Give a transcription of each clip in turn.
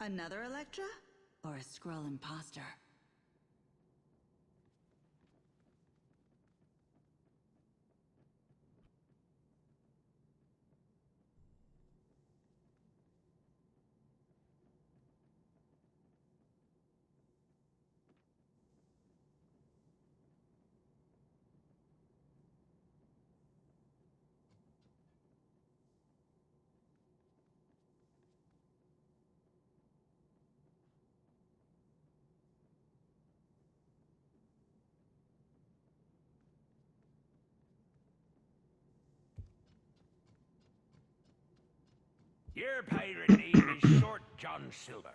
Another Elektra? Or a Skrull imposter? Your pirate name is Short John Silver.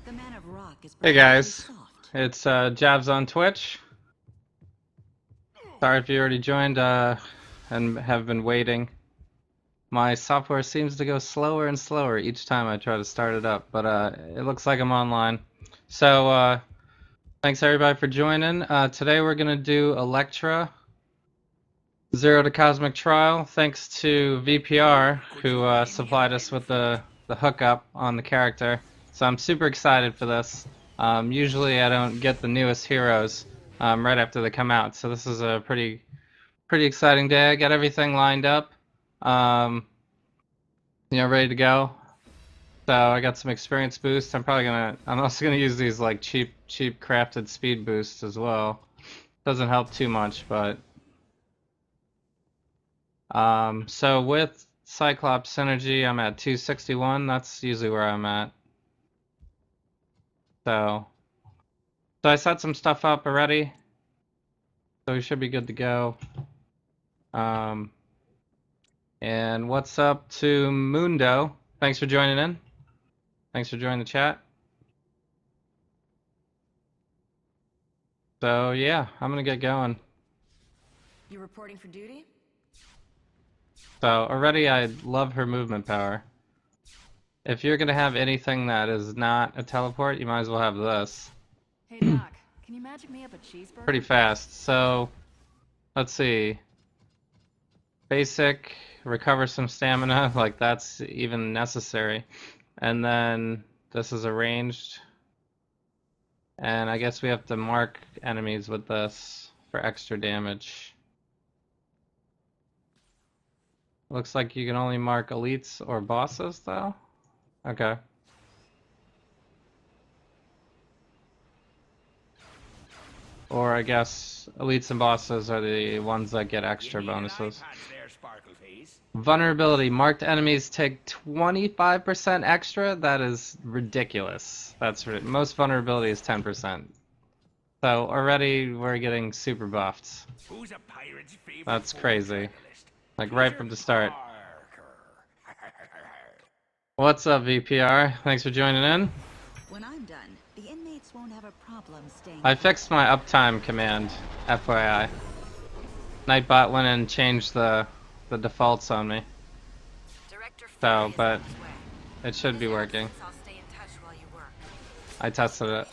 The Man of Rock is Hey particularly guys, soft. it's Jabs on Twitch. Sorry if you already joined and have been waiting. My software seems to go slower and slower each time I try to start it up, but it looks like I'm online. So thanks everybody for joining. Today we're gonna do Elektra, Zero to Cosmic Trial. Thanks to VPR who supplied us with the hookup on the character. So I'm super excited for this. Usually I don't get the newest heroes right after they come out, so this is a pretty exciting day. I got everything lined up, ready to go. So I got some experience boosts. I'm also gonna use these like cheap crafted speed boosts as well. Doesn't help too much, but so with Cyclops synergy, I'm at 261. That's usually where I'm at. So I set some stuff up already, so we should be good to go. And what's up to Mundo? Thanks for joining in. Thanks for joining the chat. So yeah, I'm gonna get going. You reporting for duty? So already I love her movement power. If you're gonna have anything that is not a teleport, you might as well have this. Hey Doc, can you magic me up a cheeseburger? Pretty fast. So let's see. Basic, recover some stamina, like that's even necessary. And then this is arranged. And I guess we have to mark enemies with this for extra damage. Looks like you can only mark elites or bosses though. Okay. Or I guess elites and bosses are the ones that get extra bonuses. Vulnerability. Marked enemies take 25% extra? That is ridiculous. Most vulnerability is 10%. So already we're getting super buffed. That's crazy. Like right from the start. What's up, VPR? Thanks for joining in. When I'm done, the inmates won't have a problem staying. I fixed my uptime command, FYI. Nightbot went and changed the defaults on me. So, but it should be working. I tested it.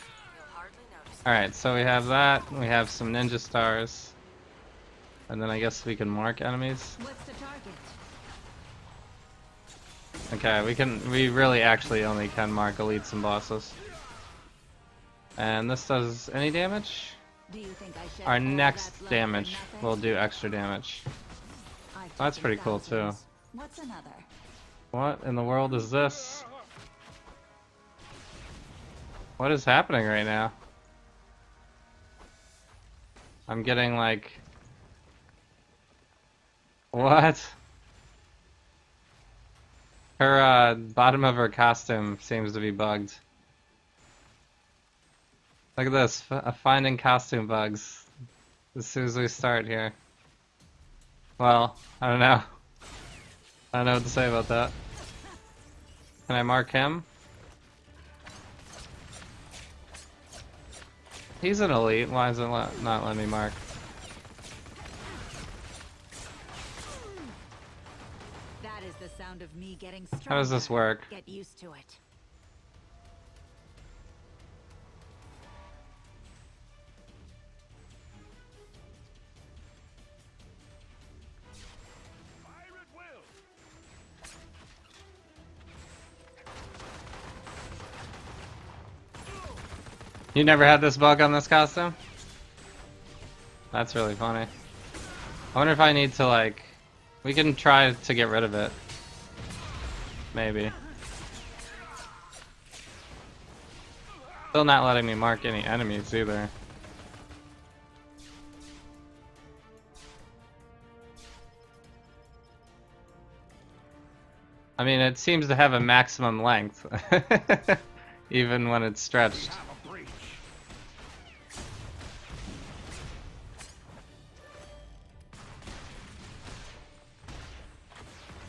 Alright, so we have that. We have some ninja stars. And then I guess we can mark enemies. What's the target? Okay, we really actually only can mark elites and bosses. And this does any damage? Do you think I should Our next damage will do extra damage. That's pretty cool too. What's another? What in the world is this? What is happening right now? I'm getting like... What? Her, bottom of her costume seems to be bugged. Look at this, finding costume bugs as soon as we start here. Well, I don't know. I don't know what to say about that. Can I mark him? He's an elite, why is it not letting me mark? That is the sound of me getting stronger. How does this work? Get used to it. Fire at will. You never had this bug on this costume? That's really funny. I wonder if I need to, like... We can try to get rid of it. Maybe. Still not letting me mark any enemies either. I mean, it seems to have a maximum length. Even when it's stretched. Have a breach.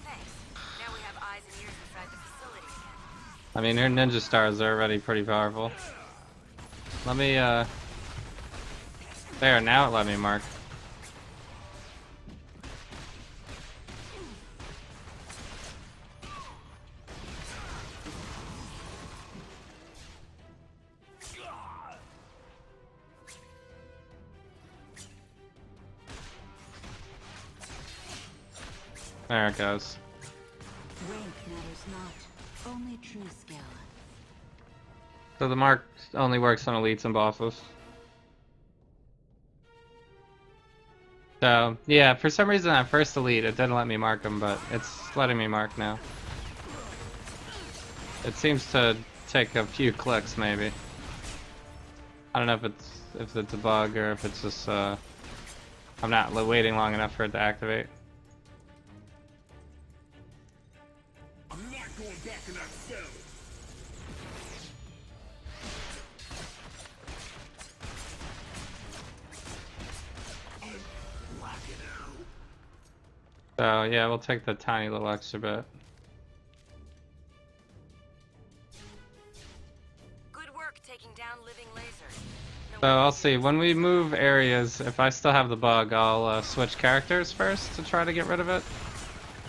Thanks. Now we have eyes and ears inside the facility again. I mean, her ninja stars are already pretty powerful. Let me, There, now it let me mark. There it goes. Rank matters not. Only true skill. So the mark only works on elites and bosses. So, yeah, for some reason at first elite it didn't let me mark them, but it's letting me mark now. It seems to take a few clicks, maybe. I don't know if it's a bug or if it's just I'm not waiting long enough for it to activate. I'm not going back in that cell. I'm blacking out. So yeah, we'll take the tiny little extra bit. Good work taking down living laser. No So wonder I'll see, when we move areas, if I still have the bug, I'll switch characters first to try to get rid of it.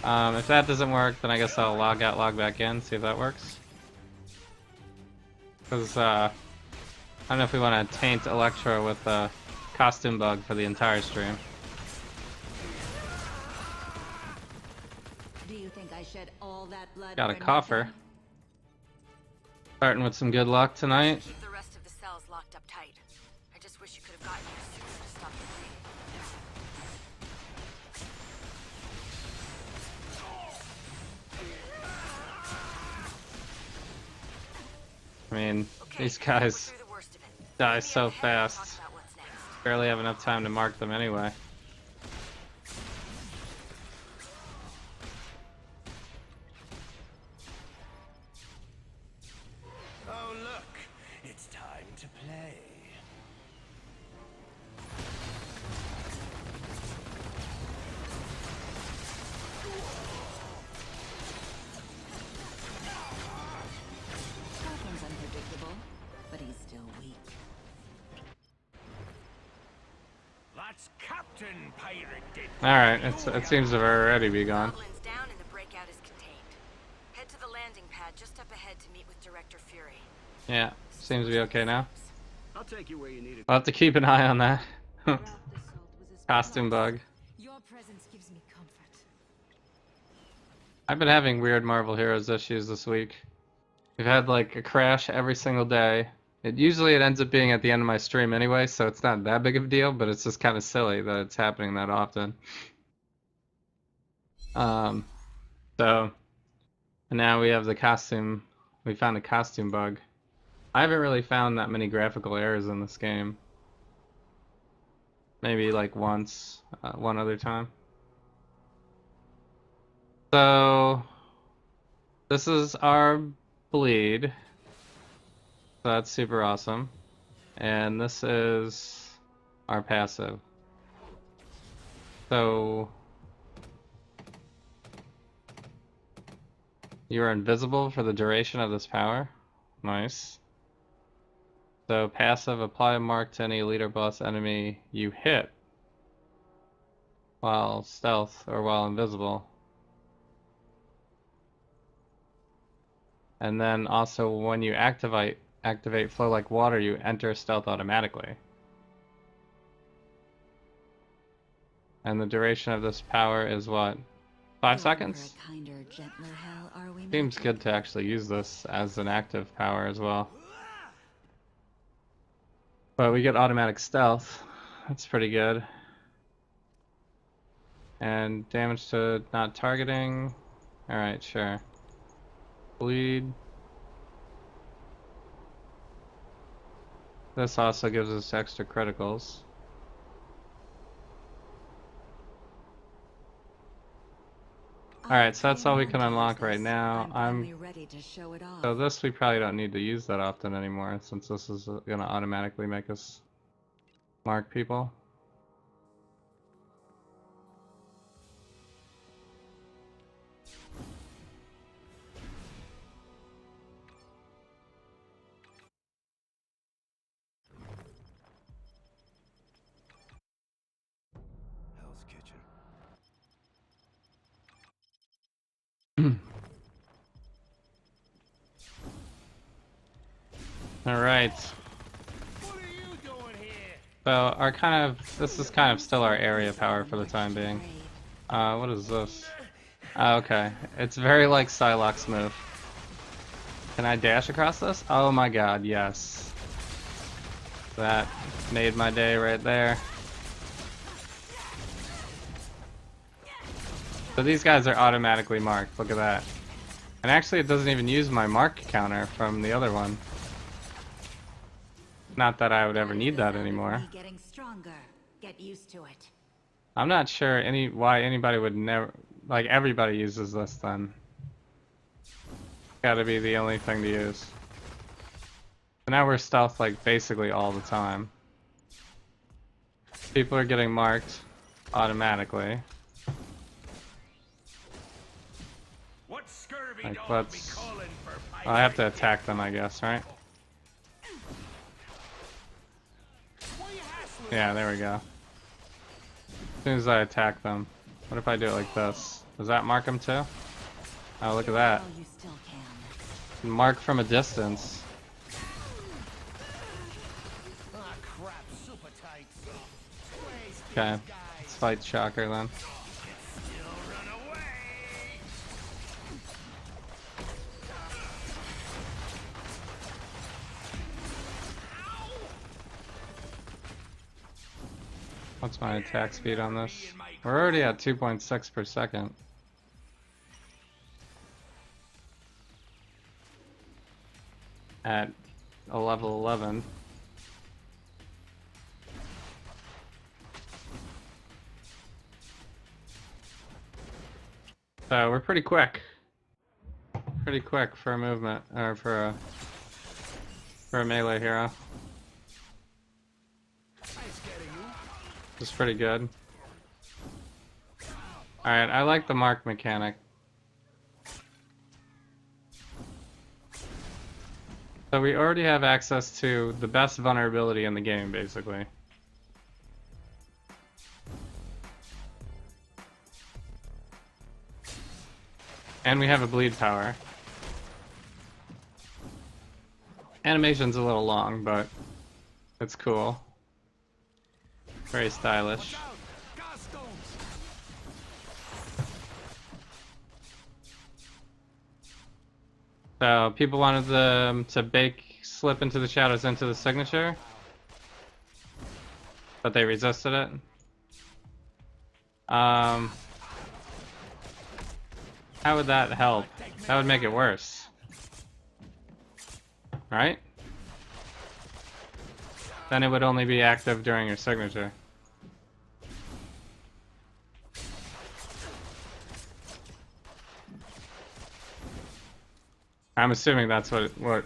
If that doesn't work, then I guess I'll log out, log back in, see if that works. Because, I don't know if we want to taint Elektra with a costume bug for the entire stream. Do you think I shed all that blood? Got a for coffer. nothing? Starting with some good luck tonight. keep the rest of the cells locked up tight. I just wish you could have gotten here sooner to stop the bleeding. I mean, Okay, these we're guys through the worst of it. die Meet me so up ahead and talk fast. about what's next. Barely have enough time to mark them anyway. Oh, look. It's time to play. Falcon's unpredictable, but he's still weak. That's Captain Pirate Did. Alright, it seems to have already be gone. Goblin's down and the breakout is contained. Head to the landing pad just up ahead to meet with Director Fury. Yeah, seems to be okay now. I'll take you where you need it. We'll have to keep an eye on that. Costume bug. Your presence gives me comfort. I've been having weird Marvel Heroes issues this week. We've had like a crash every single day. Usually it ends up being at the end of my stream anyway, so it's not that big of a deal, but it's just kind of silly that it's happening that often. So, and now we have the costume, we found a costume bug. I haven't really found that many graphical errors in this game. Maybe like once, one other time. So this is our bleed. So that's super awesome. And this is our passive. So you are invisible for the duration of this power. Nice. So passive, apply a mark to any leader boss enemy you hit while stealth or while invisible. And then also when you activate flow like water, you enter stealth automatically. And the duration of this power is what? 5 seconds? For a kinder, gentler hell, are we, Seems Matthew? good to actually use this as an active power as well. But we get automatic stealth. That's pretty good. And damage to not targeting. Alright, sure. Bleed. This also gives us extra criticals. Alright, so that's all we can unlock right now. I'm ready to show it off. So this we probably don't need to use that often anymore, since this is gonna automatically make us mark people. Hell's Kitchen. Alright. What are you doing here? So our this is kind of still our area power for the time being. What is this? Okay. It's very like Psylocke's move. Can I dash across this? Oh my god, yes. That made my day right there. So these guys are automatically marked, look at that. And actually it doesn't even use my mark counter from the other one. Not that I would ever need that anymore. Getting stronger. Get used to it. I'm not sure why anybody would never, like everybody uses this then. Gotta be the only thing to use. So now we're stealth like basically all the time. People are getting marked automatically. What scurvy Like, dog let's- be calling for I have to attack them, I guess, right? What are you hassling? Yeah, there we go. As soon as I attack them. What if I do it like this? Does that mark them too? Oh, look at that. Oh, you still can. Mark from a distance. Ah, crap, super tight. Waste Okay, these let's guys. fight Shocker then. Still run away. What's my attack speed on this? We're already at 2.6 per second. At a level 11. So we're pretty quick. Pretty quick for a movement, or for a melee hero. Nice getting you. It's pretty good. Alright, I like the mark mechanic. So we already have access to the best vulnerability in the game, basically. And we have a bleed power. Animation's a little long, but it's cool. Very stylish. Out. Gastos. So people wanted them to slip into the shadows into the signature, but they resisted it. How would that help? That would make it worse, right? Then it would only be active during your signature. I'm assuming that's what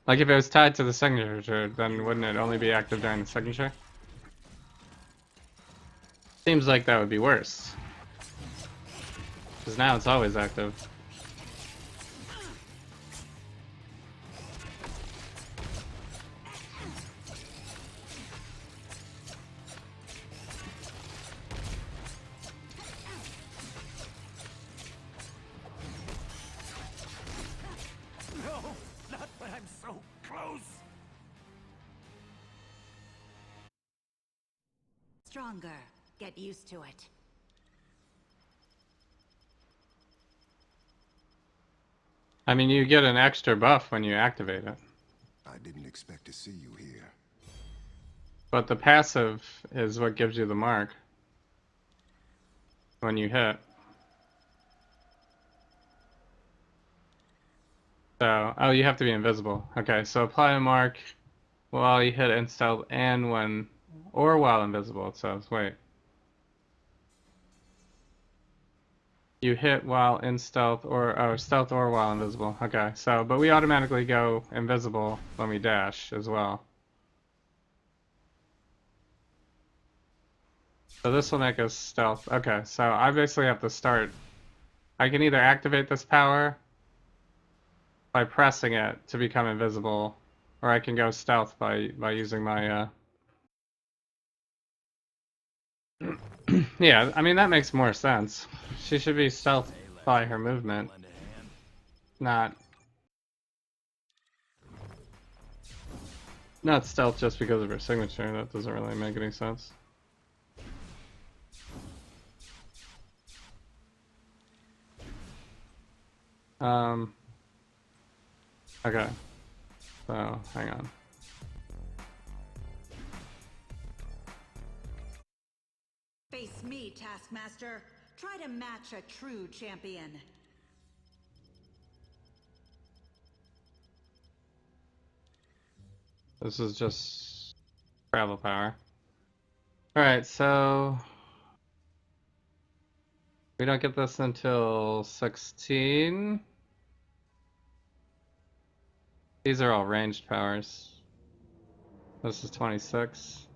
like if it was tied to the signature, then wouldn't it only be active during the signature? Seems like that would be worse. Because now it's always active. No, not when I'm so close. Stronger. Get used to it. I mean, you get an extra buff when you activate it. I didn't expect to see you here. But the passive is what gives you the mark when you hit. So, oh, you have to be invisible. Okay, so apply a mark while you hit in stealth and when, or while invisible, it says. Wait. You hit while in stealth or stealth or while invisible. Okay, so, but we automatically go invisible when we dash as well. So this will make us stealth. Okay, so I basically have to start. I can either activate this power by pressing it to become invisible, or I can go stealth by using my yeah, I mean that makes more sense. She should be stealth by her movement, not stealth just because of her signature. That doesn't really make any sense. Okay. So, hang on. Face me, Taskmaster. Try to match a true champion. This is just travel power. Alright, so we don't get this until 16. These are all ranged powers. This is 26.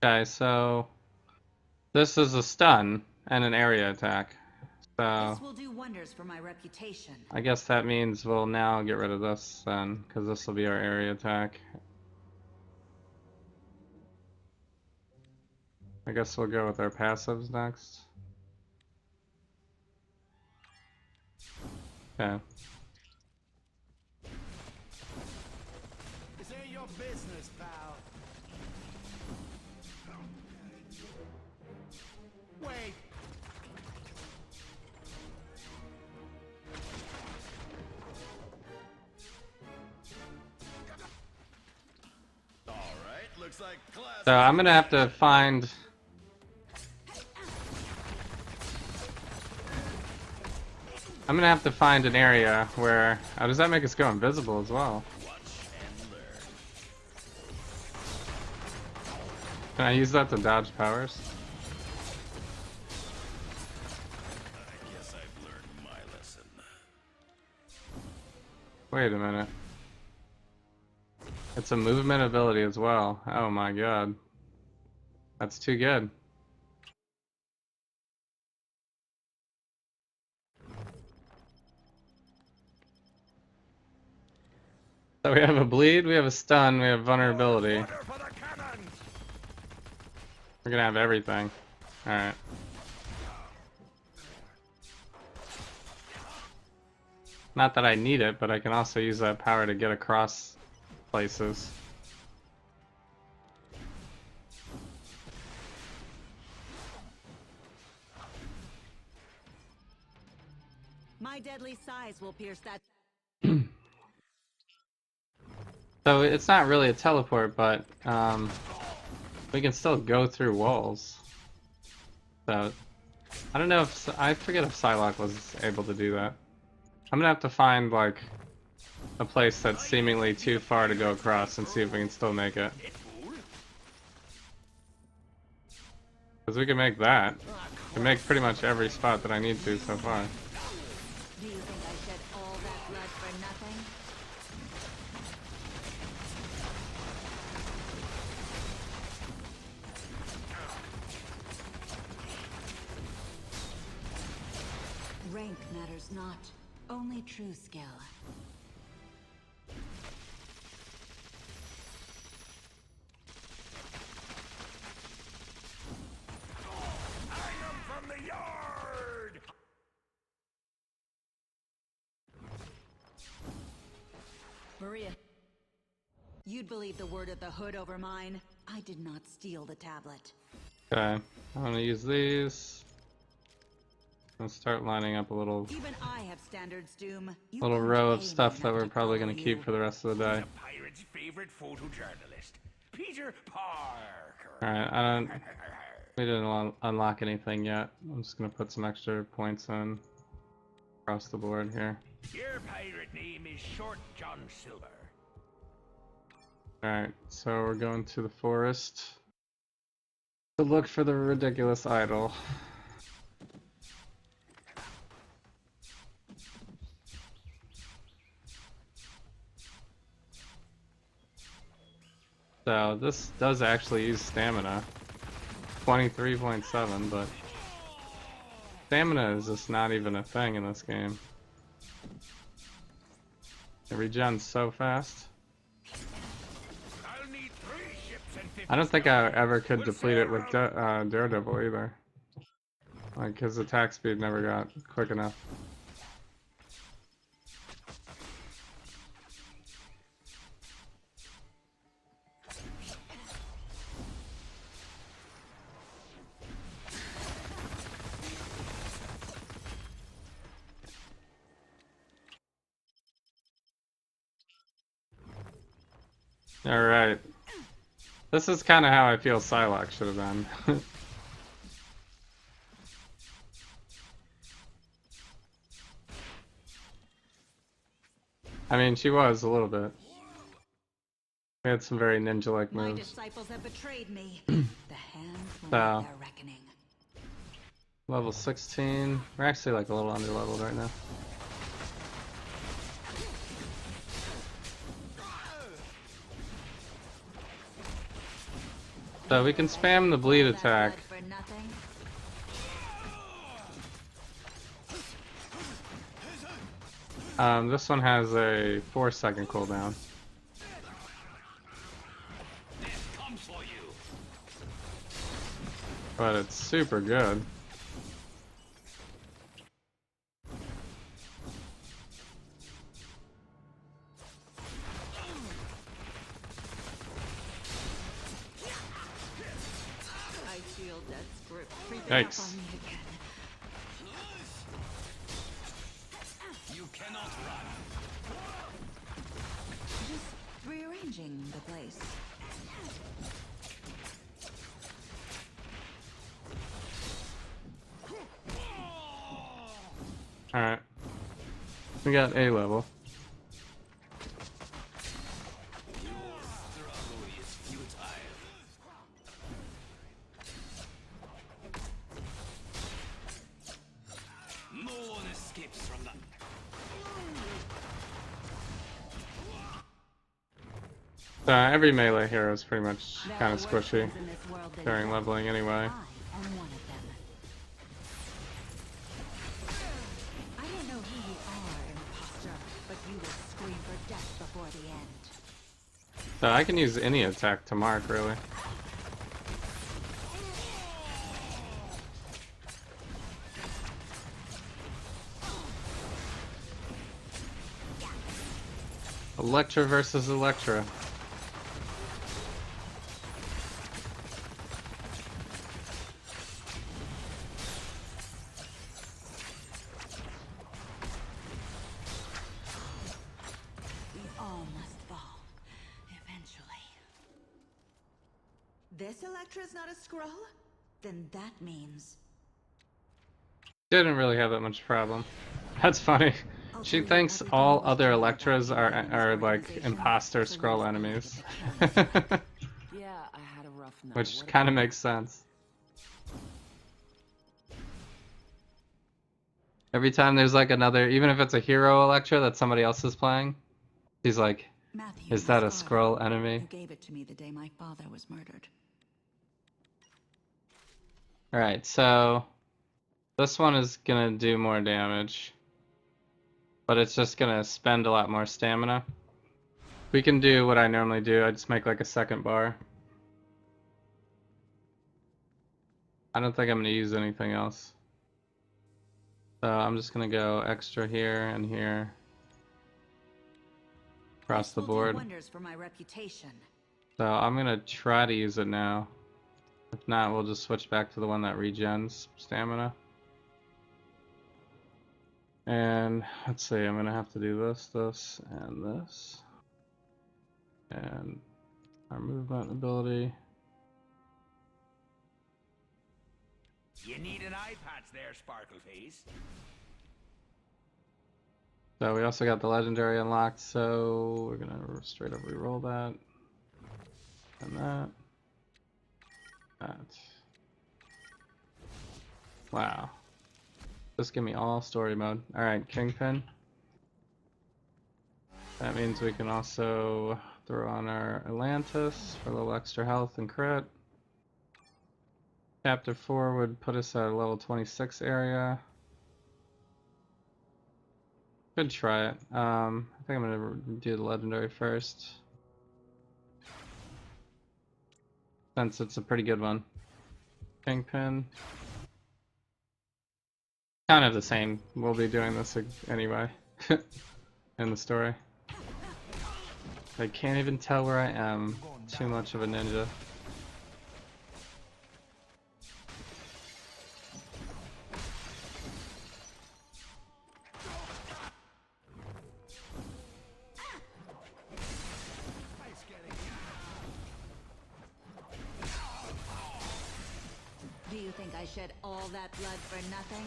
Okay, so this is a stun and an area attack. So This will do wonders for my reputation. I guess that means we'll now get rid of this then, because this will be our area attack. I guess we'll go with our passives next. Okay. This ain't your business, pal. Wait. All right, looks like class. So I'm gonna have to find. I'm gonna have to find an area where. Oh, does that make us go invisible as well? Can I use that to dodge powers? I guess I've learned my lesson. Wait a minute. It's a movement ability as well. Oh my god. That's too good. So we have a bleed, we have a stun, we have vulnerability. Order for the cannons! We're gonna have everything. Alright. Not that I need it, but I can also use that power to get across places. My deadly size will pierce that. So it's not really a teleport, but we can still go through walls. So I don't know if I forget if Psylocke was able to do that. I'm gonna have to find like a place that's seemingly too far to go across and see if we can still make it. Because Because we can make that. We can make pretty much every spot that I need to so far. Do you think I shed all that blood for nothing? Rank matters not, only true skill. From the yard! Maria. You'd believe the word of the hood over mine. I did not steal the tablet. Okay, I'm gonna use these. I'm gonna start lining up a little Even I have standards, Doom. You little can't row of pay me stuff not that we're to probably follow gonna keep you. for the rest of the day. The pirate's favorite photojournalist, Peter Parker. Alright, I don't. We didn't unlock anything yet. I'm just gonna put some extra points in across the board here. Your pirate name is Short John Silver. Alright, so we're going to the forest to look for the ridiculous idol. So this does actually use stamina. 23.7, but stamina is just not even a thing in this game. It regens so fast. I'll need 3 ships and 50 I don't think I ever could We'll deplete it sail with around. Daredevil either. Like his attack speed never got quick enough. Alright. This is kind of how I feel Psylocke should have been. I mean, she was a little bit. We had some very ninja-like My moves. disciples have betrayed me. The hands will So. make their reckoning. Level 16. We're actually like a little under-leveled right now. So we can spam the bleed All that attack. blood for nothing? This one has a 4-second cooldown. Come for you. But it's super good. I feel death's grip creeping Yikes. up on me again. You cannot run. Just rearranging the place. Alright. We got A level. Your struggle is futile. No one escapes from that. Every melee hero is pretty much There kind are of worse squishy things in this world than during death. leveling anyway. I am one of them. I don't know who you are, imposter, but you will scream for death before the end. So I can use any attack to mark, really. Elektra versus Elektra. We all must fall, eventually. This Elektra's not a scroll? Then that means... Didn't really have that much problem. That's funny. She thinks all other Elektras are like imposter scroll enemies. Yeah, I had a rough night. Which What kind of about- makes sense. Every time there's like another, even if it's a hero Elektra that somebody else is playing, he's like, Matthew, is my that a father, Skrull enemy? who gave it to me the day my father was murdered. Alright, so this one is gonna do more damage, but it's just gonna spend a lot more stamina. We can do what I normally do, I just make like a second bar. I don't think I'm gonna use anything else. So I'm just gonna go extra here and here. Across This the will board. do wonders for my reputation. So I'm gonna try to use it now. If not, we'll just switch back to the one that regens stamina. And let's see, I'm gonna have to do this, this, and this. And our movement ability. You need an eye patch there, Sparkleface. So we also got the legendary unlocked, so we're gonna straight up reroll that. And that. That. Wow. Just give me all story mode. Alright, Kingpin. That means we can also throw on our Atlantis for a little extra health and crit. Chapter 4 would put us at a level 26 area. Could try it. I think I'm gonna do the legendary first, since it's a pretty good one. Kingpin. Kind of the same. We'll be doing this anyway in the story. I can't even tell where I am. Too much of a ninja. Do you think I shed all that blood for nothing?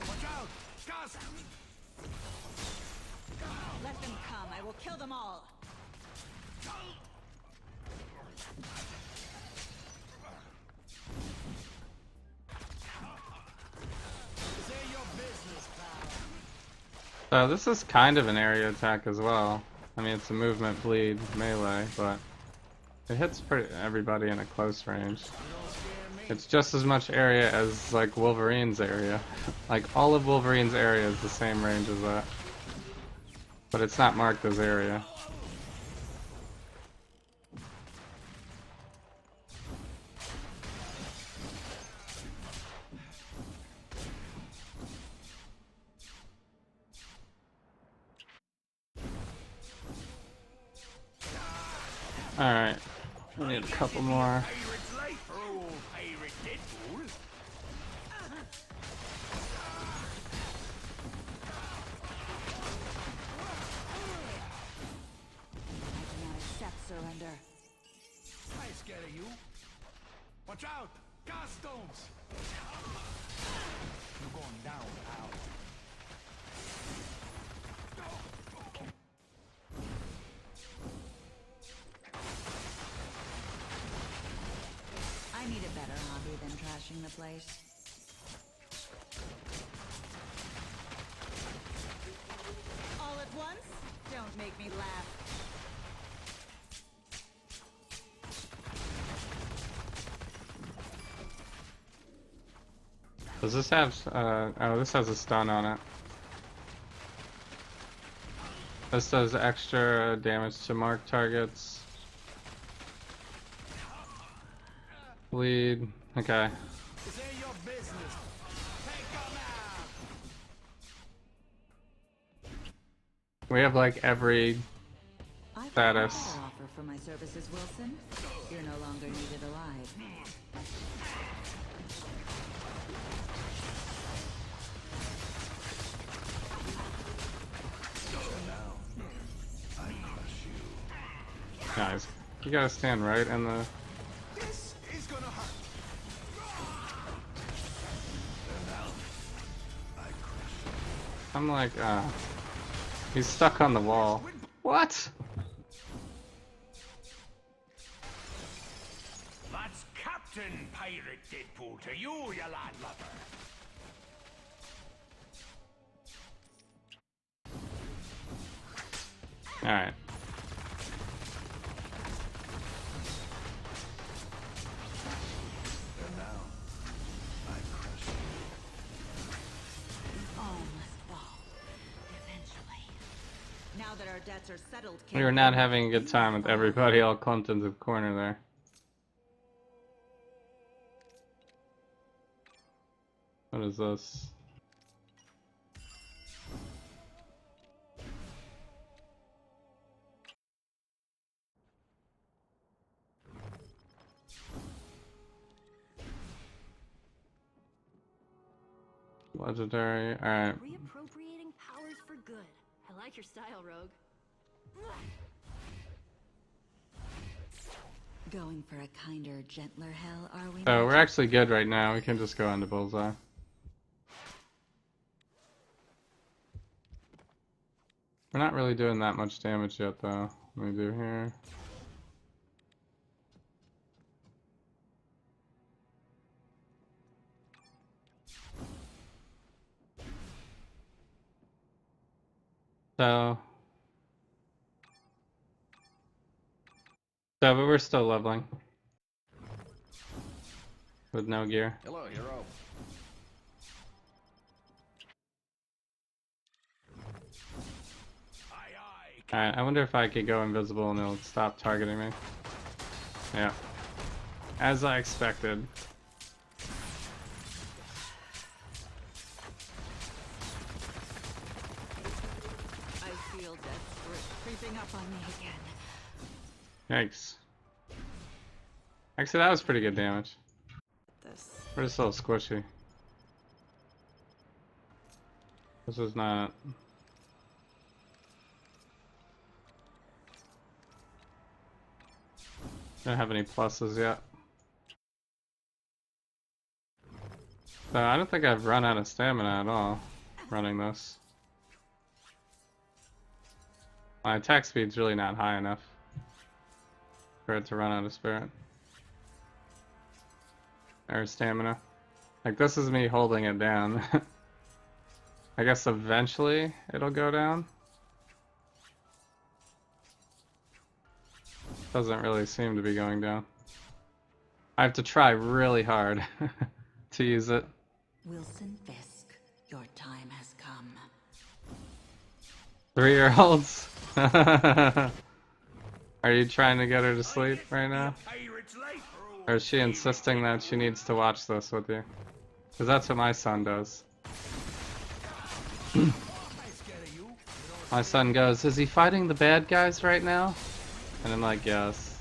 Watch out! Gus! Let them come. I will kill them all. This ain't your business, pal. So this is kind of an area attack as well. I mean, it's a movement bleed melee, but it hits everybody in a close range. It's just as much area as like Wolverine's area. Like all of Wolverine's area is the same range as that. But it's not marked as area. Alright, we need a couple more. Pirate's life for old pirate Deadpool. I do not accept surrender. I scared of you. Watch out! Gas stones! You're going down, pal. I need a better hobby than trashing the place. All at once? Don't make me laugh. Does this have, oh, this has a stun on it. This does extra damage to marked targets. Bleed, okay. This ain't your business. Take them out! We have like every I've status. got another offer for my services, Wilson. You're no longer needed alive. Guys, you gotta stand right in the... This is gonna hurt. I'm like, he's stuck on the wall. What? That Captain Pirate Deadpool to you, you landlubber. Alright. And now, I crush you. All must fall. Eventually. Now that our debts are settled, We were not having a good time with everybody all clumped into the corner there. What is this? Legendary. Alright. Reappropriating powers for good. I like your style, Rogue. Going for a kinder, gentler hell, are we? So not? we're actually good right now. We can just go into bullseye. We're not really doing that much damage yet, though. What do we do here? But we're still leveling. With no gear. Hello, hero. Aye, aye. Alright, I wonder if I could go invisible and it'll stop targeting me. Yeah. As I expected. I feel desperate creeping up on me again. Yikes. Actually, that was pretty good damage. This. We're just a little squishy. This is not... Don't have any pluses yet. So I don't think I've run out of stamina at all running this. My attack speed's really not high enough for it to run out of spirit. Or stamina. Like, this is me holding it down. I guess eventually it'll go down. Doesn't really seem to be going down. I have to try really hard to use it. Wilson Fisk, your time has come. 3-year-olds? Are you trying to get her to sleep right now? Pirate's life. Or is she insisting that she needs to watch this with you? Because that's what my son does. I scared of you. My son goes, is he fighting the bad guys right now? And I'm like, yes.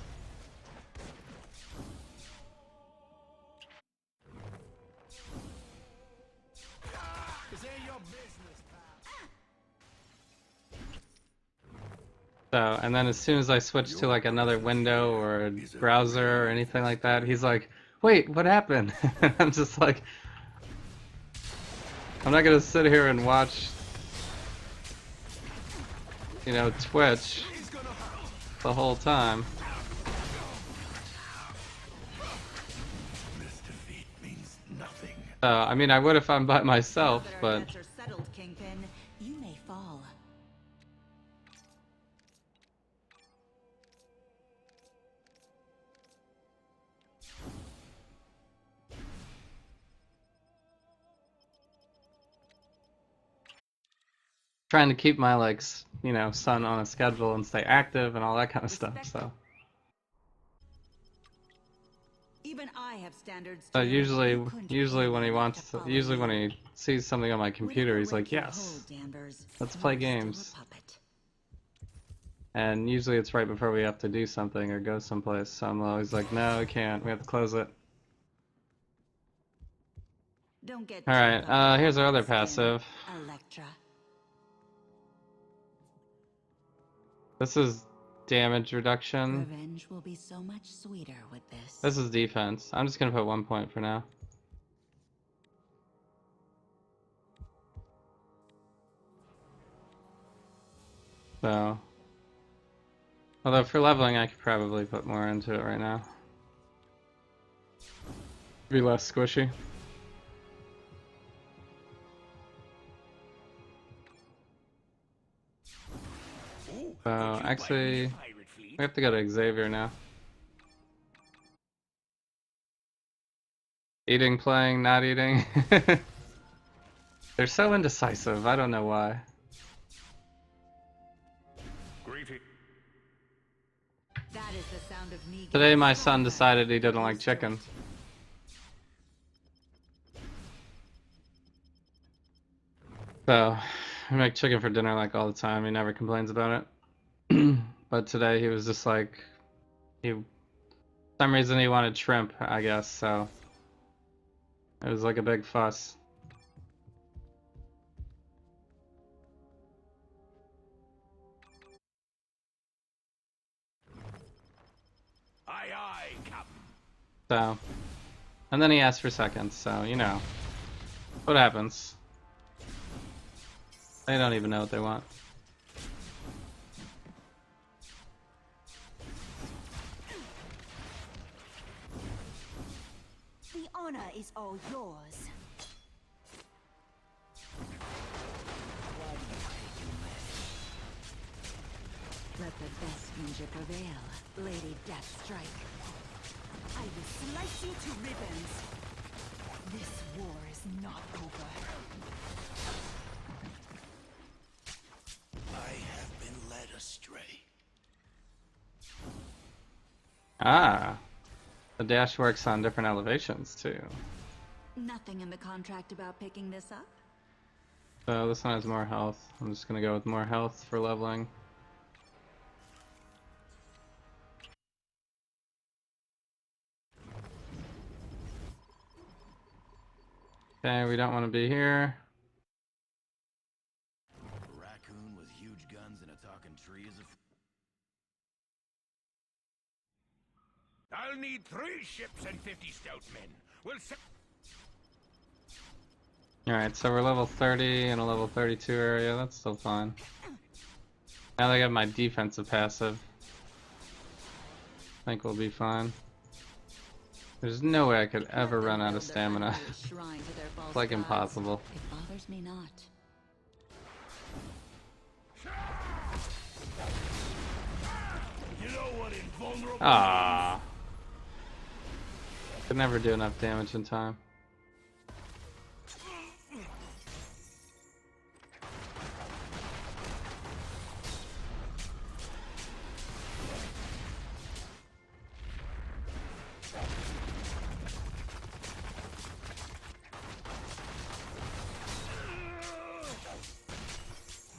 This ain't your business, pal. So, and then as soon as I switch to like another window or a browser or anything like that, he's like, wait, what happened? I'm just like, I'm not gonna sit here and watch, you know, Twitch the whole time. This defeat means nothing. I mean, I would if I'm by myself, Now that our but debts are settled, Kingpin, you may fall. trying to keep my like, you know, son on a schedule and stay active and all that kind of stuff. So, Even I have standards. so too. usually, You couldn't usually pay when he me wants, to follow usually when you. he sees something on my computer, he's like, Whatever yes, weight you hold, Danvers, let's you play are still a games. puppet. And usually it's right before we have to do something or go someplace. So I'm always like, no, we can't. We have to close it. Don't get All too right. comfortable Here's our with other the skin, passive. Elektra. This is damage reduction. Revenge will be so much sweeter with this. This is defense. I'm just gonna put 1 point for now. So, although for leveling I could probably put more into it right now. Be less squishy. Ooh, So could you buy me a actually, pirate fleet? we have to go to Xavier now. Eating, playing, not eating. They're so indecisive. I don't know why. Greeting. That is the sound of me Today getting my son stronger. decided he didn't Get like used to chicken. it. So, I make chicken for dinner like all the time. He never complains about it. But today he was just like, for some reason he wanted shrimp, I guess, so it was like a big fuss. Aye, aye, Captain. So, and then he asked for seconds, so, you know, what happens? They don't even know what they want. The honor is all yours. Let the best ninja prevail. Lady Deathstrike. I will slice you to ribbons. This war is not over. I have been led astray. Ah, the dash works on different elevations too. Nothing in the contract about picking this up? So this one has more health. I'm just gonna go with more health for leveling. Okay, we don't want to be here. A raccoon with huge guns and a talking tree is a... I'll need 3 ships and 50 stout men. We'll set... Alright, so we're level 30 in a level 32 area. That's still fine. Now that I got my defensive passive, I think we'll be fine. There's no way I could ever run out of stamina. It's like impossible. It bothers me not. You know what invulnerable Ah, could never do enough damage in time.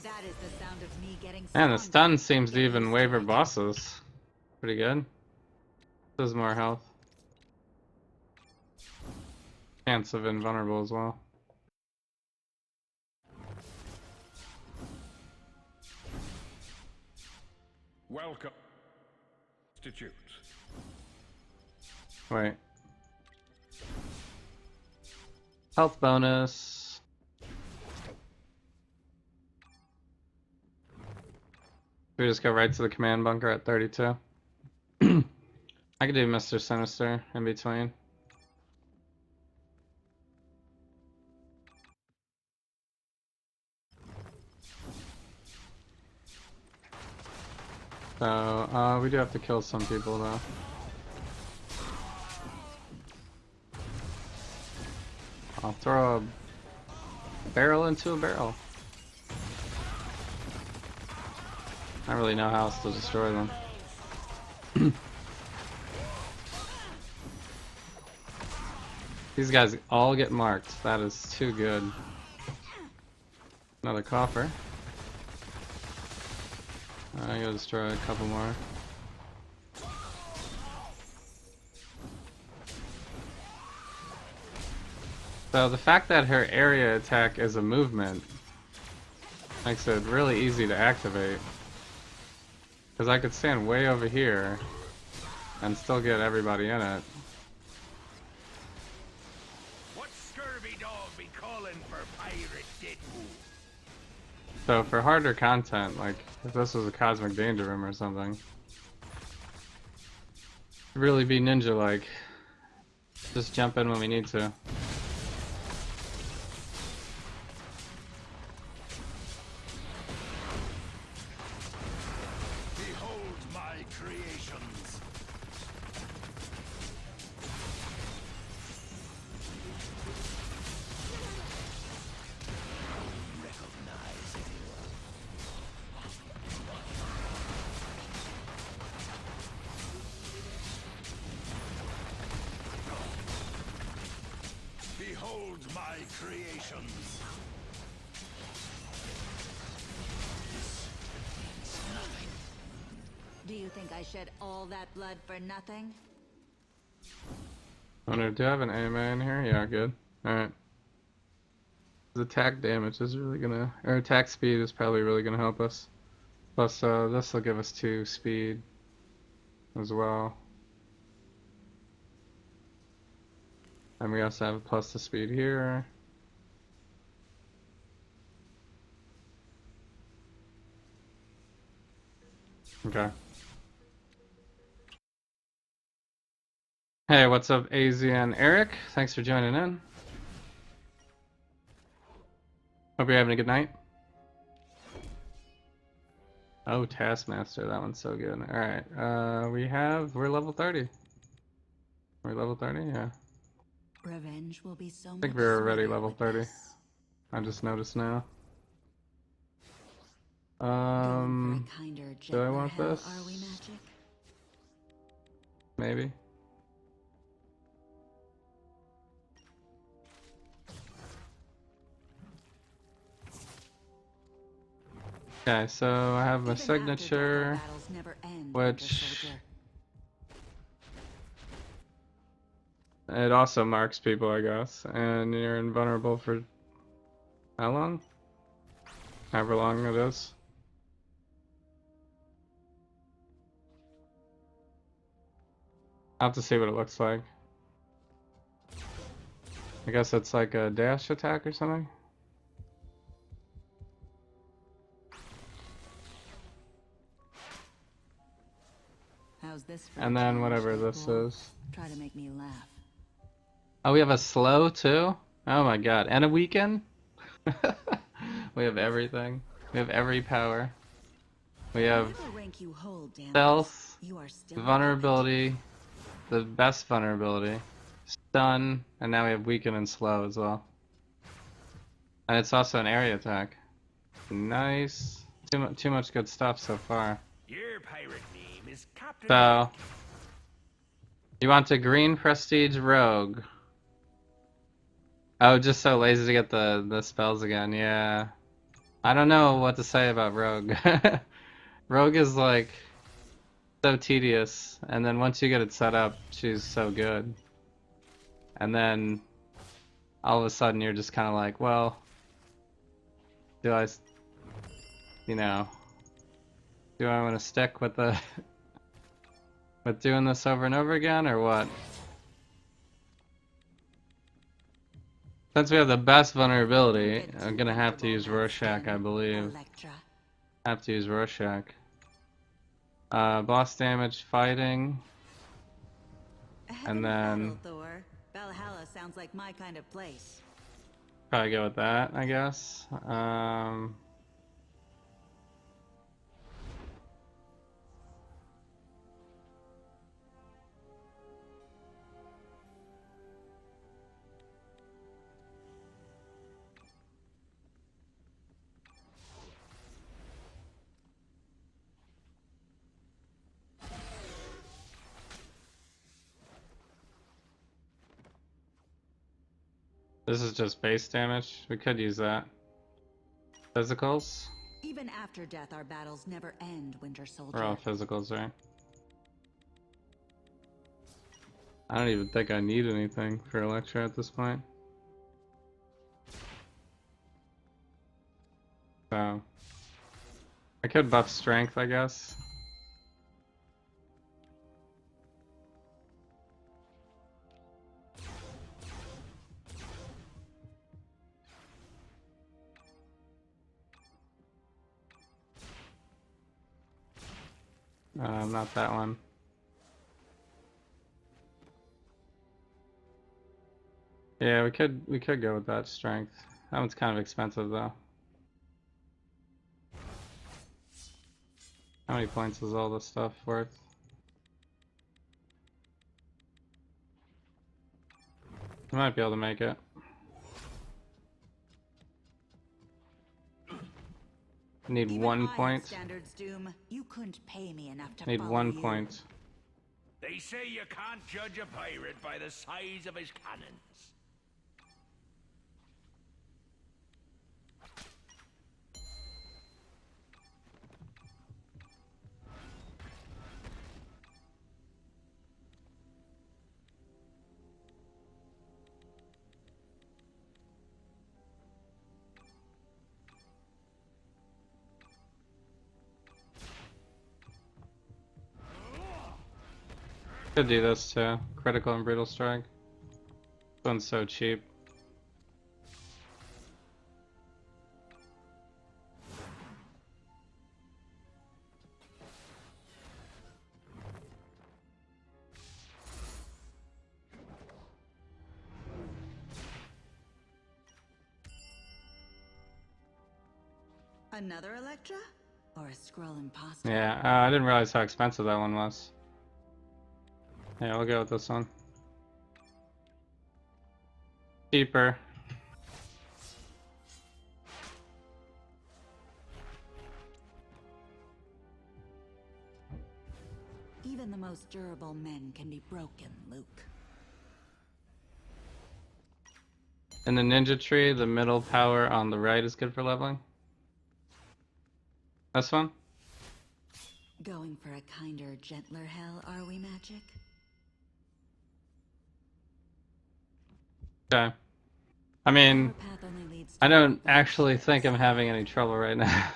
That is the sound of me getting And the stronger. stun seems to even waver bosses. Pretty good. This is more health. Chance of invulnerable as well. Welcome. Institute. Wait. Health bonus. We just go right to the command bunker at 32. I could do Mr. Sinister in between. So, we do have to kill some people though. I'll throw a barrel into a barrel. I don't really know how else to destroy them. These guys all get marked. That is too good. Another coffer. I gotta destroy a couple more. So the fact that her area attack is a movement makes it really easy to activate. Because I could stand way over here and still get everybody in it. What scurvy dog be calling for pirate Deadpool? So for harder content, like if this was a Cosmic Danger Room or something, it'd really be ninja-like. Just jump in when we need to. Behold my creations. Behold my creations. Do you think I shed all that blood for nothing? I wonder, do I have an AMA in here? Yeah, good. Alright. The attack damage is really gonna, or attack speed is probably really gonna help us. Plus, this will give us 2 speed as well. And we also have a plus to speed here. Okay. Hey, what's up, AZ and Eric? Thanks for joining in. Hope you're having a good night. Oh, Taskmaster, that one's so good. Alright, we're level 30. We're level 30, yeah. Revenge will be so much I think we're already sweeter level with 30. this. I just noticed now. Going for a kinder, Do I gentler want hell, this? are we, Magic? Maybe. Okay, so I have my Even after death, our signature, battles never end, Winter which Soldier. it also marks people, I guess, and you're invulnerable for how long? However long it is. I'll have to see what it looks like. I guess it's like a dash attack or something. How's this for And a then challenge, whatever this Deadpool? is. Try to make me laugh. Oh, we have a slow too? Oh my god. And a weaken? We have everything. We have every power. We have Whatever rank you hold, Danvers, stealth, you are still a vulnerability, the best vulnerability, stun, and now we have weaken and slow as well. And it's also an area attack. Nice. Too much good stuff so far. Your pirate name is Captain. So, you want a green prestige rogue. Oh, just so lazy to get the spells again. Yeah. I don't know what to say about rogue. Rogue is like so tedious, and then once you get it set up, she's so good. And then all of a sudden you're just kind of like, well, do I, you know, do I want to stick with the with doing this over and over again, or what? Since we have the best vulnerability, I'm gonna have to use Rorschach, I believe. Elektra. Have to use Rorschach. Boss damage, fighting, Ahead and in then battle, Thor. Valhalla sounds like my kind of place. probably go with that, I guess. This is just base damage. We could use that. Physicals? Even after death, our battles never end, Winter Soldier. We're all physicals, right? I don't even think I need anything for Elektra at this point. So, I could buff strength, I guess. Not that one. Yeah, we could go with that strength. That one's kind of expensive though. How many points is all this stuff worth? We might be able to make it. Need Even 1 I have point. standards, Doom. You couldn't pay me enough to Need follow 1 you. point. They say you can't judge a pirate by the size of his cannons. Could do this too. Critical and brutal strike. This one's so cheap. Another Elektra? Or a scroll imposter? Yeah, I didn't realize how expensive that one was. Yeah, we'll go with this one. Cheaper. Even the most durable men can be broken, Luke. In the ninja tree, the middle power on the right is good for leveling. This one? Going for a kinder, gentler hell, are we, Magic? Okay. I mean, Our path only leads to I don't one actually path. think I'm having any trouble right now.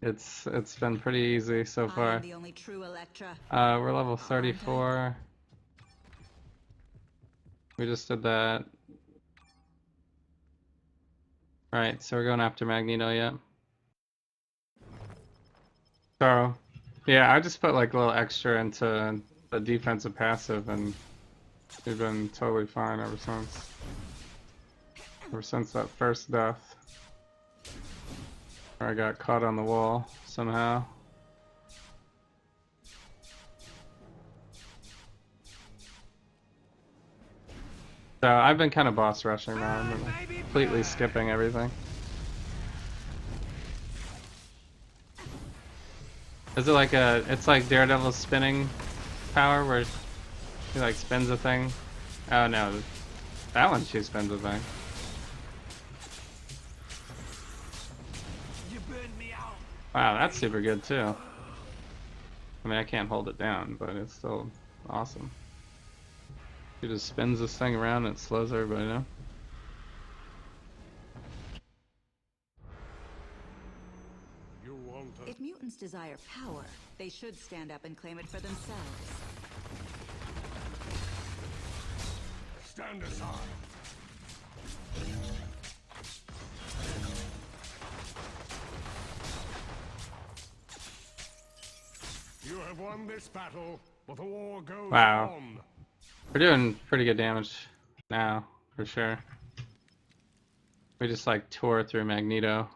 It's been pretty easy so I far. am the only true Elektra. We're level 34. We just did that. Right, so we're going after Magneto yet. So, yeah, I just put like a little extra into the defensive passive, and we've been totally fine ever since. Ever since that first death, where I got caught on the wall somehow. So I've been kind of boss rushing now. I've been like, completely skipping everything. Is it like it's like Daredevil's spinning power where he like spins a thing? Oh no, that one she spins a thing. You burned me out. Wow, that's super good too. I mean, I can't hold it down, but it's still awesome. She just spins this thing around and it slows everybody down. You want us? If mutants desire power, they should stand up and claim it for themselves. Stand aside. You have won this battle, but the war goes Wow. on. We're doing pretty good damage now, for sure. We just like tore through Magneto.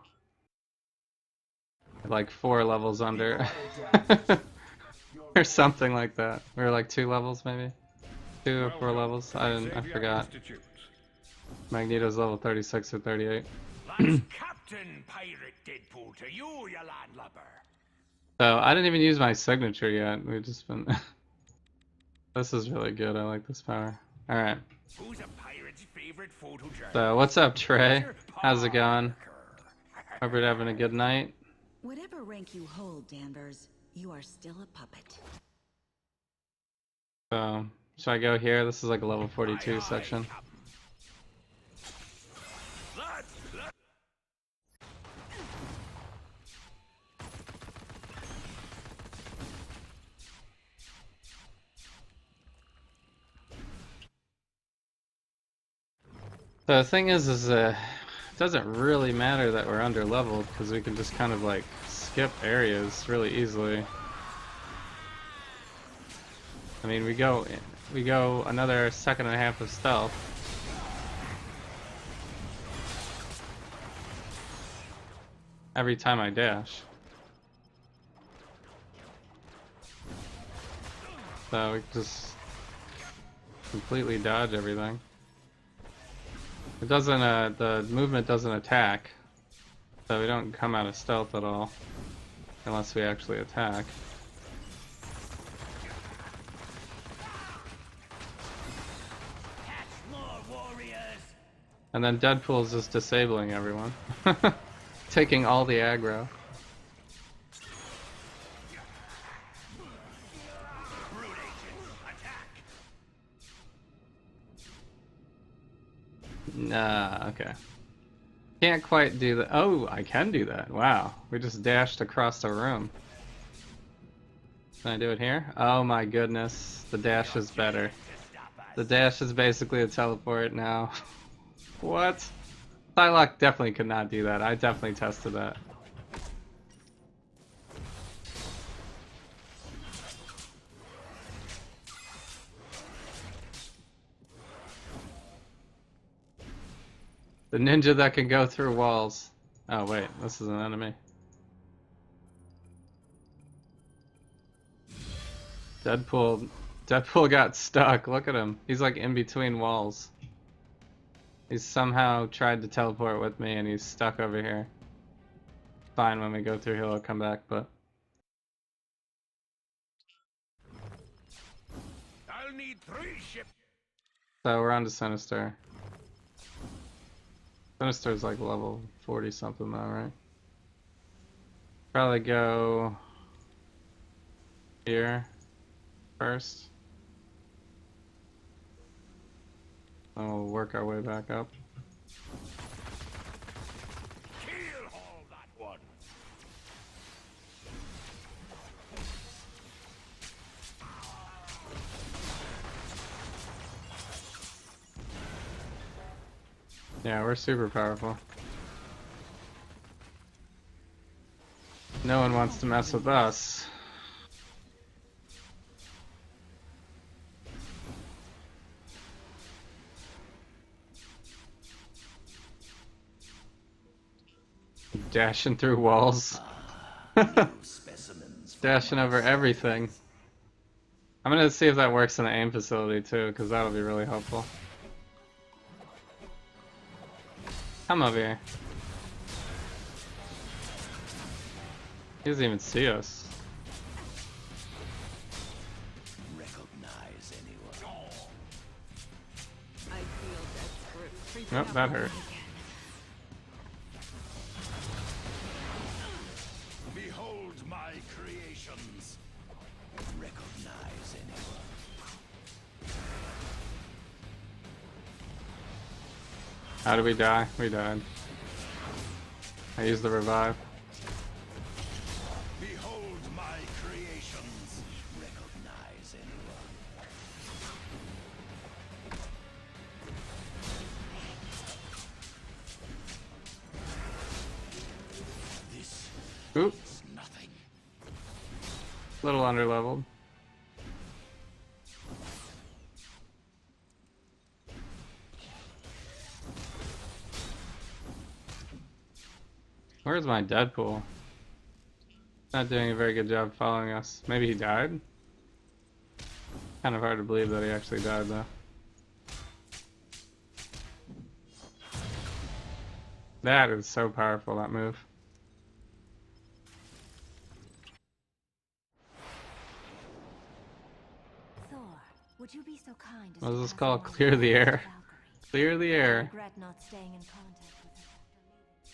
Like 4 levels under. Or something like that. We were like 2 levels maybe? 2 or 4 levels? I forgot. Magneto's level 36 or 38. That's Captain Pirate Deadpool to you, you landlubber. So I didn't even use my signature yet. We've just been... This is really good. I like this power. Alright. Who's a pirate's favorite photojournalist? So what's up, Trey? How's it going? Hope you're having a good night. Whatever rank you hold, Danvers, you are still a puppet. So, should I go here? This is like a level 42 section. The thing is it doesn't really matter that we're under leveled because we can just kind of like skip areas really easily. I mean, we go another second and a half of stealth. every time I dash. So we just completely dodge everything. It doesn't, the movement doesn't attack. So we don't come out of stealth at all. Unless we actually attack. And then Deadpool's just disabling everyone. Taking all the aggro. Nah, okay. Can't quite do that. Oh, I can do that. Wow. We just dashed across the room. Can I do it here? Oh my goodness. The dash is better. The dash is basically a teleport now. What? Psylocke definitely could not do that. I definitely tested that. The ninja that can go through walls. Oh wait, this is an enemy. Deadpool got stuck. Look at him. He's like in between walls. He's somehow tried to teleport with me and he's stuck over here. Fine, when we go through he'll come back, but... I'll need 3 ships. So we're on to Sinister. Sinister's like level 40 something though, right? Probably go here first. Then we'll work our way back up. Kill all that one. Yeah, we're super powerful. No one wants to mess with us. Dashing through walls. Dashing over everything. I'm gonna see if that works in the aim facility too, because that'll be really helpful. Come over here. He doesn't even see us. Recognize anyone? I feel desperate. Nope, that hurt. Behold my creations. Recognize anyone? How did we die? We died. I used the revive. Behold my creations. Recognize anyone? This Oop, is nothing. little underleveled. Where's my Deadpool? Not doing a very good job following us. Maybe he died? Kind of hard to believe that he actually died though. That is so powerful, that move. Thor, would you be so kind as What to is this pass called? along Clear the air. Valkyrie? Clear the I air. regret not staying in contact with her after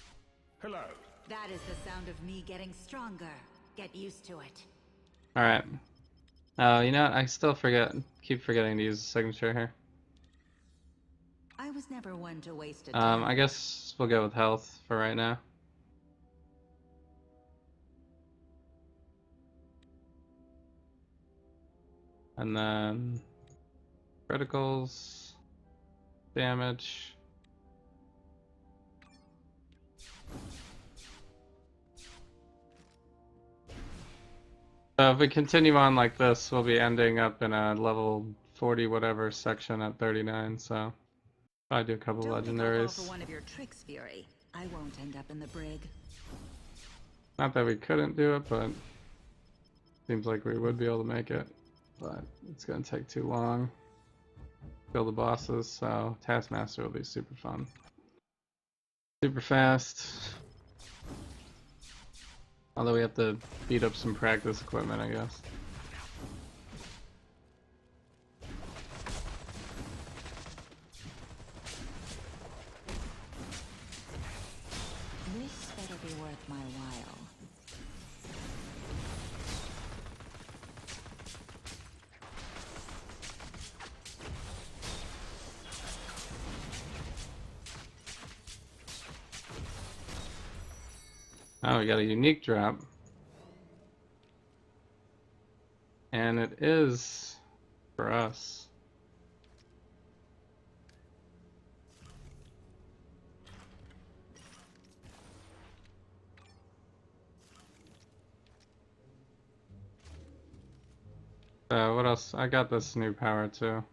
leaving. Hello. That is the sound of me getting stronger. Get used to it. Alright. Oh, you know what? I still keep forgetting to use the signature here. I was never one to waste a time. I guess we'll go with health for right now. And then criticals, damage. So if we continue on like this, we'll be ending up in a level 40 whatever section at 39, so I do a couple Don't think I'll fall legendaries. for one of your tricks, Fury. I won't end up in the brig. Not that we couldn't do it, but seems like we would be able to make it. But it's gonna take too long. Kill the bosses, so Taskmaster will be super fun. Super fast. Although we have to beat up some practice equipment, I guess. This better be worth my while. Oh, we got a unique drop. And it is for us. What else? I got this new power too.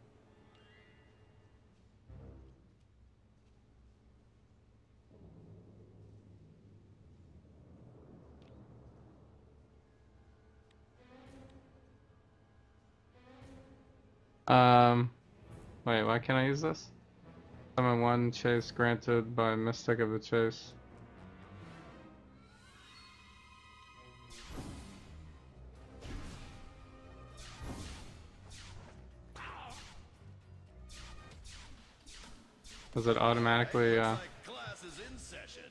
Wait, why can't I use this? Summon one chase granted by Mystic of the Chase. Does it automatically, Like class is in session.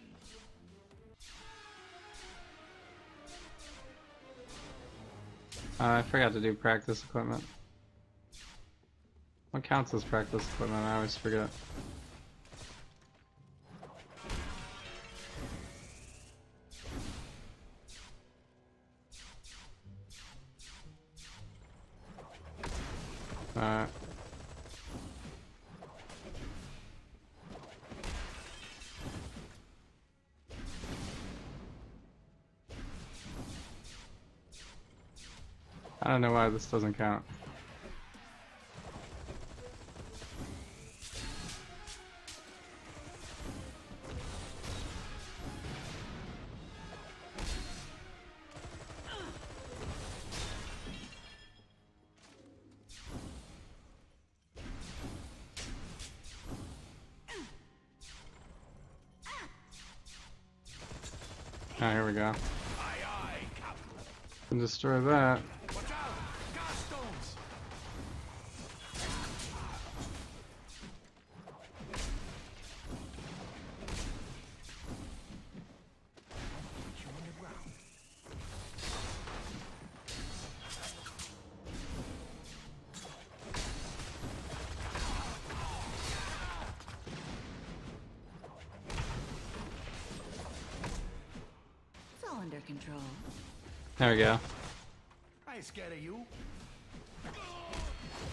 I forgot to do practice equipment. What counts as practice equipment? I always forget. Alright. I don't know why this doesn't count. Oh, here we go. Can destroy that. Watch out! Gas stones! You on the ground. It's all under control. There we go. I ain't scared of you.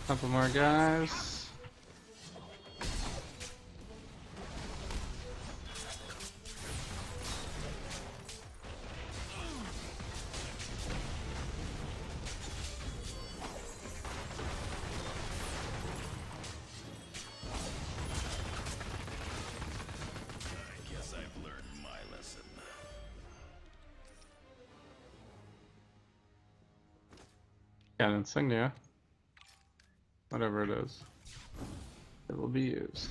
Couple more guys. I guess I've learned my lesson. Got an insignia. Whatever it is. It will be used.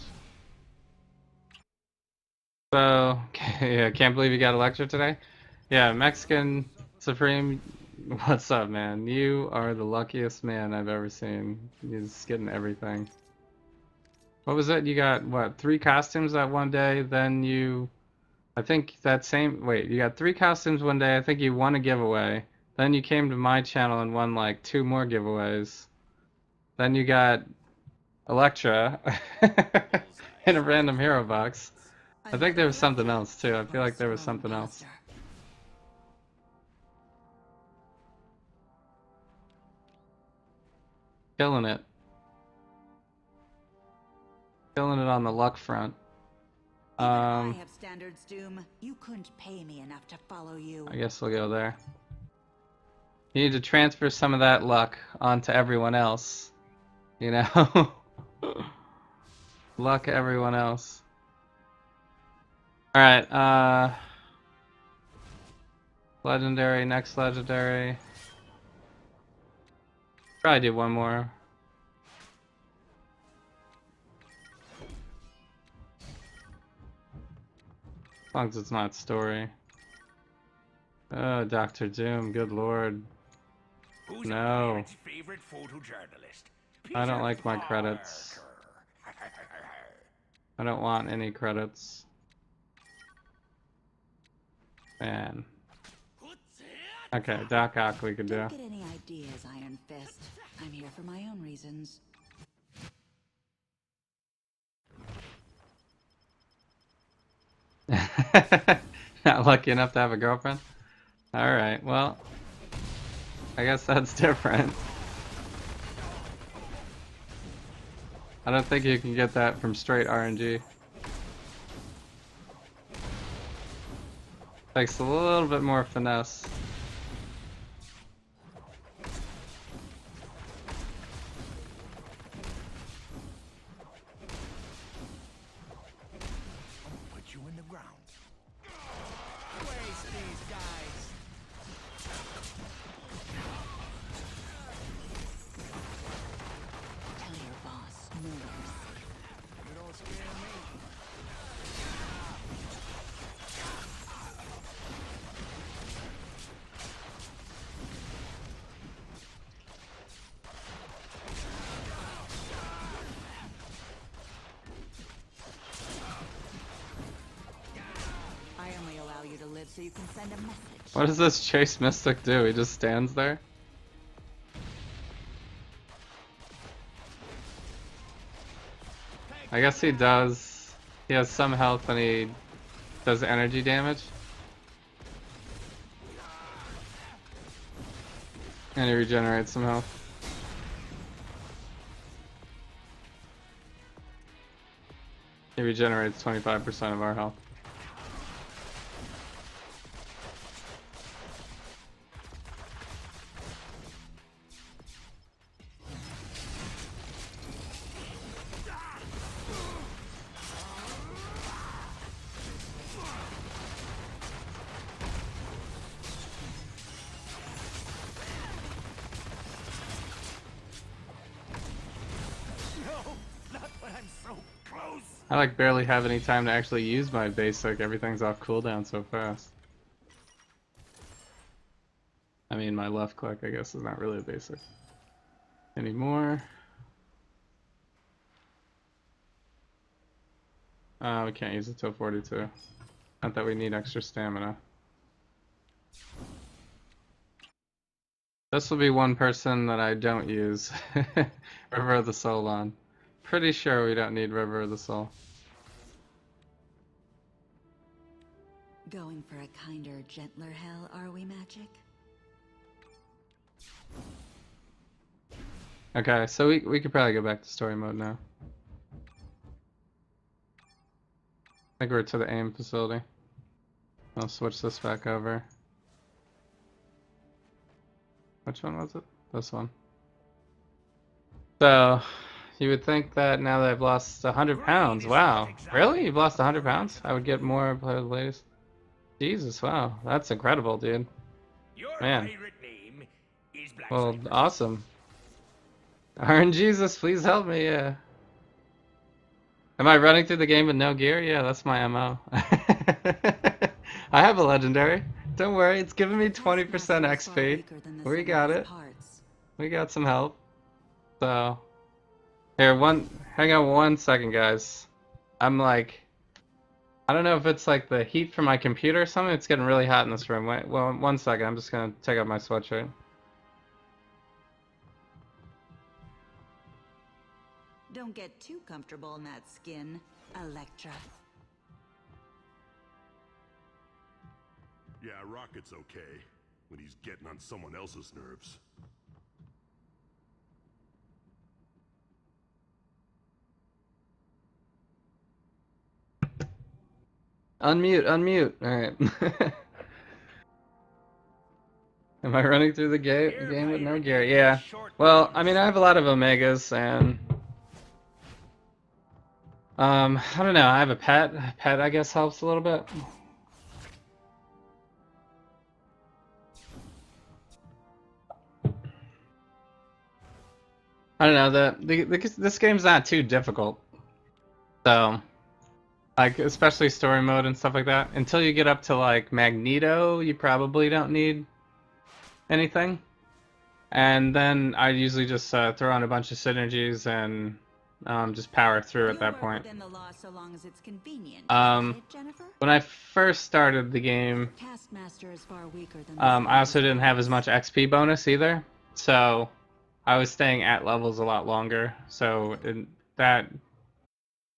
So, yeah, can't believe you got Elektra today. Yeah, Mexican Supreme, what's up, man? You are the luckiest man I've ever seen. You're just getting everything. What was it? You got, what, 3 costumes that one day, then you... I think that same... Wait, you got 3 costumes one day, I think you won a giveaway. Then you came to my channel and won like 2 more giveaways. Then you got Elektra in a random hero box. I think there was something else too. I feel like there was something else. Killing it. Killing it on the luck front. I have standards, Doom. You couldn't pay me enough to follow you. I guess we'll go there. You need to transfer some of that luck onto everyone else. You know? Luck everyone else. Alright, Legendary, next legendary. Probably do one more. As long as it's not story. Oh, Dr. Doom, good lord. Who's No. a favorite photojournalist? I don't Peter like my credits. Parker. I don't want any credits. Man. Okay, Doc Ock we could do. Don't get any ideas, Iron Fist. I'm here for my own reasons. Not lucky enough to have a girlfriend? Alright, well, I guess that's different. I don't think you can get that from straight RNG. Takes a little bit more finesse. Put you in the ground. Waste these guys. Tell your boss moves. You don't scare me. I only allow you to live so you can send a message. What does this Chase Mystic do? He just stands there? I guess he does. He has some health and he does energy damage. And he regenerates some health. He regenerates 25% of our health. No, not when I'm so close. I like barely have any time to actually use my basic. Everything's off cooldown so fast. I mean, my left click, I guess, is not really a basic anymore. We can't use it till 42. Not that we need extra stamina. This will be one person that I don't use River of the Soul on. Pretty sure we don't need River of the Soul. Going for a kinder, gentler hell, are we, Magic? Okay, so we could probably go back to story mode now. I think we're to the AIM facility. I'll switch this back over. Which one was it? This one. So, you would think that now that I've lost 100 pounds, wow. Really? You've lost 100 pounds? I would get more Play with Ladies. Jesus, wow. That's incredible, dude. Your Man. favorite name is Black Well, Cypress. awesome. RNGesus, please help me, yeah. Am I running through the game with no gear? Yeah, that's my MO. I have a legendary. Don't worry, it's giving me 20% XP. We got it. We got some help. So, here, hang on 1 second, guys. I'm like, I don't know if it's like the heat from my computer or something. It's getting really hot in this room. Wait, well, 1 second. I'm just gonna take off my sweatshirt. Don't get too comfortable in that skin, Elektra. Yeah, Rocket's okay when he's getting on someone else's nerves. Unmute, unmute. Alright. Am I running through the game with no gear? Yeah. Well, I mean, I have a lot of Omegas, and I don't know. I have a pet. Pet, I guess, helps a little bit. I don't know, this game's not too difficult. So, like, especially story mode and stuff like that. Until you get up to, like, Magneto, you probably don't need anything. And then I usually just throw on a bunch of synergies and just power through at that point. Within the law so long as it's convenient. Is that it, Jennifer? When I first started the game, Taskmaster is far weaker than I also didn't have as much XP bonus either, so I was staying at levels a lot longer. So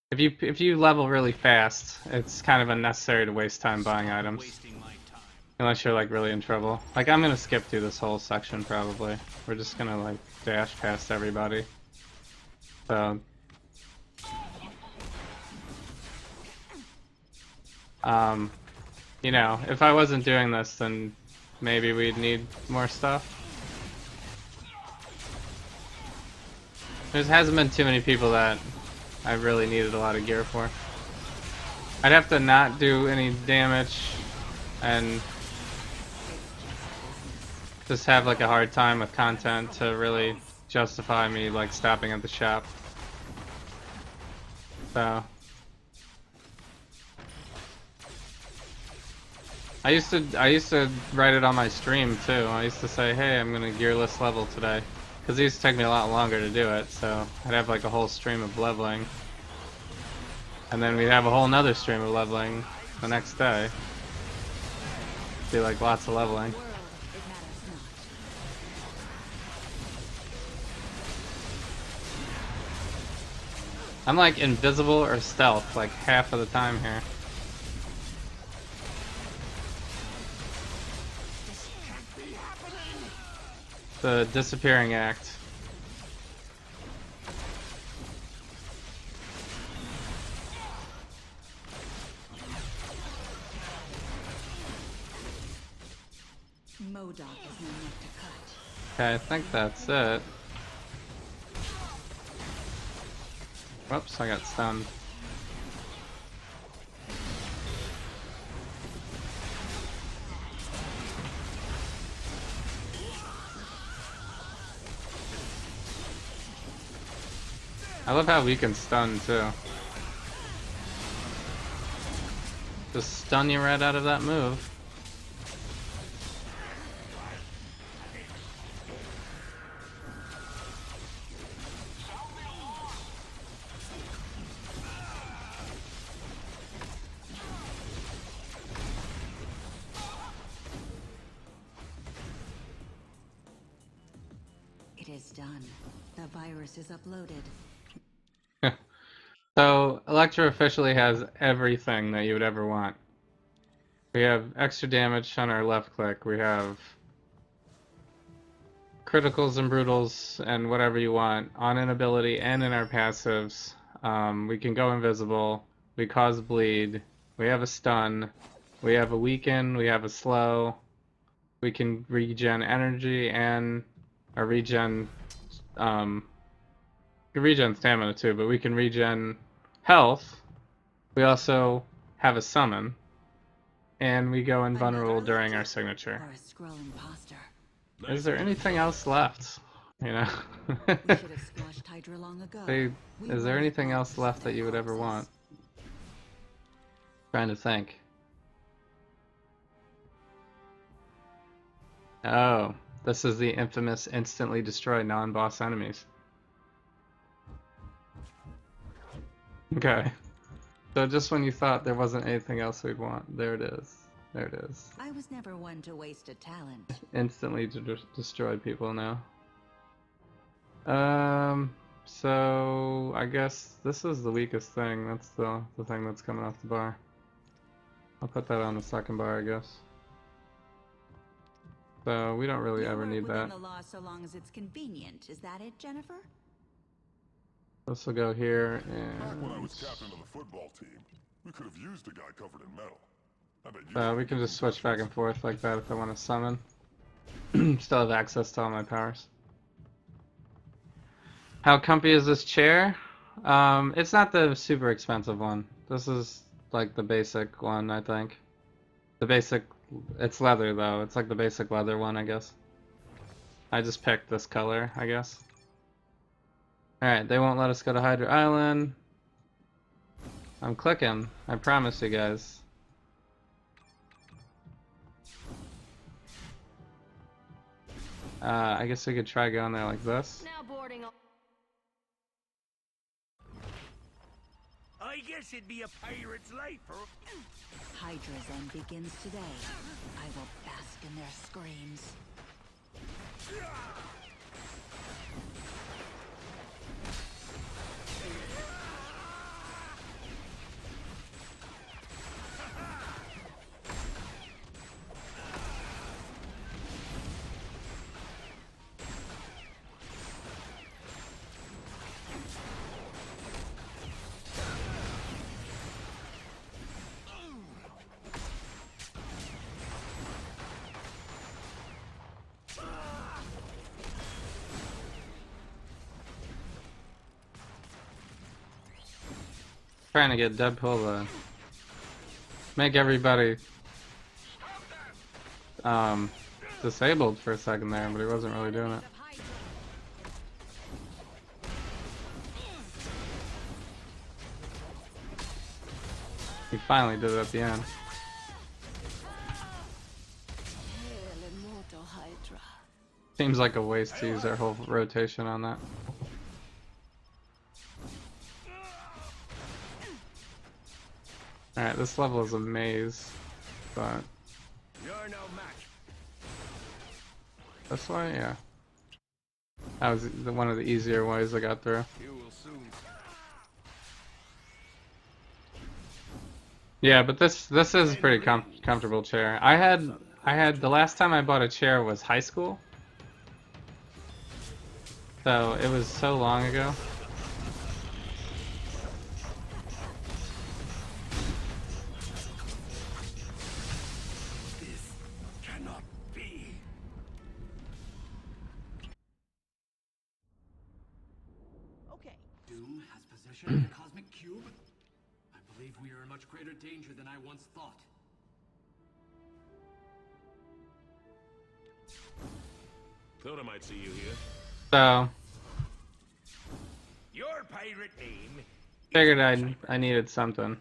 if you level really fast, it's kind of unnecessary to waste time buying items. Wasting my time. Unless you're like really in trouble. Like I'm gonna skip through this whole section probably. We're just gonna like dash past everybody. So you know, if I wasn't doing this then maybe we'd need more stuff. There hasn't been too many people that I really needed a lot of gear for. I'd have to not do any damage and just have like a hard time with content to really justify me like stopping at the shop. So I used to write it on my stream too. I used to say, hey, I'm gonna gearless level today. Because it used to take me a lot longer to do it, so I'd have like a whole stream of leveling. And then we'd have a whole nother stream of leveling the next day. Do like lots of leveling. I'm like invisible or stealth like half of the time here. The disappearing act. MODOK is no neck to cut. Okay, I think that's it. Whoops, I got stunned. I love how we can stun too. Just stun you right out of that move. It is done. The virus is uploaded. So, Elektra officially has everything that you would ever want. We have extra damage on our left click. We have criticals and brutals and whatever you want on an ability and in our passives. We can go invisible. We cause bleed. We have a stun. We have a weaken. We have a slow. We can regen energy and a regen. We can regen stamina too, but we can regen health. We also have a summon, and we go invulnerable during our signature. Or a scroll imposter. Is there anything else left? You know? We should have squashed Hydra long ago. Is there anything else left that you would ever want? Trying to think. Oh, this is the infamous instantly destroy non-boss enemies. Okay. So just when you thought there wasn't anything else we'd want, there it is. There it is. I was never one to waste a talent. Instantly destroy people now. So I guess this is the weakest thing. That's the thing that's coming off the bar. I'll put that on the second bar, I guess. So we don't really ever need that. The law so long as it's convenient. Is that it, Jennifer? This will go here Back when I was and captain of the football team, we could have used a guy covered in metal. I bet you we can just switch back and forth like that if I want to summon. Still have access to all my powers. How comfy is this chair? It's not the super expensive one. This is like the basic one, I think. The basic, it's leather though. It's like the basic leather one, I guess. I just picked this color, I guess. Alright, they won't let us go to Hydra Island. I'm clicking. I promise you guys. I guess we could try going there like this. Now boarding. I guess it'd be a pirate's life, or... Hydra's end begins today. I will bask in their screams. Trying to get Deadpool to make everybody disabled for a second there, but he wasn't really doing it. He finally did it at the end. Hail, immortal Hydra. Seems like a waste to use our whole rotation on that. Alright, this level is a maze, but You're no match. this way, yeah. That was one of the easier ways I got through. You will soon. Yeah, but this is a pretty comfortable chair. I had the last time I bought a chair was high school, so it was so long ago. This cannot be. Okay. Doom has possession of the cosmic cube? I believe we are in much greater danger than I once thought. Thought I might see you here. So Your pirate name. figured I needed something.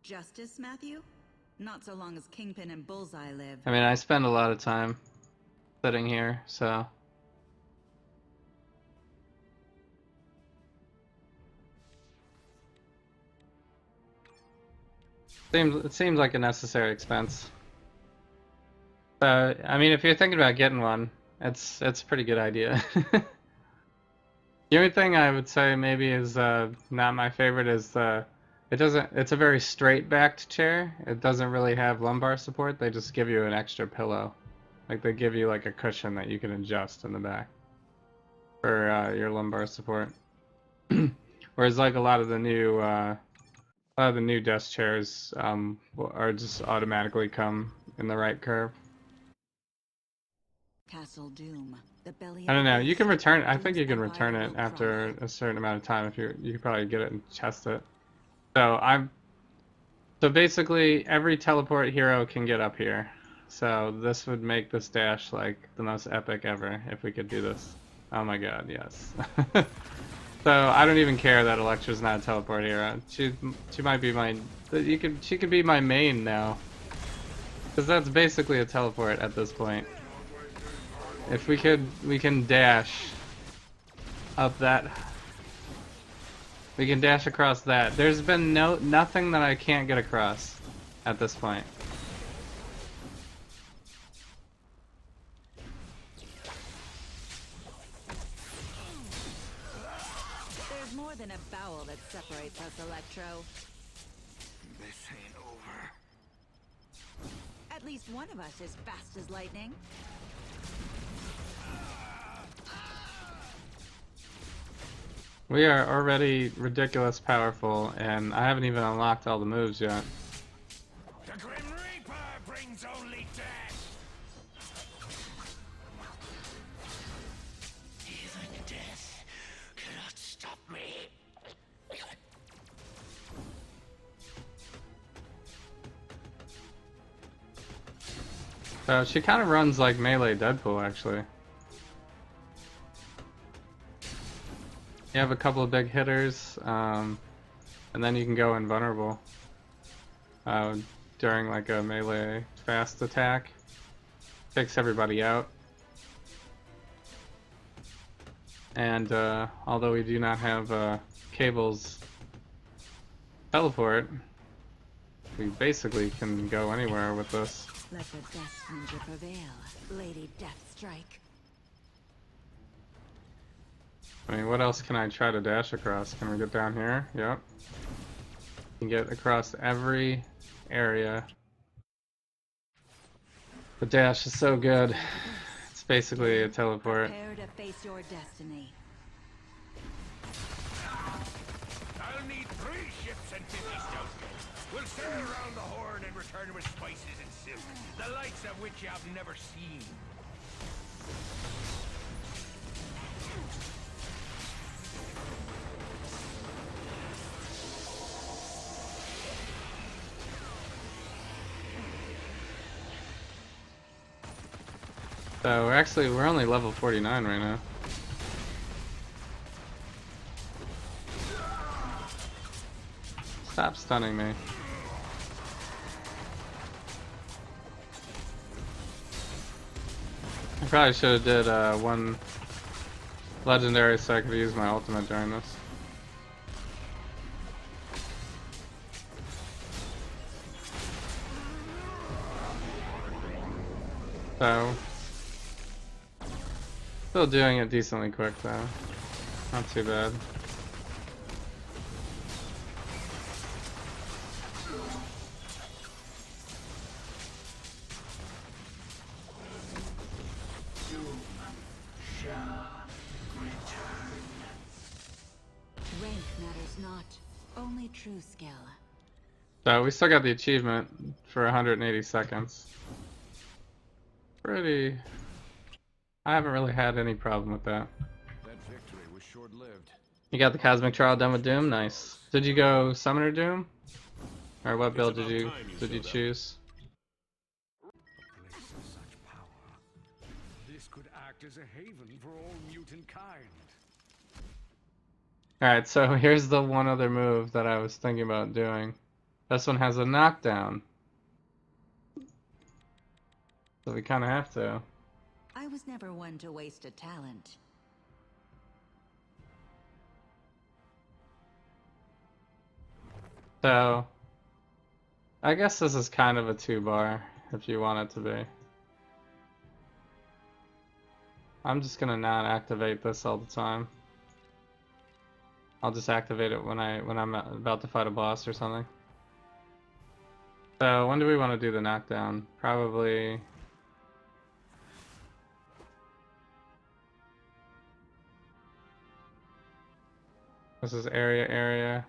Justice, Matthew? Not so long as Kingpin and Bullseye live. I mean, I spend a lot of time sitting here, so it seems like a necessary expense. I mean, if you're thinking about getting one, it's a pretty good idea. The only thing I would say maybe is not my favorite is it's a very straight backed chair. It doesn't really have lumbar support. They just give you an extra pillow. Like they give you like a cushion that you can adjust in the back for your lumbar support. Whereas like a lot of the new desk chairs are just automatically come in the right curve. Castle Doom. The belly I don't know. of You can beast. return. I Doom's think you can empire return it will after crumble. a certain amount of time. If you could probably get it and chest it. So basically every teleport hero can get up here. So this would make this dash like the most epic ever if we could do this. Oh my god, yes. So I don't even care that Elektra's not a teleport hero. She might be my she could be my main now. Cuz that's basically a teleport at this point. If we can dash up that. We can dash across that. There's been nothing that I can't get across at this point. There's more than a bowel that separates us, Electro. This ain't over. At least one of us is fast as lightning. We are already ridiculous powerful, and I haven't even unlocked all the moves yet. The Grim Reaper brings only death. Even death cannot stop me. So she kind of runs like melee Deadpool, actually. You have a couple of big hitters, and then you can go invulnerable during like a melee fast attack. Takes everybody out. And although we do not have Cable's teleport, we basically can go anywhere with this. Let the best ninja prevail, Lady Deathstrike. I mean, what else can I try to dash across? Can we get down here? Yep. You can get across every area. The dash is so good. It's basically a teleport. Prepare to face your destiny. I'll need 3 ships and 50 stones. We'll sail around the Horn and return with spices and silk, the likes of which you have never seen. So we're only level 49 right now. Stop stunning me. I probably should have did one legendary so I could use my ultimate during this. So, still doing it decently quick though. Not too bad. Rank matters not, only true skill. So we still got the achievement for 180 seconds. Pretty... I haven't really had any problem with that. That victory was short-lived. You got the Cosmic Trial done with Doom? Nice. Did you go Summoner Doom? Or what build did you choose? A place of such power. This could act as a haven for all mutant kind. Alright, so here's the one other move that I was thinking about doing. This one has a knockdown. So we kind of have to. I was never one to waste a talent. So, I guess this is kind of a 2-bar, if you want it to be. I'm just gonna not activate this all the time. I'll just activate it when I'm about to fight a boss or something. So, when do we want to do the knockdown? Probably... This is area.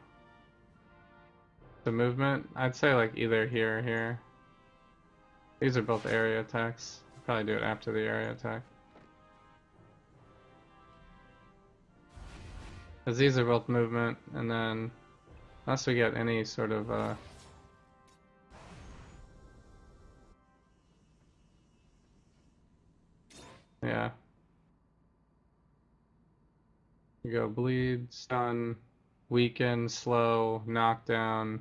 The movement, I'd say like either here or here. These are both area attacks. Probably do it after the area attack. Because these are both movement, and then unless we get any sort of yeah. You go bleed, stun, weaken, slow, knockdown,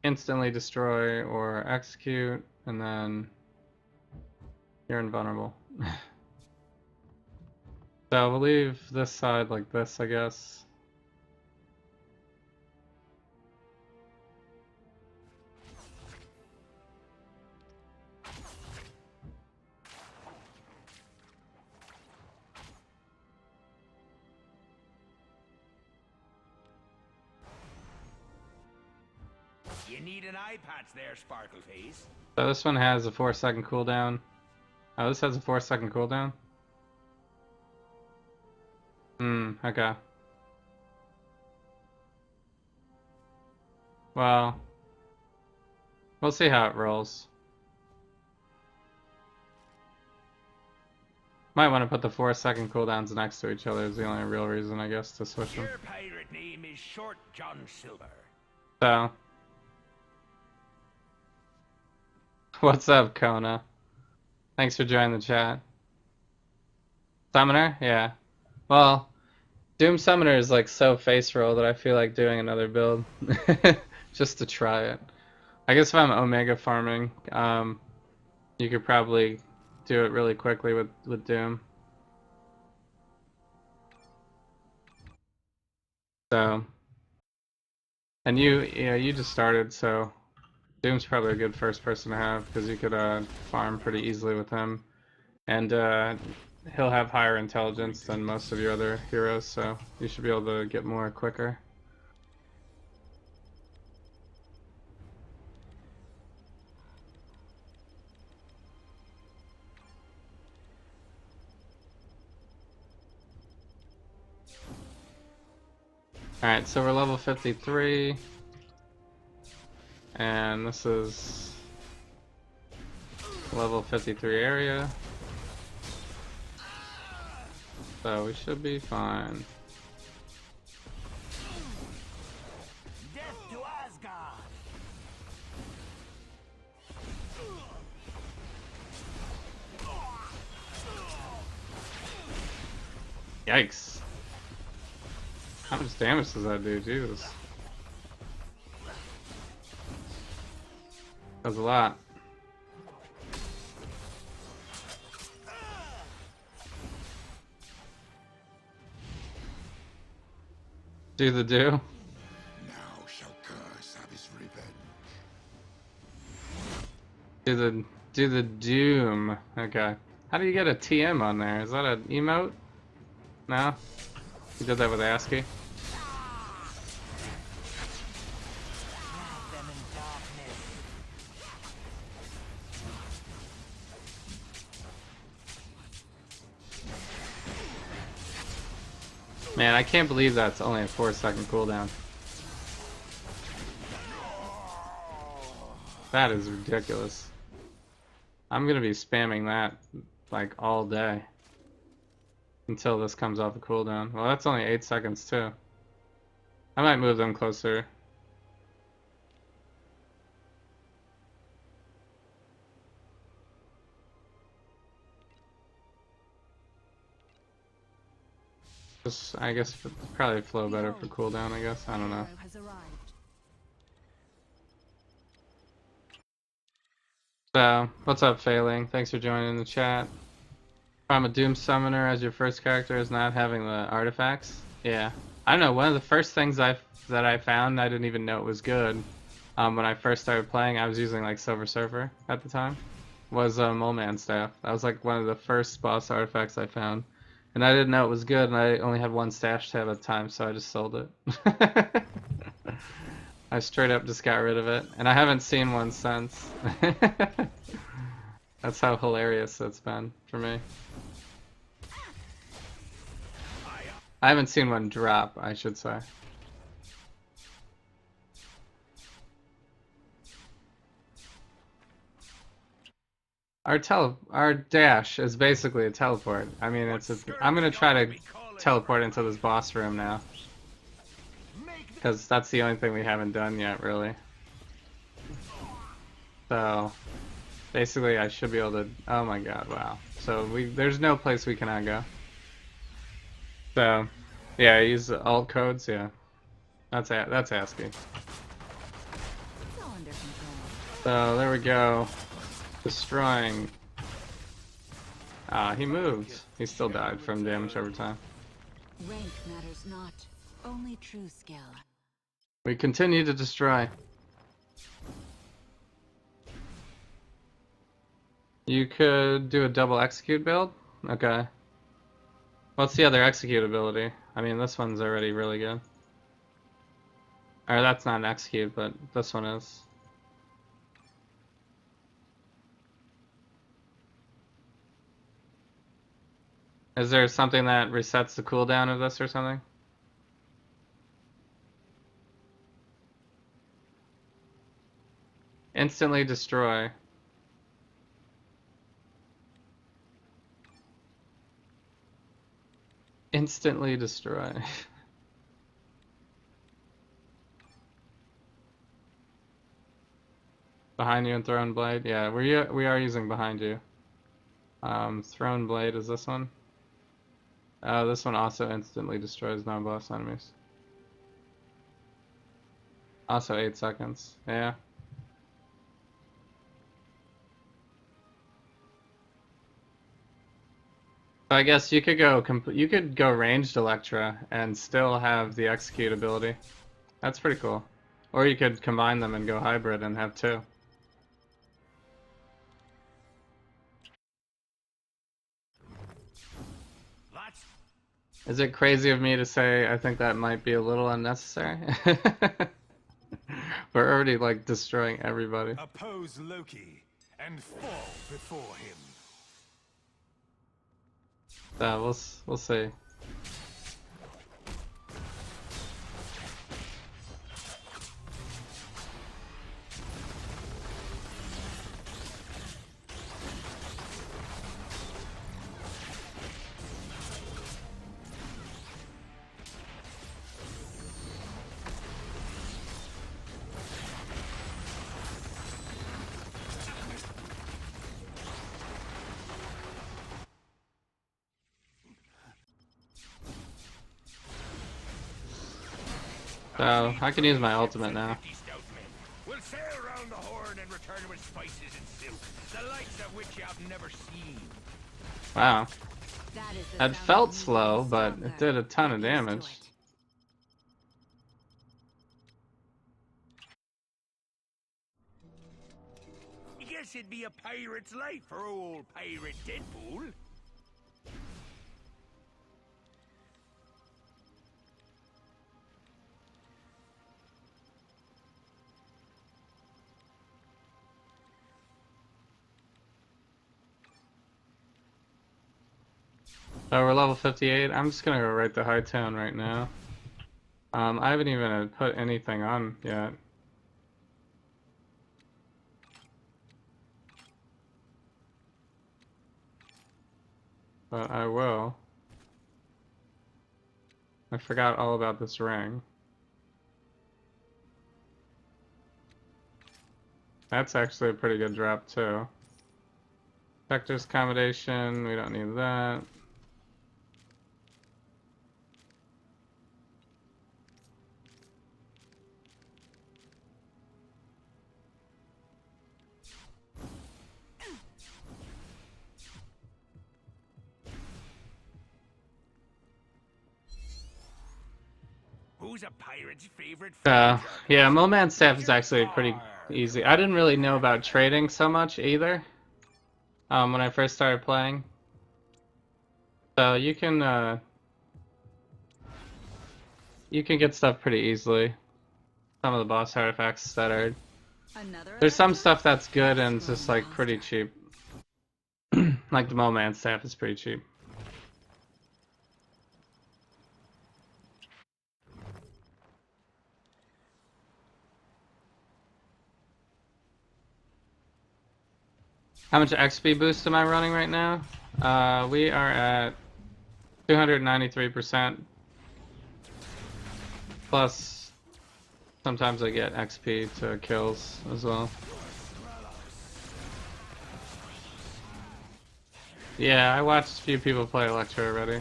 instantly destroy or execute, and then you're invulnerable. So we'll leave this side like this, I guess. You need an eye patch there, Sparkleface. So this one has a 4-second cooldown. Oh, this has a 4-second cooldown? Okay. Well, we'll see how it rolls. Might want to put the 4-second cooldowns next to each other is the only real reason, I guess, to switch them. Your pirate name is Short John Silver. So, what's up, Kona? Thanks for joining the chat. Summoner? Yeah. Well, Doom Summoner is like so face roll that I feel like doing another build just to try it. I guess if I'm Omega farming, you could probably do it really quickly with Doom. So, and you just started, so Doom's probably a good first person to have because you could farm pretty easily with him, and he'll have higher intelligence than most of your other heroes, so you should be able to get more quicker. Alright, so we're level 53. And this is level 53 area. So we should be fine. Death to Asgard! Yikes. How much damage does that do? Jesus. That's a lot. Do the do. Now shall Curse have his revenge. Do the doom. Okay. How do you get a TM on there? Is that an emote? No? You did that with ASCII? Them in darkness. Man, I can't believe that's only a 4-second cooldown. That is ridiculous. I'm gonna be spamming that like all day until this comes off the cooldown. Well, that's only 8 seconds too. I might move them closer. Just, I guess probably flow better for cooldown. I guess I don't know. Has arrived. So, what's up, Failing? Thanks for joining the chat. I'm a Doom Summoner as your first character is not having the artifacts. Yeah, I don't know. One of the first things that I found, I didn't even know it was good. When I first started playing, I was using like Silver Surfer at the time. Was Mole Man Staff. That was like one of the first boss artifacts I found, and I didn't know it was good. And I only had one stash tab at the time, so I just sold it. I straight up just got rid of it, and I haven't seen one since. That's how hilarious it's been for me. I haven't seen one drop, I should say. Our dash is basically a teleport. I mean, I'm gonna try to teleport into this boss room now. Because that's the only thing we haven't done yet, really. So, basically I should be able to... Oh my god, wow. So, there's no place we cannot go. So, yeah, I use the alt codes, yeah. That's ASCII. It's all under control. So, there we go. Destroying. Ah, he moved. He still died from damage over time. Rank matters not. Only true skill. We continue to destroy. You could do a double execute build? Okay. What's the other execute ability? I mean, this one's already really good. Or that's not an execute, but this one is. Is there something that resets the cooldown of this or something? Instantly destroy. Instantly destroy. Behind you and Throne Blade? Yeah, we are using behind you. Throne Blade is this one. This one also instantly destroys non-boss enemies. Also 8 seconds. Yeah. So I guess you could go ranged Elektra and still have the execute ability. That's pretty cool. Or you could combine them and go hybrid and have 2. That's Is it crazy of me to say I think that might be a little unnecessary? We're already like destroying everybody. Oppose Loki and fall before him. So we'll see. So I can use my ultimate now. 50 stout men. We'll sail around the Horn and return with spices and silk, the likes of which you have never seen. Wow. That is the That sound felt of me slow, getting but stronger. it did a ton of Get used to damage. it. I guess it'd be a pirate's life for old pirate Deadpool. So we're level 58. I'm just gonna go right to high town right now. I haven't even put anything on yet. But I will. I forgot all about this ring. That's actually a pretty good drop too. Vector's accommodation, we don't need that. Who's a pirate's favorite Yeah, Moman staff is actually pretty easy. I didn't really know about trading so much either. When I first started playing. So you can get stuff pretty easily. Some of the boss artifacts that are Another there's some Elektra? stuff that's good and it's just like pretty cheap. Like the Moman staff is pretty cheap. How much XP boost am I running right now? We are at 293%. Plus, sometimes I get XP to kills as well. Yeah, I watched a few people play Elektra already.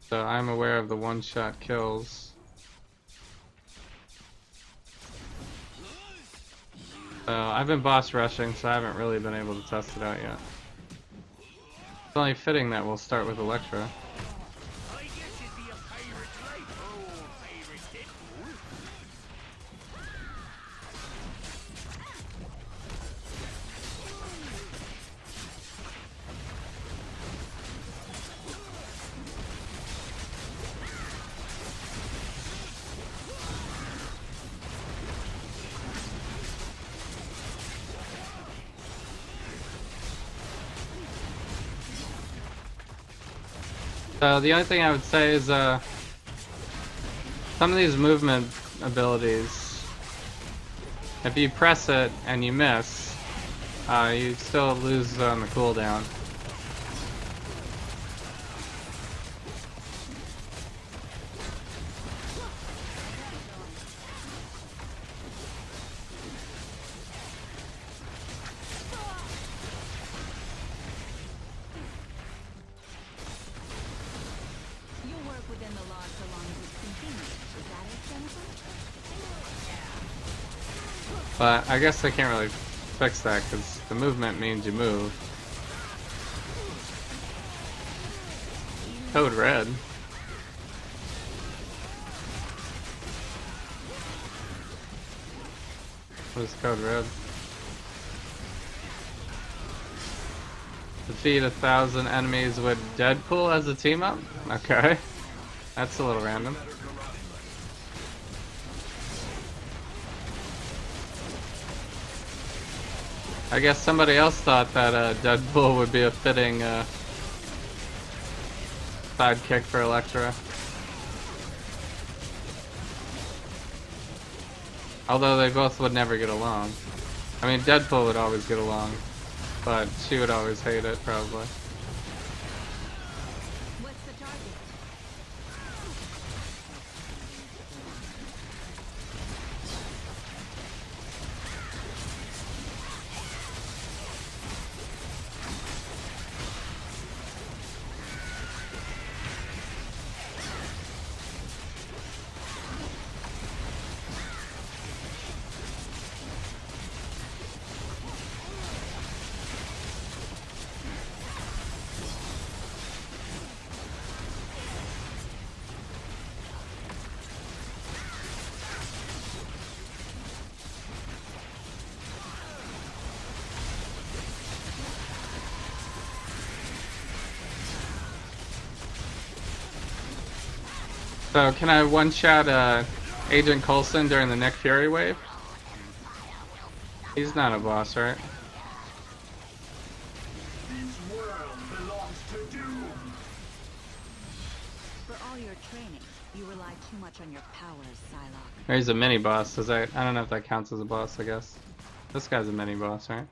So I'm aware of the one-shot kills. So I've been boss rushing, so I haven't really been able to test it out yet. It's only fitting that we'll start with Elektra. I guess it'd be a pirate's life for old pirate Deadpool. So the only thing I would say is some of these movement abilities, if you press it and you miss, you still lose on the cooldown. But I guess they can't really fix that because the movement means you move. Code red. What is code red? Defeat 1,000 enemies with Deadpool as a team up? Okay. That's a little random. I guess somebody else thought that Deadpool would be a fitting sidekick for Elektra. Although they both would never get along. I mean, Deadpool would always get along, but she would always hate it, probably. What's the target? So, can I one-shot Agent Coulson during the Nick Fury wave? He's not a boss, right? This world belongs to Doom. For all your training, you rely too much on your powers, Psylocke. Or he's a mini-boss. I don't know if that counts as a boss, I guess. This guy's a mini-boss, right?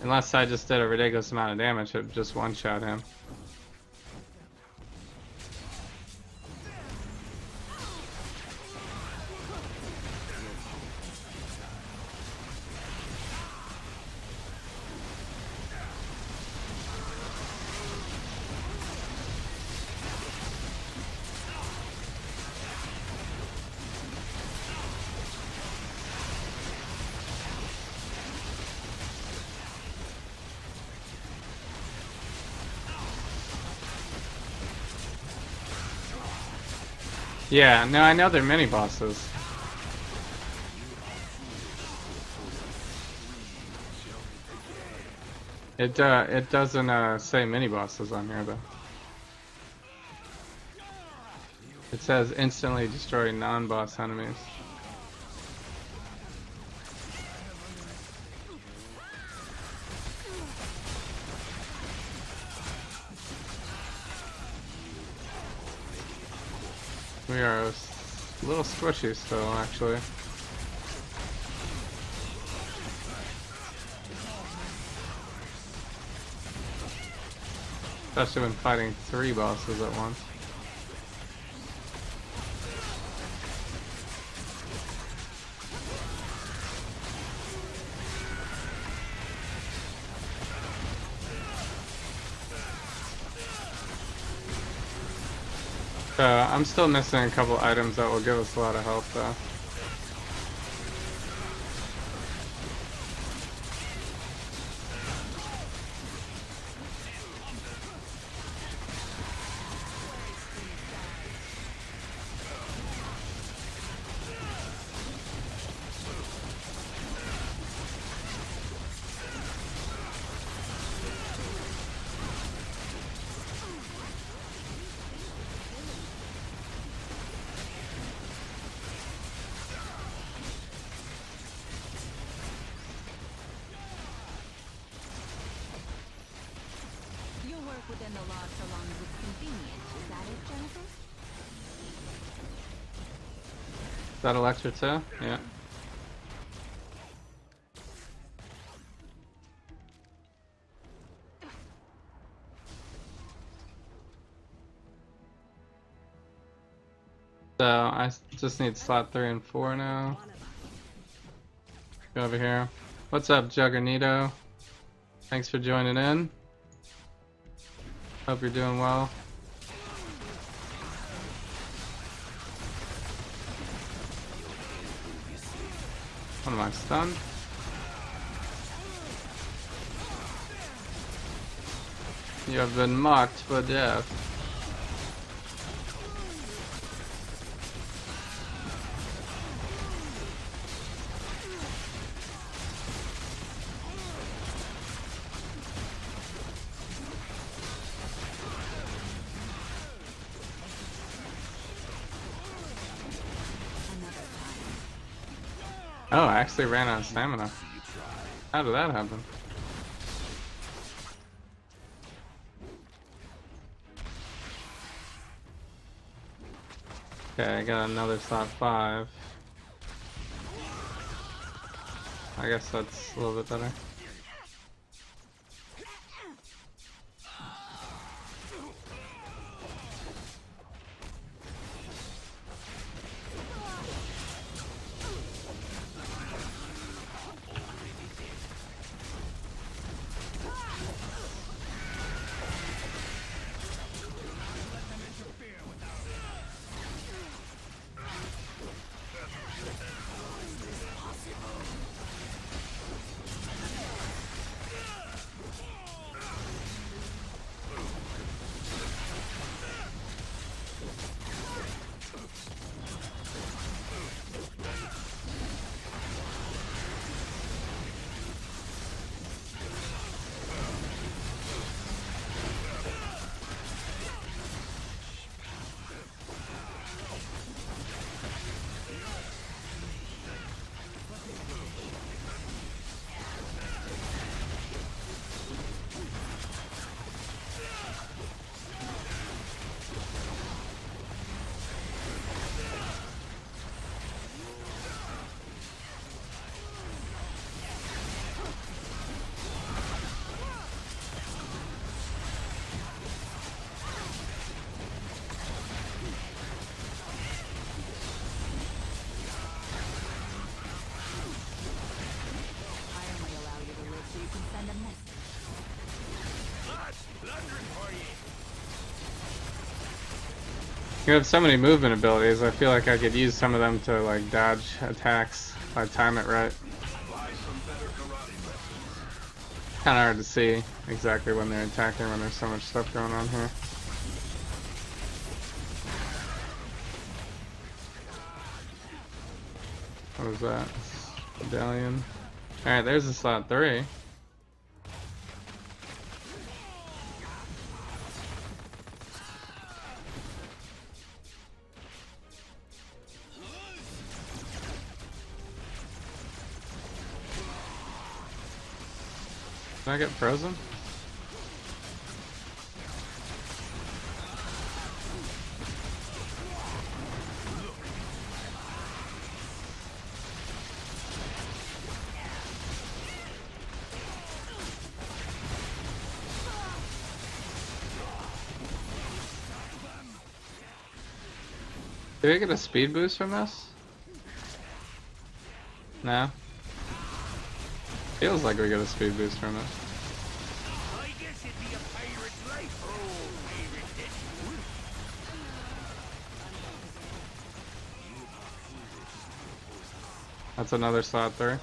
Unless I just did a ridiculous amount of damage, it would just one-shot him. Yeah, no, I know they're mini-bosses. It doesn't say mini-bosses on here, though. It says instantly destroy non-boss enemies. We are a little squishy still, actually. Especially when fighting 3 bosses at once. I'm still missing a couple items that will give us a lot of help, though. You'll work within the law so long as it's convenient. Is that it, Jennifer? Is that Elektra too? Yeah. So I just need slot 3 and 4 now. Go over here. What's up, Juggerneato? Thanks for joining in. Hope you're doing well. What am I, stunned? You have been marked for death. Oh, I actually ran out of stamina. How did that happen? Okay, I got another slot 5. I guess that's a little bit better. You have so many movement abilities, I feel like I could use some of them to like dodge attacks if I time it right. Kinda hard to see exactly when they're attacking when there's so much stuff going on here. What was that? Medallion. Alright, there's a slot 3. Did I get frozen? Did I get a speed boost from this? No? Feels like we got a speed boost from it. I guess it'd be a pirate's life. Oh, pirate dish. That's another slot 3.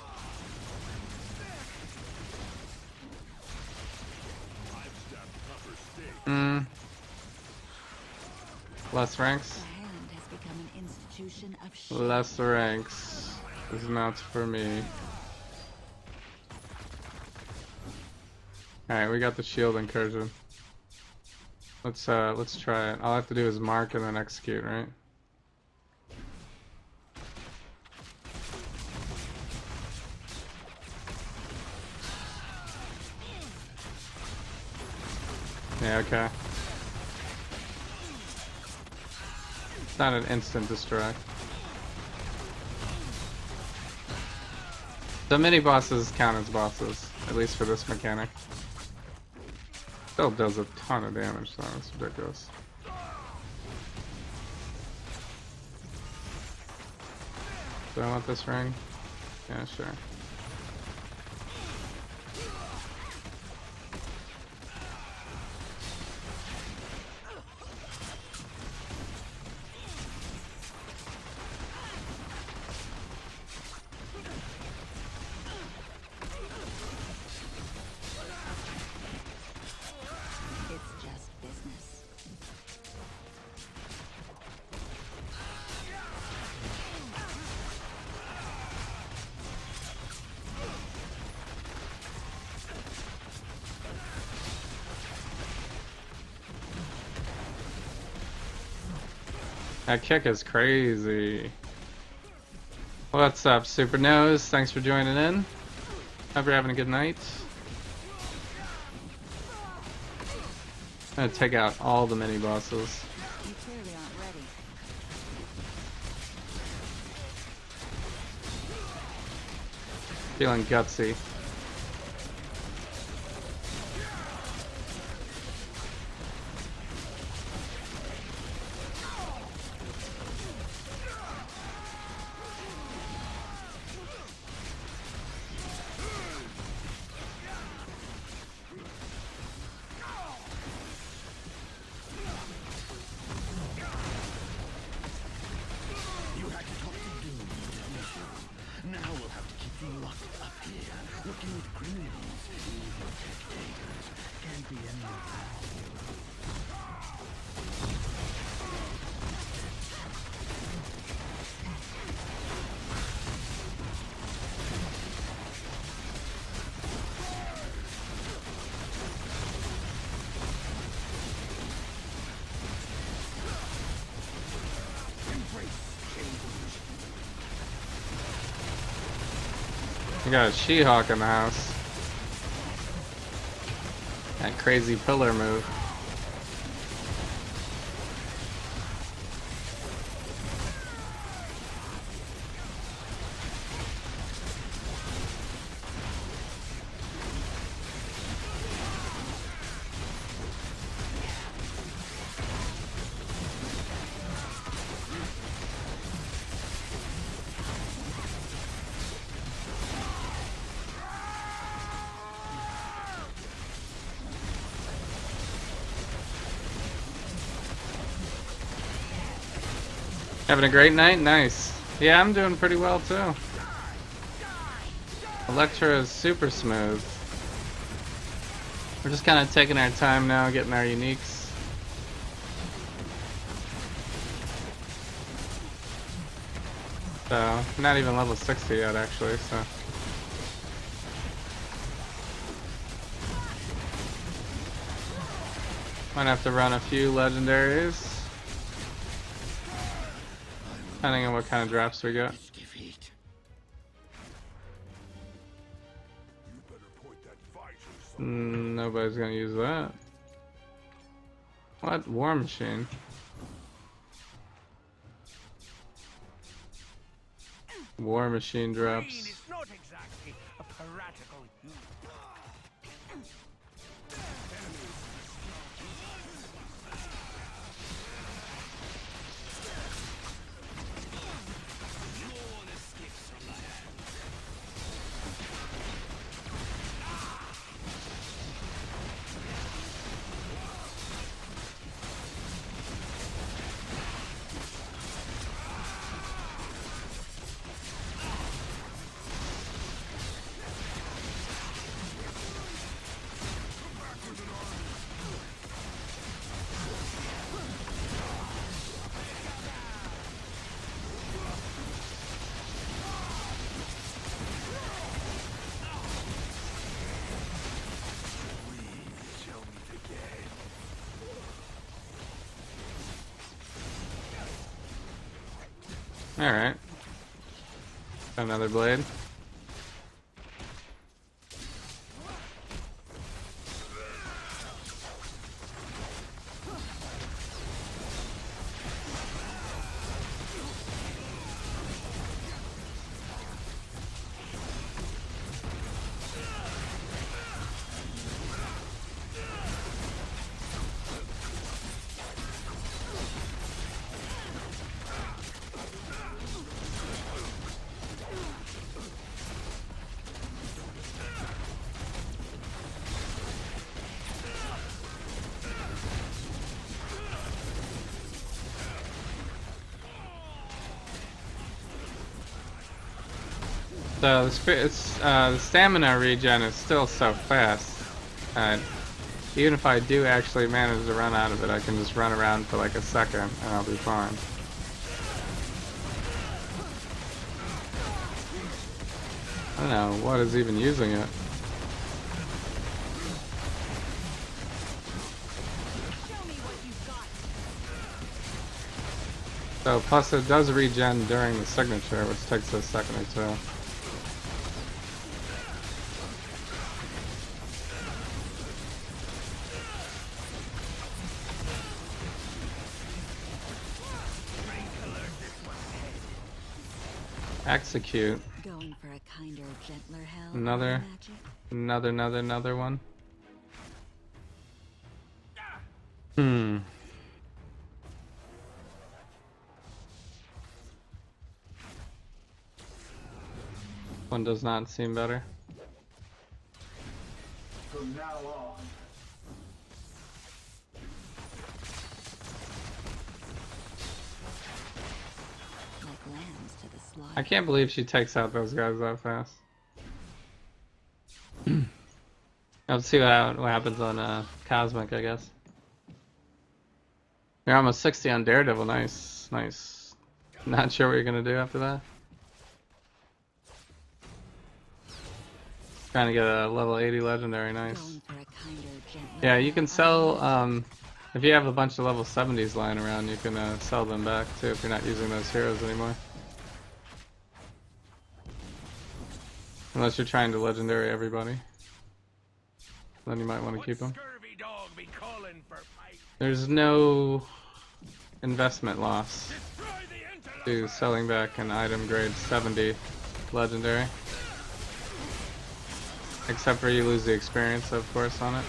Less ranks. The hand has become an institution of Less ranks is not for me. Alright, we got the shield incursion. Let's try it. All I have to do is mark and then execute, right? Yeah, okay. It's not an instant destroy. The mini bosses count as bosses, at least for this mechanic. Still does a ton of damage though, it's ridiculous. Do I want this ring? Yeah, sure. That kick is crazy. What's up, Super Nose? Thanks for joining in. Hope you're having a good night. I'm gonna take out all the mini bosses. You clearly aren't ready. Feeling gutsy. You had to talk to Doom, didn't you? Now we'll have to keep you locked up here, working with criminals, evil dictators. Can't be any of that. We got a She-Hulk in the house. That crazy pillar move. Having a great night? Nice. Yeah, I'm doing pretty well too. Elektra is super smooth. We're just kind of taking our time now, getting our uniques. So, not even level 60 yet actually, so. Might have to run a few legendaries. Depending on what kind of drops we get. Defeat. You better point that visor Nobody's gonna use that. What? War Machine? War Machine Green drops. is not exactly a piratical hue. Alright. Another blade. So the stamina regen is still so fast. Even if I do actually manage to run out of it, I can just run around for like a second and I'll be fine. I don't know what is even using it. So plus it does regen during the signature, which takes a second or two. Execute. Going for a kinder, gentler hell. Another. Magic? Another one. Hmm. One does not seem better. From now on, Like lambs to the slaughter. I can't believe she takes out those guys that fast. Let's see what happens on Cosmic, I guess. You're almost 60 on Daredevil. Nice, nice. Not sure what you're gonna do after that. Trying to get a level 80 legendary. Nice. Going for a kinder, gentler Yeah, you can hell. sell. If you have a bunch of level 70s lying around, you can sell them back too if you're not using those heroes anymore. Unless you're trying to legendary everybody, then you might want to keep them. Scurvy dog be calling for fight. There's no investment loss Destroy the interloper. to selling back an item grade 70 legendary. Except for you lose the experience, of course, on it.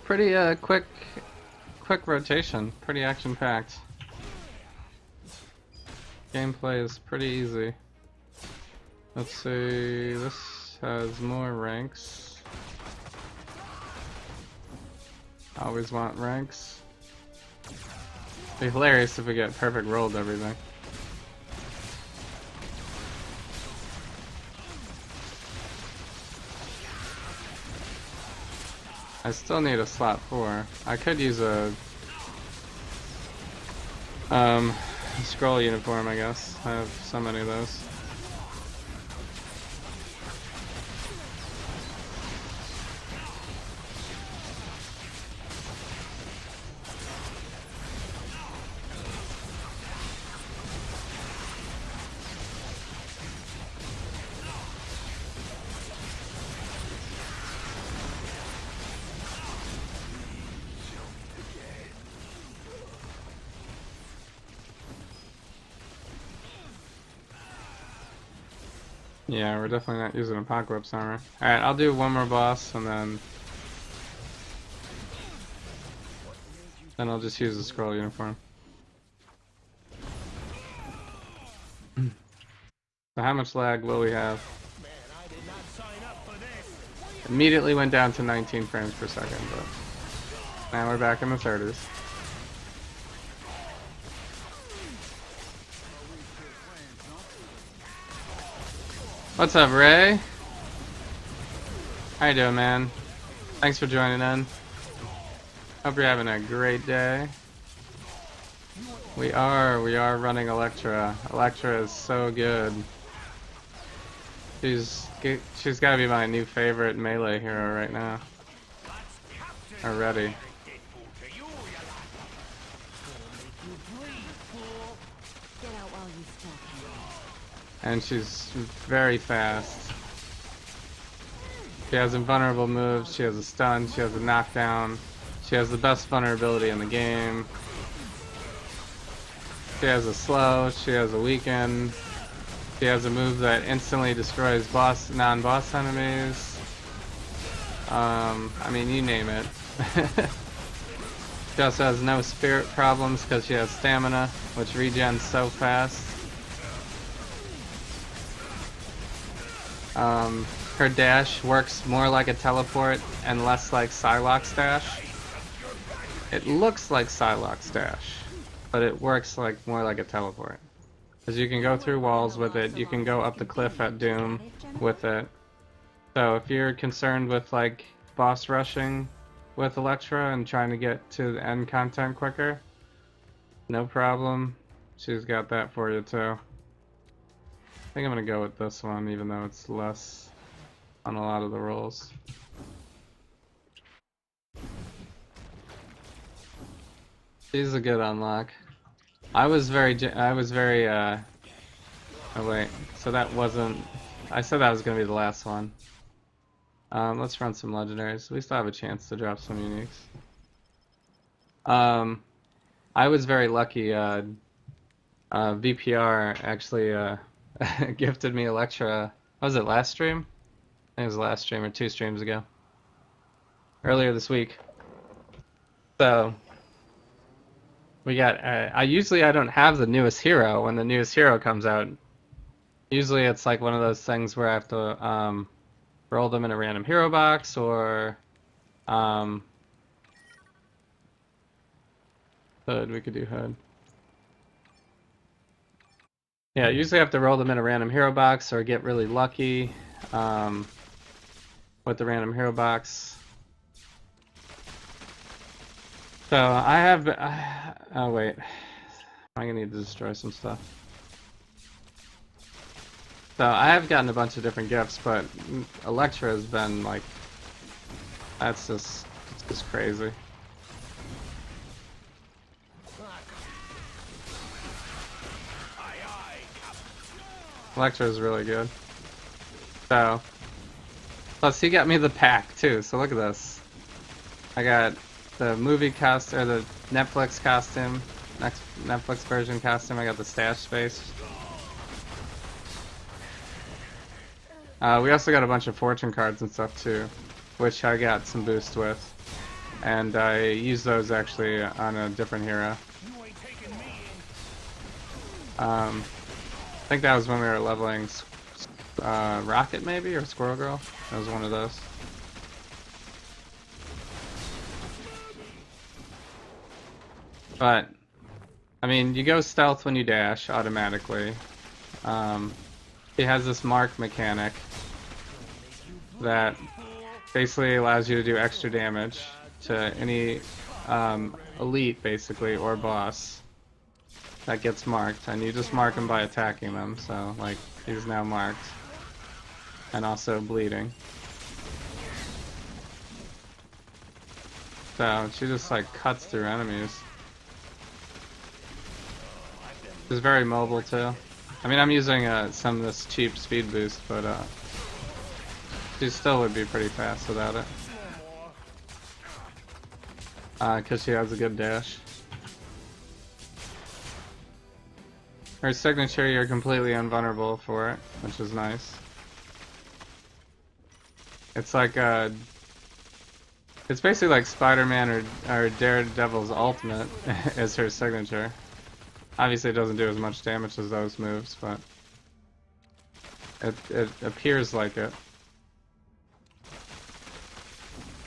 Pretty quick rotation. Pretty action packed. Gameplay is pretty easy. Let's see. This has more ranks. Always want ranks. It'd be hilarious if we get perfect rolled everything. I still need a slot 4. I could use a scroll uniform, I guess. I have so many of those. Yeah, we're definitely not using Apocalypse armor. Alright, I'll do one more boss and then I'll just use the scroll uniform. So how much lag will we have? Immediately went down to 19 frames per second, but now we're back in the 30s. What's up, Ray? How you doing, man? Thanks for joining in. Hope you're having a great day. We are running Elektra. Elektra is so good. She's got to be my new favorite melee hero right now. Already. Get out while you still can. And she's very fast. She has invulnerable moves, she has a stun, she has a knockdown, she has the best vulnerability in the game. She has a slow, she has a weaken, she has a move that instantly destroys non-boss enemies. I mean, you name it. She also has no spirit problems because she has stamina, which regens so fast. Her dash works more like a teleport and less like Psylocke's dash. It looks like Psylocke's dash, but it works like more like a teleport. Because you can go through walls with it, you can go up the cliff at Doom with it. So if you're concerned with like boss rushing with Elektra and trying to get to the end content quicker, no problem. She's got that for you too. I think I'm gonna go with this one, even though it's less on a lot of the rolls. She's a good unlock. I was very, oh wait, so that wasn't, I said that was gonna be the last one. Let's run some legendaries. We still have a chance to drop some uniques. I was very lucky, VPR actually, gifted me Elektra, what was it, last stream? I think it was the last stream or 2 streams ago. Earlier this week. So, we got, usually I don't have the newest hero when the newest hero comes out. Usually it's like one of those things where I have to, roll them in a random hero box or, hood, we could do hood. Yeah, usually I have to roll them in a random hero box or get really lucky, with the random hero box. So I have, oh wait, I'm gonna need to destroy some stuff. So I have gotten a bunch of different gifts, but Elektra has been like, that's just, it's just crazy. Elektra is really good. So, plus he got me the pack too, so look at this. I got the movie costume, or the Netflix costume, next Netflix version costume. I got the stash space. We also got a bunch of fortune cards and stuff too, which I got some boost with. And I used those actually on a different hero. I think that was when we were leveling Rocket maybe, or Squirrel Girl. That was one of those. But, I mean, you go stealth when you dash automatically. He has this mark mechanic that basically allows you to do extra damage to any elite, basically, or boss that gets marked. And you just mark them by attacking them, so, like, he's now marked. And also bleeding. So, she just, like, cuts through enemies. She's very mobile, too. I mean, I'm using some of this cheap speed boost, but she still would be pretty fast without it. Because she has a good dash. Her signature, you're completely invulnerable for it, which is nice. It's like it's basically like Spider-Man or Daredevil's ultimate is her signature. Obviously it doesn't do as much damage as those moves, but it appears like it.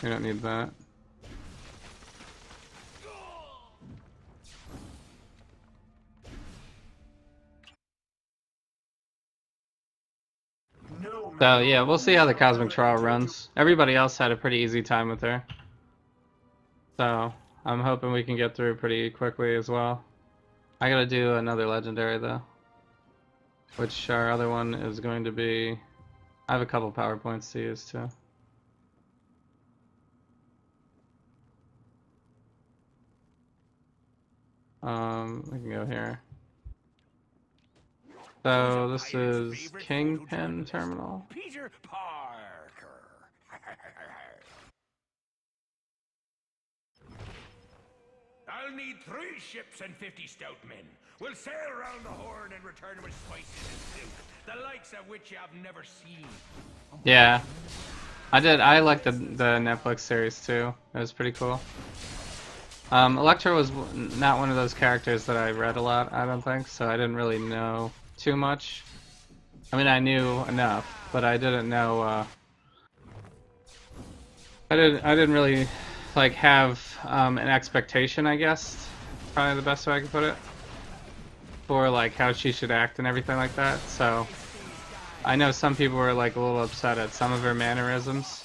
You don't need that. So yeah, we'll see how the Cosmic Trial runs. Everybody else had a pretty easy time with her. So I'm hoping we can get through pretty quickly as well. I gotta do another legendary though. Which our other one is going to be... I have a couple power points to use too. We can go here. So this is Kingpin Terminal. Peter Parker. I'll need 3 ships and 50 stout men. We'll sail around the Horn and return with spices and soup, the likes of which you have never seen. Yeah, I like the Netflix series too. It was pretty cool. Elektra was not one of those characters that I read a lot, I don't think, so I didn't really know too much. I mean, I knew enough, but I didn't know, I didn't really, like, have, an expectation, I guess. Probably the best way I could put it. For, like, how she should act and everything like that, so... I know some people were, like, a little upset at some of her mannerisms,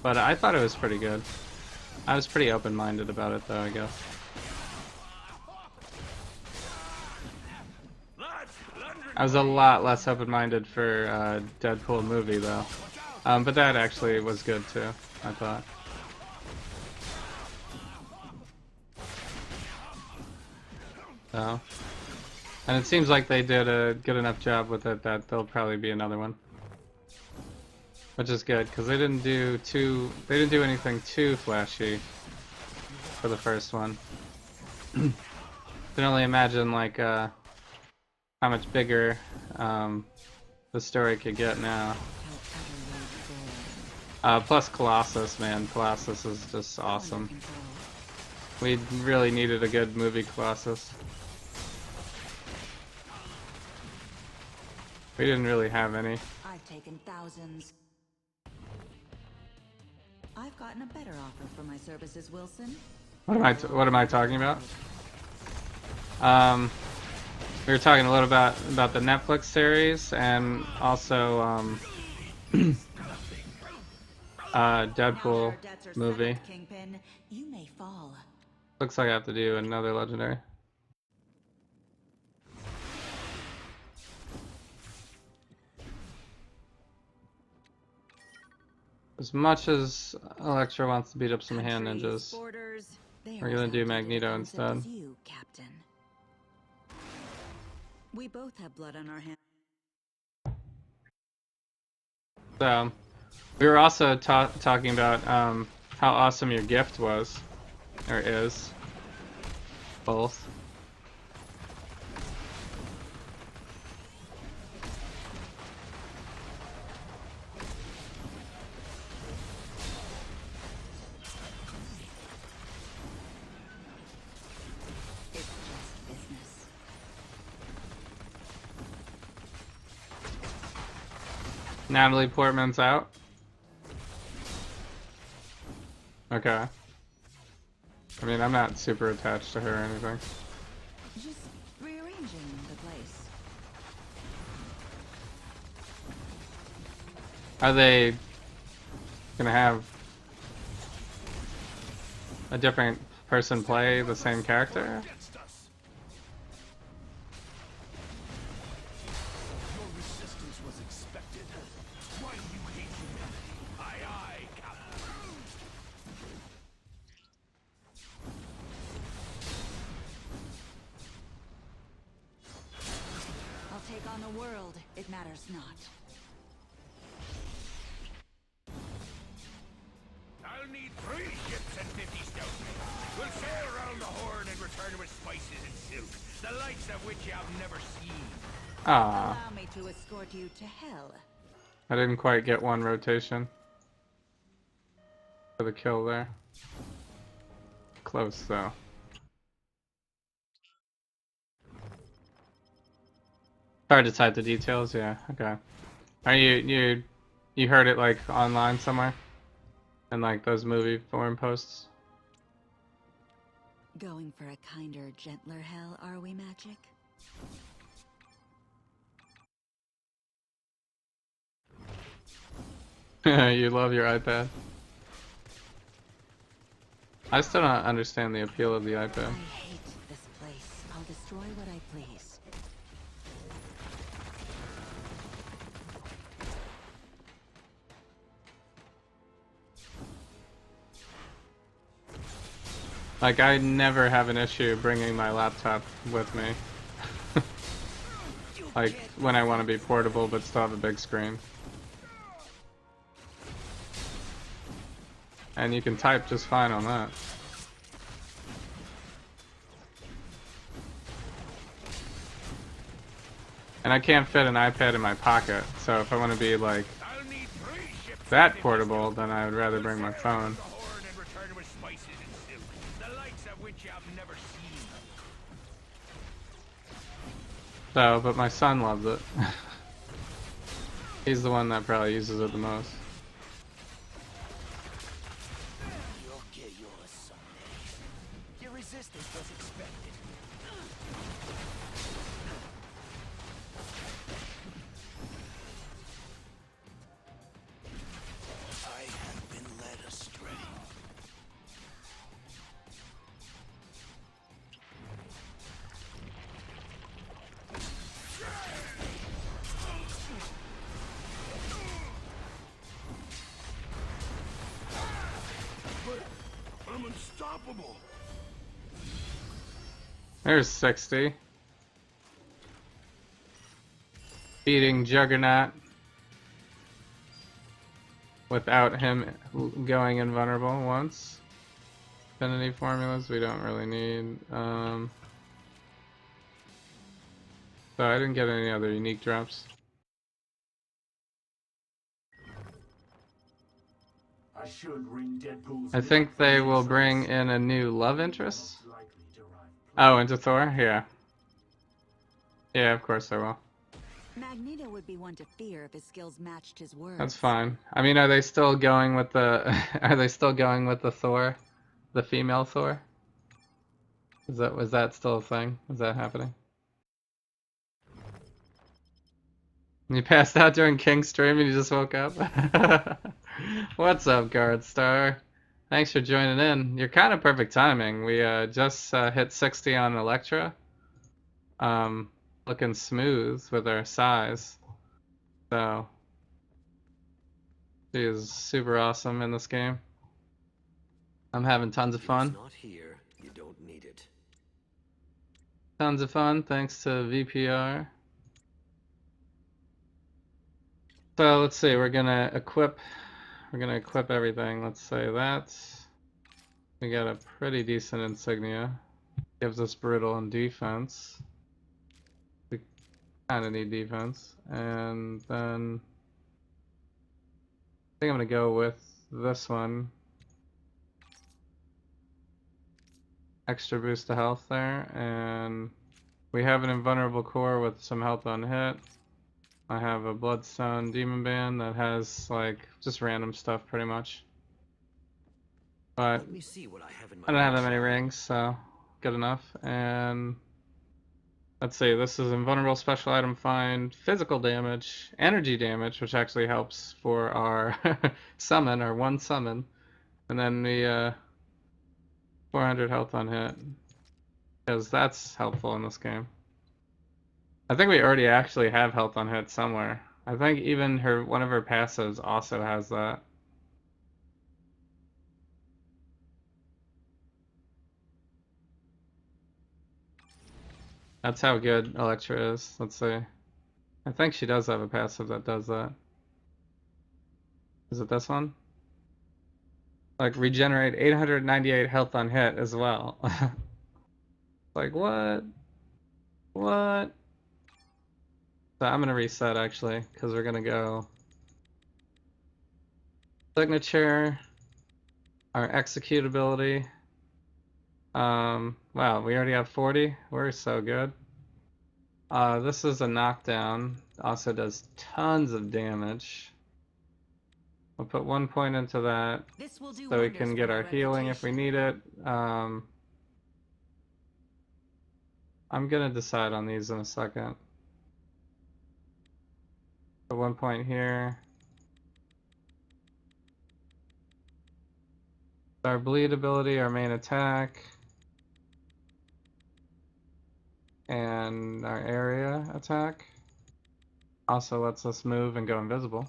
but I thought it was pretty good. I was pretty open-minded about it, though, I guess. I was a lot less open-minded for Deadpool movie, though. But that actually was good, too, I thought. So. And it seems like they did a good enough job with it that there'll probably be another one. Which is good, because they didn't do anything too flashy for the first one. Can only imagine, like, how much bigger the story could get now. Plus Colossus, man. Colossus is just awesome. We really needed a good movie Colossus. We didn't really have any. I've taken thousands. I've gotten a better offer for my services, Wilson. What am I talking about? We were talking a little about the Netflix series and also Deadpool movie. Kingpin, you may fall. Looks like I have to do another legendary. As much as Elektra wants to beat up some hand ninjas, we're gonna do Magneto instead. You, Captain. We both have blood on our hands. So, we were also talking about how awesome your gift was, or is, both. Natalie Portman's out? Okay. I mean, I'm not super attached to her or anything. Just rearranging the place. Are they gonna have a different person play the same character? On the world, it matters not. I'll need 3 ships and 50 stoutmen. We'll sail around the Horn and return with spices and silk, the likes of which you have never seen. Ah. Allow me to escort you to hell. I didn't quite get one rotation for the kill there. Close though. Hard to type the details, yeah, okay. Are you heard it like online somewhere? In like those movie forum posts? Going for a kinder, gentler hell, are we, Magic? You love your iPad. I still don't understand the appeal of the iPad. I hate this place. I'll destroy what I please. Like, I never have an issue bringing my laptop with me. Like, when I want to be portable but still have a big screen. And you can type just fine on that. And I can't fit an iPad in my pocket, so if I want to be like that portable, then I would rather bring my phone. So, but my son loves it. He's the one that probably uses it the most. You'll get yours someday. Your resistance was expected. I have been led astray. I'm unstoppable. There's 60. Beating Juggernaut without him going invulnerable once. Affinity formulas we don't really need. So I didn't get any other unique drops. I should ring Deadpool's I think they will bring in a new love interest. Oh, into Thor? Yeah. Yeah, of course they will. Magneto would be one to fear if his skills matched his words. That's fine. I mean, are they still going with the are they still going with the Thor? The female Thor? Was that still a thing? Is that happening? You passed out during King's stream and you just woke up? What's up, Guard Star? Thanks for joining in. You're kind of perfect timing. We just hit 60 on Elektra. Looking smooth with our size. So she is super awesome in this game. I'm having tons of fun. Not here. You don't need it. Tons of fun thanks to VPR. So let's see, we're gonna equip everything. Let's say that. We got a pretty decent insignia. Gives us brutal and defense. We kinda need defense. And then I think I'm gonna go with this one. Extra boost to health there, and we have an invulnerable core with some health on hit. I have a Bloodstone Demon Band that has like just random stuff pretty much. But Let me see what I have in my I don't have that many rings, so good enough. And let's see, this is invulnerable special item find, physical damage, energy damage, which actually helps for our summon, our one summon. And then the 400 health on hit, because that's helpful in this game. I think we already actually have health on hit somewhere. I think even one of her passives also has that. That's how good Elektra is. Let's see. I think she does have a passive that does that. Is it this one? Like regenerate 898 health on hit as well. Like what? What? So I'm gonna reset actually, because we're gonna go signature, our executability. Wow, we already have 40. We're so good. This is a knockdown. Also does tons of damage. We'll put 1 point into that, This will do so we wonders can for get my our healing if we need it. I'm gonna decide on these in a second. Put 1 point here. Our bleed ability, our main attack, and our area attack also lets us move and go invisible.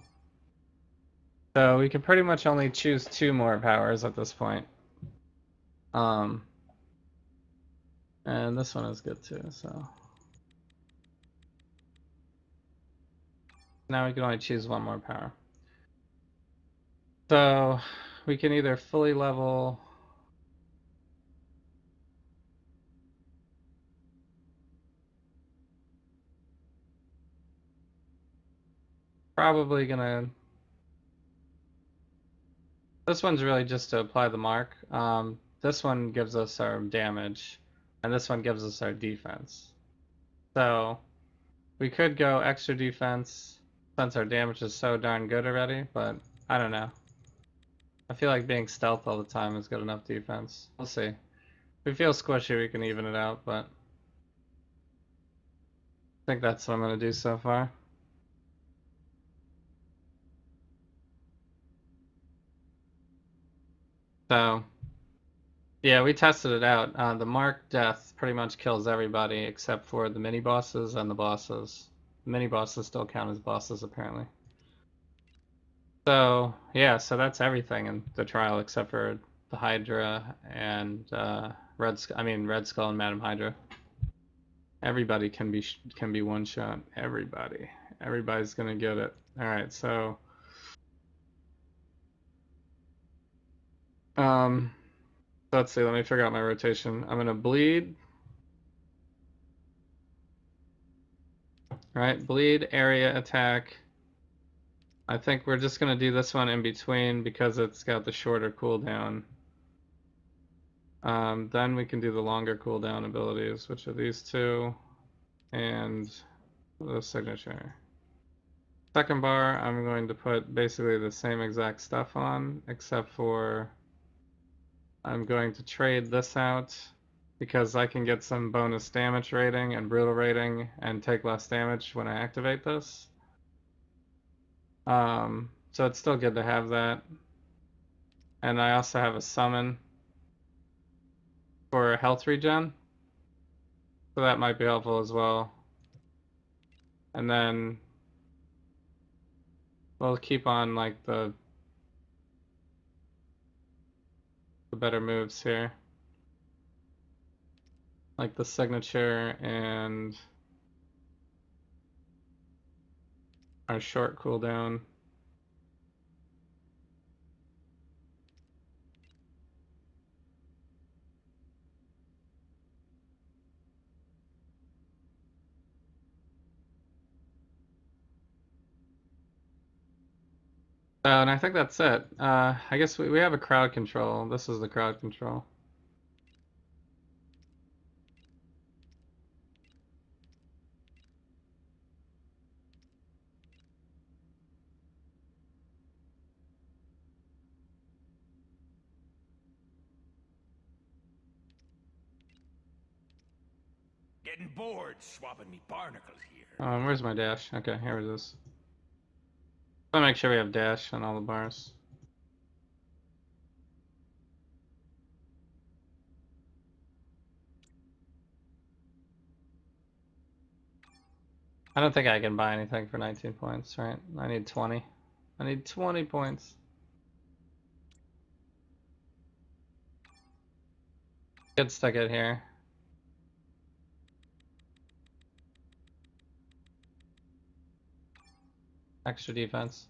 So we can pretty much only choose 2 more powers at this point. And this one is good too, so. Now we can only choose 1 more power. So we can either fully level probably gonna. This one's really just to apply the mark. This one gives us our damage, and this one gives us our defense. So We could go extra defense since our damage is so darn good already, but I don't know. I feel like being stealth all the time is good enough defense. We'll see. If we feel squishy, we can even it out, but I think that's what I'm going to do so far. So, yeah, we tested it out. The Mark Death pretty much kills everybody except for the mini bosses and the bosses. The mini bosses still count as bosses apparently. So yeah, so that's everything in the trial except for the Hydra and Red Skull and Madam Hydra. Everybody can be one shot. Everybody's gonna get it. All right, so let's see. Let me figure out my rotation. I'm gonna bleed. All right, bleed, area, attack. I think we're just gonna do this one in between because it's got the shorter cooldown. Then we can do the longer cooldown abilities, which are these two, and the signature. Second bar, I'm going to put basically the same exact stuff on, except for I'm going to trade this out because I can get some bonus damage rating and brutal rating and take less damage when I activate this. So it's still good to have that. And I also have a summon for health regen, so that might be helpful as well. And then we'll keep on like the better moves here, like the signature and our short cooldown. And I think that's it. I guess we have a crowd control. This is the crowd control. Getting bored swapping me barnacles here. Where's my dash? Okay, here it is. I'll make sure we have dash on all the bars. I don't think I can buy anything for 19 points, right? I need 20. I need 20 points. Get stuck it here. Extra defense.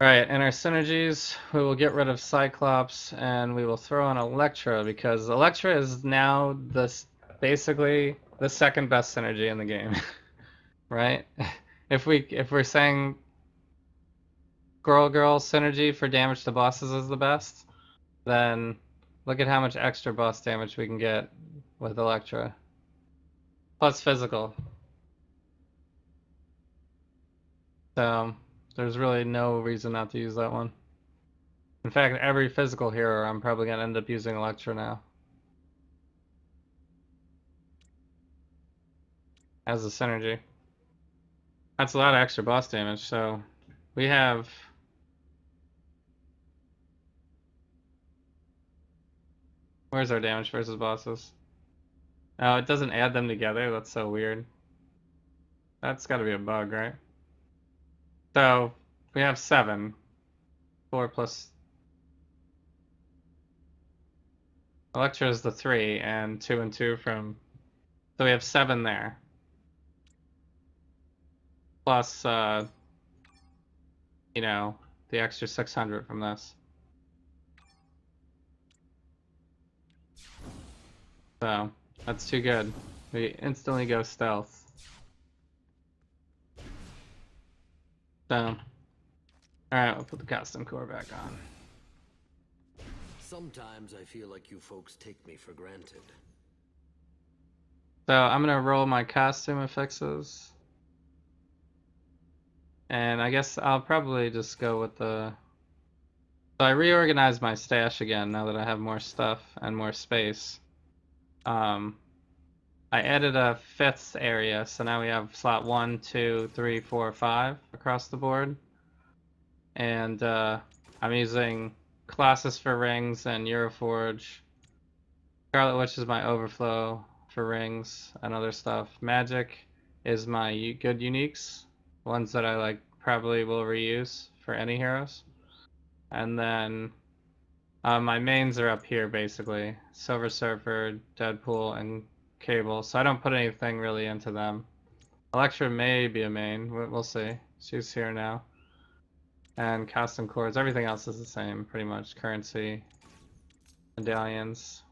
Alright, and our synergies, we will get rid of Cyclops and we will throw on Elektra because Elektra is now basically the second best synergy in the game. Right? If we're saying girl synergy for damage to bosses is the best, then look at how much extra boss damage we can get with Elektra. Plus physical. So there's really no reason not to use that one. In fact, every physical hero I'm probably gonna end up using Elektra now. As a synergy. That's a lot of extra boss damage, so we have where's our damage versus bosses? Oh, it doesn't add them together. That's so weird. That's gotta be a bug, right? So we have 7. 4 plus Elektra is the 3 and 2 and 2 from, so we have 7 there. Plus you know, the extra 600 from this. So that's too good. We instantly go stealth. So alright, we'll put the costume core back on. Sometimes I feel like you folks take me for granted. So I'm gonna roll my costume affixes. And I guess I'll probably just go with the... So I reorganized my stash again now that I have more stuff and more space. I added a fifth area, so now we have slot 1, 2, 3, 4, 5 across the board. And I'm using Colossus for rings and Euroforge. Scarlet Witch is my overflow for rings and other stuff. Magic is my good uniques, ones that I like probably will reuse for any heroes. And then my mains are up here basically. Silver Surfer, Deadpool, and Cable. So I don't put anything really into them. Elektra may be a main, we'll see. She's here now. And custom cores, everything else is the same pretty much. Currency, medallions.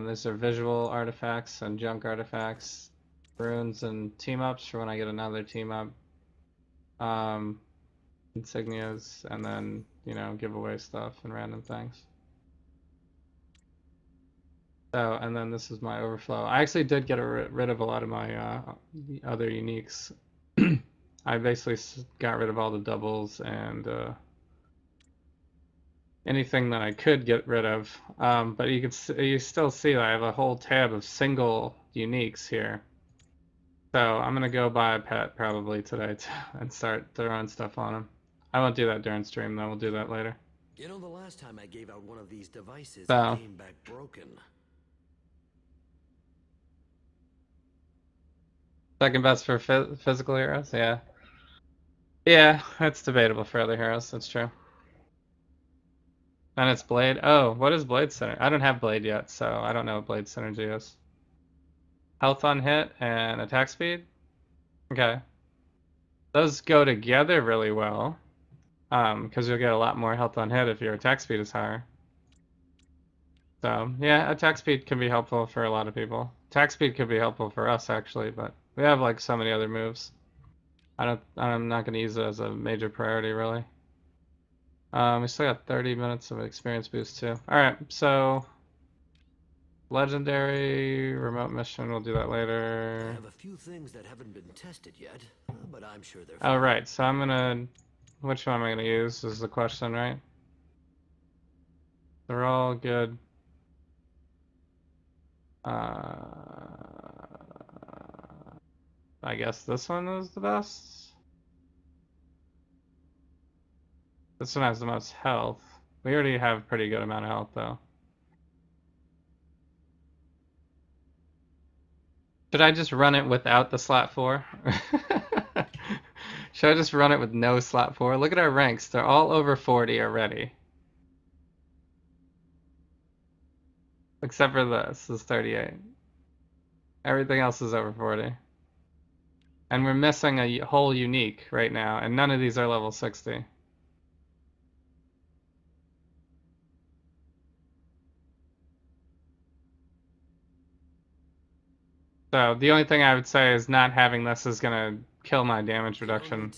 These are visual artifacts and junk artifacts. Runes and team-ups for when I get another team-up. Insignias, and then, you know, giveaway stuff and random things. So, and then this is my overflow. I actually did get rid of a lot of my other uniques. I basically got rid of all the doubles and anything that I could get rid of. But you still see that I have a whole tab of single uniques here. So I'm gonna go buy a pet probably today and start throwing stuff on them. I won't do that during stream though. We'll do that later. You know, the last time I gave out one of these devices, So, it came back broken. second best for physical heroes, yeah. Yeah, that's debatable for other heroes. That's true. And it's Blade. Oh, what is Blade Synergy? I don't have Blade yet, so I don't know what Blade Synergy is. Health on hit and attack speed? Okay. Those go together really well. Because you'll get a lot more health on hit if your attack speed is higher. So, yeah, attack speed can be helpful for a lot of people. Attack speed could be helpful for us, actually, but we have, like, so many other moves. I'm not going to use it as a major priority, really. We still got 30 minutes of experience boost, too. Alright, so... Legendary, remote mission, we'll do that I later. have a few things that haven't been tested yet, but I'm sure they're Oh, right, so I'm gonna... Which one am I gonna use is the question, right? They're all good. I guess this one is the best. This one has the most health. We already have a pretty good amount of health, though. Should I just run it without the slot 4? Should I just run it with no slot 4? Look at our ranks. They're all over 40 already. Except for this is 38. Everything else is over 40. And we're missing a whole unique right now, and none of these are level 60. So the only thing I would say is not having this is gonna kill my damage reduction,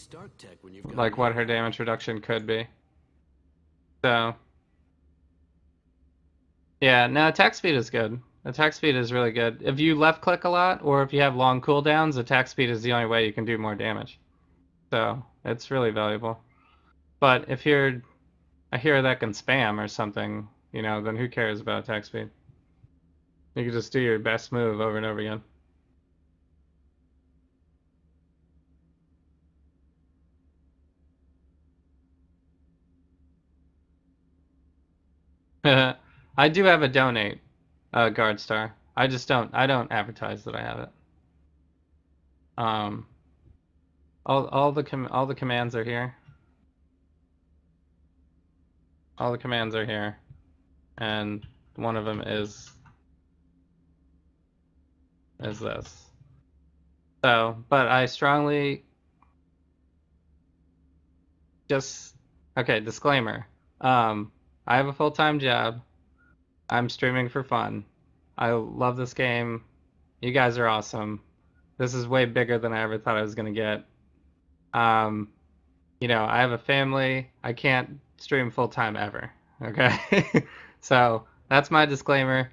like what her damage reduction could be. So yeah, no, attack speed is good. Attack speed is really good. If you left click a lot, or if you have long cooldowns, attack speed is the only way you can do more damage. So it's really valuable. But if you're a hero that can spam or something, you know, then who cares about attack speed? You can just do your best move over and over again. I do have a donate guard star. I don't advertise that I have it. All the commands are here. All the commands are here, and one of them is this. So, but I strongly okay, disclaimer. I have a full-time job. I'm streaming for fun. I love this game. You guys are awesome. This is way bigger than I ever thought I was gonna get. You know, I have a family. I can't stream full-time ever. Okay? So, that's my disclaimer.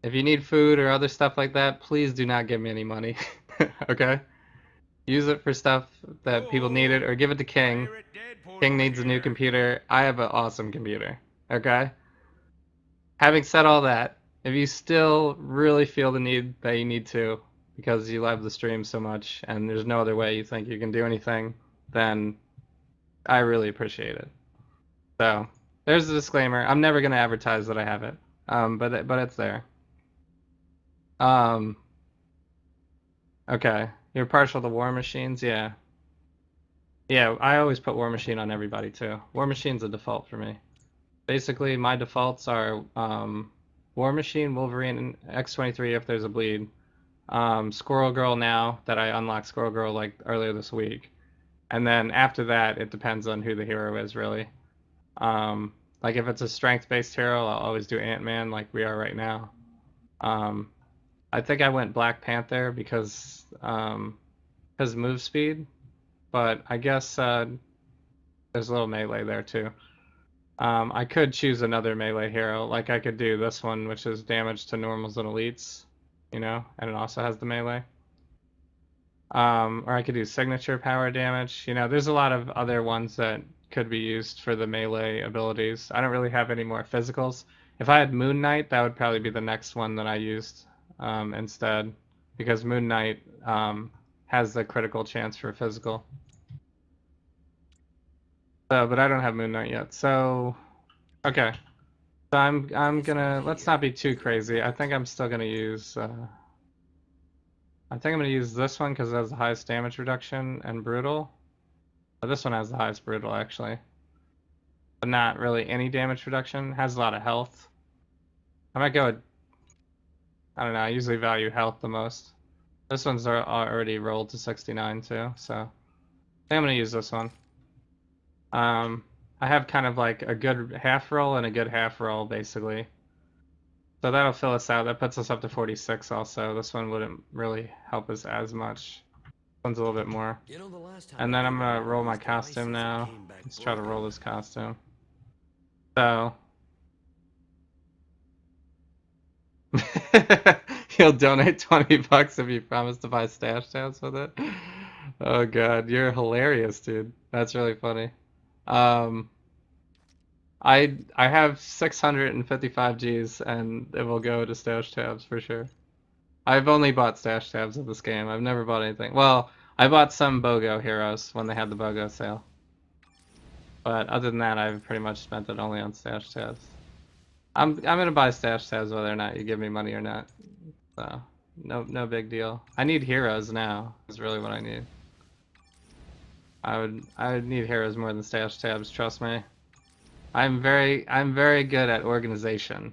If you need food or other stuff like that, please do not give me any money. Okay? Use it for stuff that people need it, or give it to King. Pirate Deadpool King over needs a new here. computer. I have an awesome computer. Okay? Having said all that, if you still really feel the need that you need to, because you love the stream so much and there's no other way you think you can do anything, then I really appreciate it. So, there's a disclaimer. I'm never going to advertise that I have it. But it's there. Okay. You're partial to War Machines? Yeah. Yeah, I always put War Machine on everybody too. War Machine's a default for me. Basically, my defaults are War Machine, Wolverine, and X-23 if there's a bleed. Squirrel Girl now that I unlocked Squirrel Girl like earlier this week. And then after that, it depends on who the hero is really. Like if it's a strength-based hero, I'll always do Ant-Man like we are right now. I think I went Black Panther because move speed, but I guess there's a little melee there too. I could choose another melee hero, like I could do this one, which is damage to normals and elites, you know, and it also has the melee. Or I could do signature power damage. You know, there's a lot of other ones that could be used for the melee abilities. I don't really have any more physicals. If I had Moon Knight, that would probably be the next one that I used instead, because Moon Knight has the critical chance for physical. So, but I don't have Moon Knight yet. So, okay. So I'm gonna, let's not be too crazy. I think I'm still gonna use I think I'm gonna use this one because it has the highest damage reduction and brutal. But this one has the highest brutal actually. But not really any damage reduction. Has a lot of health. I might go with, I don't know, I usually value health the most. This one's already rolled to 69 too, so I think I'm gonna use this one. I have kind of like a good half roll and a good half roll basically. So that'll fill us out. That puts us up to 46 also. This one wouldn't really help us as much. This one's a little bit more. You know, the last time And then I'm gonna roll my costume now. Let's try to roll this costume. So you'll donate 20 bucks if you promise to buy stash tabs with it. Oh god, you're hilarious, dude. That's really funny. I have 655 Gs and it will go to stash tabs for sure. I've only bought stash tabs of this game. I've never bought anything. Well, I bought some BOGO heroes when they had the BOGO sale. But other than that, I've pretty much spent it only on stash tabs. I'm gonna buy stash tabs whether or not you give me money or not. So no big deal. I need heroes now. Is really what I need. I would need heroes more than stash tabs. Trust me. I'm very good at organization.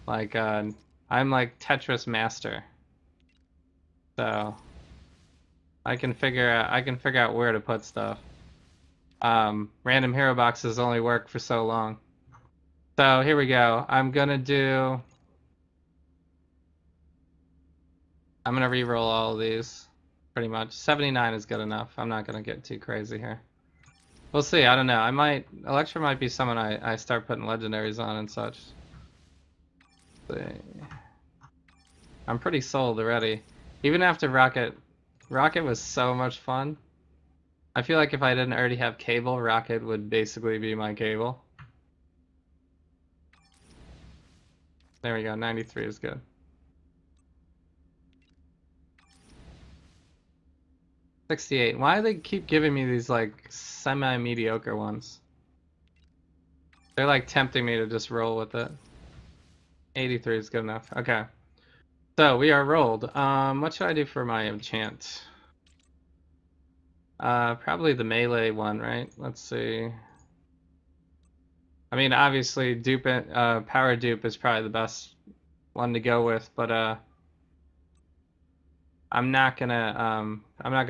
Like I'm like Tetris master. So I can figure out where to put stuff. Random hero boxes only work for so long. So here we go. I'm gonna re-roll all of these, pretty much. 79 is good enough. I'm not gonna get too crazy here. We'll see. I don't know. Elektra might be someone I start putting legendaries on and such. Let's see. I'm pretty sold already. Even after Rocket was so much fun. I feel like if I didn't already have Cable, Rocket would basically be my Cable. There we go. 93 is good. 68. Why do they keep giving me these like semi-mediocre ones? They're like tempting me to just roll with it. 83 is good enough. Okay. So we are rolled. What should I do for my enchant? Probably the melee one, right? Let's see. I mean, obviously, power dupe is probably the best one to go with, but I'm not gonna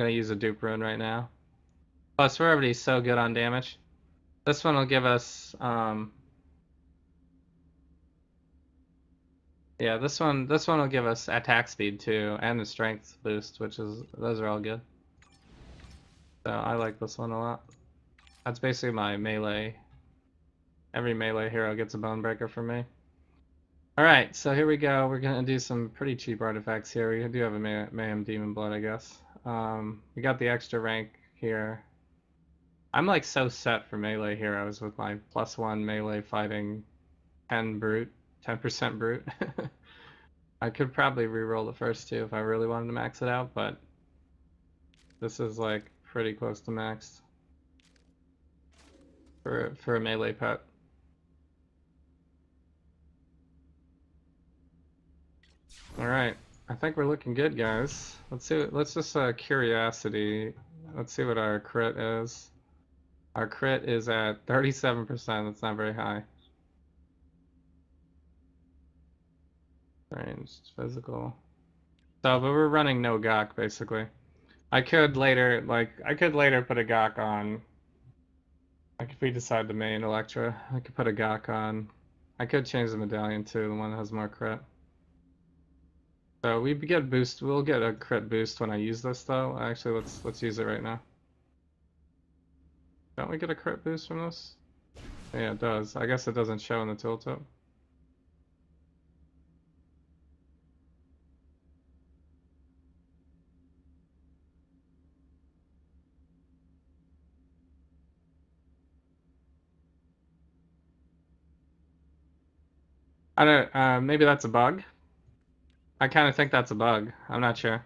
use a dupe rune right now. Plus, we're already so good on damage. This one will give us, yeah, this one will give us attack speed too, and the strength boost, those are all good. So I like this one a lot. That's basically my melee. Every melee hero gets a bone breaker from me. Alright, so here we go. We're gonna do some pretty cheap artifacts here. We do have a Mayhem Demon Blood, I guess. We got the extra rank here. I'm like so set for melee heroes with my +1 melee fighting 10 brute, 10% brute. I could probably reroll the first two if I really wanted to max it out, but this is like pretty close to maxed for a melee pet. All right, I think we're looking good, guys. Let's see. Let's just curiosity. Let's see what our crit is. Our crit is at 37%. That's not very high. Ranged, physical. So, but we're running no gawk basically. I could later, put a gawk on. Like if we decide to main Elektra, I could put a gawk on. I could change the medallion too, the one that has more crit. So we get a boost. We'll get a crit boost when I use this though. Actually, let's use it right now. Don't we get a crit boost from this? Yeah, it does. I guess it doesn't show in the tooltip. I don't. Maybe that's a bug. I kind of think that's a bug. I'm not sure.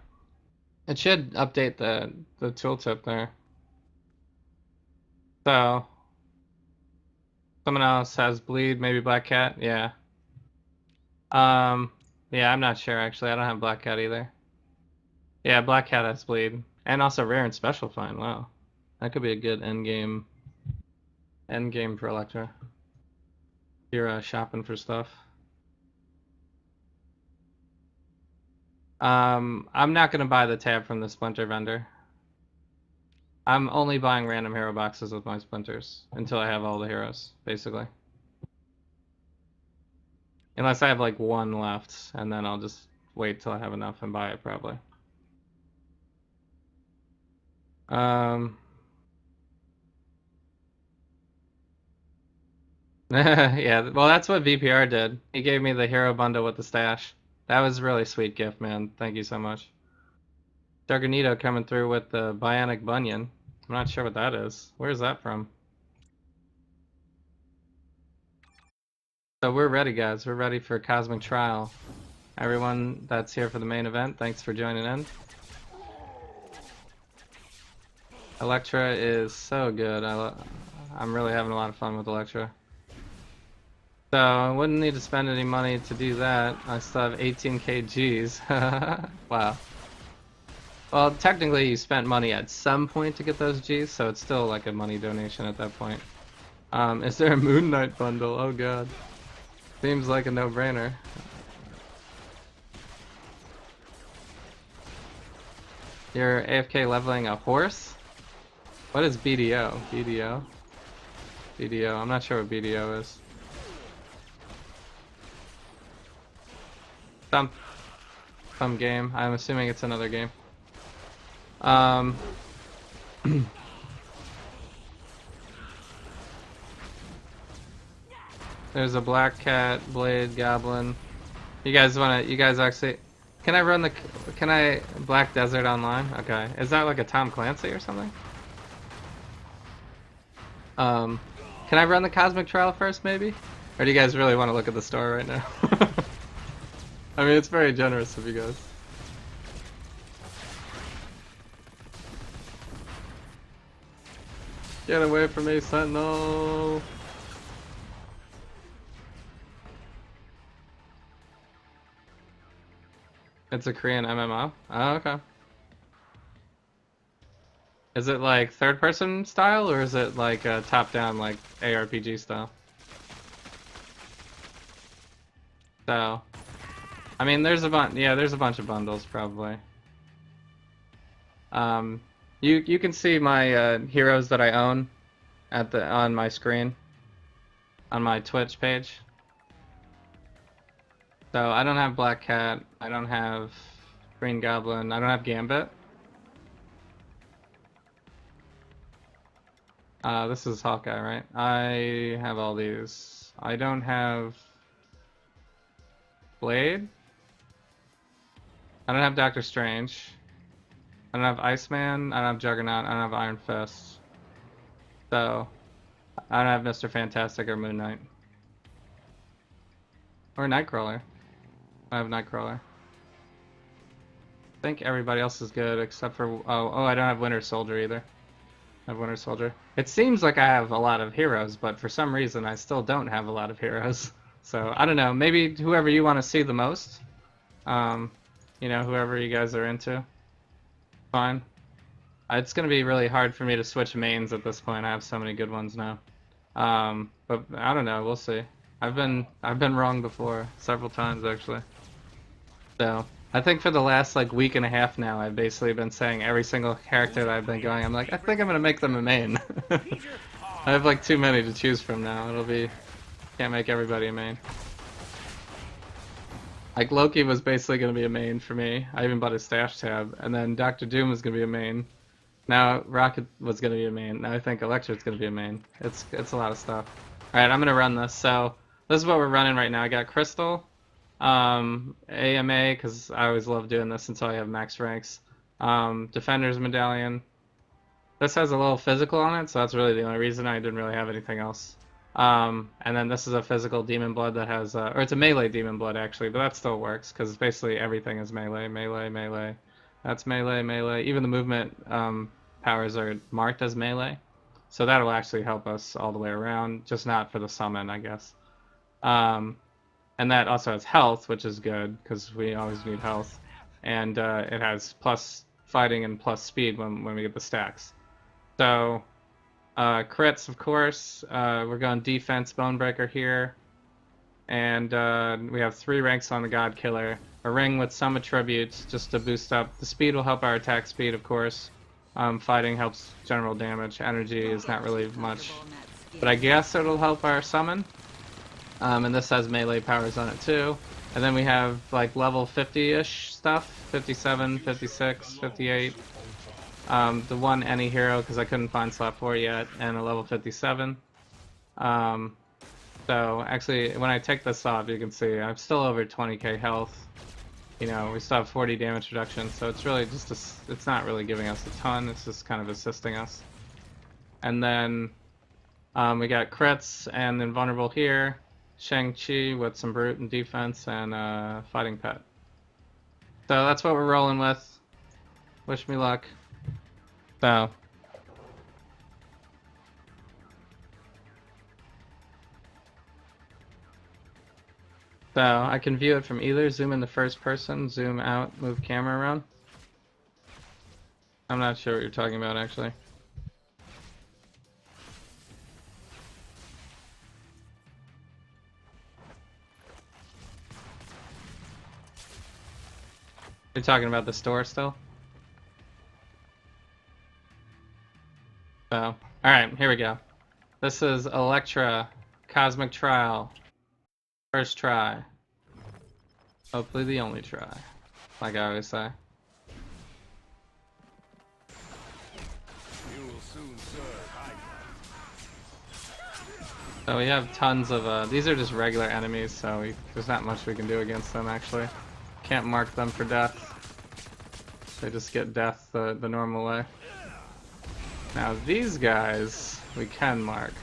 It should update the tooltip there. So someone else has bleed, maybe Black Cat. Yeah. Yeah, I'm not sure actually. I don't have Black Cat either. Yeah, Black Cat has bleed, and also rare and special find. Wow, that could be a good end game for Elektra. You're shopping for stuff. I'm not gonna buy the tab from the Splinter vendor. I'm only buying random hero boxes with my splinters until I have all the heroes, basically. Unless I have like one left, and then I'll just wait till I have enough and buy it probably. Yeah, well that's what VPR did. He gave me the hero bundle with the stash. That was a really sweet gift, man. Thank you so much. Darganito coming through with the Bionic Bunyan. I'm not sure what that is. Where is that from? So we're ready, guys. We're ready for Cosmic Trial. Everyone that's here for the main event, thanks for joining in. Elektra is so good. I'm really having a lot of fun with Elektra. So I wouldn't need to spend any money to do that. I still have 18k Gs. Wow. Well, technically you spent money at some point to get those Gs, so it's still like a money donation at that point. Is there a Moon Knight bundle? Oh god. Seems like a no-brainer. You're AFK leveling a horse? What is BDO? BDO? BDO. I'm not sure what BDO is. Some game. I'm assuming it's another game. There's a Black Cat, Blade, Goblin. You guys actually... Can I Black Desert Online? Okay. Is that like a Tom Clancy or something? Can I run the Cosmic Trial first, maybe? Or do you guys really want to look at the store right now? I mean, it's very generous of you guys. Get away from me, Sentinel! It's a Korean MMO? Oh, okay. Is it like third-person style, or is it like top-down, like ARPG style? So, I mean, there's a bunch of bundles probably. You can see my heroes that I own on my screen on my Twitch page. So I don't have Black Cat, I don't have Green Goblin, I don't have Gambit. This is Hawkeye, right? I have all these. I don't have Blade. I don't have Doctor Strange. I don't have Iceman. I don't have Juggernaut. I don't have Iron Fist. So, I don't have Mr. Fantastic or Moon Knight. Or Nightcrawler. I have Nightcrawler. I think everybody else is good except for... Oh, I don't have Winter Soldier either. I have Winter Soldier. It seems like I have a lot of heroes, but for some reason I still don't have a lot of heroes. So, I don't know. Maybe whoever you want to see the most. You know, whoever you guys are into. Fine. It's going to be really hard for me to switch mains at this point. I have so many good ones now. But I don't know. We'll see. I've been wrong before. Several times, actually. So, I think for the last, like, week and a half now, I've basically been saying every single character that I've been going, I'm like, I think I'm going to make them a main. I have, like, too many to choose from now. It'll be... Can't make everybody a main. Like, Loki was basically going to be a main for me. I even bought a stash tab. And then Doctor Doom was going to be a main. Now Rocket was going to be a main. Now I think Elektra's going to be a main. It's a lot of stuff. Alright, I'm going to run this. So, this is what we're running right now. I got Crystal, AMA, because I always love doing this until I have max ranks. Defender's Medallion. This has a little physical on it, so that's really the only reason. I didn't really have anything else. And then this is a physical Demon Blood that has, or it's a melee Demon Blood actually, but that still works, because basically everything is melee, melee, melee. That's melee, melee. Even the movement powers are marked as melee. So that'll actually help us all the way around, just not for the summon, I guess. And that also has health, which is good, because we always need health. And it has plus fighting and plus speed when we get the stacks. So, crits, of course. We're going defense, Bonebreaker here. And we have 3 ranks on the God Killer. A ring with some attributes just to boost up. The speed will help our attack speed, of course. Fighting helps general damage. Energy is not really much. But I guess it'll help our summon. And this has melee powers on it too. And then we have like level 50-ish stuff. 57, 56, 58. The one any hero because I couldn't find slot 4 yet. And a level 57. So actually when I take this off you can see I'm still over 20k health. You know, we still have 40 damage reduction, so it's really just it's not really giving us a ton, it's just kind of assisting us. And then we got crits and invulnerable here, Shang-Chi with some brute and defense and fighting pet. So that's what we're rolling with. Wish me luck. So I can view it from either zoom in the first person, zoom out, move camera around. I'm not sure what you're talking about actually. You're talking about the store still? So, alright, here we go. This is Elektra, Cosmic Trial. First try. Hopefully the only try. Like I always say. You will soon serve So we have tons of, these are just regular enemies, so there's not much we can do against them actually. Can't mark them for death. They just get death the normal way. Now these guys, we can mark.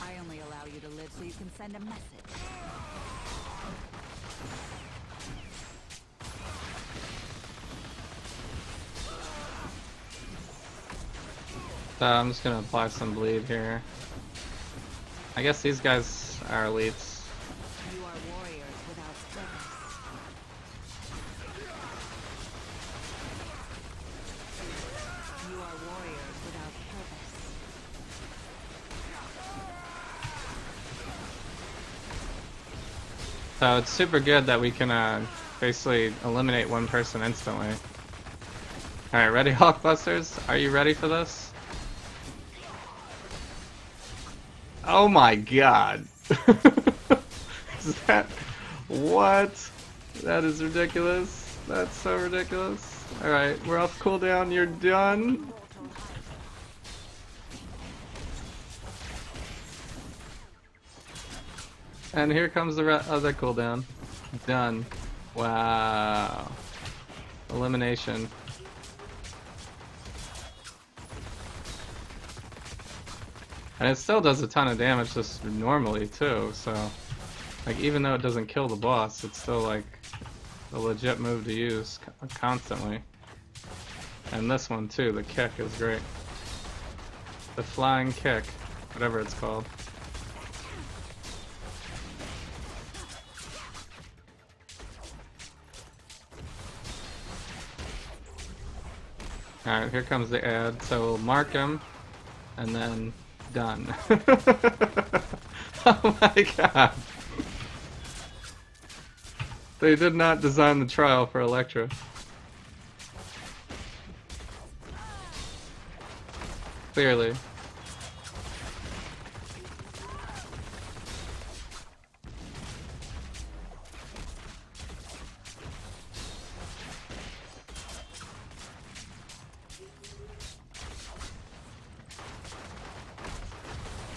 I only allow you to live so you can send a message. So I'm just gonna apply some bleed here. I guess these guys are elites. You are warriors without purpose. You are warriors without purpose. So it's super good that we can basically eliminate one person instantly. Alright, ready Hulkbusters? Are you ready for this? Oh my god. Is that... What? That is ridiculous. That's so ridiculous. Alright, we're off cooldown. You're done. And here comes the other cooldown. Done. Wow. Elimination. And it still does a ton of damage just normally too, so like even though it doesn't kill the boss, it's still like a legit move to use constantly. And this one too, the kick is great. The flying kick, whatever it's called. Alright, here comes the ad, so we'll mark him, and then done. Oh my god. They did not design the trial for Elektra. Clearly.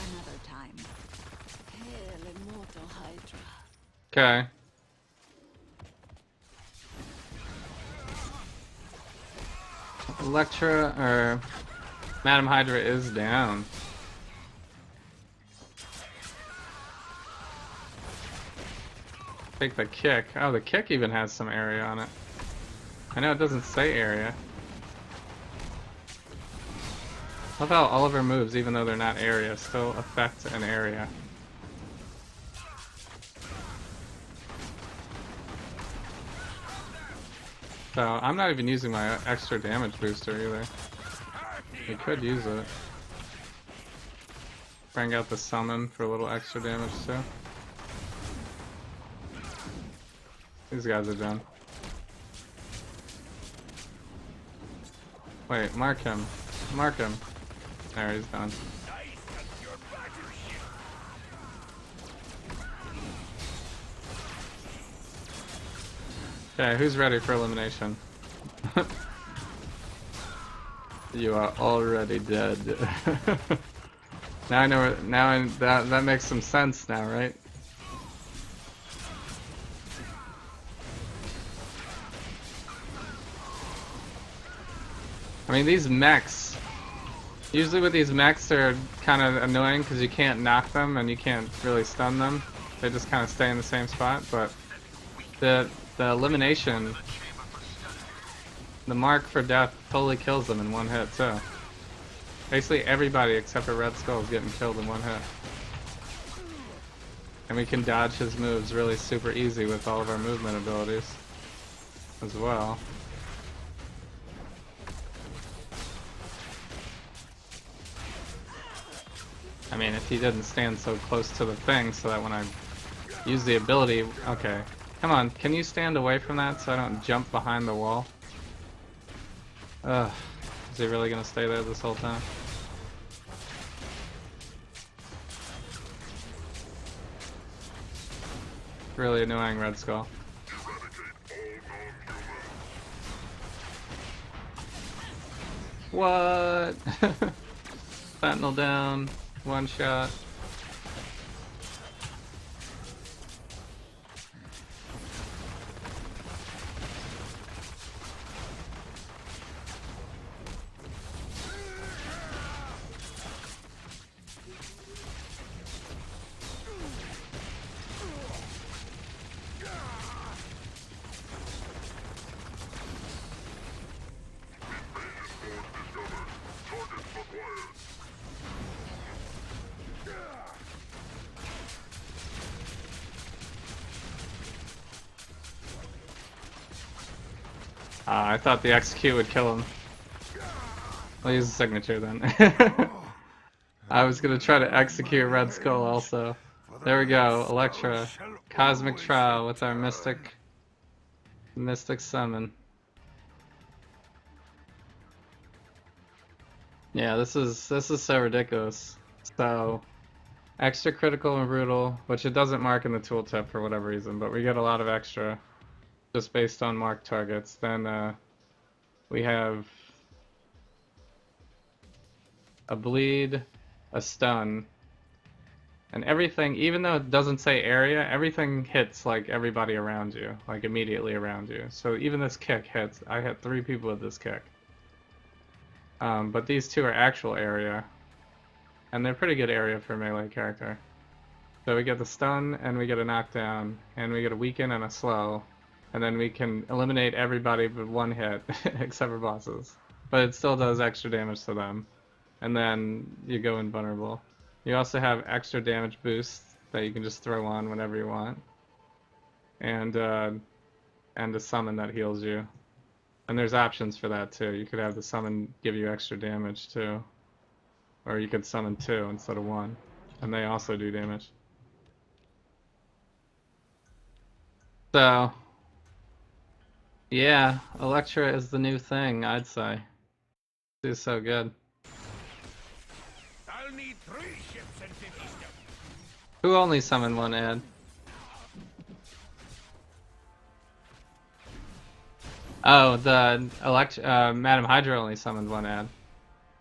Another time. Hail, immortal Hydra. Okay. Elektra, or Madam Hydra is down. Take the kick. Oh, the kick even has some area on it. I know it doesn't say area. Love how all of her moves, even though they're not area, still affect an area. So, I'm not even using my extra damage booster either. We could use it. Bring out the summon for a little extra damage too. These guys are done. Wait, mark him. Mark him. There, he's done. Okay, who's ready for elimination? You are already dead. Now I know. Now that makes some sense now, right? I mean, these mechs. Usually with these mechs, they're kind of annoying because you can't knock them and you can't really stun them. They just kind of stay in the same spot. But the elimination, the mark for death, totally kills them in one hit too. Basically everybody except for Red Skull is getting killed in one hit. And we can dodge his moves really super easy with all of our movement abilities as well. I mean, if he didn't stand so close to the thing so that when I use the ability... Okay. Come on, can you stand away from that so I don't jump behind the wall? Ugh. Is he really gonna stay there this whole time? Really annoying, Red Skull. What? Sentinel down. One shot. I thought the execute would kill him. I'll use the signature then. I was gonna try to execute Red Skull also. There we go, Elektra. Cosmic Trial with our Mystic Summon. Yeah, this is so ridiculous. So extra critical and brutal, which it doesn't mark in the tooltip for whatever reason, but we get a lot of extra just based on marked targets. Then we have a bleed, a stun, and everything, even though it doesn't say area, everything hits like everybody around you, like immediately around you. So even this kick hits. I hit 3 people with this kick. But these 2 are actual area, and they're pretty good area for a melee character. So we get the stun, and we get a knockdown, and we get a weaken and a slow, and then we can eliminate everybody with 1 hit, except for bosses. But it still does extra damage to them, and then you go invulnerable. You also have extra damage boosts that you can just throw on whenever you want, and a summon that heals you. And there's options for that too. You could have the summon give you extra damage too, or you could summon 2 instead of 1, and they also do damage. So, yeah, Elektra is the new thing, I'd say. She's so good. I'll need 3 ships and 50 stones. Who only summoned 1 ad? Oh, the Madam Hydra only summoned 1 ad.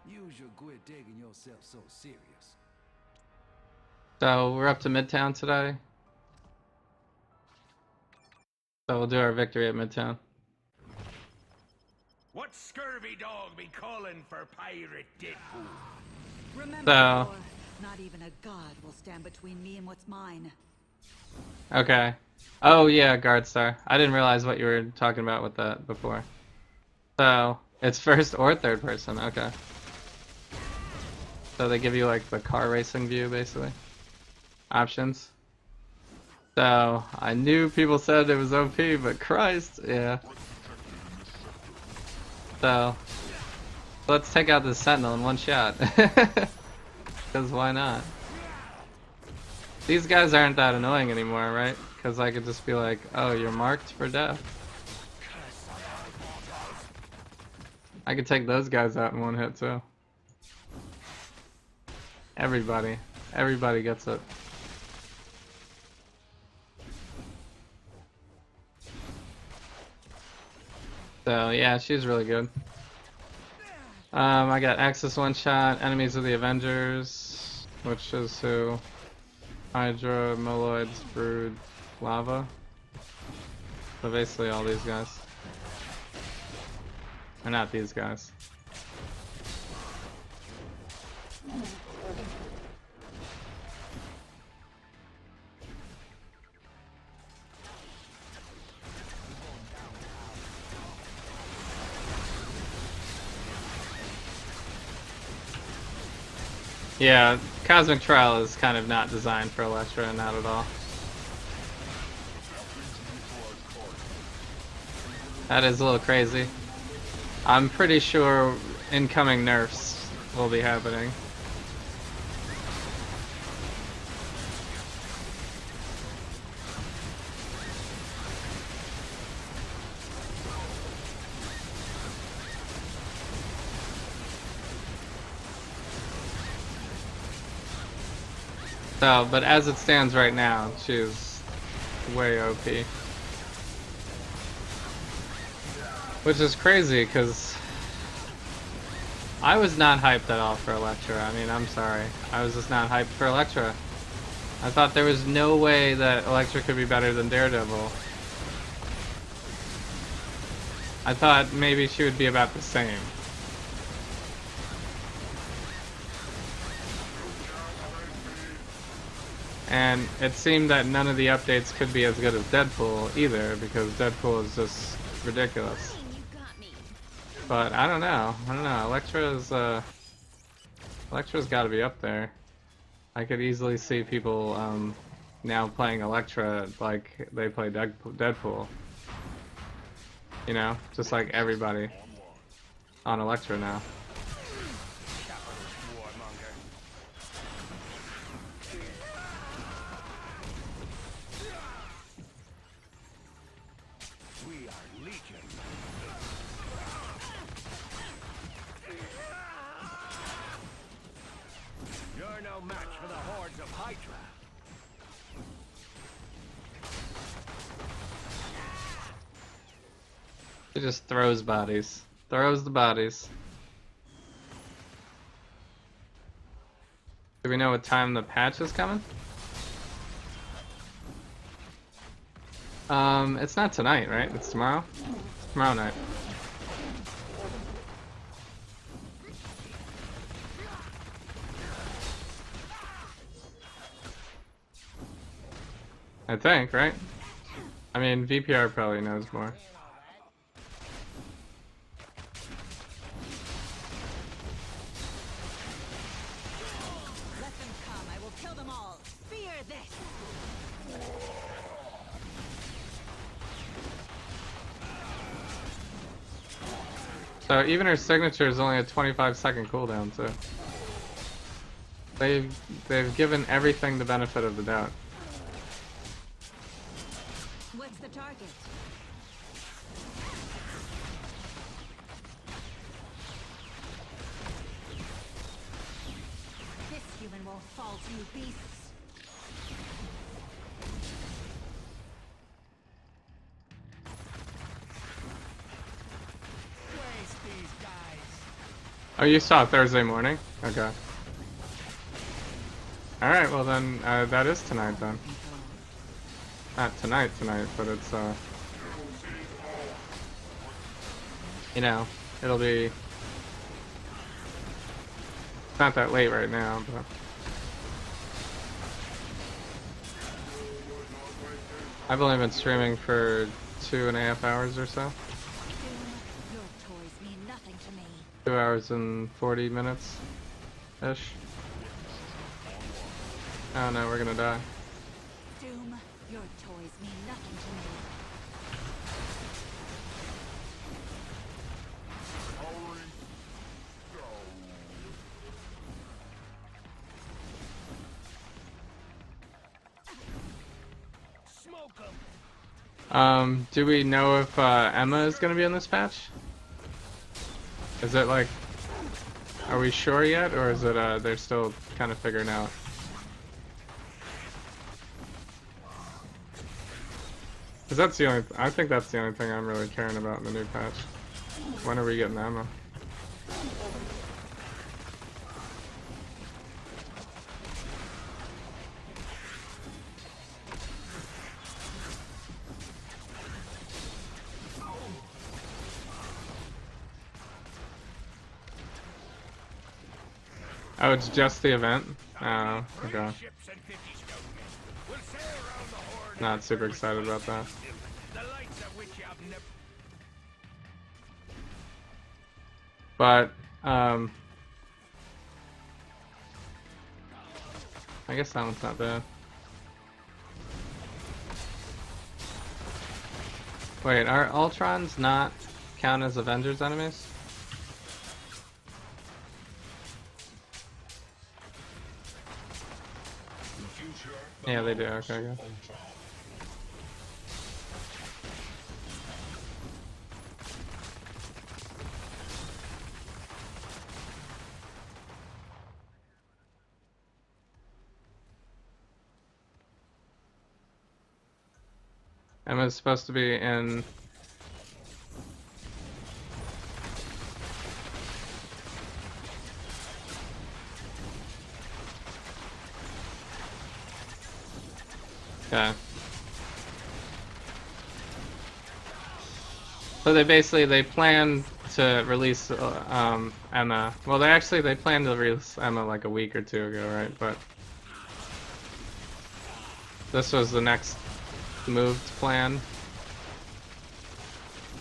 You should quit taking yourself so serious. So we're up to Midtown today. So we'll do our victory at Midtown. What scurvy dog be calling for pirate Deadpool? Remember, So- Thor, not even a god will stand between me and what's mine. Okay. Oh yeah, Guard Star. I didn't realize what you were talking about with that before. So it's first or third person. Okay. So they give you like the car racing view, basically. Options. So I knew people said it was OP, but Christ, yeah. So let's take out this Sentinel in 1 shot. Because why not? These guys aren't that annoying anymore, right? Because I could just be like, oh, you're marked for death. I could take those guys out in 1 hit too. Everybody gets it. So yeah, she's really good. I got Axis 1 shot, enemies of the Avengers, which is who? Hydra, Moloids, Brood, Lava. So basically all these guys. Or not these guys. Yeah, Cosmic Trial is kind of not designed for Elektra, not at all. That is a little crazy. I'm pretty sure incoming nerfs will be happening. So, but as it stands right now, she's way OP. Which is crazy, because I was not hyped at all for Elektra. I mean, I'm sorry. I was just not hyped for Elektra. I thought there was no way that Elektra could be better than Daredevil. I thought maybe she would be about the same. And it seemed that none of the updates could be as good as Deadpool either, because Deadpool is just ridiculous. But I don't know. Elektra's got to be up there. I could easily see people now playing Elektra like they play Deadpool. You know, just like everybody on Elektra now. You're no match for the hordes of Hydra. He just throws bodies. Throws the bodies. Do we know what time the patch is coming? It's not tonight, right? It's tomorrow? Tomorrow night. I think, right? I mean, VPR probably knows more. Let them come. I will kill them all. Fear this. So even her signature is only a 25-second cooldown, so they've given everything the benefit of the doubt. What's the target? This human will fall to you beasts. Waste these guys. Oh, you saw it Thursday morning? Okay. Alright, well then, that is tonight then. Not tonight, but it's, you know, it'll be... It's not that late right now, but... I've only been streaming for 2.5 hours or so. Doom, your toys mean nothing to me. 2 hours and 40 minutes-ish. Oh no, we're gonna die. Doom, your toys mean nothing to me. Smoke 'em. Do we know if Emma is gonna be in this patch? Is it like, are we sure yet, or is it they're still kind of figuring out? Cause that's the only, I think that's the only thing I'm really caring about in the new patch. When are we getting Emma? Oh, it's just the event? Oh, okay. Ships and 50 scoutmen. We'll sail around the Horn and Not super return with excited about spices that. and silver, the likes of which you have never... But, I guess that one's not bad. Wait, are Ultrons not count as Avengers enemies? Yeah, they do. Okay, good. Emma's supposed to be in... Okay. So they plan to release Emma. Well, they planned to release Emma like a week or two ago, right? But this was the next moved plan.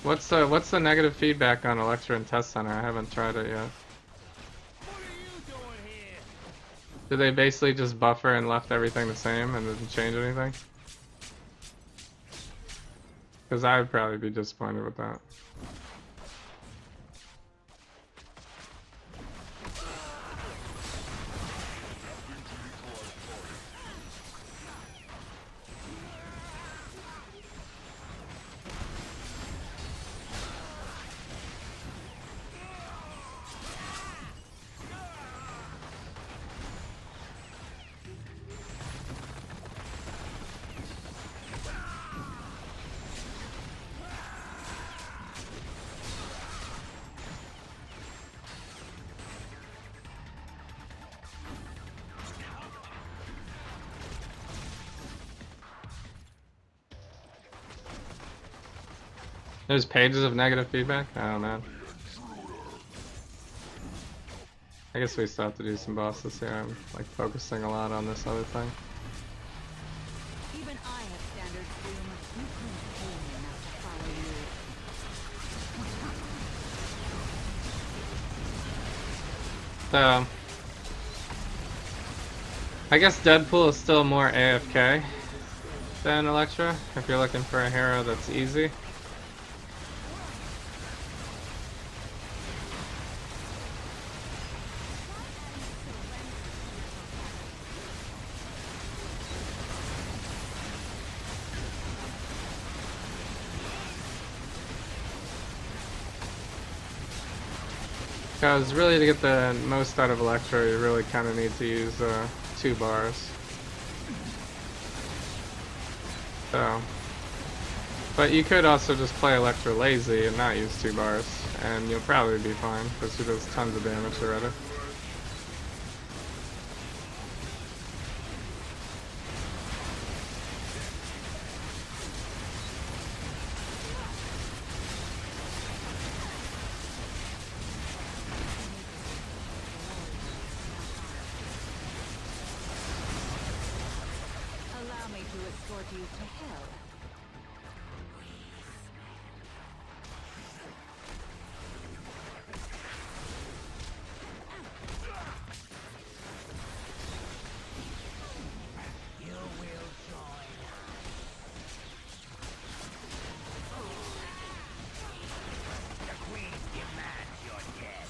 What's the negative feedback on Elektra and Test Center? I haven't tried it yet. What are you doing here? Did they basically just buffer and left everything the same and didn't change anything? Because I would probably be disappointed with that. There's pages of negative feedback? Oh man. I guess we still have to do some bosses here. I'm like focusing a lot on this other thing. Even I have standards, Doom. You couldn't pay me enough to follow you. So I guess Deadpool is still more AFK than Elektra, if you're looking for a hero that's easy. Because really to get the most out of Elektra, you really kind of need to use 2 bars. So, but you could also just play Elektra lazy and not use 2 bars, and you'll probably be fine, because she does tons of damage already. Allow me to escort you to hell. You will join us. The Queen demands your death.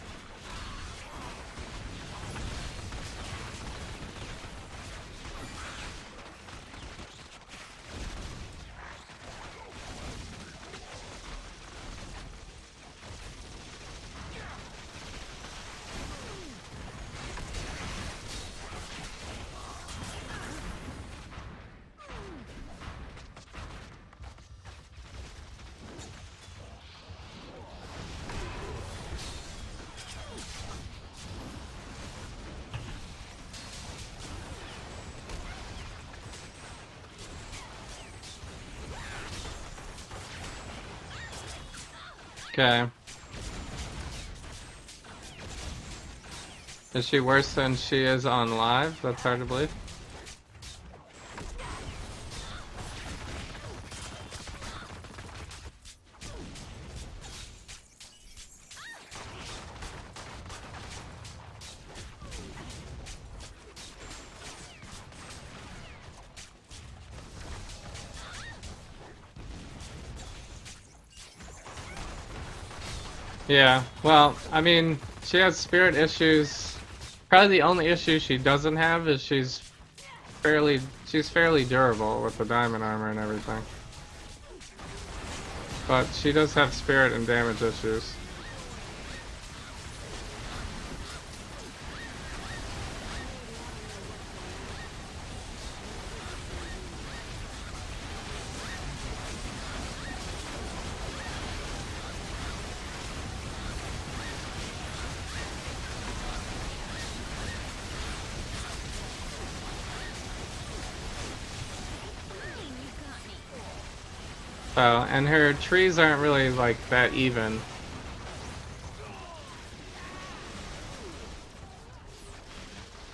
Okay. Is she worse than she is on live? That's hard to believe. Yeah, well, I mean, she has spirit issues. Probably the only issue she doesn't have is she's fairly durable with the diamond armor and everything. But she does have spirit and damage issues. So, and her trees aren't really like that even.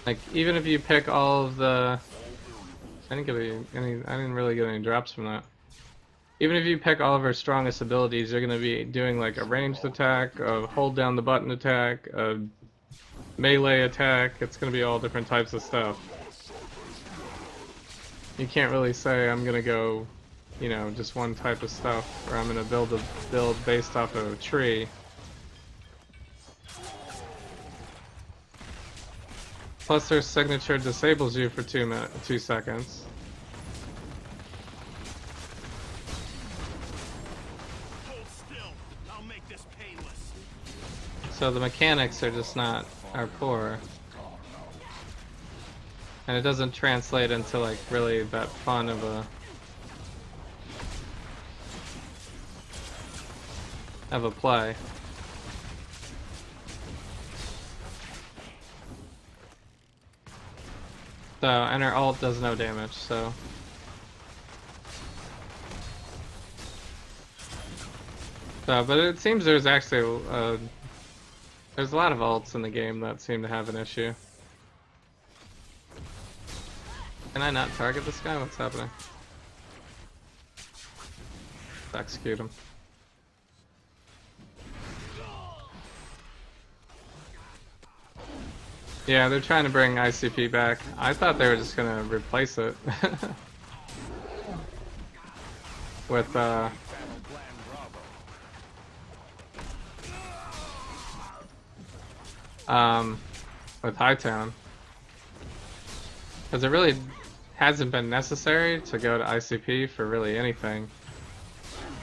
Like, even if you pick all of the... I didn't really get any drops from that. Even if you pick all of her strongest abilities, you're gonna be doing like a ranged attack, a hold down the button attack, a melee attack. It's gonna be all different types of stuff. You can't really say I'm gonna go, you know, just one type of stuff, or I'm gonna build a build based off of a tree. Plus, her signature disables you for 2 seconds. Hold still. I'll make this painless. So the mechanics are just are poor. And it doesn't translate into like really that fun of a play. So, and her ult does no damage, so. So, but it seems there's actually there's a lot of ults in the game that seem to have an issue. Can I not target this guy? What's happening? Let's execute him. Yeah, they're trying to bring ICP back. I thought they were just gonna replace it with Hightown, because it really hasn't been necessary to go to ICP for really anything.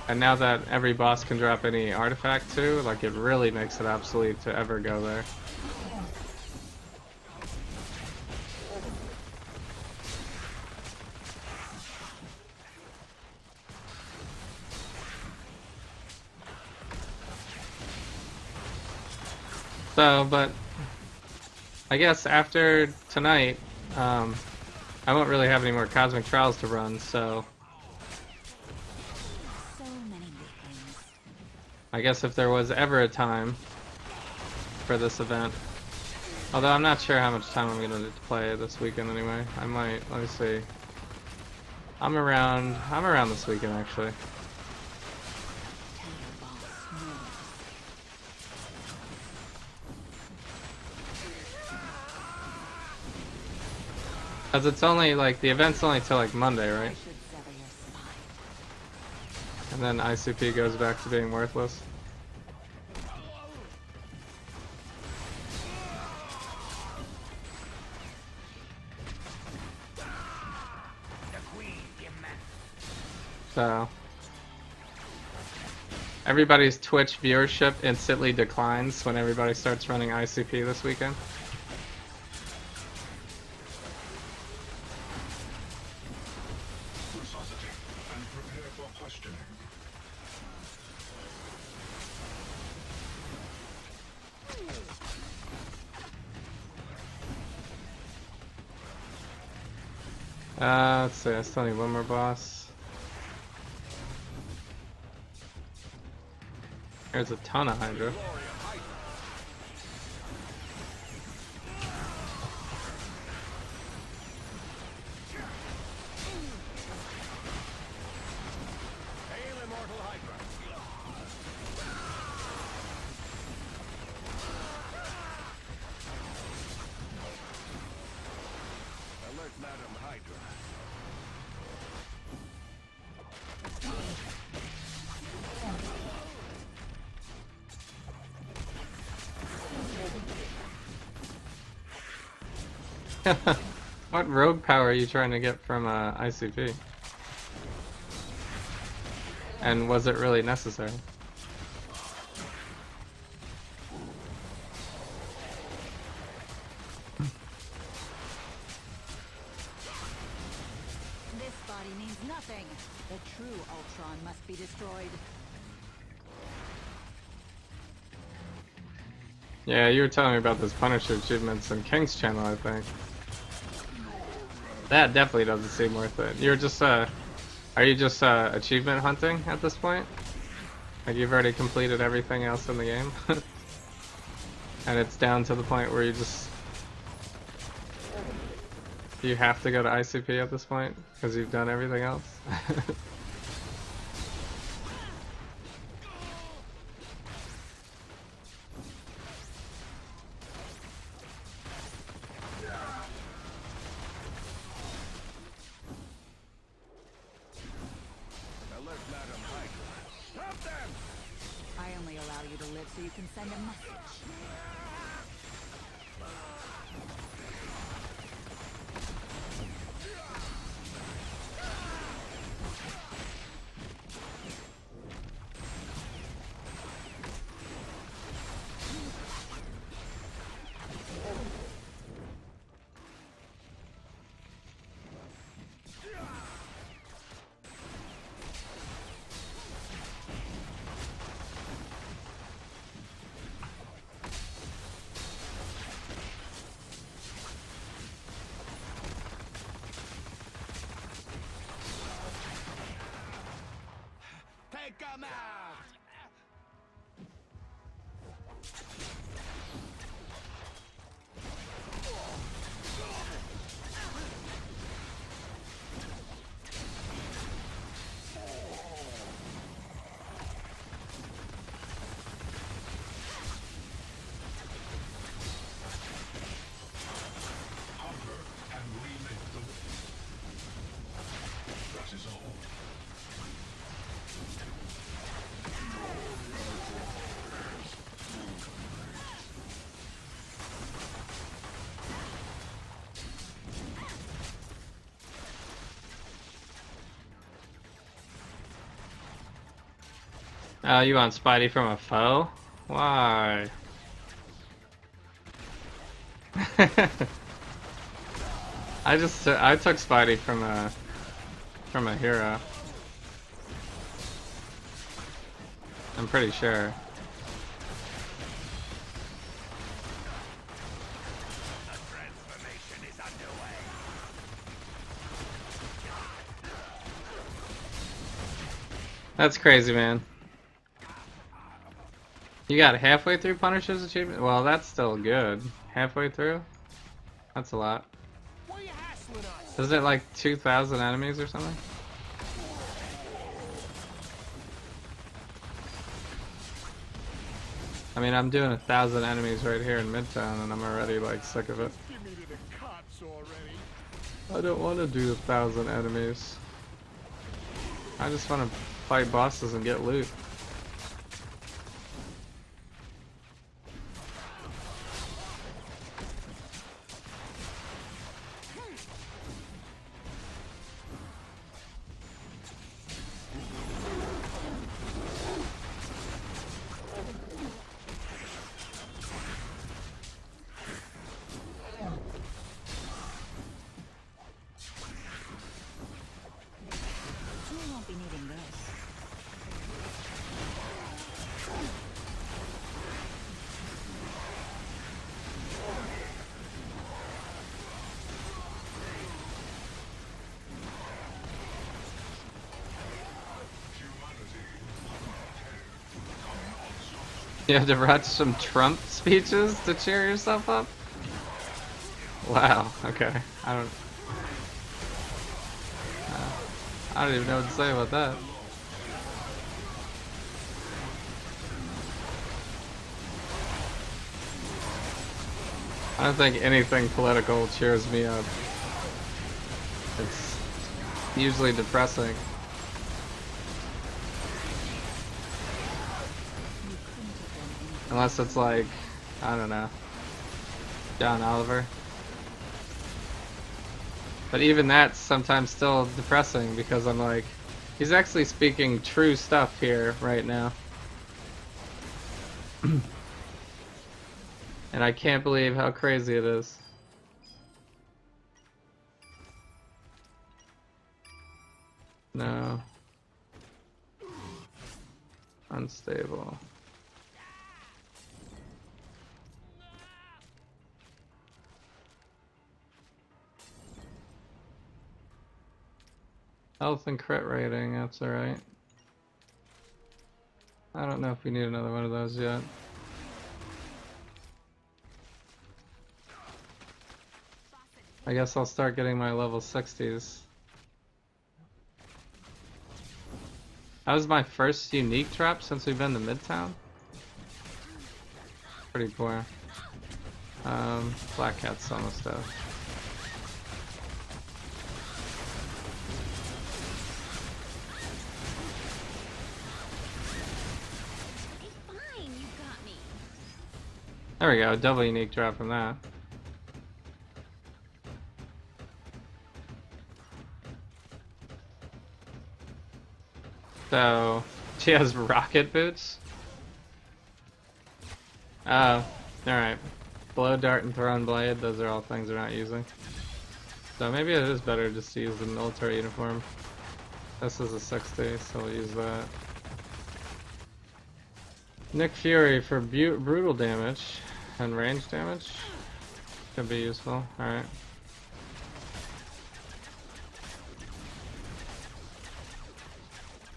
And now that every boss can drop any artifact too, like, it really makes it obsolete to ever go there. So, but I guess after tonight, I won't really have any more Cosmic Trials to run, so So many weaklings. I guess if there was ever a time for this event, although I'm not sure how much time I'm gonna play this weekend anyway. I might, let me see. I'm around this weekend actually. Tell your boss no. Cause it's only like, the event's only till like Monday, I right? should sever your spine. And then ICP goes back to being worthless. So everybody's Twitch viewership instantly declines when everybody starts running ICP this weekend. Resuscitate and prepare for questioning. Let's see, I still need one more boss. There's a ton of Hydra. Hail, immortal Hydra. Alert, Madam Hydra. What rogue power are you trying to get from ICP? And was it really necessary? This body means nothing. The true Ultron must be destroyed. Yeah, you were telling me about those Punisher achievements in King's channel, I think. That definitely doesn't seem worth it. You're just, are you just, achievement hunting at this point? Like, you've already completed everything else in the game? And it's down to the point where you just... You have to go to ICP at this point? Because you've done everything else? Alert, Madam Hydra. Stop them! I only allow you to live so you can send a message. You want Spidey from a foe? Why? I took Spidey from a hero. I'm pretty sure. The transformation is underway. That's crazy, man. You got halfway through Punisher's achievement? Well, that's still good. Halfway through? That's a lot. Why are you hassling us? Isn't it like 2,000 enemies or something? I mean, I'm doing 1,000 enemies right here in Midtown, and I'm already like sick of it. Give me to the cops already. I don't want to do 1,000 enemies. I just want to fight bosses and get loot. You won't be needing this. You have to watch some Trump speeches to cheer yourself up? Wow, okay. I don't even know what to say about that. I don't think anything political cheers me up. It's usually depressing. Unless it's like, I don't know, John Oliver. But even that's sometimes still depressing because I'm like, he's actually speaking true stuff here right now. And I can't believe how crazy it is. No. Unstable. Health and crit rating, that's alright. I don't know if we need another one of those yet. I guess I'll start getting my level 60s. That was my first unique trap since we've been to Midtown. Pretty poor. Black Cat's almost dead. Fine, you got me. There we go, double unique drop from that. So, she has rocket boots? Oh, alright. Blow dart and thrown blade, those are all things we're not using. So maybe it is better just to use the military uniform. This is a 60, so we'll use that. Nick Fury for brutal damage and range damage. Could be useful, alright.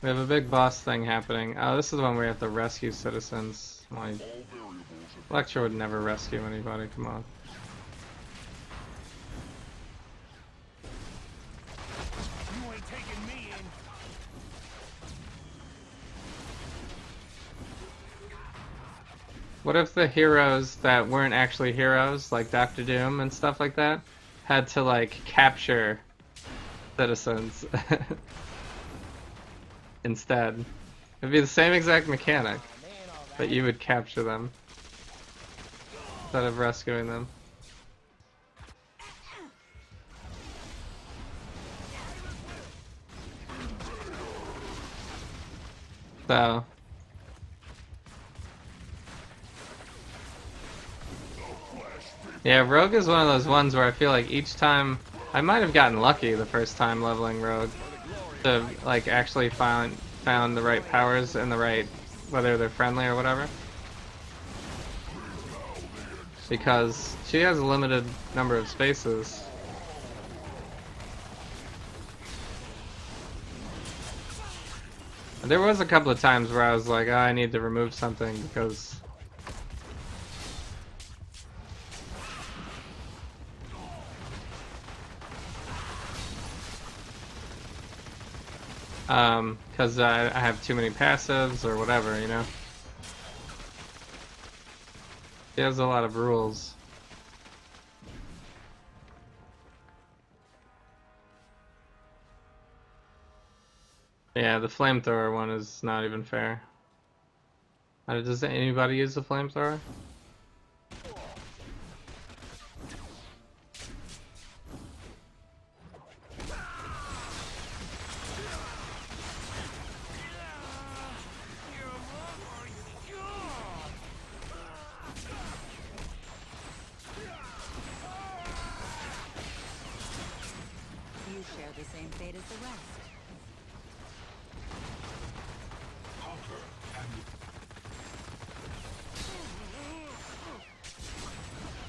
We have a big boss thing happening. Oh, this is the one where you have to rescue citizens. Like, Elektra would never rescue anybody, come on. You ain't taking me in. What if the heroes that weren't actually heroes, like Doctor Doom and stuff like that, had to, like, capture citizens instead? It'd be the same exact mechanic, but you would capture them instead of rescuing them. So, Yeah, Rogue is one of those ones where I feel like each time I might have gotten lucky the first time leveling Rogue to like actually found the right powers and the right whether they're friendly or whatever. Because she has a limited number of spaces. There was a couple of times where I was like, oh, I need to remove something because I have too many passives or whatever, you know. She has a lot of rules. Yeah, the flamethrower one is not even fair. Does anybody use the flamethrower? You share the same fate as the rest.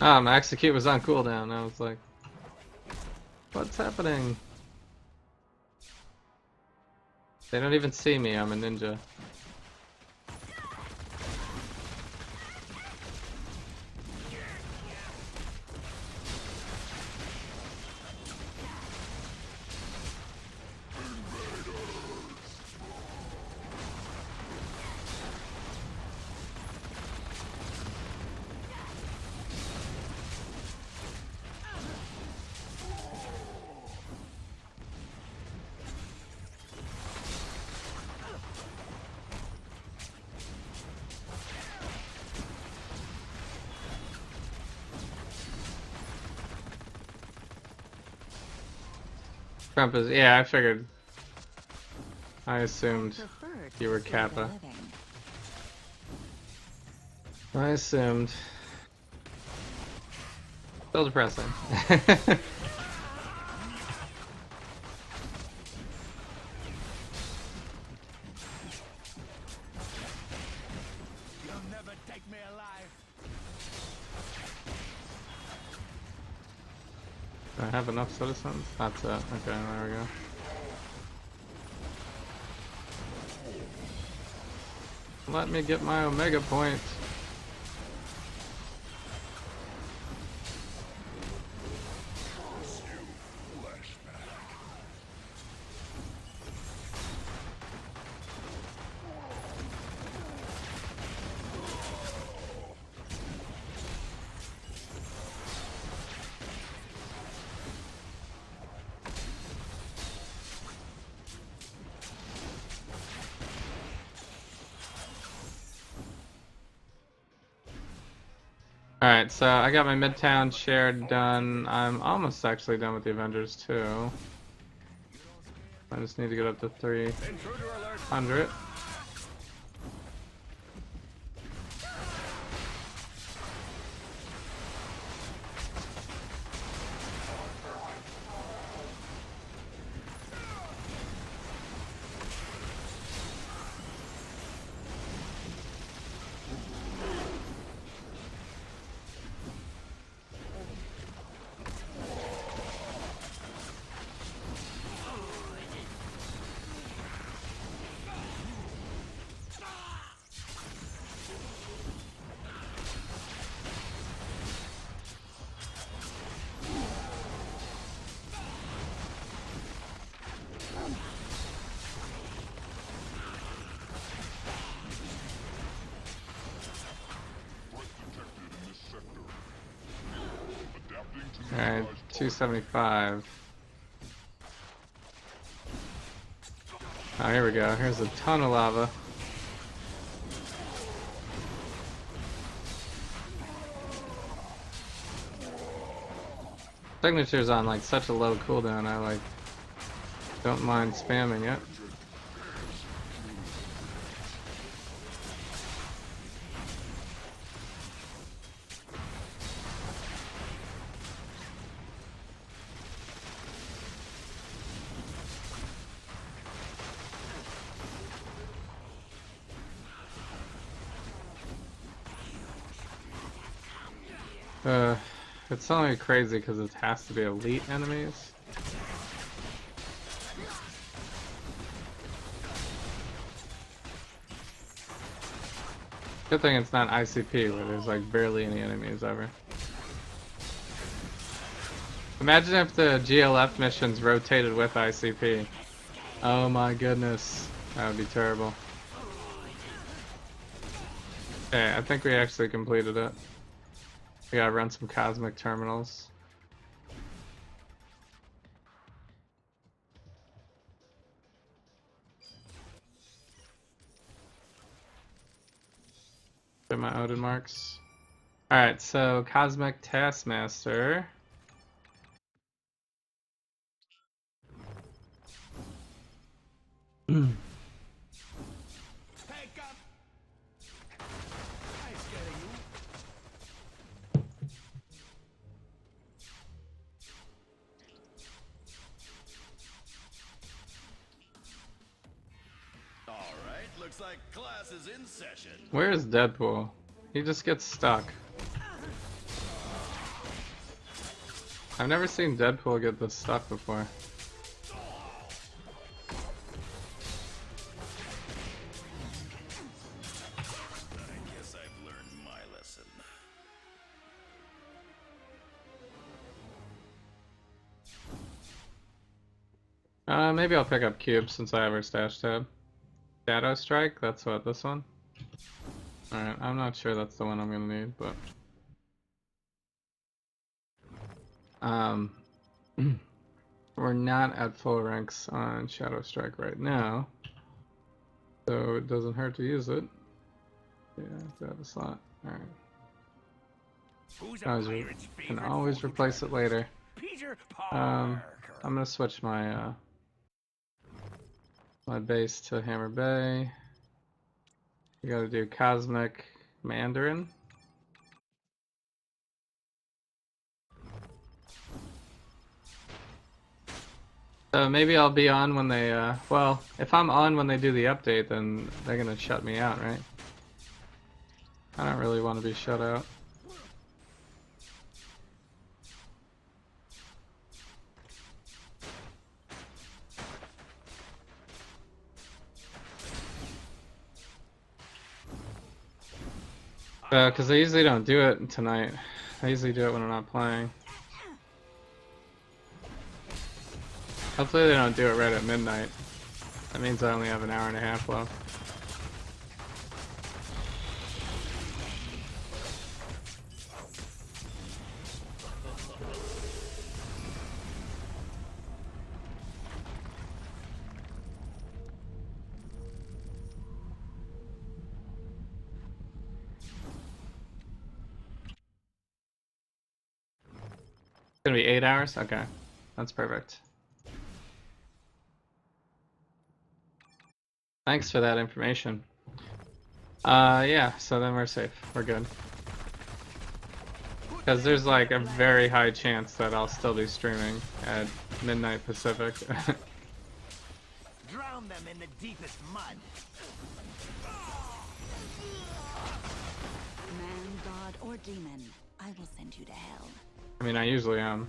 My execute was on cooldown. I was like, what's happening? They don't even see me. I'm a ninja. Trump is, yeah, I figured. I assumed Preferred you were to Kappa. living. I assumed. Still depressing. You'll never take me alive. Do I have enough citizens? That's it. Okay, there we go. Let me get my Omega point. Alright, so I got my Midtown share done. I'm almost actually done with the Avengers too. I just need to get up to 300. Alright, 275. Oh, here we go. Here's a ton of lava. Signature's on like such a low cooldown, I like don't mind spamming it. It's only crazy because it has to be elite enemies. Good thing it's not ICP where there's like barely any enemies ever. Imagine if the GLF missions rotated with ICP. Oh my goodness, that would be terrible. Okay, I think we actually completed it. We gotta run some cosmic terminals. Get my Odin marks. Alright, so Cosmic Taskmaster. Take up. Nice getting you. All right, looks like class is in session. Where's Deadpool? He just gets stuck. I've never seen Deadpool get this stuck before. I guess I've learned my lesson. Maybe I'll pick up Cube since I have her stash tab. Shadow Strike, that's what, this one? Alright, I'm not sure that's the one I'm gonna need, but... we're not at full ranks on Shadow Strike right now, so it doesn't hurt to use it. Yeah, I have a slot. Alright. Who's a Can favorite always replace it later. Peter I'm Parker. gonna switch my my base to Hammer Bay. You gotta do Cosmic Mandarin. So maybe I'll be on when they, well, if I'm on when they do the update, then they're gonna shut me out, right? I don't really want to be shut out. Because I usually don't do it tonight. I usually do it when I'm not playing. Hopefully they don't do it right at midnight. That means I only have an hour and a half left. It's gonna be 8 hours? Okay. That's perfect. Thanks for that information. Yeah, so then we're safe. We're good. Because there's like a very high chance that I'll still be streaming at midnight Pacific. Drown them in the deepest mud. Man, god, or demon, I will send you to hell. I mean, I usually am.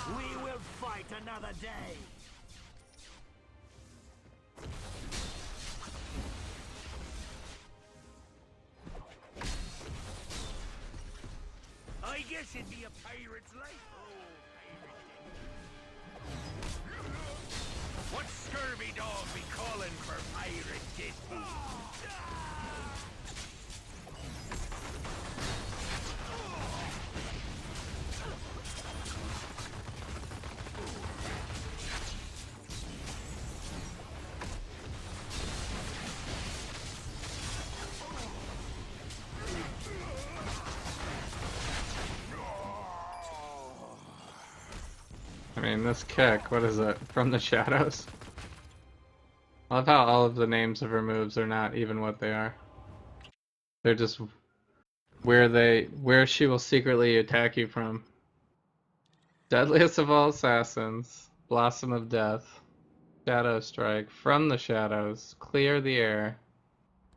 We will fight another day. I guess it'd be a pirate's life. What scurvy dog be calling for pirate Deadpool? I mean, this kick, what is it? From the shadows? I love how all of the names of her moves are not even what they are. They're just where she will secretly attack you from. Deadliest of all assassins, Blossom of Death, Shadow Strike, from the shadows, clear the air,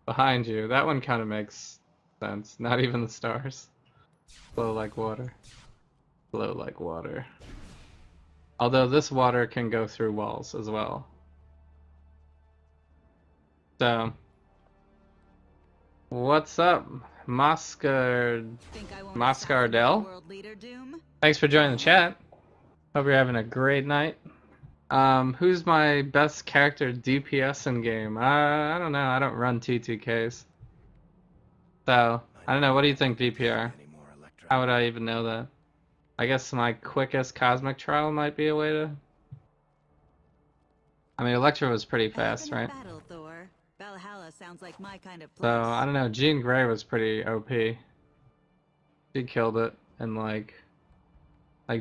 behind you. That one kind of makes sense. Not even the stars. Flow like water. Flow like water. Although this water can go through walls as well. So, what's up, Think I won't assassinate Moscardell? world leader Doom? Thanks for joining the chat. Hope you're having a great night. Who's my best character DPS in game? I don't know. I don't run T2Ks. So, I don't know. What do you think, VPR? Anymore, Elektra. How would I even know that? I guess my quickest cosmic trial might be a way to... I mean, Elektra was pretty fast, right? Battle, Thor. Valhalla sounds like my kind of So, place. I don't know. Jean Grey was pretty OP. She killed it, and like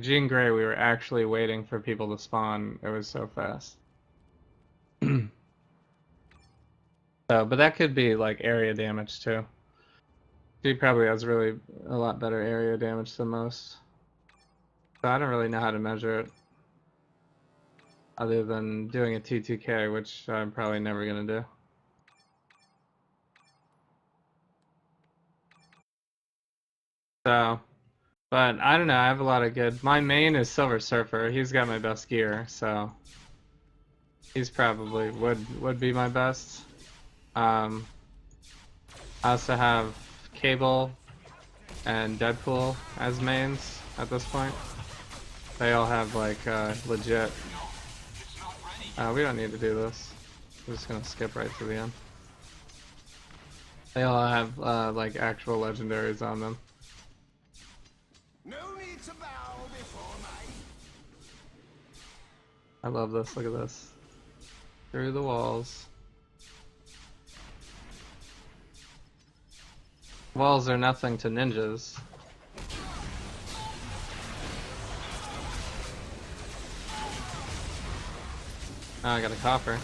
Jean Grey, we were actually waiting for people to spawn. It was so fast. So, but that could be like area damage too. She probably has really a lot better area damage than most. So I don't really know how to measure it. Other than doing a T2K, which I'm probably never gonna do. So, but I don't know, I have a lot of good... My main is Silver Surfer. He's got my best gear, so... He's probably would be my best. I also have Cable and Deadpool as mains at this point. They all have like legit... we don't need to do this. I'm just gonna skip right to the end. They all have like actual legendaries on them. No need to bow before my... I love this. Look at this. Through the walls. Walls are nothing to ninjas. Oh, I got a copper.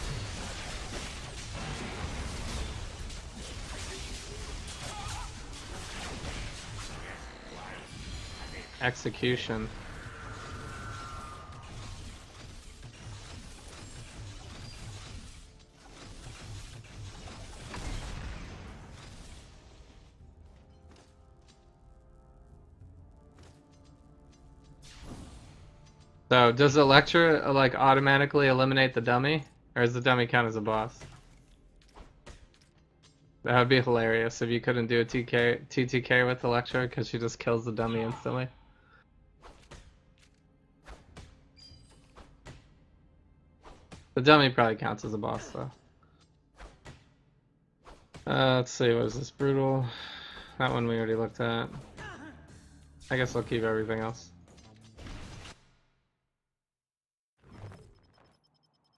Execution. So, does Elektra like automatically eliminate the dummy, or does the dummy count as a boss? That would be hilarious if you couldn't do a TTK with Elektra because she just kills the dummy instantly. The dummy probably counts as a boss though. Let's see, what is this? Brutal. That one we already looked at. I guess I'll keep everything else.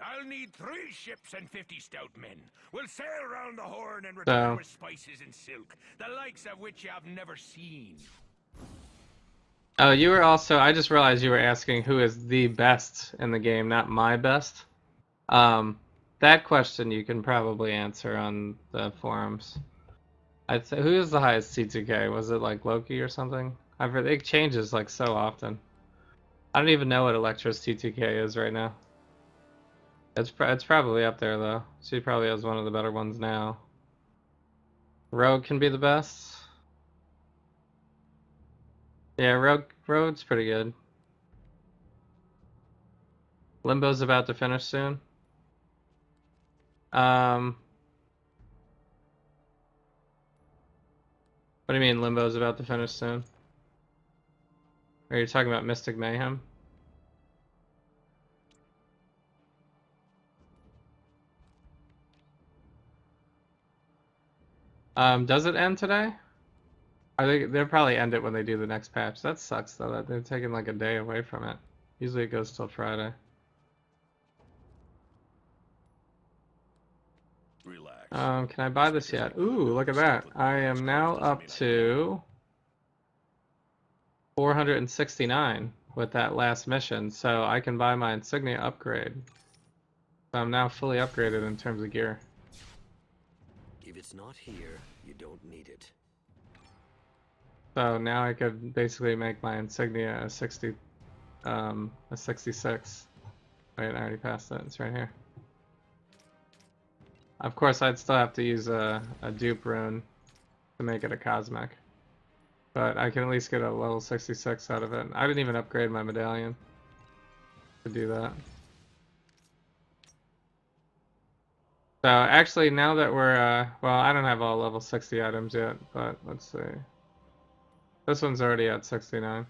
I'll need 3 ships and 50 stout men. We'll sail round the Horn and return with spices and silk, the likes of which you have never seen. Oh, you were also... I just realized you were asking who is the best in the game, not my best. That question you can probably answer on the forums. I'd say, who is the highest T2K? Was it like Loki or something? I've heard it changes like so often. I don't even know what Elektra's T2K is right now. It's probably up there though. She probably has one of the better ones now. Rogue can be the best. Yeah, Rogue's pretty good. Limbo's about to finish soon. What do you mean Limbo's about to finish soon? Are you talking about Mystic Mayhem? Does it end today? They'll probably end it when they do the next patch. That sucks though, that they're taking like a day away from it. Usually it goes till Friday. Relax. Can I buy this yet? Ooh, look at that. I am now up to 469 with that last mission, so I can buy my insignia upgrade. So I'm now fully upgraded in terms of gear. If it's not here, you don't need it. So now I could basically make my insignia a 66. Wait, I already passed it. It's right here. Of course, I'd still have to use a dupe rune to make it a cosmic. But I can at least get a level 66 out of it. I didn't even upgrade my medallion to do that. So actually, now that we're, well, I don't have all level 60 items yet, but let's see. This one's already at 69.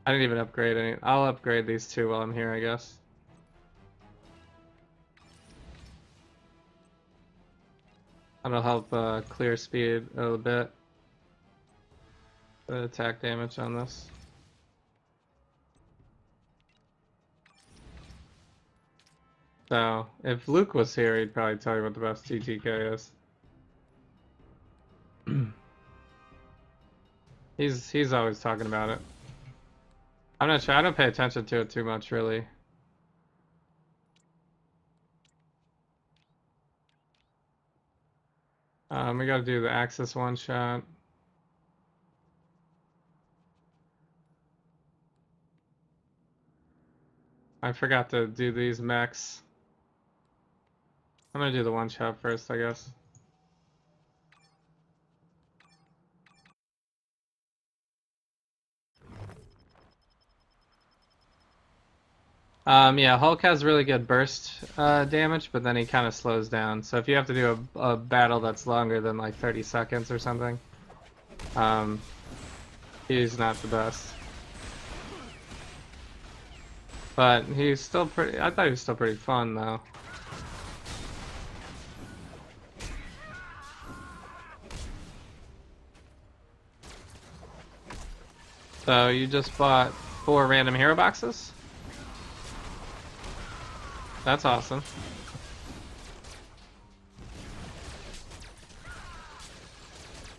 I didn't even upgrade any. I'll upgrade these two while I'm here, I guess. That'll help clear speed a little bit. The attack damage on this. So, if Luke was here, he'd probably tell you what the best TTK is. He's always talking about it. I'm not sure. I don't pay attention to it too much, really. We gotta do the Axis one shot. I forgot to do these mechs. I'm gonna do the one shot first, I guess. Yeah, Hulk has really good burst damage, but then he kind of slows down. So if you have to do a battle that's longer than like 30 seconds or something, he's not the best. But he's still pretty, I thought he was still pretty fun though. So you just bought 4 random hero boxes? That's awesome.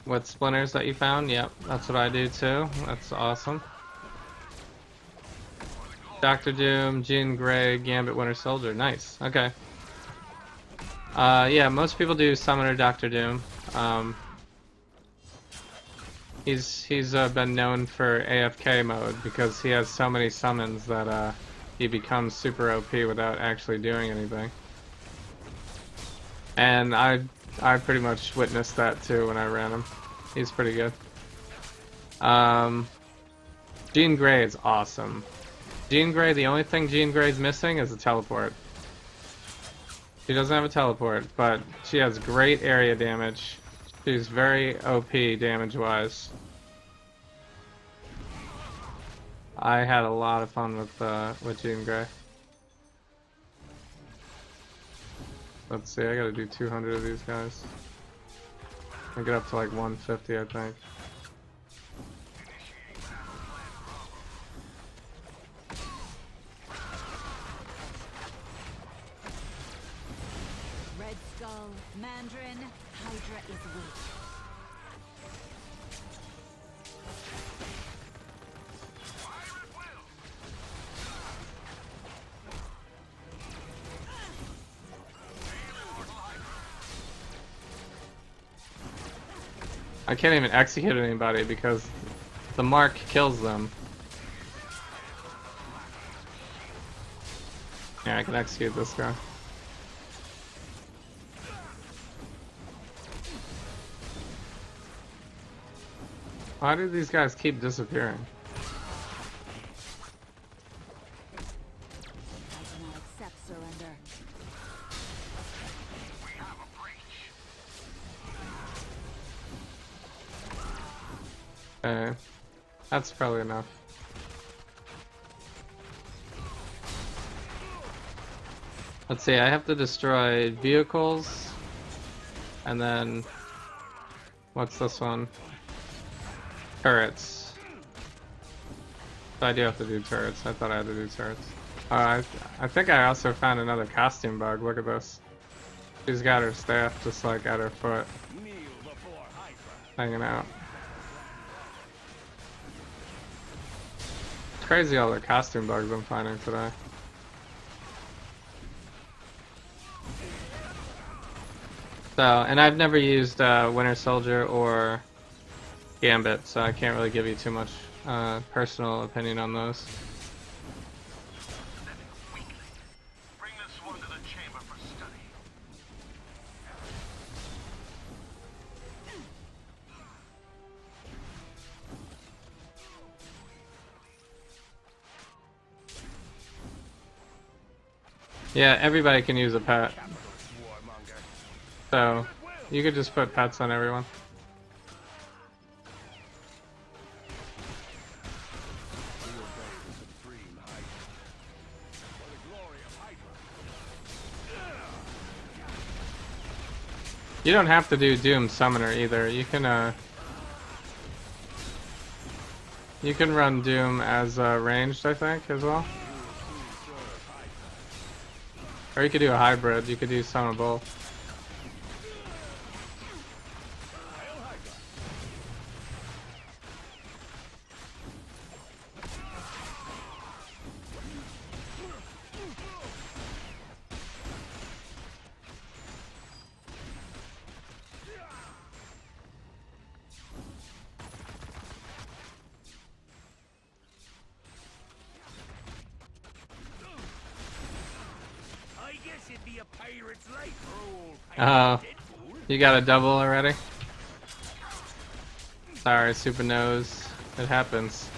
What splinters that you found? Yep, that's what I do too. That's awesome. Doctor Doom, Jean Grey, Gambit, Winter Soldier. Nice. Okay. Yeah, most people do Summoner Doctor Doom. He's been known for AFK mode because he has so many summons that he becomes super OP without actually doing anything. And I pretty much witnessed that too when I ran him. He's pretty good. Jean Grey is awesome. Jean Grey, the only thing Jean Grey's missing is a teleport. She doesn't have a teleport, but she has great area damage. She's very OP damage-wise. I had a lot of fun with Jean Grey. Let's see, I gotta do 200 of these guys. I get up to like 150, I think. Red Skull, Mandarin, Hydra is weak. I can't even execute anybody because the mark kills them. Yeah, I can execute this guy. Why do these guys keep disappearing? I cannot accept surrender. Okay, that's probably enough. Let's see, I have to destroy vehicles, and then, what's this one? Turrets. So I do have to do turrets. I thought I had to do turrets. I think I also found another costume bug. Look at this. She's got her staff just like at her foot. Hanging out. It's crazy all the costume bugs I'm finding today. So, and I've never used Winter Soldier or Gambit, so I can't really give you too much personal opinion on those. Bring this one to the chamber for study. Yeah, everybody can use a pet. Capitalist warmonger. So, you could just put pets on everyone. We obey the supreme Hydra. For the glory of Hydra. You don't have to do Doom Summoner either. You can run Doom as ranged, I think, as well. Or you could do a hybrid. You could do some of both. I guess it'd be a pirate's life rule. Oh, you got a double already? Sorry, Super Nose. It happens.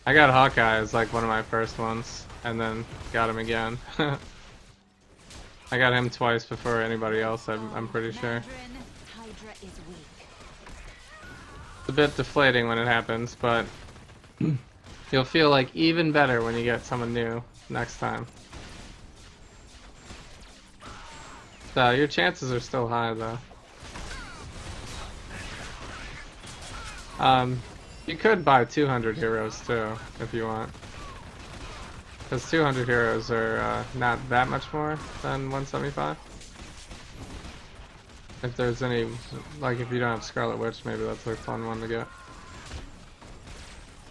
I got Hawkeye as like one of my first ones, and then got him again. I got him twice before anybody else, I'm pretty sure. Mandarin, Hydra is weak. It's a bit deflating when it happens, but you'll feel like even better when you get someone new next time. So your chances are still high though. You could buy 200 heroes too, if you want. Because 200 heroes are not that much more than 175. If there's any, like if you don't have Scarlet Witch, maybe that's a fun one to get.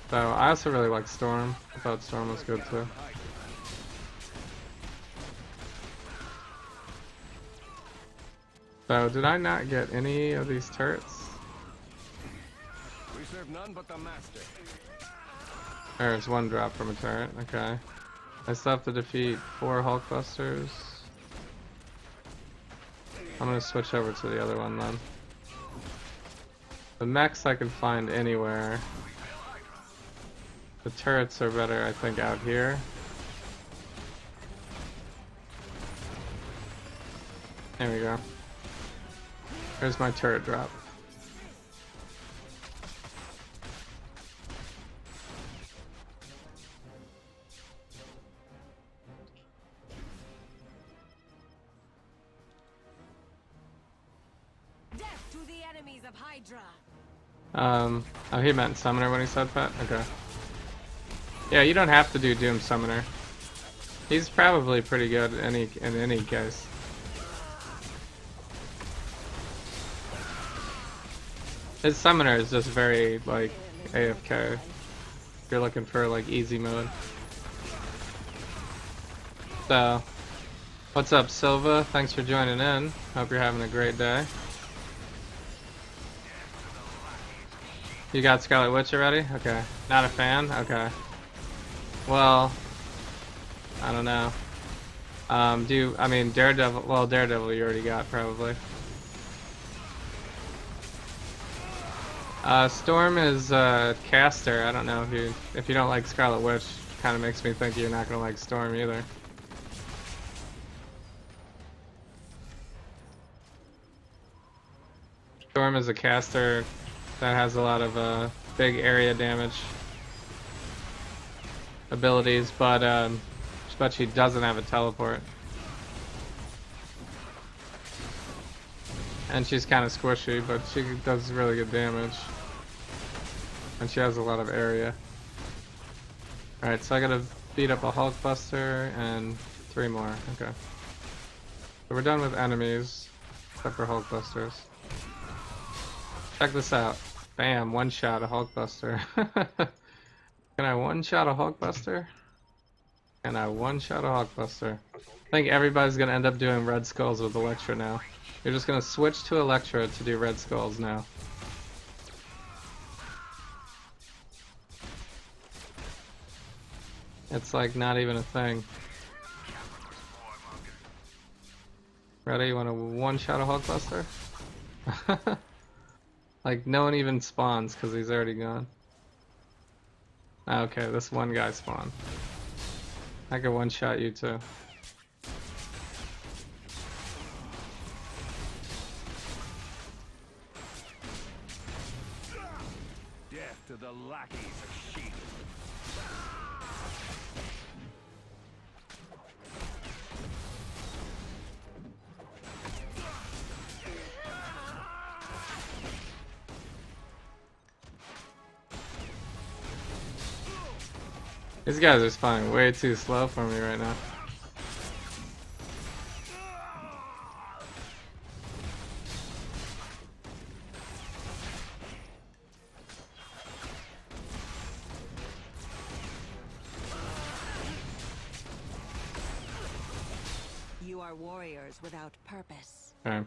So I also really like Storm. I thought Storm was good too. So did I not get any of these turrets? We serve none but the master. There's one drop from a turret, okay. I still have to defeat 4 Hulkbusters. I'm gonna switch over to the other one then. The mechs I can find anywhere. The turrets are better, I think, out here. There we go. There's my turret drop. Death to the enemies of Hydra. Oh, he meant Summoner when he said that? Okay. Yeah, you don't have to do Doom Summoner. He's probably pretty good in any case. His Summoner is just very, like, AFK. If you're looking for, like, easy mode. So, what's up, Silva? Thanks for joining in. Hope you're having a great day. You got Scarlet Witch already? Okay. Not a fan? Okay. Well, I don't know. I mean, Daredevil, well, Daredevil you already got, probably. Storm is, caster. I don't know if you don't like Scarlet Witch, kind of makes me think you're not gonna like Storm either. Storm is a caster that has a lot of, big area damage abilities, but she doesn't have a teleport. And she's kind of squishy, but she does really good damage. And she has a lot of area. Alright, so I gotta beat up a Hulkbuster and 3 more. Okay. So we're done with enemies, except for Hulkbusters. Check this out. Bam, one-shot a Hulkbuster. Can I one-shot a Hulkbuster? Can I one-shot a Hulkbuster? I think everybody's gonna end up doing Red Skulls with Elektra now. You're just gonna switch to Elektra to do Red Skulls now. It's like not even a thing. Ready? You want to one-shot a Hulkbuster? Like no one even spawns because he's already gone. Okay, this one guy spawned. I could one-shot you too. after the lackeys of Shield. These guys are spawning way too slow for me right now. You are warriors without purpose. Okay.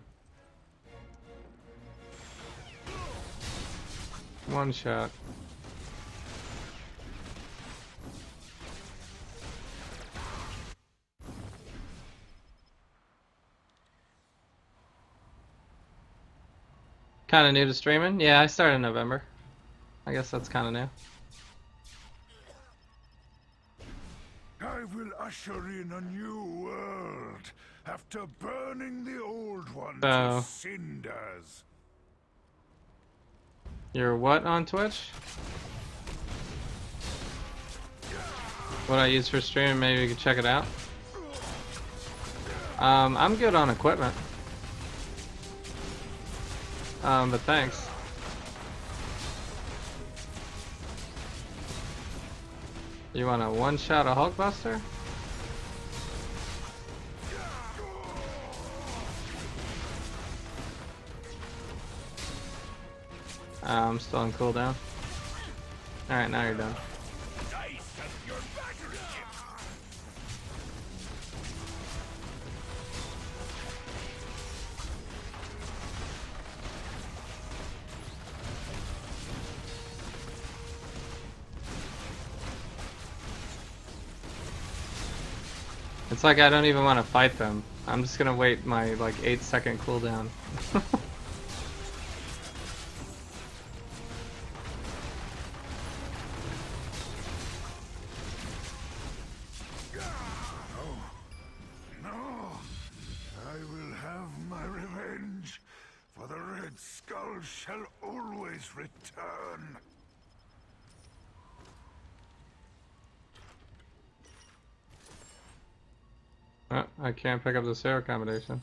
One shot. Kind of new to streaming? Yeah, I started in November. I guess that's kind of new. I will usher in a new world after burning the old one to So, cinders. you're what on Twitch? What I use for streaming, maybe you could check it out. I'm good on equipment. But thanks. You want a one-shot a Hulkbuster? I'm still on cooldown. Alright, now you're done. It's like I don't even want to fight them. I'm just gonna wait my like 8-second cooldown. No, I will have my revenge, for the Red Skull shall always return. Oh, I can't pick up the zero combination.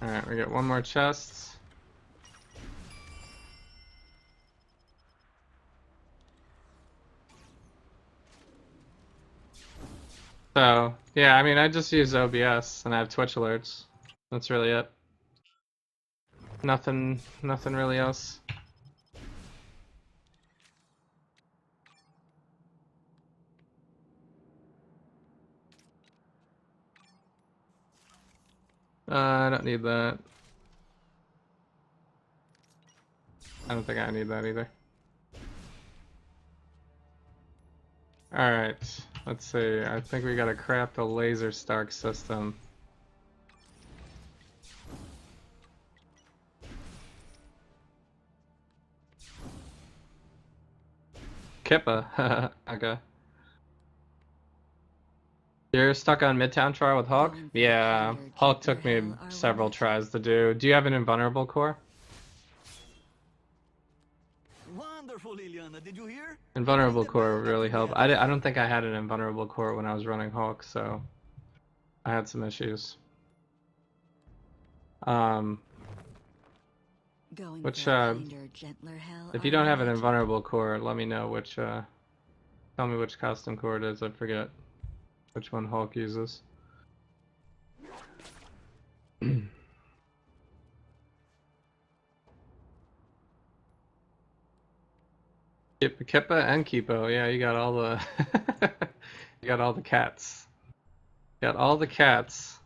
Alright, we get one more chest. So, yeah, I mean, I just use OBS and I have Twitch alerts. That's really it. Nothing really else. I don't need that. I don't think I need that either. Alright, let's see. I think we gotta craft a laser Stark system. Kippa. Okay. You're stuck on Midtown trial with Hulk? Yeah, Hulk took me several tries to do. Do you have an invulnerable core? Wonderful, Liliana. Did you hear? Invulnerable core would really help. I don't think I had an invulnerable core when I was running Hulk, so I had some issues. Which, if you don't have an invulnerable core, let me know which, tell me which custom core it is, I forget which one Hulk uses. Kippa and Kipo, yeah, you got all the you got all the cats. Got all the cats.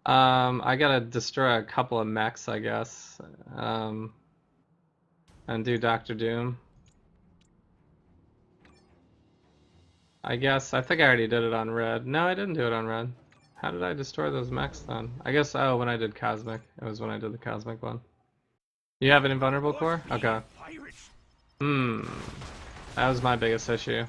I gotta destroy a couple of mechs, I guess. And do Dr. Doom. I guess, I think I already did it on red. No, I didn't do it on red. How did I destroy those mechs then? I guess, oh, when I did Cosmic. It was when I did the Cosmic one. You have an invulnerable core? Okay. That was my biggest issue.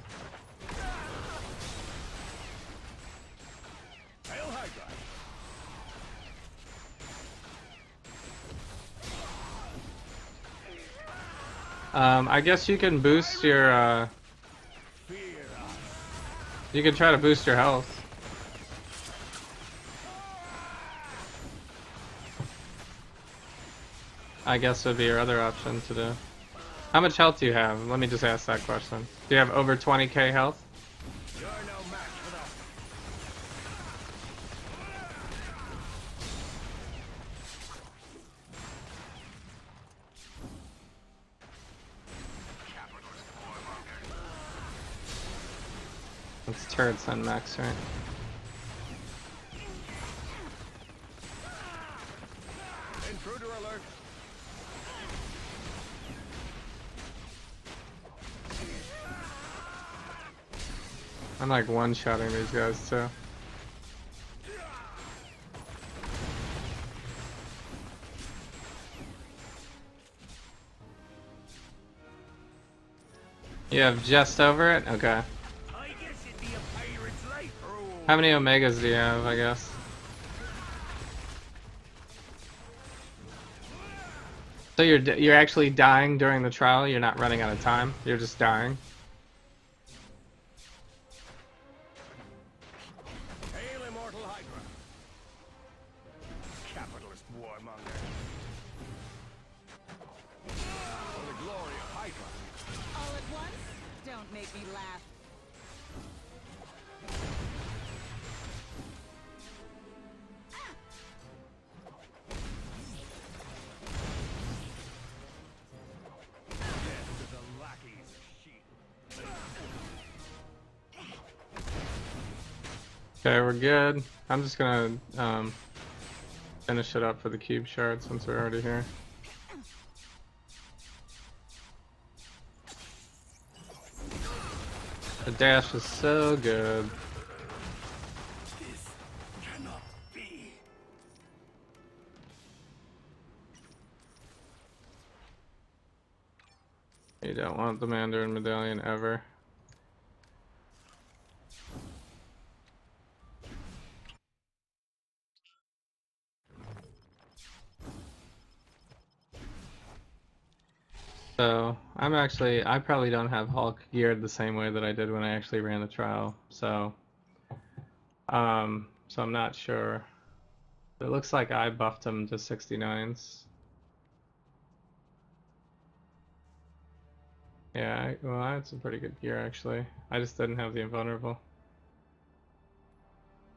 I guess you can boost your, you can try to boost your health. I guess would be your other option to do. How much health do you have? Let me just ask that question. Do you have over 20k health? You're no match for that. It's turrets on max, right? Intruder alert. I'm like one-shotting these guys too. You have just over it? Okay. I guess it'd be a pirate's life. How many omegas do you have, I guess? So you're actually dying during the trial? You're not running out of time? You're just dying? Hail immortal Hydra. Capitalist warmonger. For the glory of Hydra. All at once? Don't make me laugh. Death to the lackeys of shield. Okay, we're good. I'm just gonna finish it up for the cube shard since we're already here. The dash is so good. This cannot be. You don't want the Mandarin medallion ever. So, I probably don't have Hulk geared the same way that I did when I actually ran the trial. So I'm not sure. It looks like I buffed him to 69s. Yeah, well, I had some pretty good gear actually. I just didn't have the invulnerable.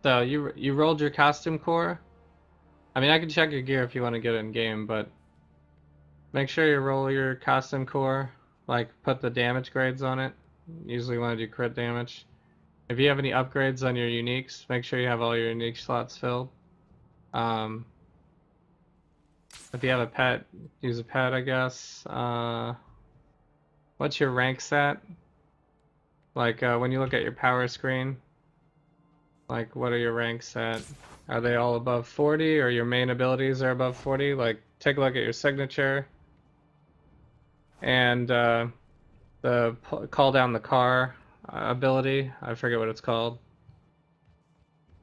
So you rolled your costume core? I mean, I can check your gear if you want to get it in game, but make sure you roll your costume core, like put the damage grades on it. Usually want to do crit damage. If you have any upgrades on your uniques, make sure you have all your unique slots filled. If you have a pet, use a pet, I guess. What's your rank set? Like when you look at your power screen, like what are your ranks at? Are they all above 40 or your main abilities are above 40? Like take a look at your signature and the call down the car ability. I forget what it's called.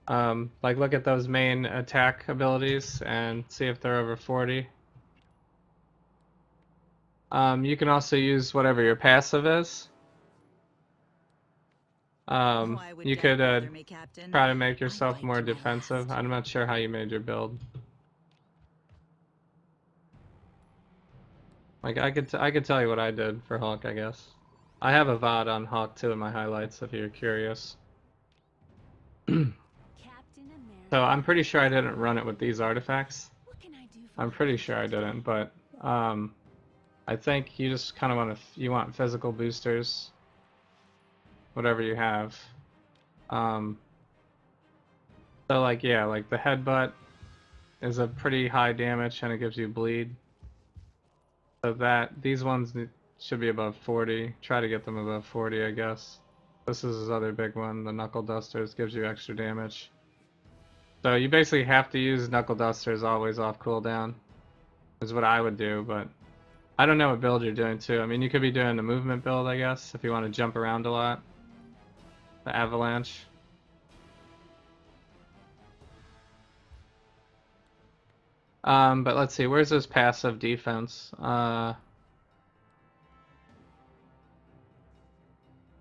Like look at those main attack abilities and see if they're over 40. You can also use whatever your passive is. Why would You Death could bother me, Captain? try to make I yourself bite more my defensive. last. I'm not sure how you made your build. Like I could tell you what I did for Hulk, I guess. I have a VOD on Hulk too in my highlights if you're curious. Captain America. So I'm pretty sure I didn't run it with these artifacts. What can I do for I'm pretty sure I didn't, but I think you just kind of want physical boosters, whatever you have. So like yeah, like the headbutt is a pretty high damage and it gives you bleed. So these ones should be above 40. Try to get them above 40, I guess. This is his other big one, the Knuckle Dusters, gives you extra damage. So you basically have to use Knuckle Dusters always off cooldown, is what I would do, but I don't know what build you're doing too. I mean, you could be doing the movement build, I guess, if you want to jump around a lot. The Avalanche. But let's see, where's his passive defense?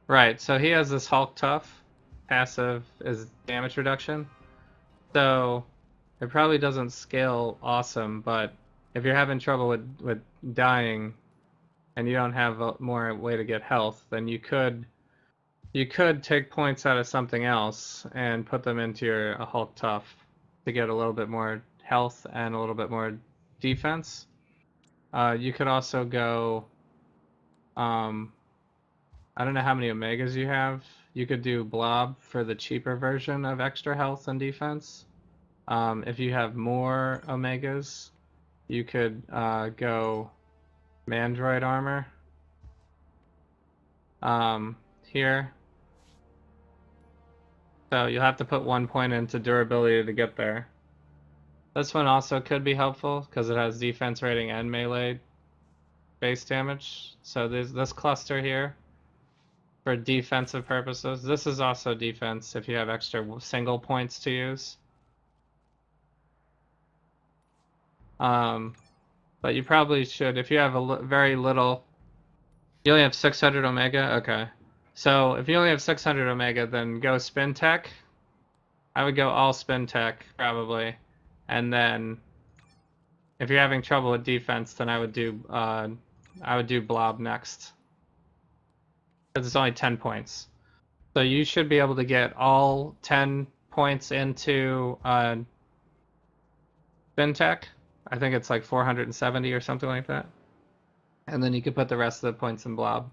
Right, so he has this Hulk Tough. Passive is damage reduction. So it probably doesn't scale awesome, but if you're having trouble with dying and you don't have a more way to get health, then you could take points out of something else and put them into your Hulk Tough to get a little bit more health and a little bit more defense. You could also go, I don't know how many Omegas you have. You could do Blob for the cheaper version of extra health and defense. If you have more Omegas, you could go Mandroid Armor here. So you'll have to put 1 point into durability to get there. This one also could be helpful because it has defense rating and melee base damage. So there's this cluster here for defensive purposes. This is also defense if you have extra single points to use. But you probably should, if you have very little, you only have 600 Omega? Okay. So if you only have 600 Omega, then go Spin Tech. I would go all Spin Tech, probably. And then, if you're having trouble with defense, then I would do Blob next. Because it's only 10 points. So you should be able to get all 10 points into Spin Tech. I think it's like 470 or something like that. And then you can put the rest of the points in Blob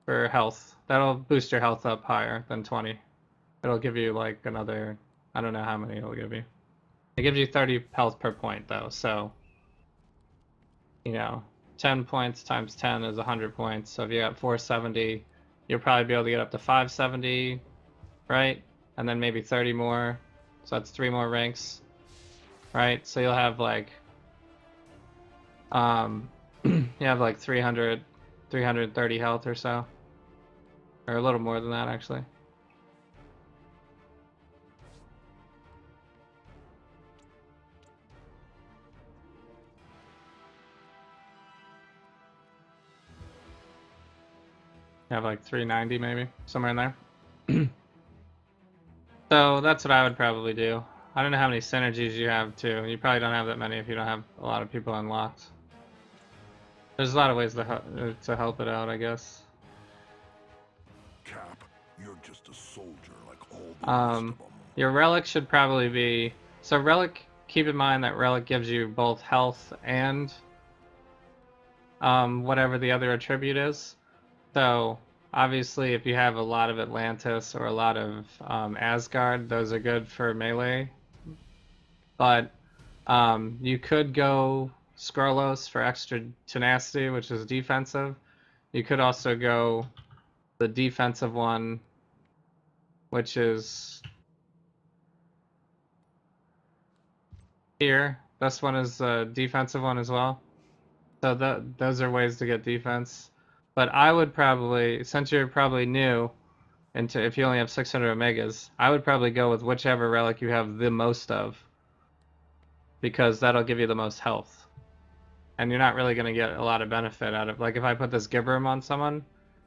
for health. That'll boost your health up higher than 20. It'll give you like another, I don't know how many it'll give you. It gives you 30 health per point though, so, you know, 10 points times 10 is 100 points. So if you got 470, you'll probably be able to get up to 570, right? And then maybe 30 more. So that's 3 more ranks, right? So you'll have like, you have like 330 health or so. Or a little more than that, actually. You have like 390 maybe, somewhere in there. So that's what I would probably do. I don't know how many synergies you have too. You probably don't have that many if you don't have a lot of people unlocked. There's a lot of ways to help it out, I guess. Cap, you're just a soldier like all the rest of them. Your relic should probably be... So relic, keep in mind that relic gives you both health and whatever the other attribute is. So obviously if you have a lot of Atlantis or a lot of Asgard, those are good for melee. But you could go Skrullos for extra tenacity, which is defensive. You could also go the defensive one, which is here. This one is a defensive one as well. So those are ways to get defense. But I would probably, since you're probably new, into if you only have 600 Omegas, I would probably go with whichever relic you have the most of, because that'll give you the most health. And you're not really going to get a lot of benefit out of, like if I put this Gibram on someone,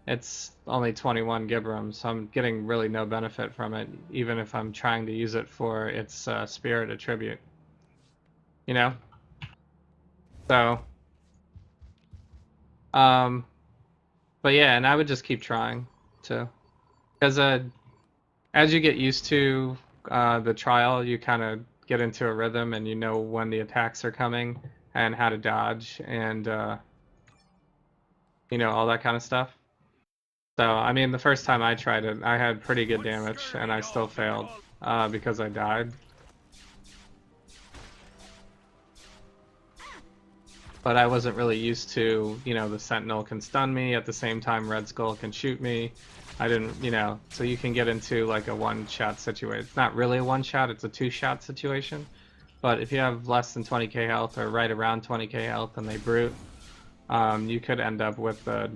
it's only 21 Gibrams, so I'm getting really no benefit from it, even if I'm trying to use it for its spirit attribute. You know? So, but yeah, and I would just keep trying too, because as you get used to the trial, you kind of get into a rhythm, and you know when the attacks are coming and how to dodge, and you know, all that kind of stuff. So I mean, the first time I tried it, I had pretty good damage, and I still failed because I died. But I wasn't really used to, you know, the Sentinel can stun me, at the same time Red Skull can shoot me. I didn't, you know, so you can get into like a one-shot situation. It's not really a one-shot, it's a two-shot situation. But if you have less than 20k health, or right around 20k health, and they brute, you could end up with a,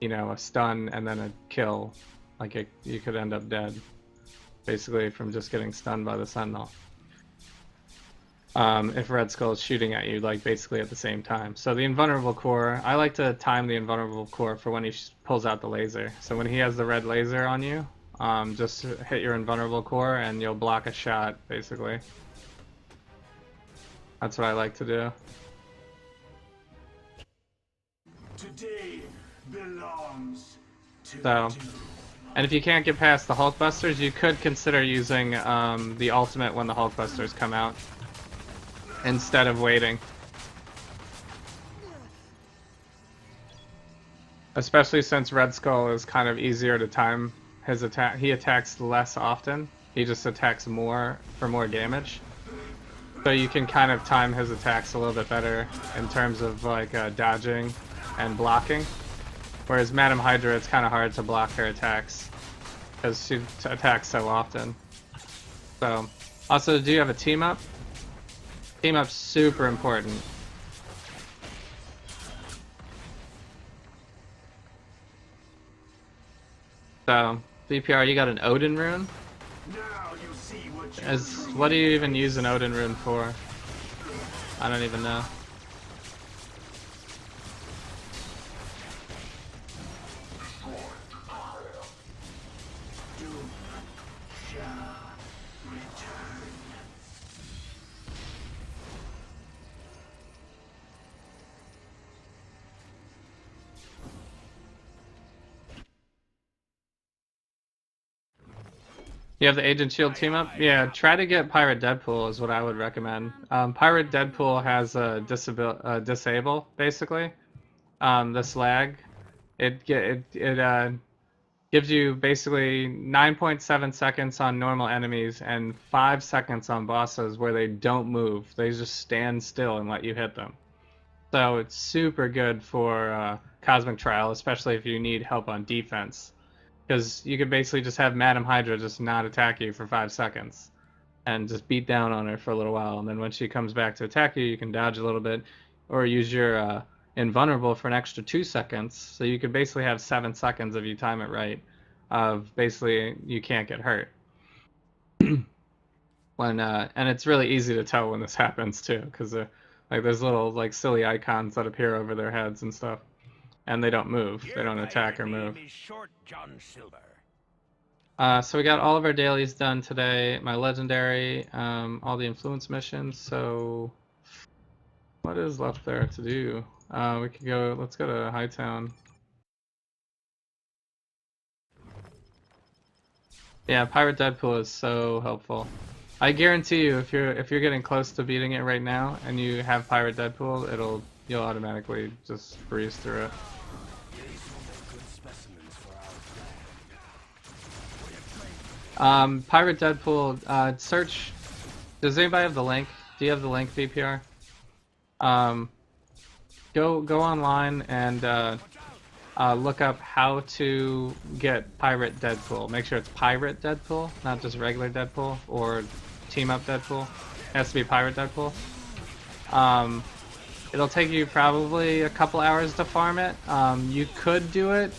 you know, a stun and then a kill. Like you could end up dead, basically, from just getting stunned by the Sentinel. if Red Skull is shooting at you, like basically at the same time. So the invulnerable core, I like to time the invulnerable core for when he pulls out the laser. So when he has the red laser on you, just hit your invulnerable core and you'll block a shot, basically. That's what I like to do. Today belongs to So, and if you can't get past the Hulkbusters, you could consider using the ultimate when the Hulkbusters come out, instead of waiting. Especially since Red Skull is kind of easier to time his attack. He attacks less often. He just attacks more for more damage. So you can kind of time his attacks a little bit better in terms of like dodging and blocking. Whereas Madam Hydra, it's kind of hard to block her attacks because she attacks so often. So, also, do you have a team up? Team up's super important. So, VPR, you got an Odin rune? now you see what you What do you even use an Odin rune for? I don't even know. You have the Agent Shield team up? Yeah, try to get Pirate Deadpool is what I would recommend. Pirate Deadpool has a disable, basically. This lag. It gives you basically 9.7 seconds on normal enemies and 5 seconds on bosses where they don't move. They just stand still and let you hit them. So it's super good for Cosmic Trial, especially if you need help on defense. Because you could basically just have Madam Hydra just not attack you for 5 seconds and just beat down on her for a little while. And then when she comes back to attack you, you can dodge a little bit or use your invulnerable for an extra 2 seconds. So you could basically have 7 seconds if you time it right of basically you can't get hurt. And it's really easy to tell when this happens too, because like there's little like silly icons that appear over their heads and stuff. And they don't move. They don't attack or move. Short John Silver. So we got all of our dailies done today. My legendary, all the influence missions. So what is left there to do? We could go. Let's go to Hightown. Yeah, Pirate Deadpool is so helpful. I guarantee you, if you're getting close to beating it right now and you have Pirate Deadpool, you'll automatically just breeze through it. Pirate Deadpool, search. Does anybody have the link? Do you have the link, VPR? Go online and look up how to get Pirate Deadpool. Make sure it's Pirate Deadpool, not just regular Deadpool or Team Up Deadpool. It has to be Pirate Deadpool. It'll take you probably a couple hours to farm it. You could do it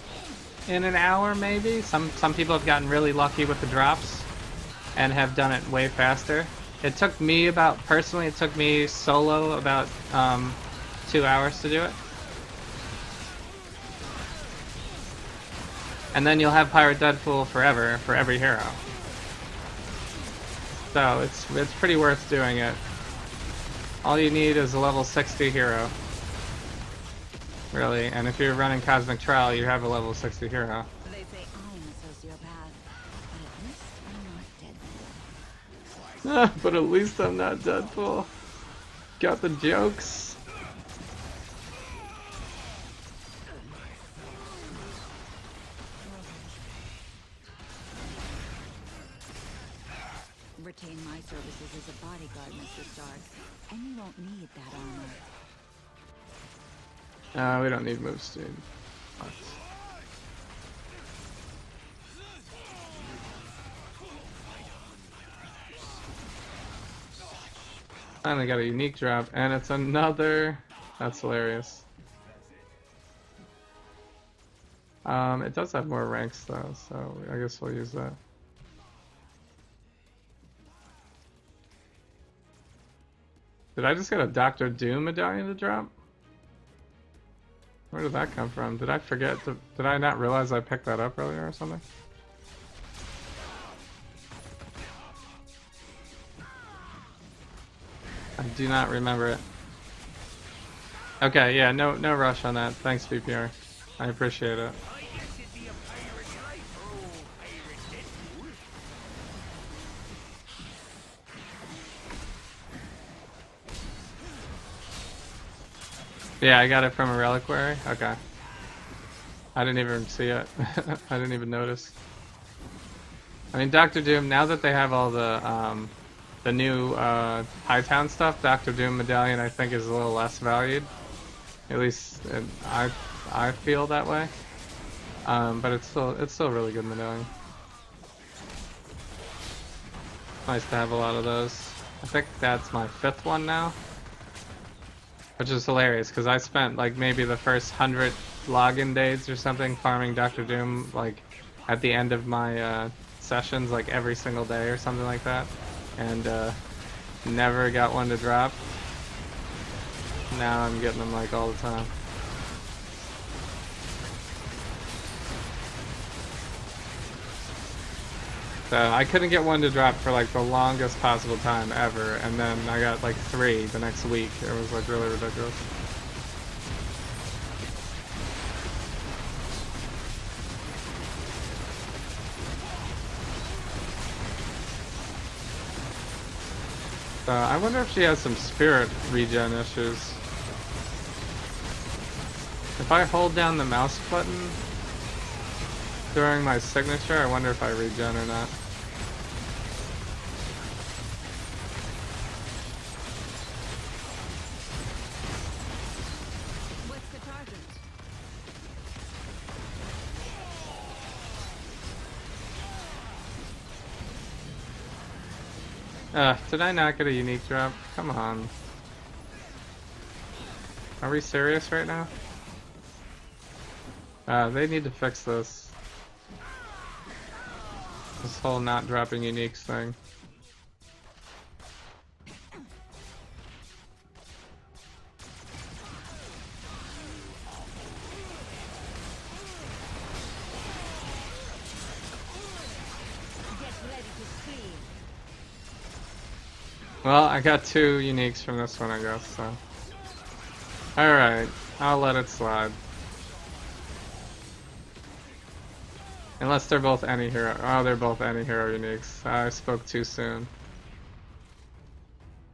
in an hour, maybe. Some people have gotten really lucky with the drops and have done it way faster. It took me personally, it took me solo about 2 hours to do it. And then you'll have Pirate Deadpool forever for every hero. So it's pretty worth doing it. All you need is a level 60 hero. Really, and if you're running Cosmic Trial, you have a level 60 hero. They say I'm a sociopath, but at least I'm not dead. But at least I'm not Deadpool. Got the jokes. Retain my services as a bodyguard, Mr. Stark, and you won't need that armor. We don't need move speed. Finally got a unique drop, and it's another. That's hilarious. It does have more ranks though, so I guess we'll use that. Did I just get a Doctor Doom medallion to drop? Where did that come from? Did I forget to, did I not realize I picked that up earlier or something? I do not remember it. Okay, yeah, no rush on that. Thanks, VPR. I appreciate it. I guess it'd be a pirate's life for old pirate Deadpool. Yeah, I got it from a reliquary. Okay. I didn't even see it. I didn't even notice. I mean, Doctor Doom, now that they have all the new Hightown stuff, Doctor Doom medallion I think is a little less valued. At least I feel that way. But it's still a really good medallion. Nice to have a lot of those. I think that's my 5th one now. Which is hilarious, because I spent like maybe the first 100 login days or something farming Doctor Doom, like at the end of my sessions, like every single day or something like that. And never got one to drop. Now I'm getting them like all the time. So I couldn't get one to drop for like the longest possible time ever, and then I got like 3 the next week. It was like really ridiculous. So I wonder if she has some spirit regen issues. If I hold down the mouse button during my signature, I wonder if I regen or not. What's the target? Did I not get a unique drop? Come on. Are we serious right now? They need to fix this. This whole not dropping uniques thing. Well, I got 2 uniques from this one, I guess, so. Alright, I'll let it slide. Unless they're both any hero. Oh, they're both any hero uniques. I spoke too soon.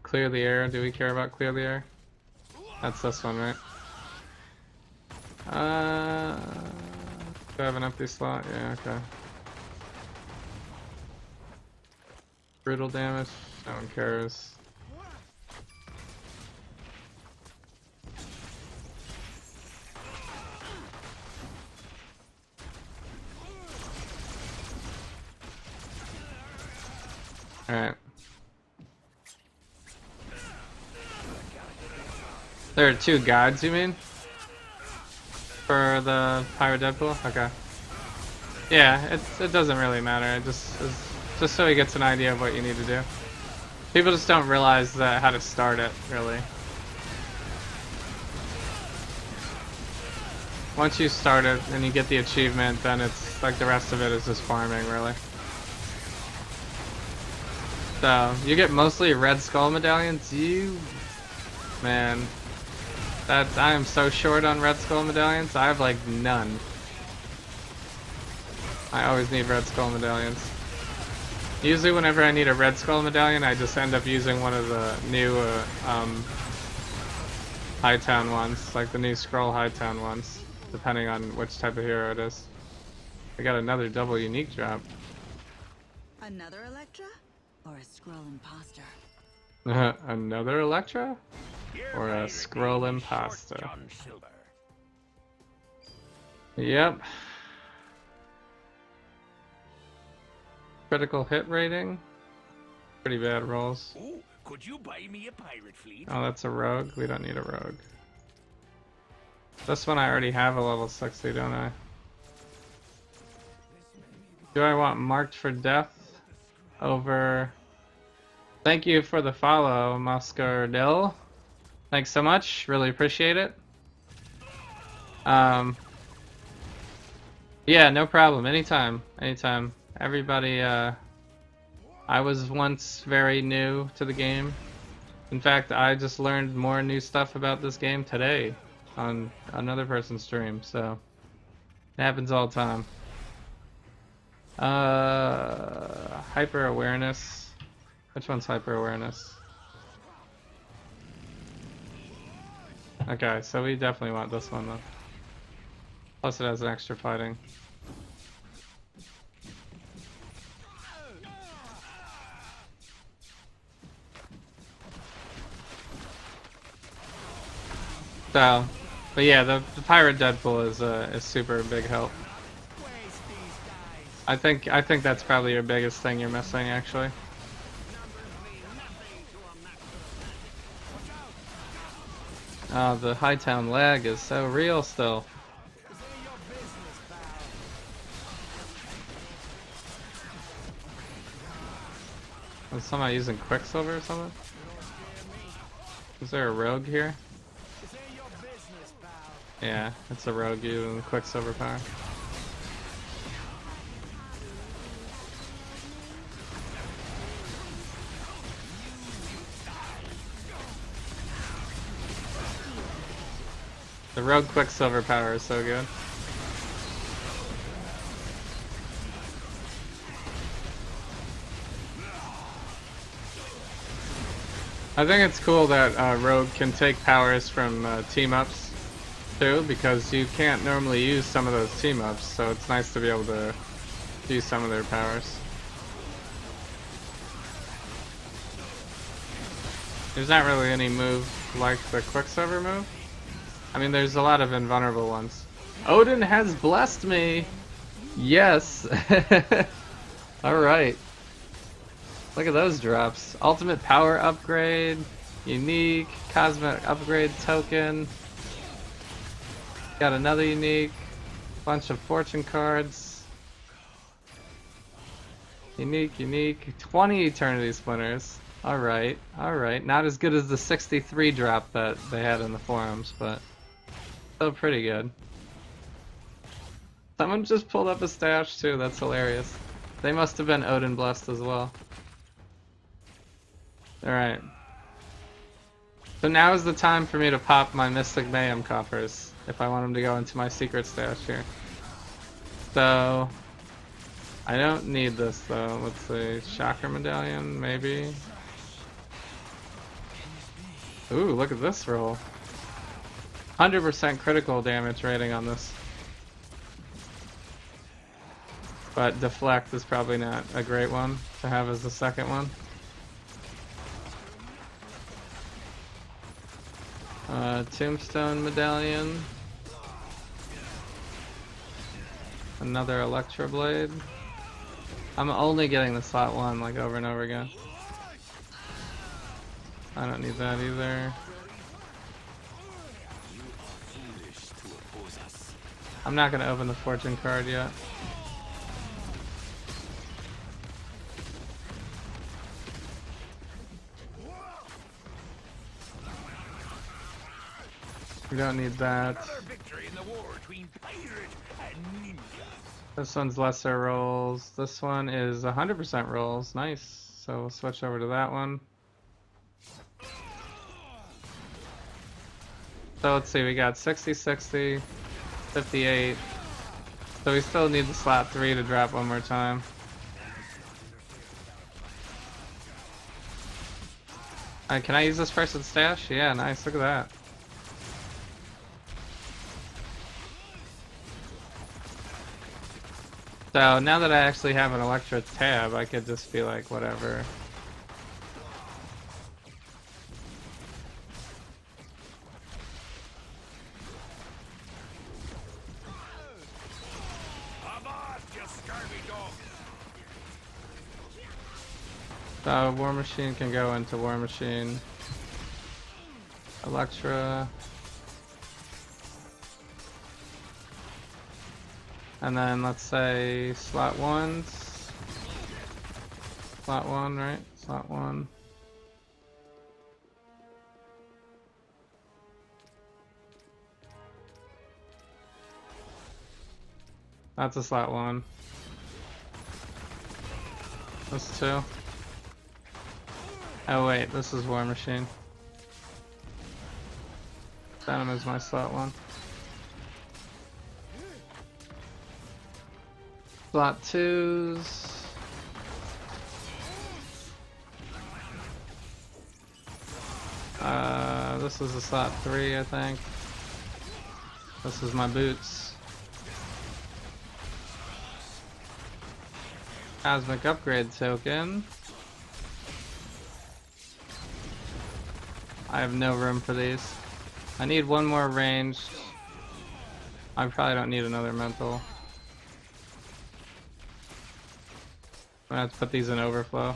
Clear the air. Do we care about clear the air? That's this one, right? Do I have an empty slot? Yeah, okay. Brutal damage. No one cares. Alright. There are 2 guides, you mean? For the Pirate Deadpool? Okay. Yeah, it doesn't really matter. It just so he gets an idea of what you need to do. People just don't realize that how to start it, really. Once you start it and you get the achievement, then it's like the rest of it is just farming, really. So, you get mostly Red Skull medallions? Man. I am so short on Red Skull medallions. I have like none. I always need Red Skull medallions. Usually whenever I need a Red Skull medallion, I just end up using one of the new Hightown ones. Like the new Scroll Hightown ones. Depending on which type of hero it is. I got another double unique drop. Another Elektra? Or a scroll imposter? Another Elektra? Or a scroll imposter? Yep. Critical hit rating? Pretty bad rolls. Ooh, could you buy me a pirate fleet? Oh, that's a rogue? We don't need a rogue. This one I already have a level 60, don't I? Do I want marked for death over Thank you for the follow, Muscardil. Thanks so much. Really appreciate it. Yeah, no problem. Anytime. Anytime. Everybody, I was once very new to the game. In fact, I just learned more new stuff about this game today on another person's stream, so it happens all the time. Hyper awareness. Which one's hyper awareness? Okay, so we definitely want this one though. Plus it has an extra fighting. So, but yeah, the Pirate Deadpool is super big help. I think that's probably your biggest thing you're missing actually. Oh, the Hightown lag is so real still. Is somebody using Quicksilver or something? Is there a rogue here? Yeah, it's a rogue using Quicksilver power. The rogue Quicksilver power is so good. I think it's cool that Rogue can take powers from team-ups too, because you can't normally use some of those team-ups, so it's nice to be able to use some of their powers. There's not really any move like the Quicksilver move. I mean, there's a lot of invulnerable ones. Odin has blessed me! Yes! Alright. Look at those drops. Ultimate power upgrade, unique, cosmetic upgrade token. Got another unique, bunch of fortune cards. Unique, 20 eternity splinters. Alright, alright. Not as good as the 63 drop that they had in the forums, but still pretty good. Someone just pulled up a stash too, that's hilarious. They must have been Odin blessed as well. Alright. So now is the time for me to pop my Mystic Mayhem coffers, if I want them to go into my secret stash here. So, I don't need this though. Let's see, Chakra Medallion, maybe? Ooh, look at this roll. 100% critical damage rating on this. But Deflect is probably not a great one to have as the second one. Tombstone Medallion. Another Elektra Blade. I'm only getting the slot 1 like over and over again. I don't need that either. I'm not gonna open the fortune card yet. We don't need that. This one's lesser rolls. This one is 100% rolls. Nice. So we'll switch over to that one. So let's see, we got 60, 60, 58. So we still need the slot 3 to drop one more time. Alright, can I use this person's stash? Yeah, nice. Look at that. So now that I actually have an Elektra tab, I could just be like, whatever. So War Machine can go into War Machine. Elektra. And then let's say slot 1s. Slot 1, right? Slot 1. That's a slot 1. That's 2. Oh wait, this is War Machine. Venom is my slot 1. Slot 2s. This is a slot 3, I think. This is my boots. Cosmic upgrade token. I have no room for these. I need one more ranged. I probably don't need another mental. I'm gonna have to put these in overflow.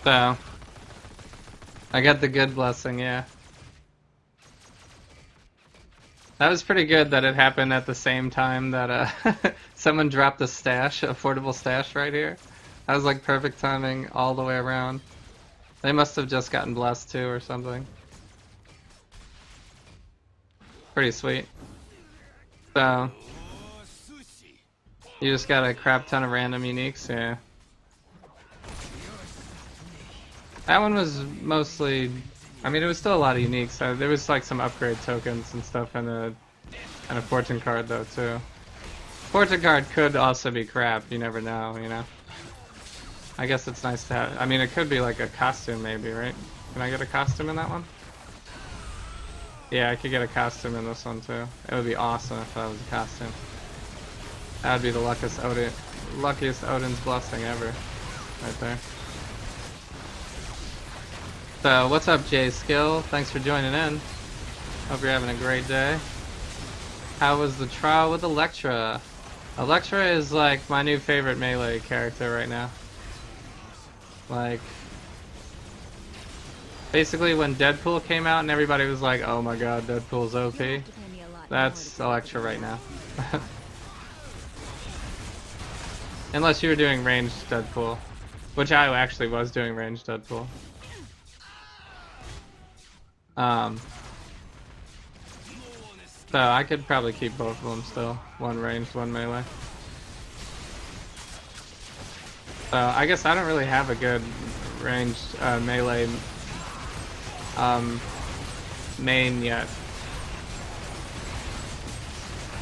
So, I got the good blessing, yeah. That was pretty good that it happened at the same time that someone dropped a stash, affordable stash right here. That was like perfect timing all the way around. They must have just gotten blessed too or something. Pretty sweet. So, you just got a crap ton of random uniques, yeah. That one was mostly, I mean, it was still a lot of uniques. There was like some upgrade tokens and stuff, and a fortune card though too. Fortune card could also be crap. You never know, you know. I guess it's nice to have. I mean, it could be like a costume, maybe, right? Can I get a costume in that one? Yeah, I could get a costume in this one too. It would be awesome if that was a costume. That would be the luckiest Odin's blessing ever, right there. So, what's up, Jay Skill? Thanks for joining in. Hope you're having a great day. How was the trial with Elektra? Elektra is like my new favorite melee character right now. Like, basically when Deadpool came out and everybody was like, oh my god, Deadpool's OP. That's Elektra right now. Unless you were doing ranged Deadpool. Which I actually was doing ranged Deadpool. So I could probably keep both of them still. One ranged, one melee. So I guess I don't really have a good ranged melee main yet.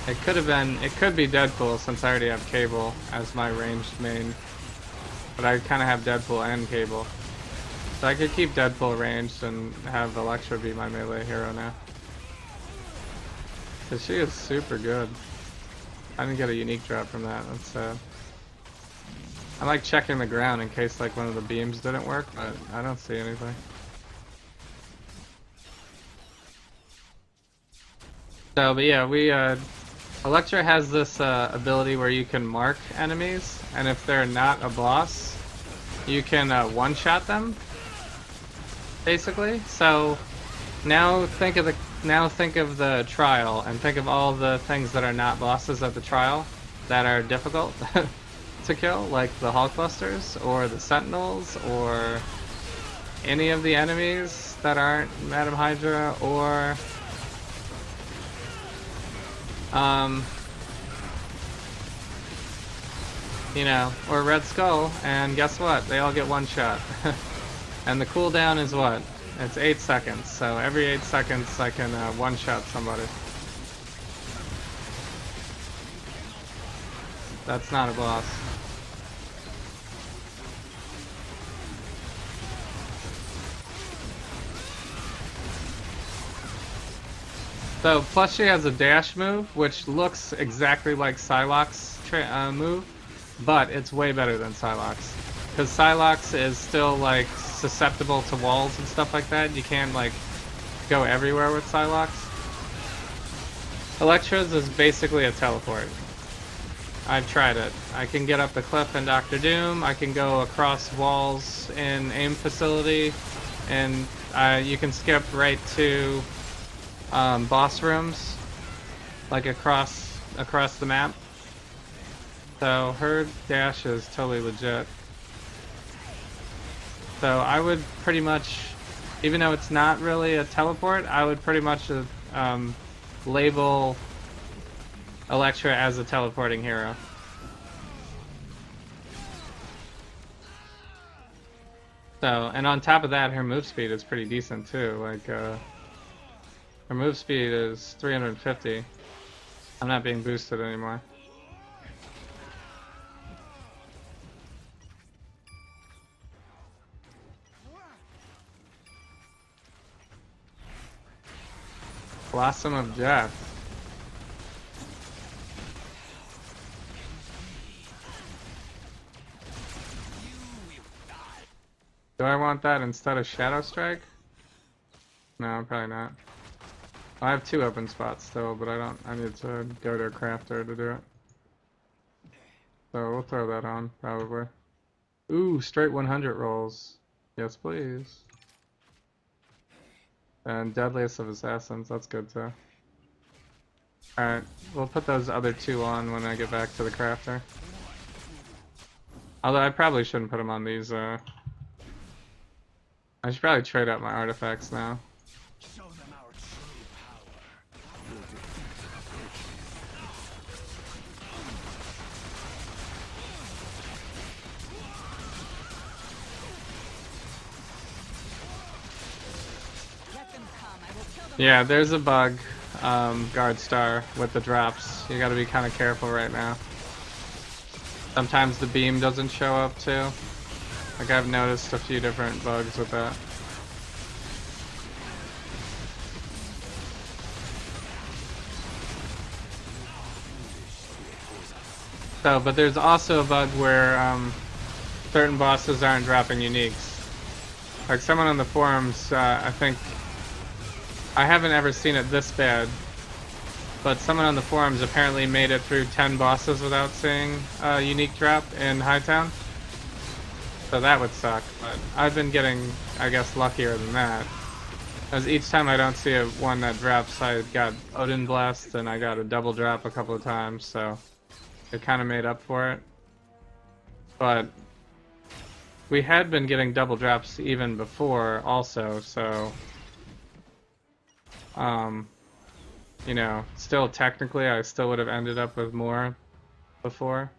It could be Deadpool since I already have Cable as my ranged main. But I kind of have Deadpool and Cable. So I could keep Deadpool ranged and have Elektra be my melee hero now. Cause she is super good. I didn't get a unique drop from that, that's sad. I like checking the ground in case like one of the beams didn't work, but I don't see anything. So, but yeah, Elektra has this ability where you can mark enemies, and if they're not a boss, you can one-shot them. Basically, so now think of the trial and think of all the things that are not bosses of the trial that are difficult to kill, like the Hulkbusters or the Sentinels or any of the enemies that aren't Madam Hydra or you know, or Red Skull, and guess what? They all get one shot. And the cooldown is what? It's 8 seconds, so every 8 seconds I can one-shot somebody. That's not a boss. So, plus she has a dash move, which looks exactly like Psylocke's move, but it's way better than Psylocke's. Because Psylocke's is still, like, susceptible to walls and stuff like that. You can't, like, go everywhere with Psylocke's. Elektra's is basically a teleport. I've tried it. I can get up the cliff in Doctor Doom, I can go across walls in AIM Facility, and you can skip right to boss rooms, like across the map. So her dash is totally legit. So I would pretty much, even though it's not really a teleport, I would pretty much label Elektra as a teleporting hero. So, and on top of that, her move speed is pretty decent too. Like, her move speed is 350. I'm not being boosted anymore. Blossom of Death. Do I want that instead of Shadow Strike? No, probably not. I have 2 open spots still, but I need to go to a crafter to do it. So we'll throw that on, probably. Ooh, straight 100 rolls. Yes, please. And Deadliest of Assassins, that's good too. Alright, we'll put those other 2 on when I get back to the crafter. Although I probably shouldn't put them on these, I should probably trade out my artifacts now. Show them our true power. Let them come. I will kill them. Yeah, there's a bug, Guard Star, with the drops. You gotta be kind of careful right now. Sometimes the beam doesn't show up too. Like, I've noticed a few different bugs with that. So, but there's also a bug where certain bosses aren't dropping uniques. Like, someone on the forums, I think, I haven't ever seen it this bad, but someone on the forums apparently made it through 10 bosses without seeing a unique drop in Hightown. So that would suck, but I've been getting, I guess, luckier than that. Because each time I don't see one that drops, I got Odin Blast and I got a double drop a couple of times, so it kind of made up for it. But we had been getting double drops even before also, so you know, still technically I still would have ended up with more before.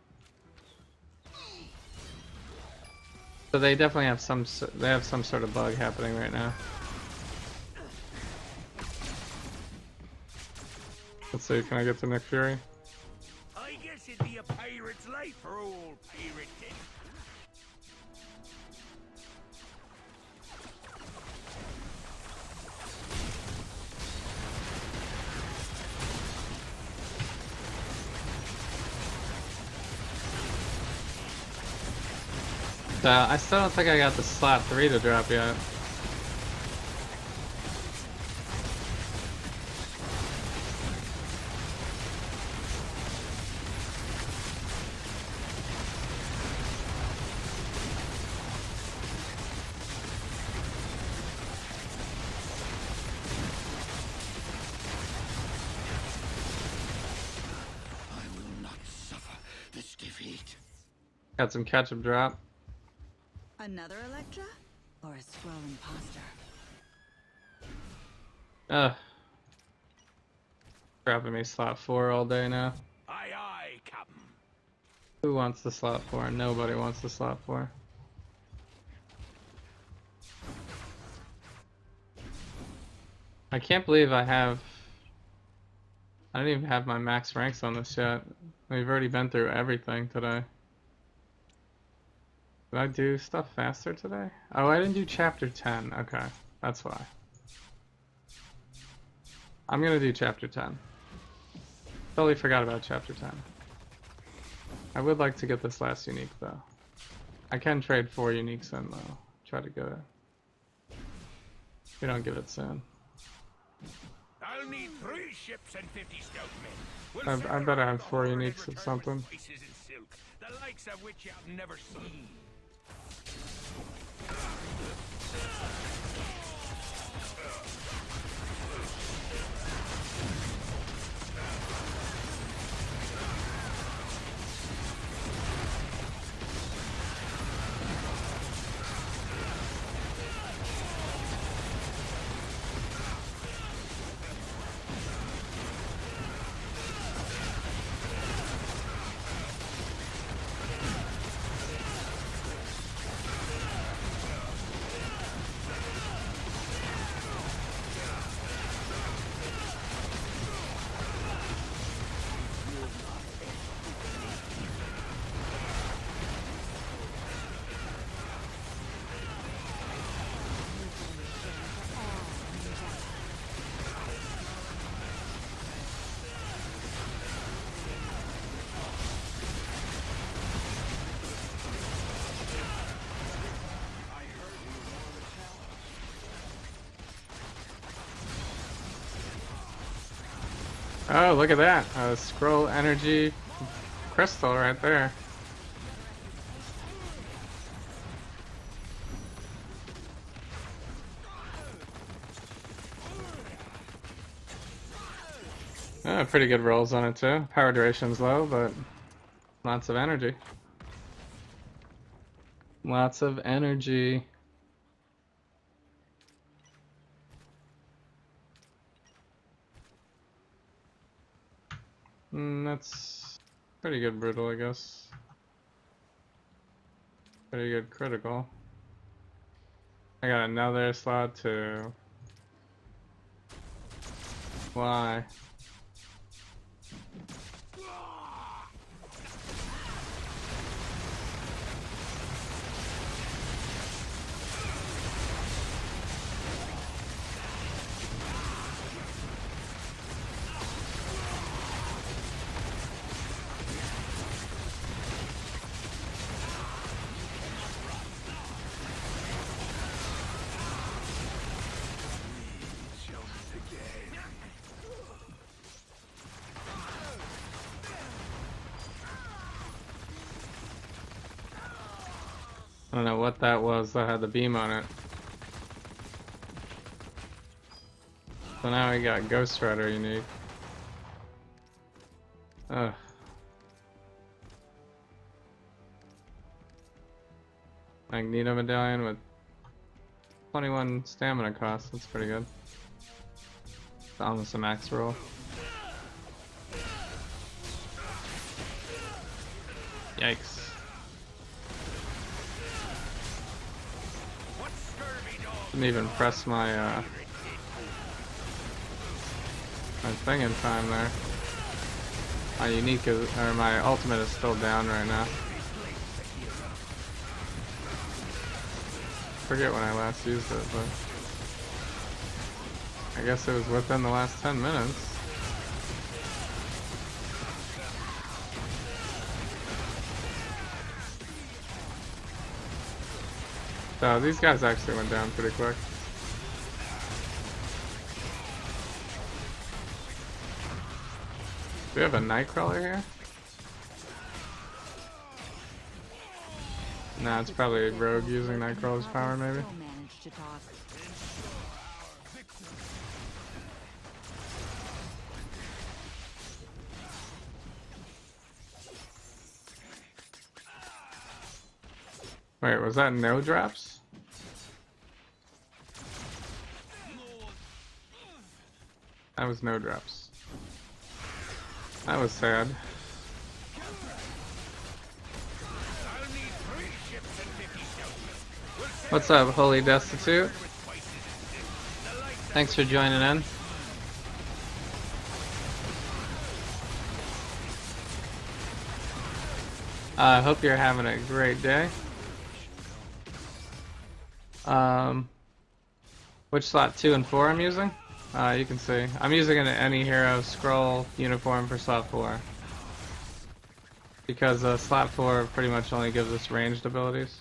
So they definitely have some sort of bug happening right now. Let's see, can I get to Nick Fury? I guess it'd be a pirate's life for old Pirate Dick. I still don't think I got the slot 3 to drop yet. I will not suffer this defeat. Got some ketchup drop. Another Elektra? Or a scroll imposter? Ugh. Dropping me slot 4 all day now. Aye, aye, Captain. Who wants the slot 4? Nobody wants the slot 4. I can't believe I don't even have my max ranks on this yet. We've already been through everything today. Did I do stuff faster today? Oh, I didn't do chapter 10. Okay, that's why. I'm gonna do chapter 10. Totally forgot about chapter 10. I would like to get this last unique though. I can trade 4 uniques in though. Try to get it. We don't get it soon. I'll need 3 ships and 50 stout men. I bet I have 4 uniques of something. Spices and silk, the likes of which you have never seen. Oh, look at that. A scroll energy crystal right there. Pretty good rolls on it too. Power duration's low, but lots of energy. Lots of energy. That's pretty good brutal, I guess. Pretty good critical. I got another slot to fly. I don't know what that was that had the beam on it. So now we got Ghost Rider unique. Ugh. Magneto medallion with 21 stamina cost. That's pretty good. It's almost a max roll. Yikes. Didn't even press my my thing in time there. My unique is, or my ultimate is still down right now. Forget when I last used it, but I guess it was within the last 10 minutes. So these guys actually went down pretty quick. Do we have a Nightcrawler here? Nah, it's probably Rogue using Nightcrawler's power, maybe. Wait, was that no drops? That was no drops. That was sad. What's up, Holy Destitute? Thanks for joining in. I hope you're having a great day. Which slot 2 and 4 I'm using? You can see. I'm using an any hero scroll uniform for slot 4. Because slot 4 pretty much only gives us ranged abilities.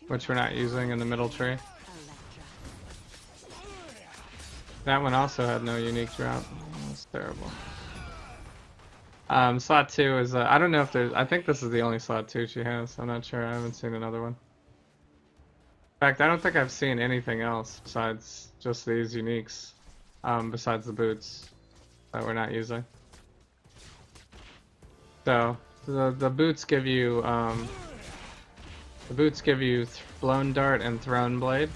Which we're not using in the middle tree. That one also had no unique drop. That's terrible. Slot 2 is, I don't know if there's, I think this is the only slot 2 she has. I'm not sure, I haven't seen another one. In fact, I don't think I've seen anything else besides just these uniques. Besides the boots that we're not using. So, the boots give you, Blown Dart and Throne Blade.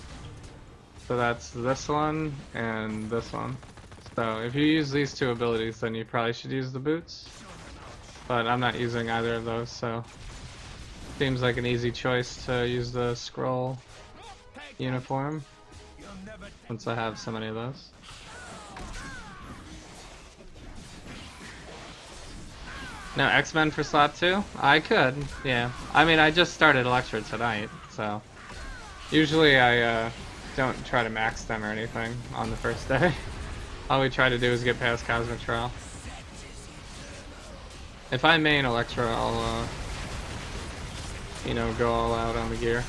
So that's this one and this one. So if you use these two abilities, then you probably should use the boots. But I'm not using either of those, so seems like an easy choice to use the scroll uniform since I have so many of those. No, X-Men for slot 2? I could, yeah. I mean, I just started Elektra tonight, so usually I don't try to max them or anything on the first day. All we try to do is get past Cosmic Trial. If I main Elektra, I'll, you know, go all out on the gear.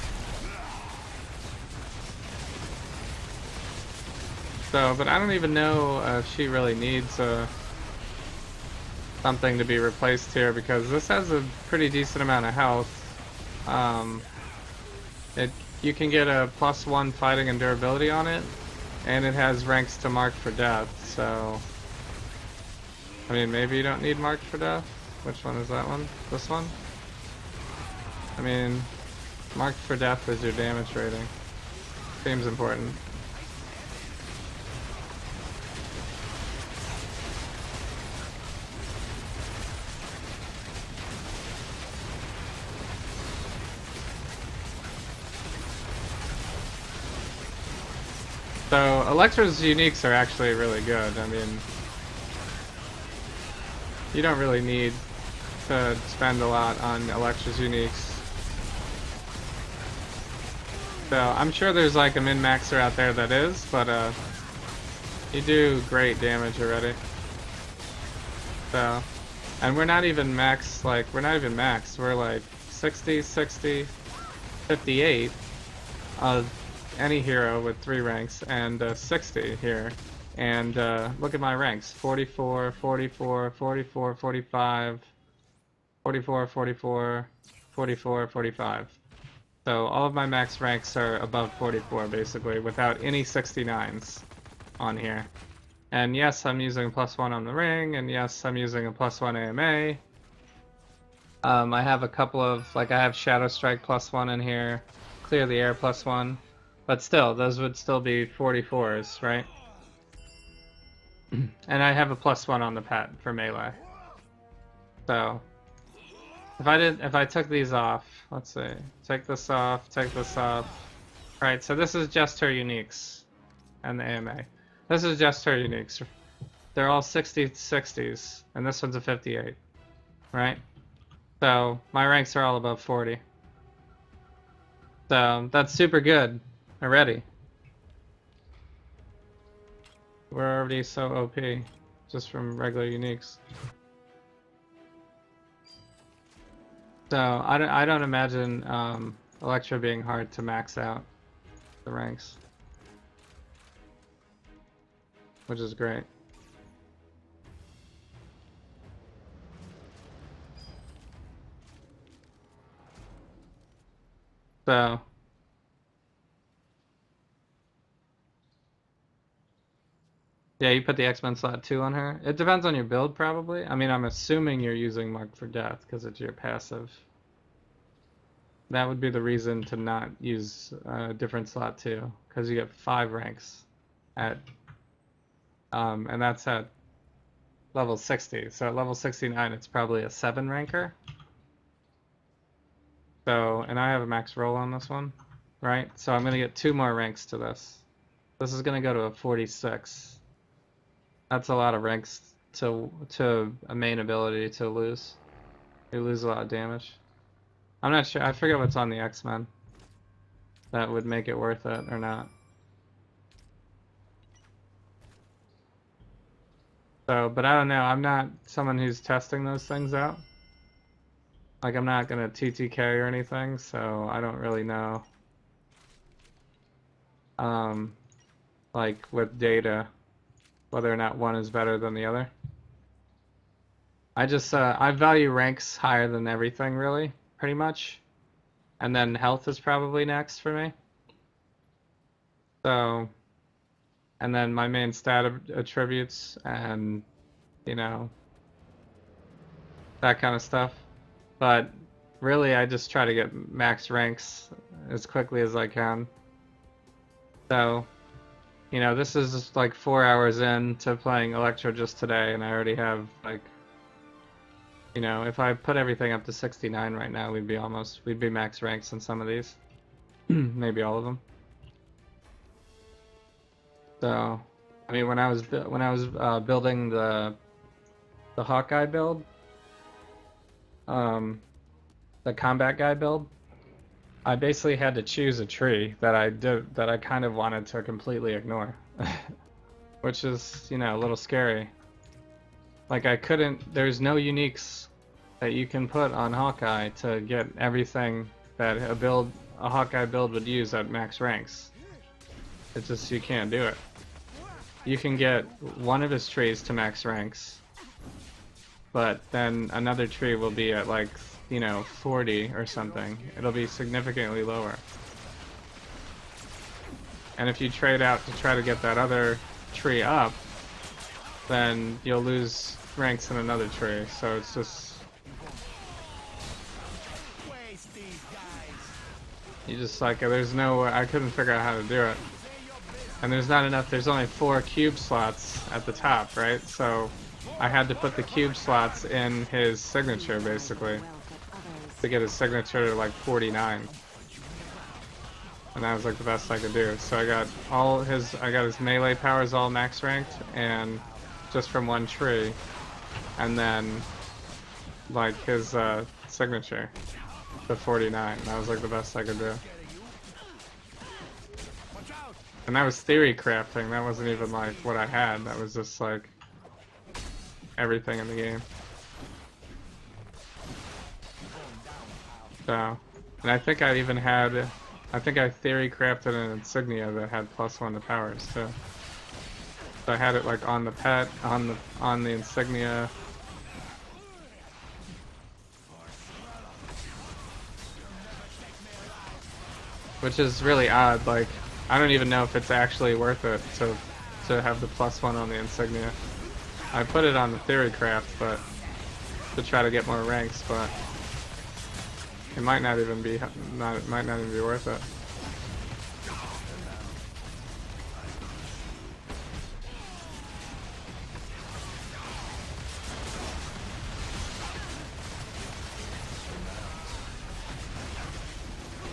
So, but I don't even know if she really needs something to be replaced here, because this has a pretty decent amount of health. You can get a +1 fighting and durability on it, and it has ranks to mark for death, so... I mean, maybe you don't need marked for death? Which one is that one? This one? I mean, marked for death is your damage rating. Seems important. So, Elektra's uniques are actually really good. I mean, you don't really need to spend a lot on Elektra's uniques. So, I'm sure there's like a min-maxer out there that is, but you do great damage already. So, and we're not even max, like, we're not even max. We're like 60, 60, 58. Any hero with 3 ranks, and 60 here. And look at my ranks: 44, 44, 44, 45, 44, 44, 44, 45. So all of my max ranks are above 44, basically, without any 69s on here. And yes, I'm using a +1 on the ring, and yes, I'm using a +1 AMA. I have a couple of, like, I have Shadow Strike +1 in here, Clear the Air +1. But still, those would still be 44s, right? And I have a +1 on the pet for melee. So, if I took these off, let's see, take this off, take this off. Right, so this is just her uniques, and the AMA. This is just her uniques. They're all 60s, and this one's a 58, right? So, my ranks are all above 40. So, that's super good. Already. We're already so OP, just from regular uniques. So I don't imagine Elektra being hard to max out the ranks, which is great. So. Yeah, you put the X-Men slot 2 on her. It depends on your build, probably. I mean, I'm assuming you're using Mark for Death, because it's your passive. That would be the reason to not use a different slot 2, because you get 5 ranks at... and that's at level 60. So at level 69, it's probably a 7 ranker. So, and I have a max roll on this one, right? So I'm going to get 2 more ranks to this. This is going to go to a 46. That's a lot of ranks to a main ability to lose. You lose a lot of damage. I'm not sure. I forget what's on the X-Men that would make it worth it or not. So, but I don't know. I'm not someone who's testing those things out. Like, I'm not gonna TTK or anything, so I don't really know. Like with data, whether or not one is better than the other. I just, I value ranks higher than everything, really, pretty much. And then health is probably next for me. So, and then my main stat attributes and, you know, that kind of stuff. But really, I just try to get max ranks as quickly as I can. So, you know, this is like 4 hours into playing Elektra just today, and I already have, like, you know, if I put everything up to 69 right now, we'd be max ranks in some of these. Maybe all of them. So, I mean, when I was building the Hawkeye build, the combat guy build, I basically had to choose a tree that I kind of wanted to completely ignore, which is, you know, a little scary. Like, I couldn't, there's no uniques that you can put on Hawkeye to get everything that a Hawkeye build would use at max ranks. It's just, you can't do it. you can get one of his trees to max ranks, but then another tree will be at like, you know, 40 or something. It'll be significantly lower. And if you trade out to try to get that other tree up, then you'll lose ranks in another tree. So it's just... You just like, there's no way, I couldn't figure out how to do it. And there's not enough, there's only 4 cube slots at the top, right? So I had to put the cube slots in his signature, basically, to get his signature to like 49. And that was like the best I could do. So I got his melee powers all max ranked, and just from one tree, and then like his signature to 49. That was like the best I could do. And that was theory crafting. That wasn't even like what I had. That was just like everything in the game. So, and I think I even had, I think I theory crafted an insignia that had +1 to powers too. So I had it like on the pet, on the insignia. Which is really odd. Like, I don't even know if it's actually worth it to have the +1 on the insignia. I put it on the theory craft, but to try to get more ranks, but it might not even be worth it.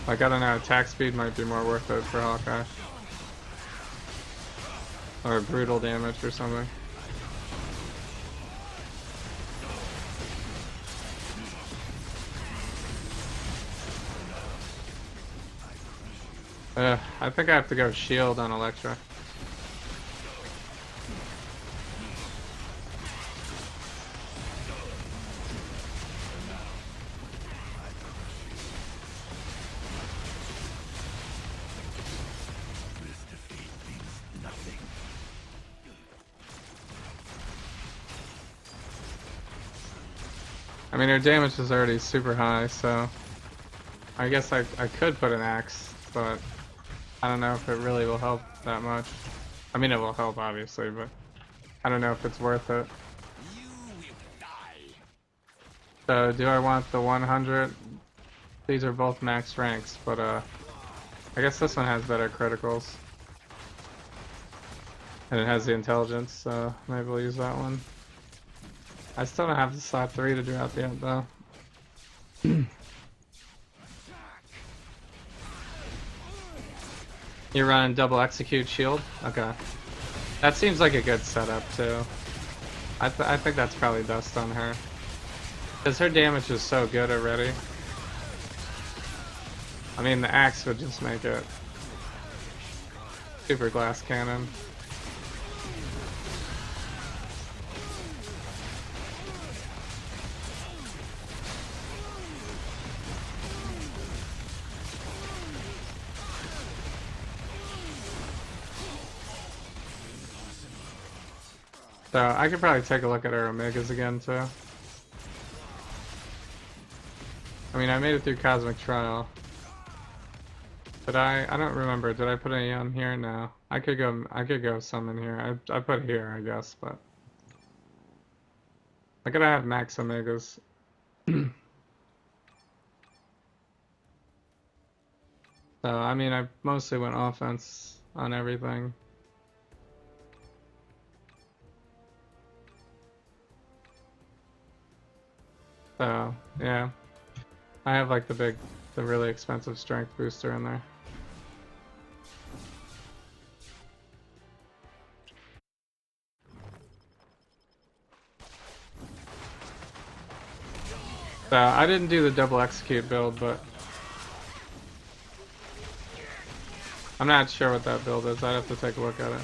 Like, I don't know, attack speed might be more worth it for Hawkeye. Or brutal damage or something. I think I have to go shield on Elektra. I mean, her damage is already super high, so I guess I could put an axe, but I don't know if it really will help that much. I mean, it will help, obviously, but I don't know if it's worth it. So, do I want the 100? These are both max ranks, but I guess this one has better criticals. And it has the intelligence, so maybe we'll use that one. I still don't have the slot 3 to drop yet, though. You're running double execute shield? Okay. That seems like a good setup, too. I think that's probably best on her. Because her damage is so good already. I mean, the axe would just make it super glass cannon. So I could probably take a look at our Omegas again too. I mean, I made it through Cosmic Trial. Did I don't remember. Did I put any on here? No. I could go some in here. I put here, I guess, but I gotta have max Omegas. So I mean, I mostly went offense on everything. So, yeah. I have like the really expensive strength booster in there. So, I didn't do the double execute build, but I'm not sure what that build is. I'd have to take a look at it.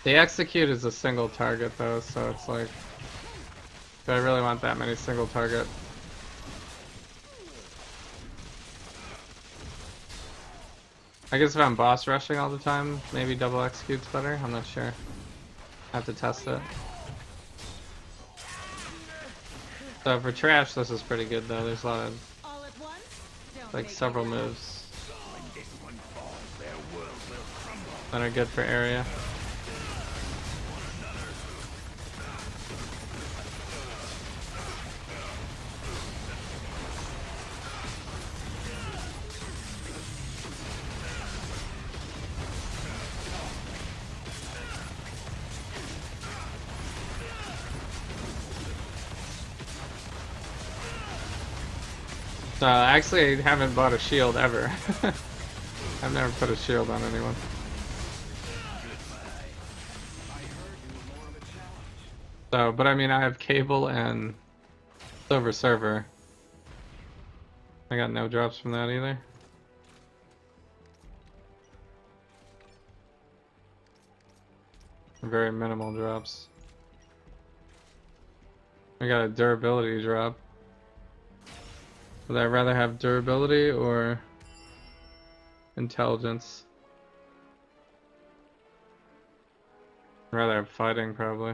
The execute is a single target though, so it's like, do I really want that many single target I guess if I'm boss rushing all the time, maybe double execute's better. I'm not sure. I have to test it. So for trash, this is pretty good though. There's a lot of All at once? Don't like make me several laugh. moves When this one falls, their world will crumble. that are good for area. Actually, I haven't bought a shield ever. I've never put a shield on anyone. So, but I mean, I have cable and silver server. I got no drops from that either. Very minimal drops. I got a durability drop. Would I rather have durability or intelligence? I'd rather have fighting, probably.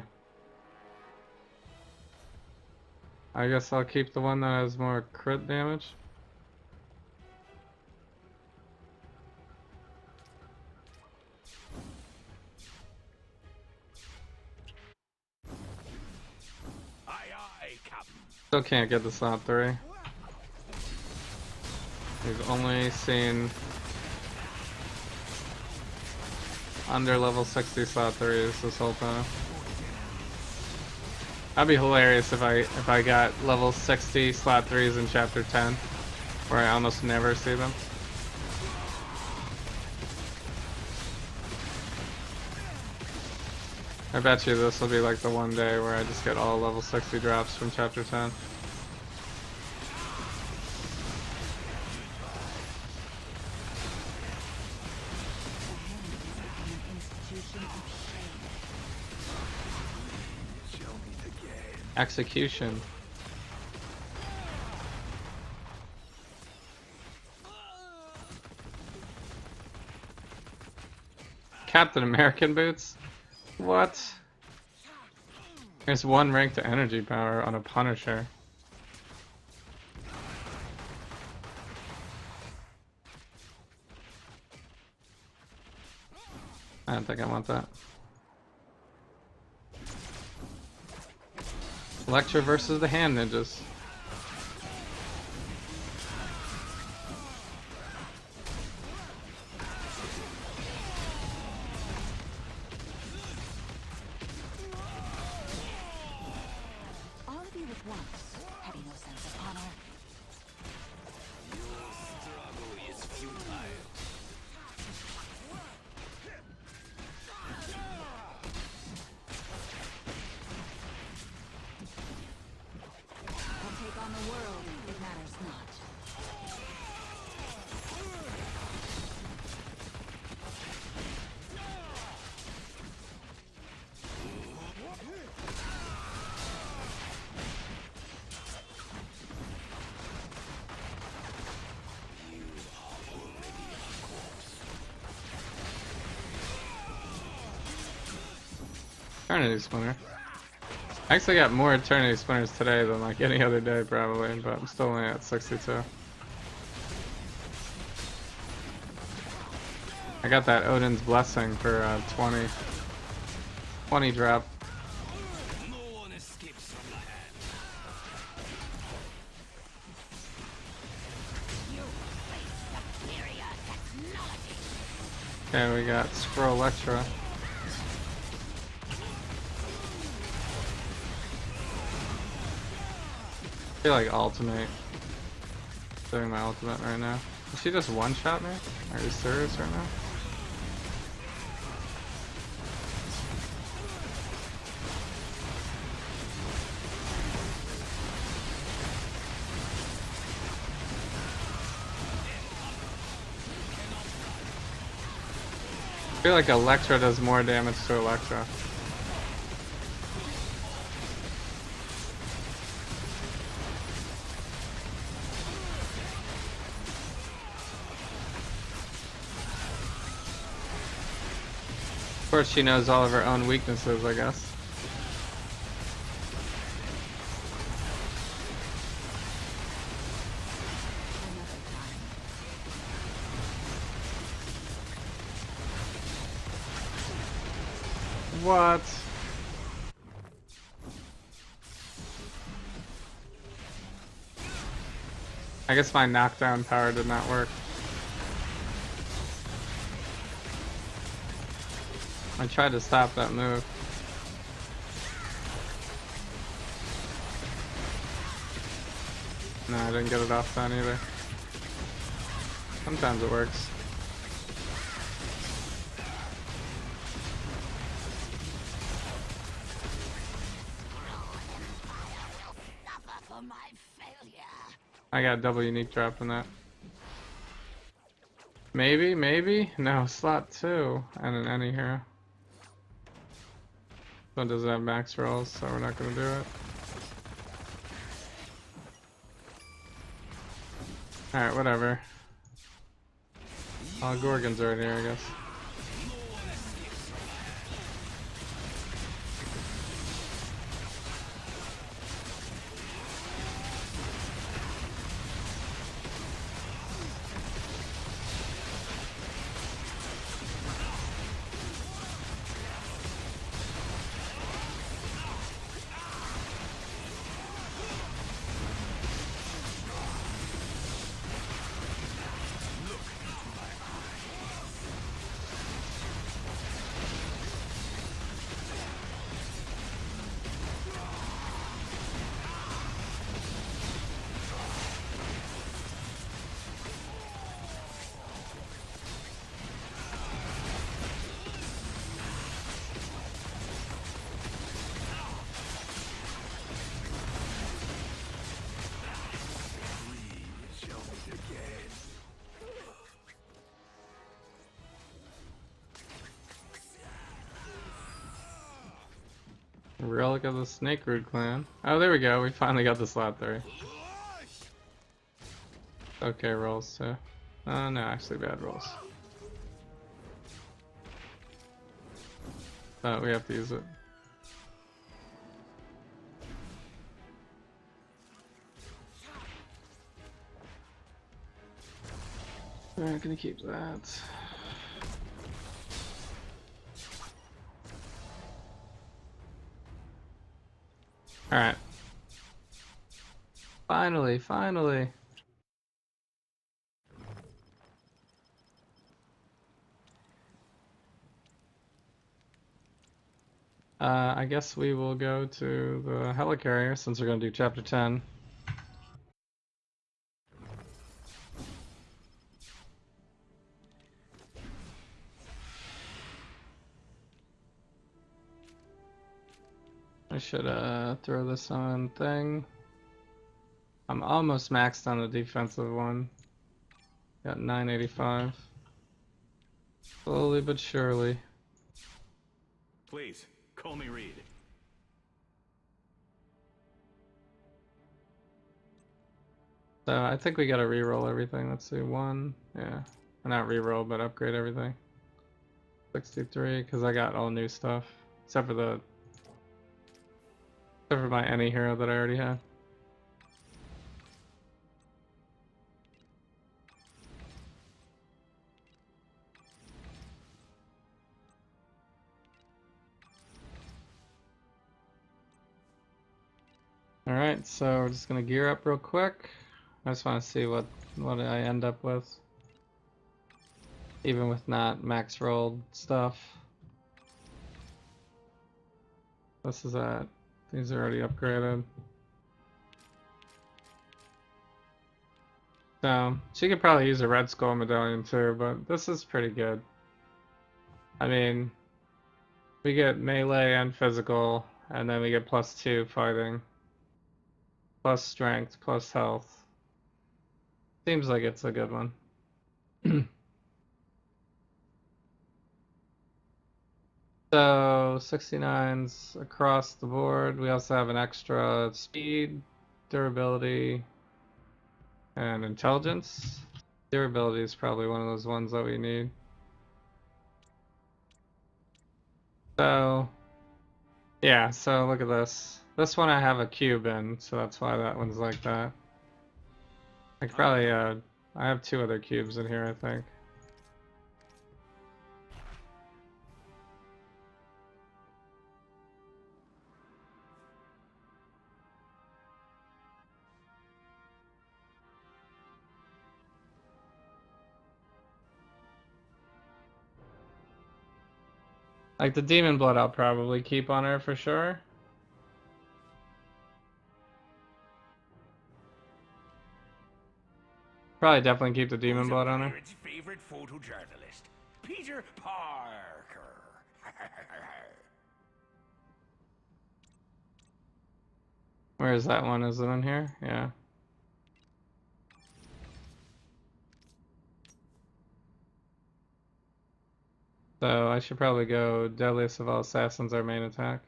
I guess I'll keep the one that has more crit damage. Aye, aye, Captain. Still can't get the slot 3. We've only seen under level 60 slot 3s this whole time. That'd be hilarious if I got level 60 slot 3s in chapter 10, where I almost never see them. I bet you this will be like the one day where I just get all level 60 drops from chapter 10. Execution. Captain American boots? What? There's one rank to energy power on a Punisher. I don't think I want that. Elektra versus the hand ninjas. All of you at once, having no sense of honor. I'll take on the world, it matters not. Eternity Splinter. I actually got more Eternity Splinters today than like any other day probably, but I'm still only at 62. I got that Odin's Blessing for 20 drop. No one escapes from my hand. Okay, we got Scroll Elektra. I feel like ultimate. Doing my ultimate right now. Did she just one-shot me? Are you serious right now? I feel like Elektra does more damage to Elektra. sure she knows all of her own weaknesses, I guess. What? I guess my knockdown power did not work. I tried to stop that move. No, I didn't get it off then either. Sometimes it works. I got double unique drop in that. Maybe, maybe? No, slot 2 and an any hero. But doesn't have max rolls, so we're not gonna do it. Alright, whatever. Oh, Gorgon's right here, I guess. Relic of the Snake Root Clan. Oh, there we go. We finally got the slot 3. Okay, rolls too. No, actually bad rolls. But we have to use it. We're not gonna keep that. Alright. Finally. I guess we will go to the helicarrier since we're gonna do chapter 10. I should throw this on thing. I'm almost maxed on the defensive one. Got 985. Slowly but surely. Please, call me Reed. So I think we gotta reroll everything. Let's see, 1, yeah. Or not reroll, but upgrade everything. 63, because I got all new stuff. Except for my any hero that I already had. Alright, so we're just gonna gear up real quick. I just want to see what I end up with. Even with not max rolled stuff. This is that. These are already upgraded. So, she could probably use a Red Skull medallion too, but this is pretty good. I mean, we get melee and physical, and then we get +2 fighting. Plus strength, plus health. Seems like it's a good one. So 69's across the board. We also have an extra speed, durability, and intelligence. Durability is probably one of those ones that we need. So, yeah, so look at this. This one I have a cube in, so that's why that one's like that. I could probably, I have 2 other cubes in here, I think. Like the demon blood I'll probably keep on her for sure. Probably definitely keep the demon Who's a blood on her. pirate's favorite photojournalist? Peter Parker. Where is that one? Is it in here? Yeah. So I should probably go Deadliest of All Assassins, our main attack.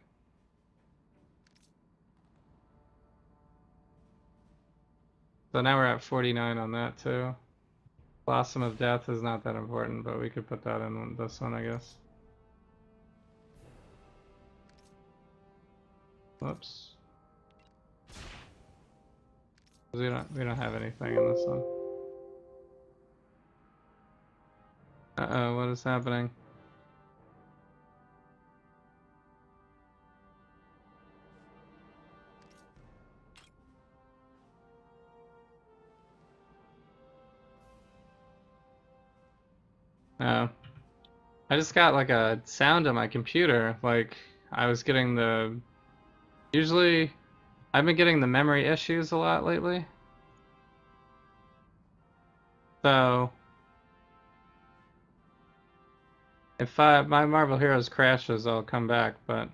So now we're at 49 on that too. Blossom of Death is not that important, but we could put that in this one, I guess. Whoops. We don't have anything in this one. Uh-oh, what is happening? Oh. I just got like a sound on my computer, like I was getting the... Usually, I've been getting the memory issues a lot lately. So, if my Marvel Heroes crashes, I'll come back, but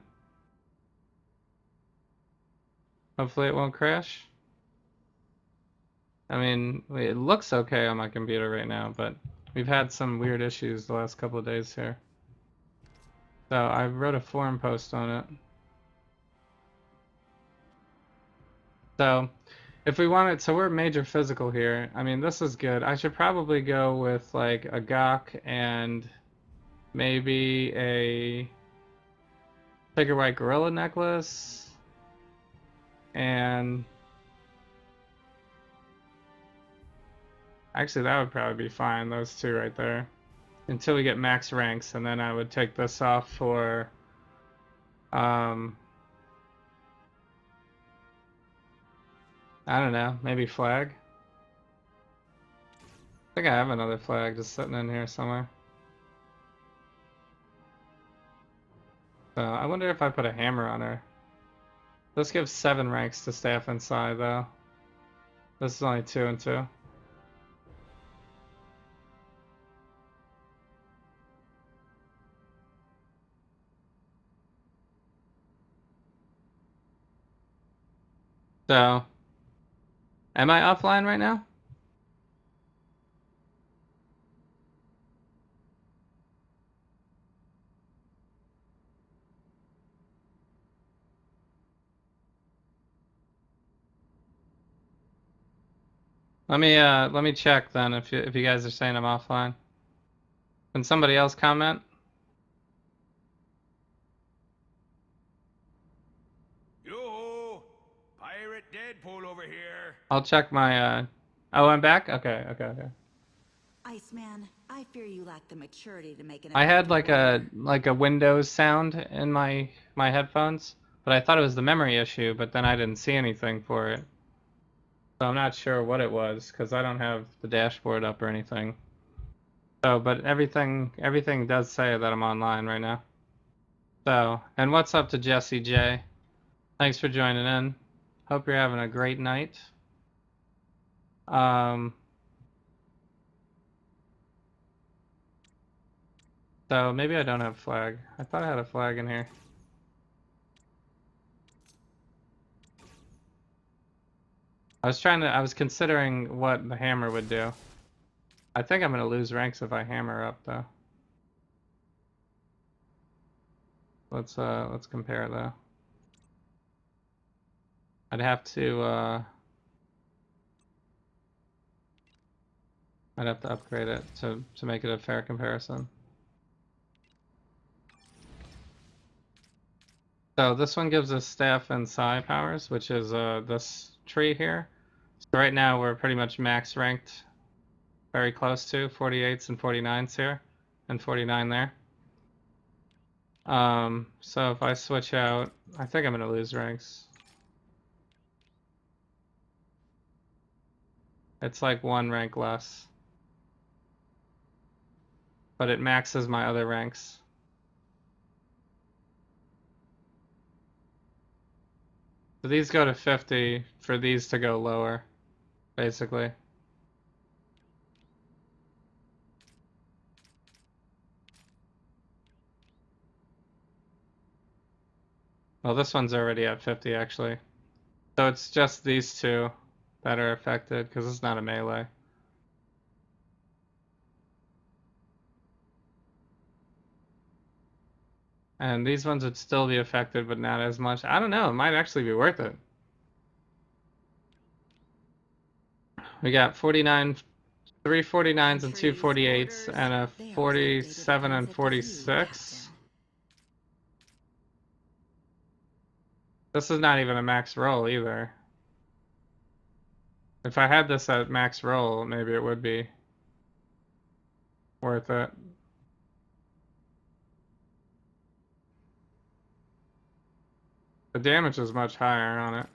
hopefully it won't crash. I mean, it looks okay on my computer right now, but we've had some weird issues the last couple of days here. So I wrote a forum post on it. So if we want it, so we're major physical here. I mean, this is good. I should probably go with like a Gok and maybe a Tiger White Gorilla necklace and actually that would probably be fine, those 2 right there. Until we get max ranks, and then I would take this off for I don't know, maybe flag. I think I have another flag just sitting in here somewhere. So I wonder if I put a hammer on her. This gives 7 ranks to staff inside though. This is only 2 and 2. So, am I offline right now? Let me check then if you guys are saying I'm offline. Can somebody else comment? Yo, Pirate Deadpool over here. I'll check my oh, I'm back? Okay. Iceman, I fear you lack the maturity to make an I had effective like a Windows sound in my headphones, but I thought it was the memory issue, but then I didn't see anything for it. So I'm not sure what it was because I don't have the dashboard up or anything. So, but everything does say that I'm online right now. So, and what's up to Jesse J? Thanks for joining in. Hope you're having a great night. So maybe I don't have flag. I thought I had a flag in here. I was considering what the hammer would do. I think I'm gonna lose ranks if I hammer up though. Let's compare though. I'd have to upgrade it to make it a fair comparison. So this one gives us staff and psi powers, which is this tree here. So right now we're pretty much max ranked, very close to 48s and 49s here, and 49 there. So if I switch out, I think I'm gonna lose ranks. It's like 1 rank less, but it maxes my other ranks. So these go to 50 for these to go lower, basically. Well, this one's already at 50 actually. So it's just these two that are affected because it's not a melee. And these ones would still be affected, but not as much. I don't know, it might actually be worth it. We got 49, 3 49s and 2 48s, and a 47 and 46. This is not even a max roll either. If I had this at max roll, maybe it would be worth it. The damage is much higher on it.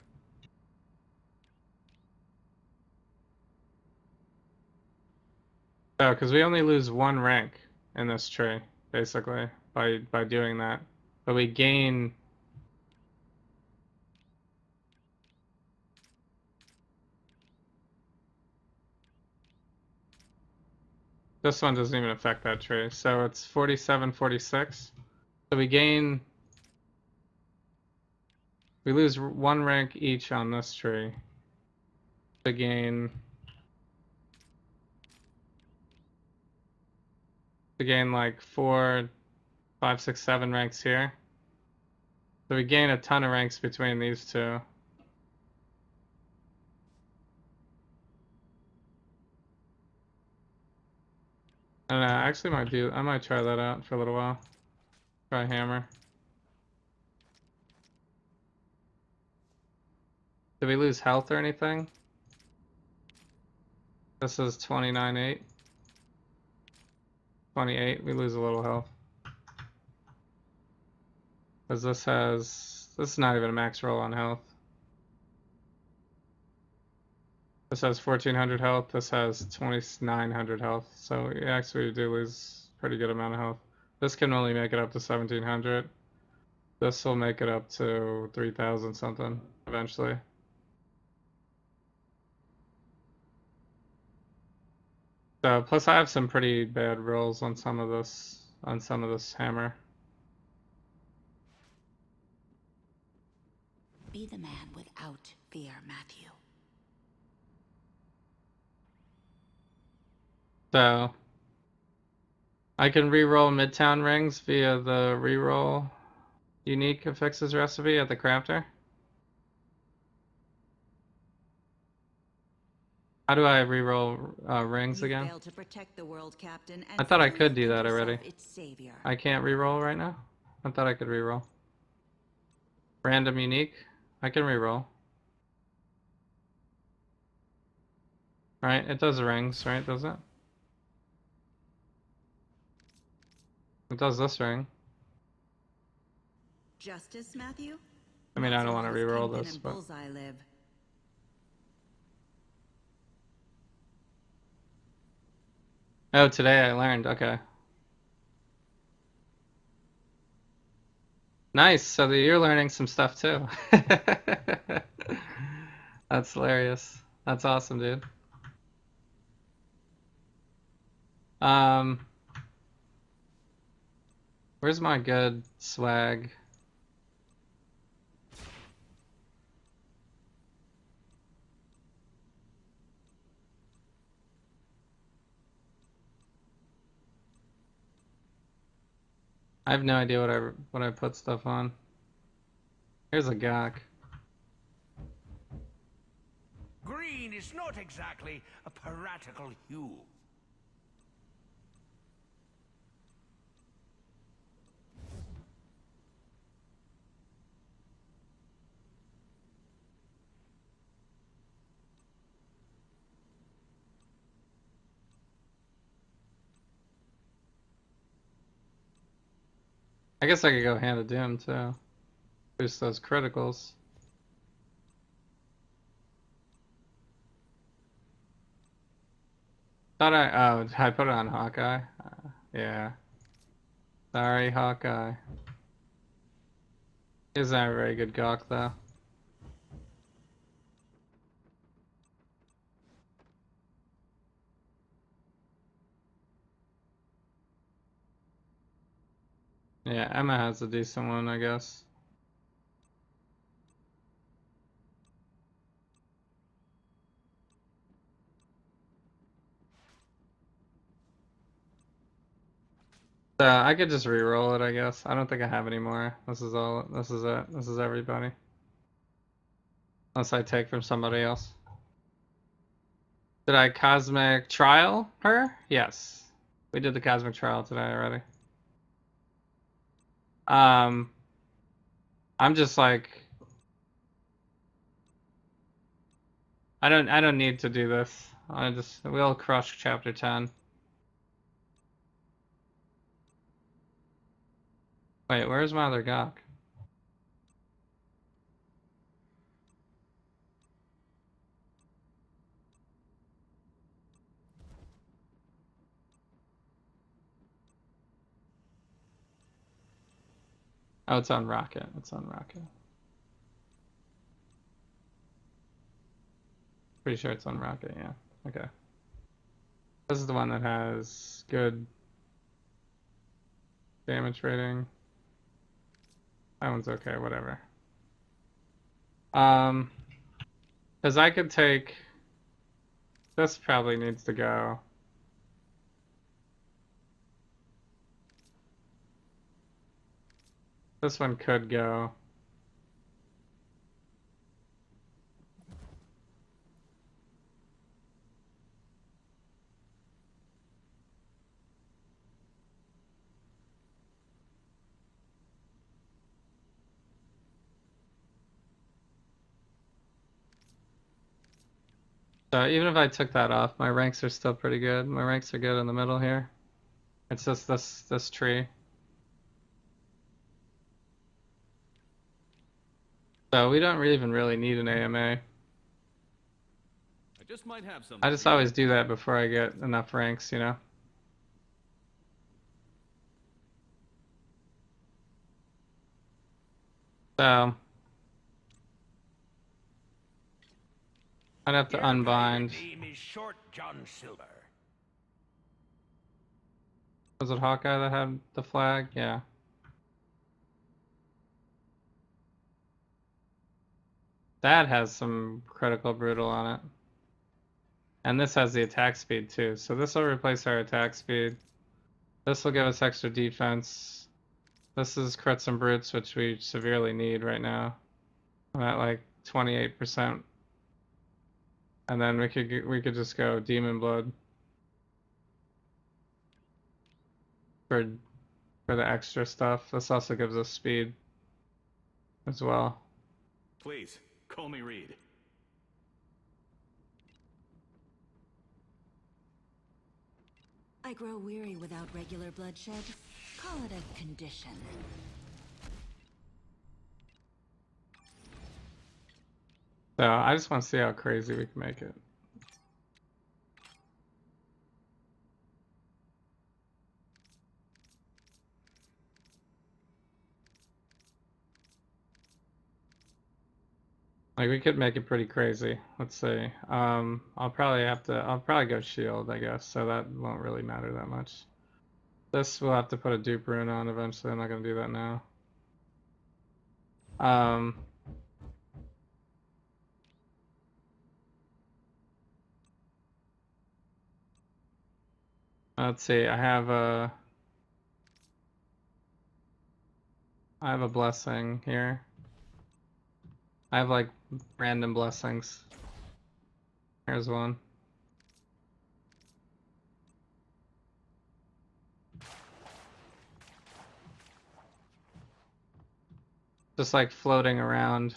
Oh, because we only lose 1 rank in this tree, basically, by doing that. But we gain... This one doesn't even affect that tree. So it's 47, 46. So we gain... We lose 1 rank each on this tree to gain like 4, 5, 6, 7 ranks here. So we gain a ton of ranks between these two. I don't know, I actually I might try that out for a little while. Try hammer. Did we lose health or anything? This is 29.8. 28, we lose a little health. Because this is not even a max roll on health. This has 1400 health, this has 2900 health. So we actually do lose a pretty good amount of health. This can only make it up to 1700. This will make it up to 3000 something eventually. So plus I have some pretty bad rolls on some of this hammer. Be the man without fear, Matthew. So I can re-roll Midtown rings via the re-roll unique affixes recipe at the crafter. How do I re-roll rings You again? failed to protect the world, Captain, and I thought I finally could do think that already. yourself its savior. I can't re-roll right now? I thought I could re-roll. Random unique? I can re-roll. Right, it does rings, right, does it? It does this ring. Justice, Matthew? I mean, Not I so don't want to long as re-roll Kingpin this, and but... Bullseye live. Oh, today I learned, okay. Nice, so you're learning some stuff too. That's hilarious. That's awesome, dude. Where's my good swag? I have no idea what I put stuff on. Here's a gawk. Green is not exactly a piratical hue. I guess I could go Hand of Doom too. Boost those criticals. I put it on Hawkeye. Yeah. Sorry, Hawkeye. He's not a very good Gawk though. Yeah, Emma has a decent one, I guess. So I could just re-roll it, I guess. I don't think I have any more. This is all. This is it. This is everybody. Unless I take from somebody else. Did I Cosmic Trial her? Yes. We did the Cosmic Trial today already. I'm just like, I don't need to do this. We'll crush chapter 10. Wait, where's my other Gawk? Oh, it's on Rocket. It's on Rocket. Pretty sure it's on Rocket, yeah. Okay. This is the one that has good damage rating. That one's okay, whatever. Because I could take... This probably needs to go. This one could go. So even if I took that off, my ranks are still pretty good. My ranks are good in the middle here. It's just this tree. So we don't even really need an AMA. I just might have some. I just always do that before I get enough ranks, you know? So I'd have to unbind. Your name is Short John Silver. Was it Hawkeye that had the flag? Yeah. That has some critical brutal on it. And this has the attack speed too. So this will replace our attack speed. This will give us extra defense. This is crits and brutes, which we severely need right now. I'm at like 28%. And then we could just go Demon Blood for the extra stuff. This also gives us speed as well. Please, call me Reed. I grow weary without regular bloodshed. Call it a condition. So I just want to see how crazy we can make it. Like we could make it pretty crazy. Let's see. I'll probably go shield, I guess, so that won't really matter that much. This we'll have to put a dupe rune on eventually. I'm not gonna do that now. Let's see. I have a blessing here. I have like random blessings. Here's one. Just like floating around.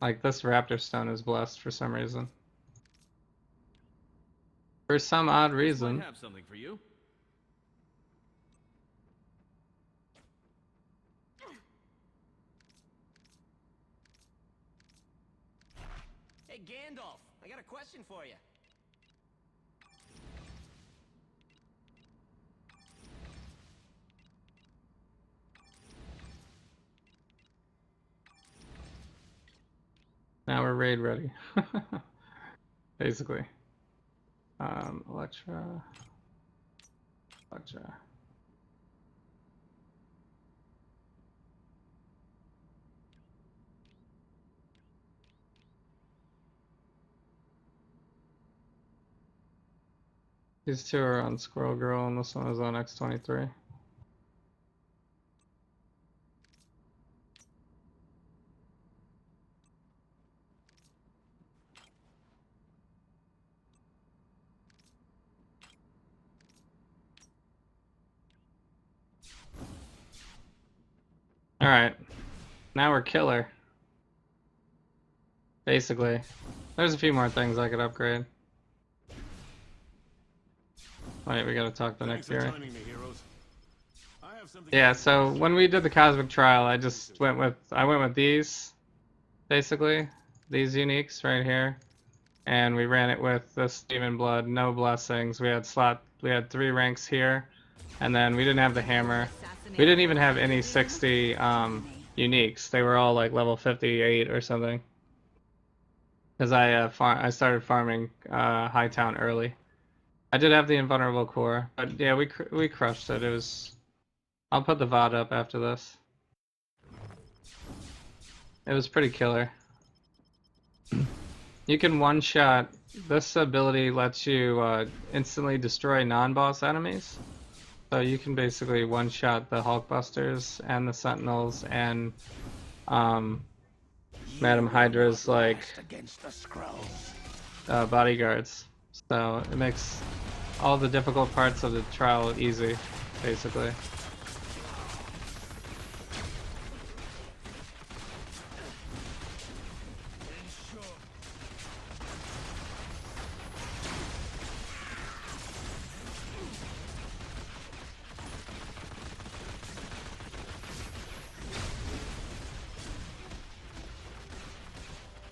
Like this raptor stone is blessed for some reason. For some odd Might reason. have something for you. Hey, Gandalf, I got a question for you. Now we're raid ready. Basically. Elektra. Elektra. These two are on Squirrel Girl and this one is on X23. Alright. Now we're killer. Basically. There's a few more things I could upgrade. Wait, we gotta talk to Nick Fury. Yeah, so when we did the Cosmic Trial, I went with these, basically. These uniques right here. And we ran it with this Demon Blood, no blessings. We had 3 ranks here. And then we didn't have the hammer. We didn't even have any 60 uniques. They were all like level 58 or something. Because I started farming Hightown early. I did have the Invulnerable Core, but yeah, we crushed it. It was. I'll put the VOD up after this. It was pretty killer. You can one-shot. This ability lets you instantly destroy non-boss enemies. So you can basically one-shot the Hulkbusters and the Sentinels and Madam Hydra's like bodyguards. So it makes all the difficult parts of the trial easy, basically.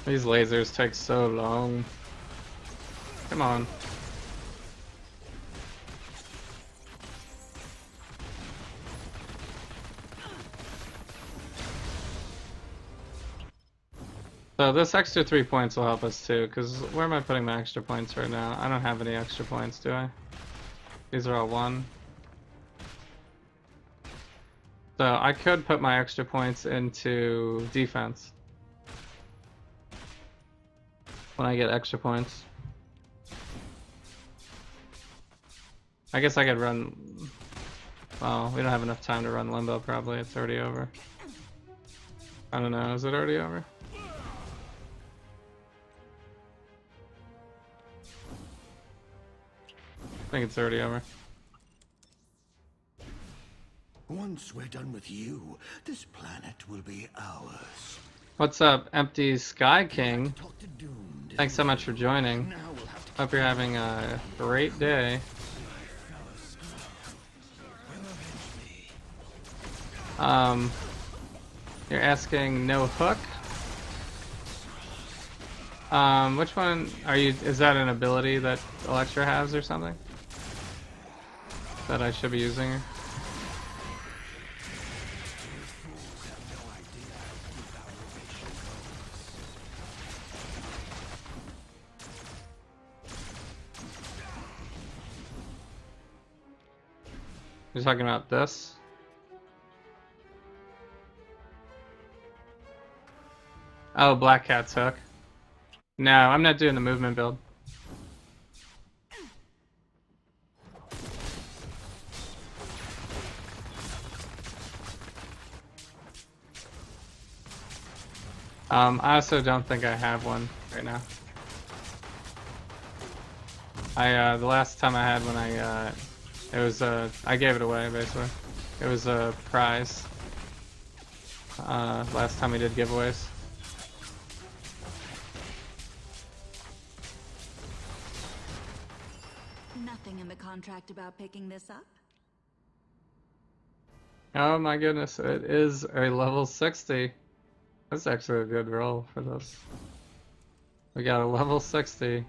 These lasers take so long. Come on. So this extra 3 points will help us too, because where am I putting my extra points right now? I don't have any extra points, do I? These are all 1. So I could put my extra points into defense. When I get extra points. I guess I could run. Well, we don't have enough time to run Limbo probably. It's already over. I don't know. Is it already over? I think it's already over. Once we're done with you, this planet will be ours. What's up, Empty Sky King? Thanks so much for joining. Hope you're having a great day. You're asking no hook? Which one are you? Is that an ability that Elektra has or something? That I should be using her? You're talking about this? Oh, Black Cat's hook. No, I'm not doing the movement build. I also don't think I have one right now. The last time I had one, it was I gave it away basically. It was a prize. Last time we did giveaways. Nothing in the contract about picking this up? Oh my goodness, it is a level 60. That's actually a good roll for this. We got a level 60.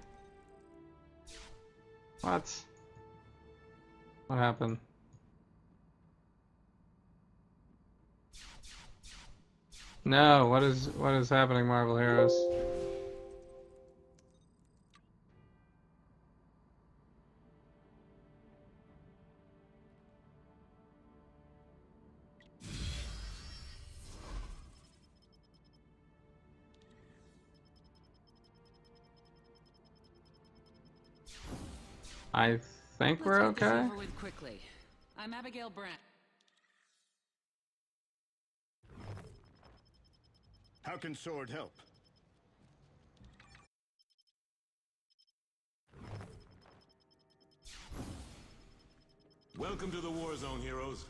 What? What happened? No, what is happening, Marvel Heroes? I think we're Let's get this okay. over with quickly. I'm Abigail Brandt. How can Sword help? Welcome to the war zone, heroes.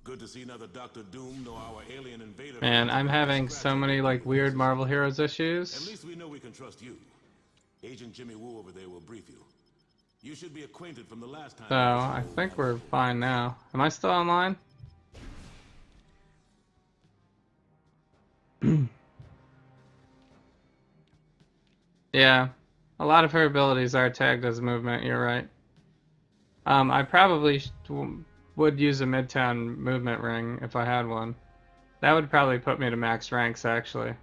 Good to see neither Dr. Doom nor our alien invader. Man, I'm having so many like weird Marvel Heroes At issues. least we know we can trust you. Agent Jimmy Woo over there will brief you. You should be acquainted from the last time. So I think we're fine now. Am I still online? Yeah, a lot of her abilities are tagged as movement. You're right. I probably would use a Midtown movement ring if I had one. That would probably put me to max ranks actually,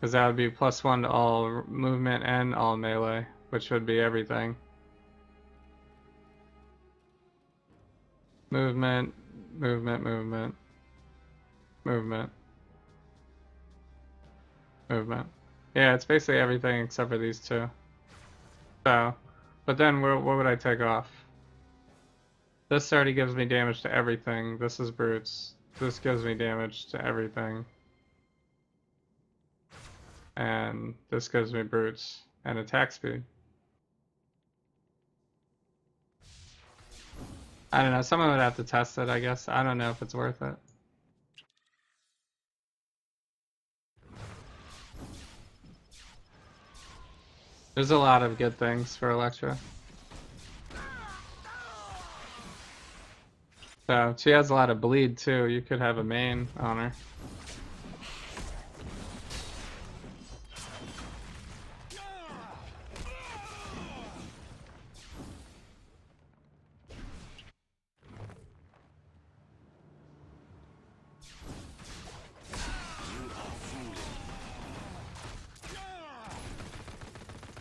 because that would be +1 to all movement and all melee, which would be everything. Movement, movement, movement, movement, movement. Yeah, it's basically everything except for these two. So, but then what would I take off? This already gives me damage to everything. This is brutes. This gives me damage to everything. And this gives me brutes and attack speed. I don't know, someone would have to test it, I guess. I don't know if it's worth it. There's a lot of good things for Elektra. So, she has a lot of bleed too. You could have a main on her.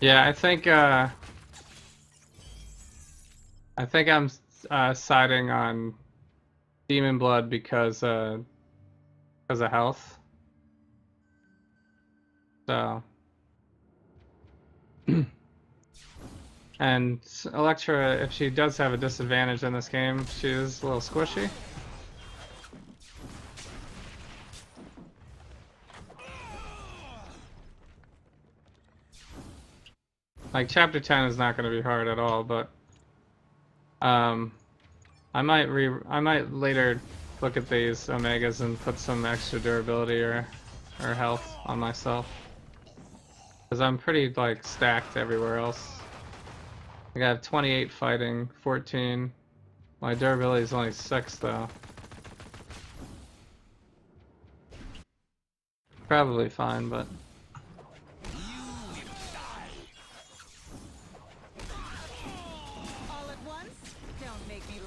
Yeah, I think I'm siding on Demon Blood because of health. So, and Elektra, if she does have a disadvantage in this game, she is a little squishy. Like chapter 10 is not going to be hard at all, but I might later look at these omegas and put some extra durability or health on myself, because I'm pretty like stacked everywhere else. Like I have 28 fighting, 14. My durability is only 6 though. Probably fine, but.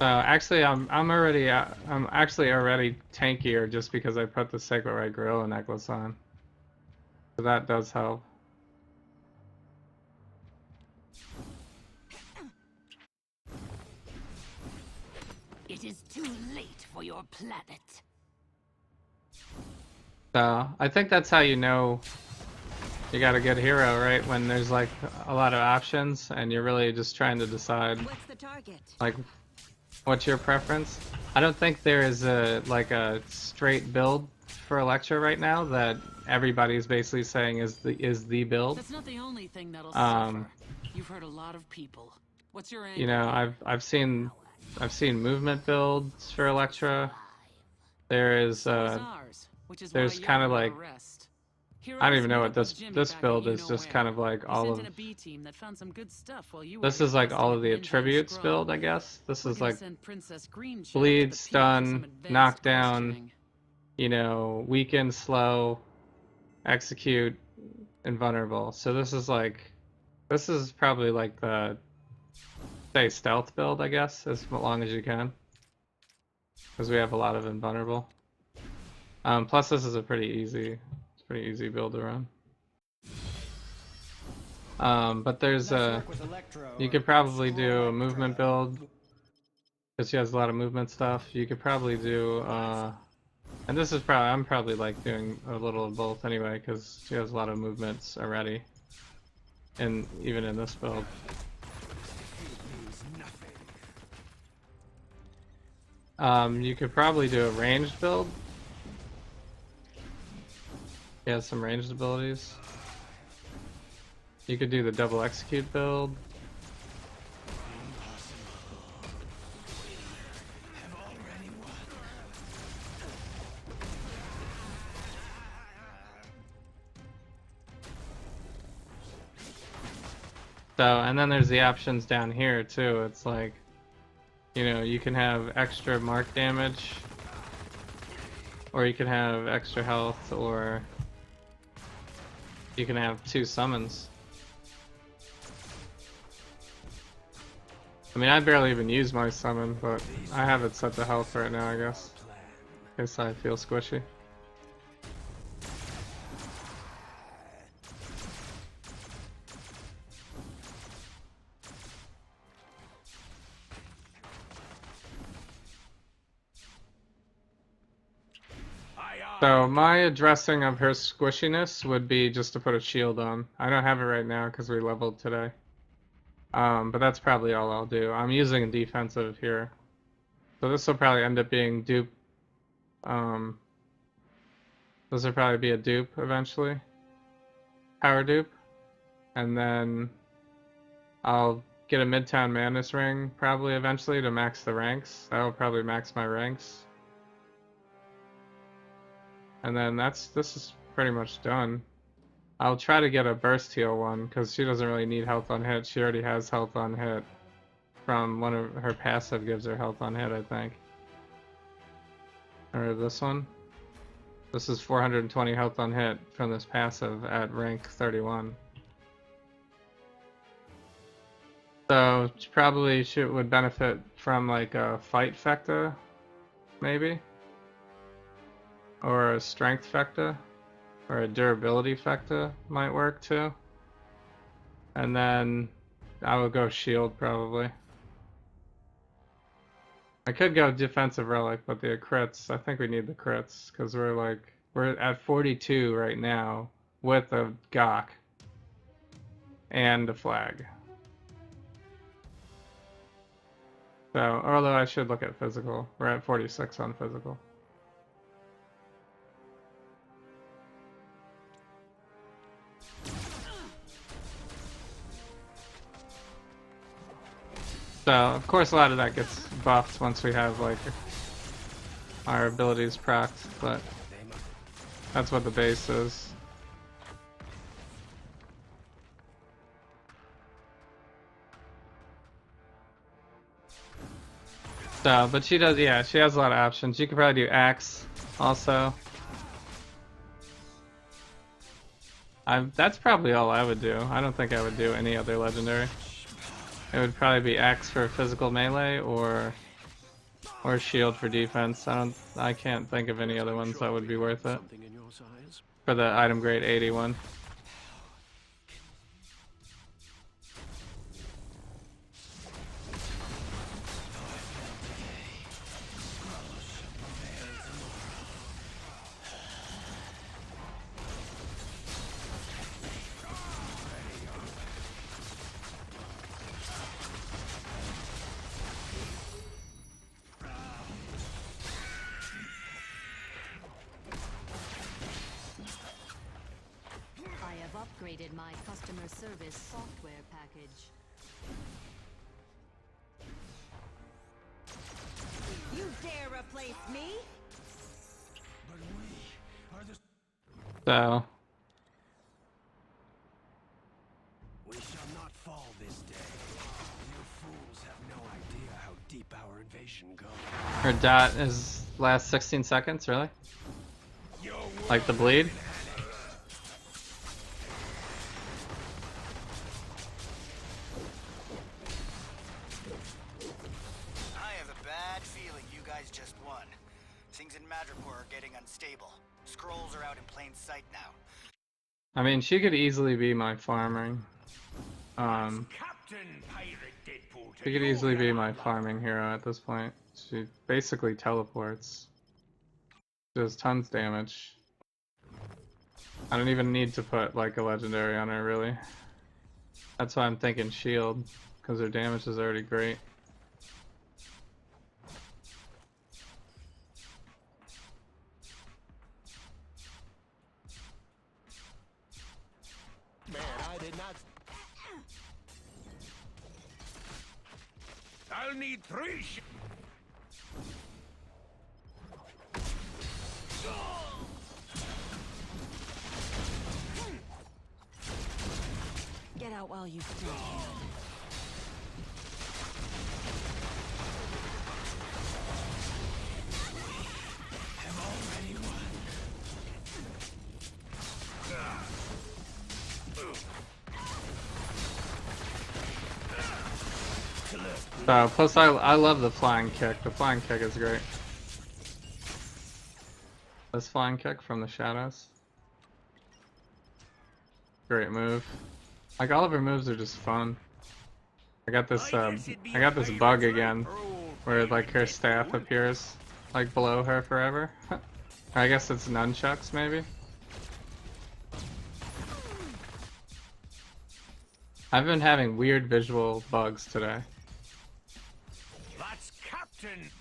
Actually, I'm actually already tankier just because I put the Sacred Right Gorilla necklace on. So that does help. It is too late for your planet. So I think that's how you know you got a good hero, right? When there's like a lot of options and you're really just trying to decide. What's the target? Like, what's your preference? I don't think there is a straight build for Elektra right now that everybody's basically saying is the build. That's not the only thing that'll suffer. You've heard a lot of people. What's your angle? You know, I've seen movement builds for Elektra. There is there's kind of like I don't even know what Heroes met up this with Jimmy this back at build you is. know Just where. kind of like We all sent of in a B team that found some good stuff while you this were is like busting all at of the Ninja and attributes Scroll. build, I guess. This We're is gonna like send Princess Green Shell up bleed, to the peak for some stun, advanced knockdown, questioning. you know, weaken, slow, execute, invulnerable. So this is probably like the say stealth build, I guess, as long as you can, because we have a lot of invulnerable. Plus this is a pretty easy build to run. But there's a you could probably do a movement build because she has a lot of movement stuff. You could probably do and this is probably I'm probably like doing a little of both anyway because she has a lot of movements already, and even in this build. You could probably do a ranged build. He has some ranged abilities. You could do the double execute build. So, and then there's the options down here too. It's like, you know, you can have extra mark damage, or you can have extra health, or you can have 2 summons. I mean, I barely even use my summon, but I have it set to health right now, I guess. In case I feel squishy. So my addressing of her squishiness would be just to put a shield on. I don't have it right now because we leveled today. But that's probably all I'll do. I'm using a defensive here. So this will probably end up being dupe. This will probably be a dupe eventually. Power dupe. And then I'll get a Midtown Madness ring probably eventually to max the ranks. That will probably max my ranks. And then this is pretty much done. I'll try to get a burst heal one because she doesn't really need health on hit. She already has health on hit from one of her passive gives her health on hit, I think. Or this one. This is 420 health on hit from this passive at rank 31. So she probably would benefit from like a fight fecta, maybe? Or a strength fecta, or a durability fecta might work too. And then I would go shield probably. I could go defensive relic, but the crits, I think we need the crits because we're at 42 right now with a Gok and a flag. So, although I should look at physical, we're at 46 on physical. So, of course, a lot of that gets buffed once we have, like, our abilities procced, but that's what the base is. So, but she does, yeah, she has a lot of options. You could probably do Axe, also. That's probably all I would do. I don't think I would do any other legendary. It would probably be Axe for physical melee or shield for defense. I can't think of any other ones that would be worth it. For the item grade 81. Upgraded my customer service software package. You dare replace me? So, information go? Her dot is last 16 seconds, really? Like the bleed? I have a bad feeling you guys just won. Things in Madripoor are getting unstable. Scrolls are out in plain sight now. I mean, she could easily be my farming. Captain Pirate Deadpool. She could easily be my farming hero at this point. She basically teleports. Does tons damage. I don't even need to put like a legendary on her, really. That's why I'm thinking shield, because her damage is already great. Man, I did not. I'll need 3 ships. Get out while you still can. I'm already one. Plus I love the flying kick. The flying kick is great. This flying kick from the shadows. Great move. Like all of her moves are just fun. I got this bug again, where like her staff appears like below her forever. I guess it's nunchucks maybe. I've been having weird visual bugs today. That's Captain.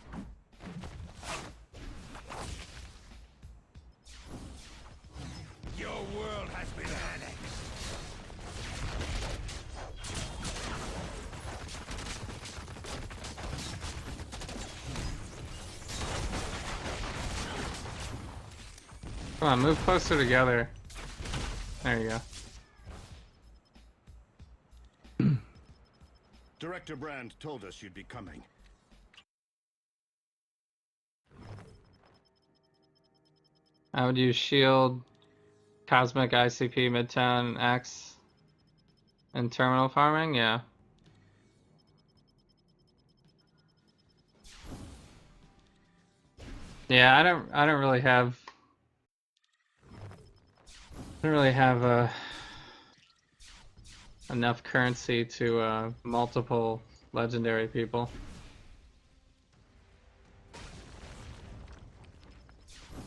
Your world has been annexed. Come on, move closer together. There you go. Director Brand told us you'd be coming. I would use shield, cosmic ICP, midtown, X, and terminal farming. Yeah. Yeah, I don't really have enough currency to multiple legendary people.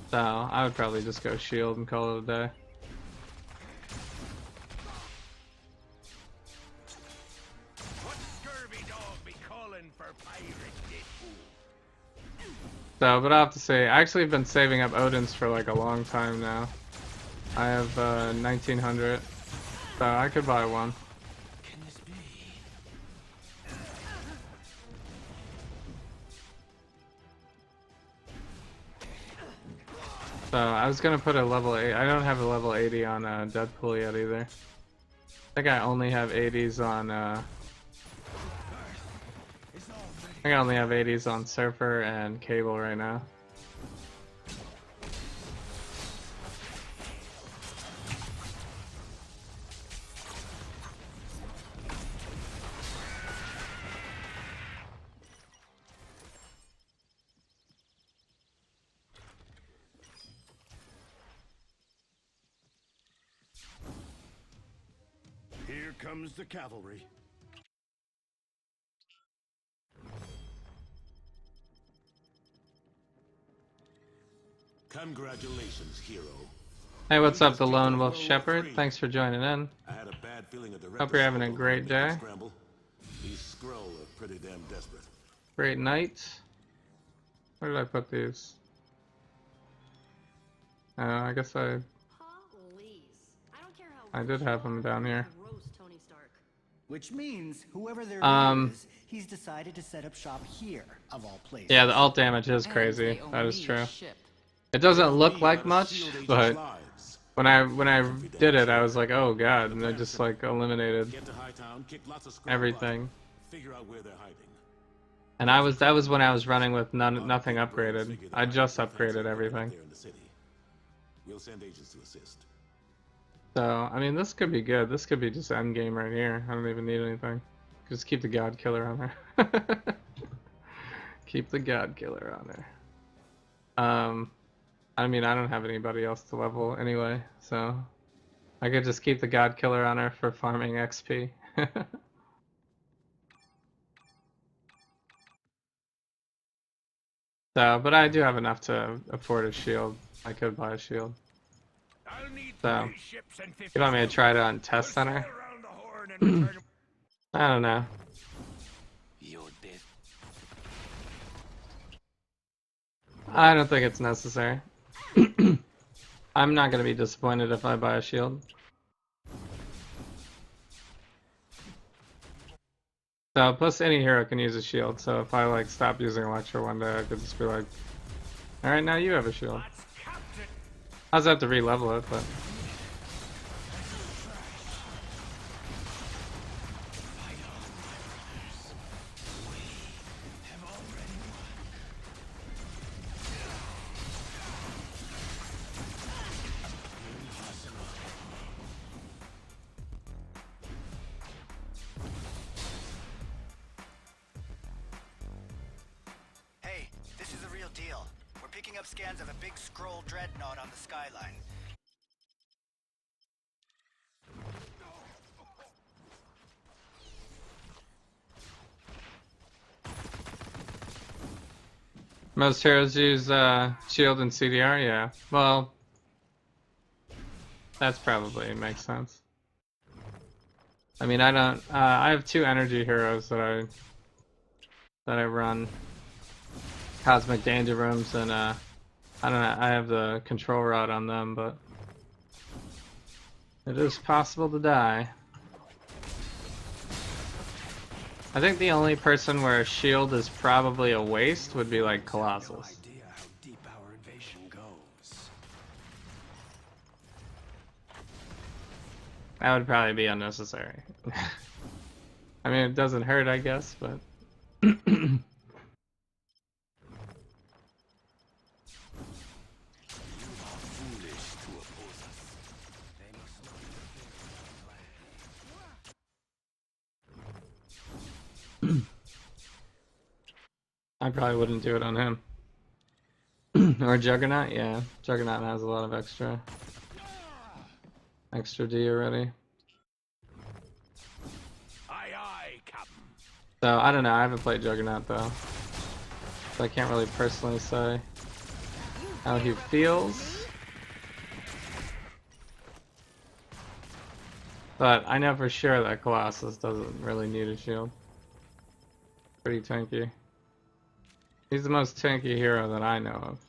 So I would probably just go shield and call it a day. What scurvy dog be calling for Pirate Deadpool? So, but I have to say, I actually have been saving up Odins for like a long time now. I have 1900, so I could buy one. Can this be? So I was gonna put a level 8. I don't have a level 80 on Deadpool yet either. I think I only have 80s on. I think I only have 80s on Surfer and Cable right now. Here comes the cavalry. Congratulations, hero. Hey, what's up, the Lone Wolf Shepherd? Thanks for joining in. I had a bad feeling a Hope you're having a great day. Scramble. These scroll are pretty damn desperate. Great night. Where did I put these? I guess I did have them down here. Which means whoever their Um, leader is, he's decided to set up shop here, of all places. Yeah, the alt damage is crazy. That is true. It doesn't look like much, but when I did it, I was like, oh god, and I just like eliminated Get to Hightown, kick lots of scroll everything. butt, figure out where they're hiding. And that was when I was running with nothing upgraded. I just upgraded everything. We'll send agents to assist. So, I mean, this could be good. This could be just end game right here. I don't even need anything. Just keep the God Killer on there. Keep the God Killer on there. I mean, I don't have anybody else to level anyway, so I could just keep the God Killer on her for farming XP. So, but I do have enough to afford a shield. I could buy a shield. So, you want me to try it on Test Center? I don't know. I don't think it's necessary. I'm not going to be disappointed if I buy a shield. So, plus any hero can use a shield, so if I like stop using Elektra one day, I could just be like, alright, now you have a shield. I just have to re-level it, but... Hey, this is the real deal. We're picking up scans of a big scroll dreadnought on the skyline. Most heroes use shield and CDR, yeah. Well, that's probably makes sense. I mean, I don't. I have 2 energy heroes that I run. Cosmic Danger Rooms and I don't know. I have the control rod on them, but it is possible to die. I think the only person where a shield is probably a waste would be like Colossus. That would probably be unnecessary. I mean, it doesn't hurt, I guess, but... I probably wouldn't do it on him. Or Juggernaut, yeah. Juggernaut has a lot of extra D already. Aye, aye, Captain. So, I don't know, I haven't played Juggernaut though. So I can't really personally say how he feels. But I know for sure that Colossus doesn't really need a shield. Pretty tanky. He's the most tanky hero that I know of.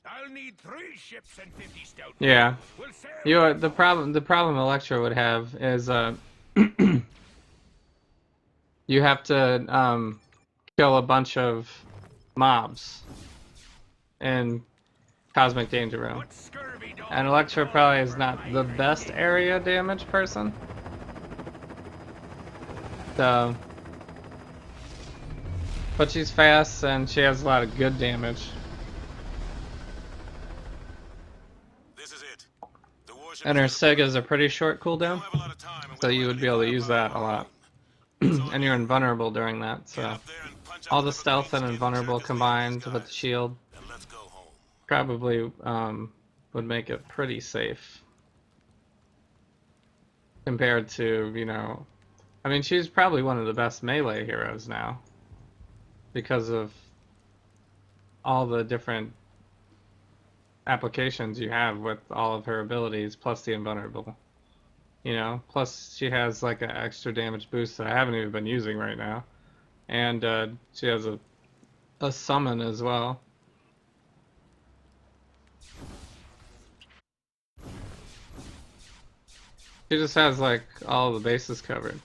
I'll need 3 ships and 50 stout. Yeah. We'll sail The problem Elektra would have is you have to kill a bunch of mobs in Cosmic Danger Room. And Elektra probably is not the best area damage person. So, but she's fast and she has a lot of good damage. And her Sega's a pretty short cooldown, so you would be able to use that a lot. And you're invulnerable during that, so all the stealth and invulnerable combined with the shield probably would make it pretty safe. Compared to, you know, I mean, she's probably one of the best melee heroes now. Because of all the different applications you have with all of her abilities, plus the invulnerable. You know, plus she has like an extra damage boost that I haven't even been using right now. And she has a summon as well. She just has like all the bases covered.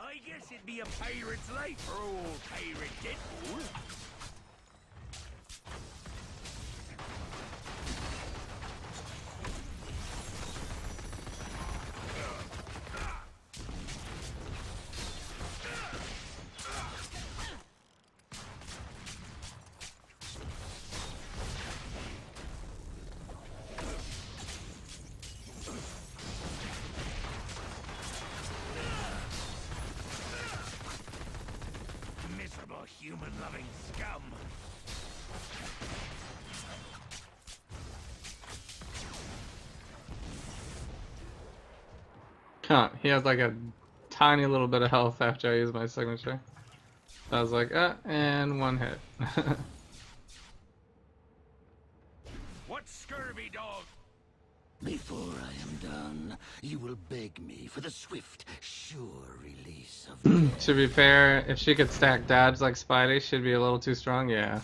I guess it'd be a pirate's life for old pirate Deadpool. Huh, he had like a tiny little bit of health after I used my signature. I was like, and one hit. What scurvy dog? Before I am done, you will beg me for the swift, sure release of death. To be fair, if she could stack dodge like Spidey, she'd be a little too strong, yeah.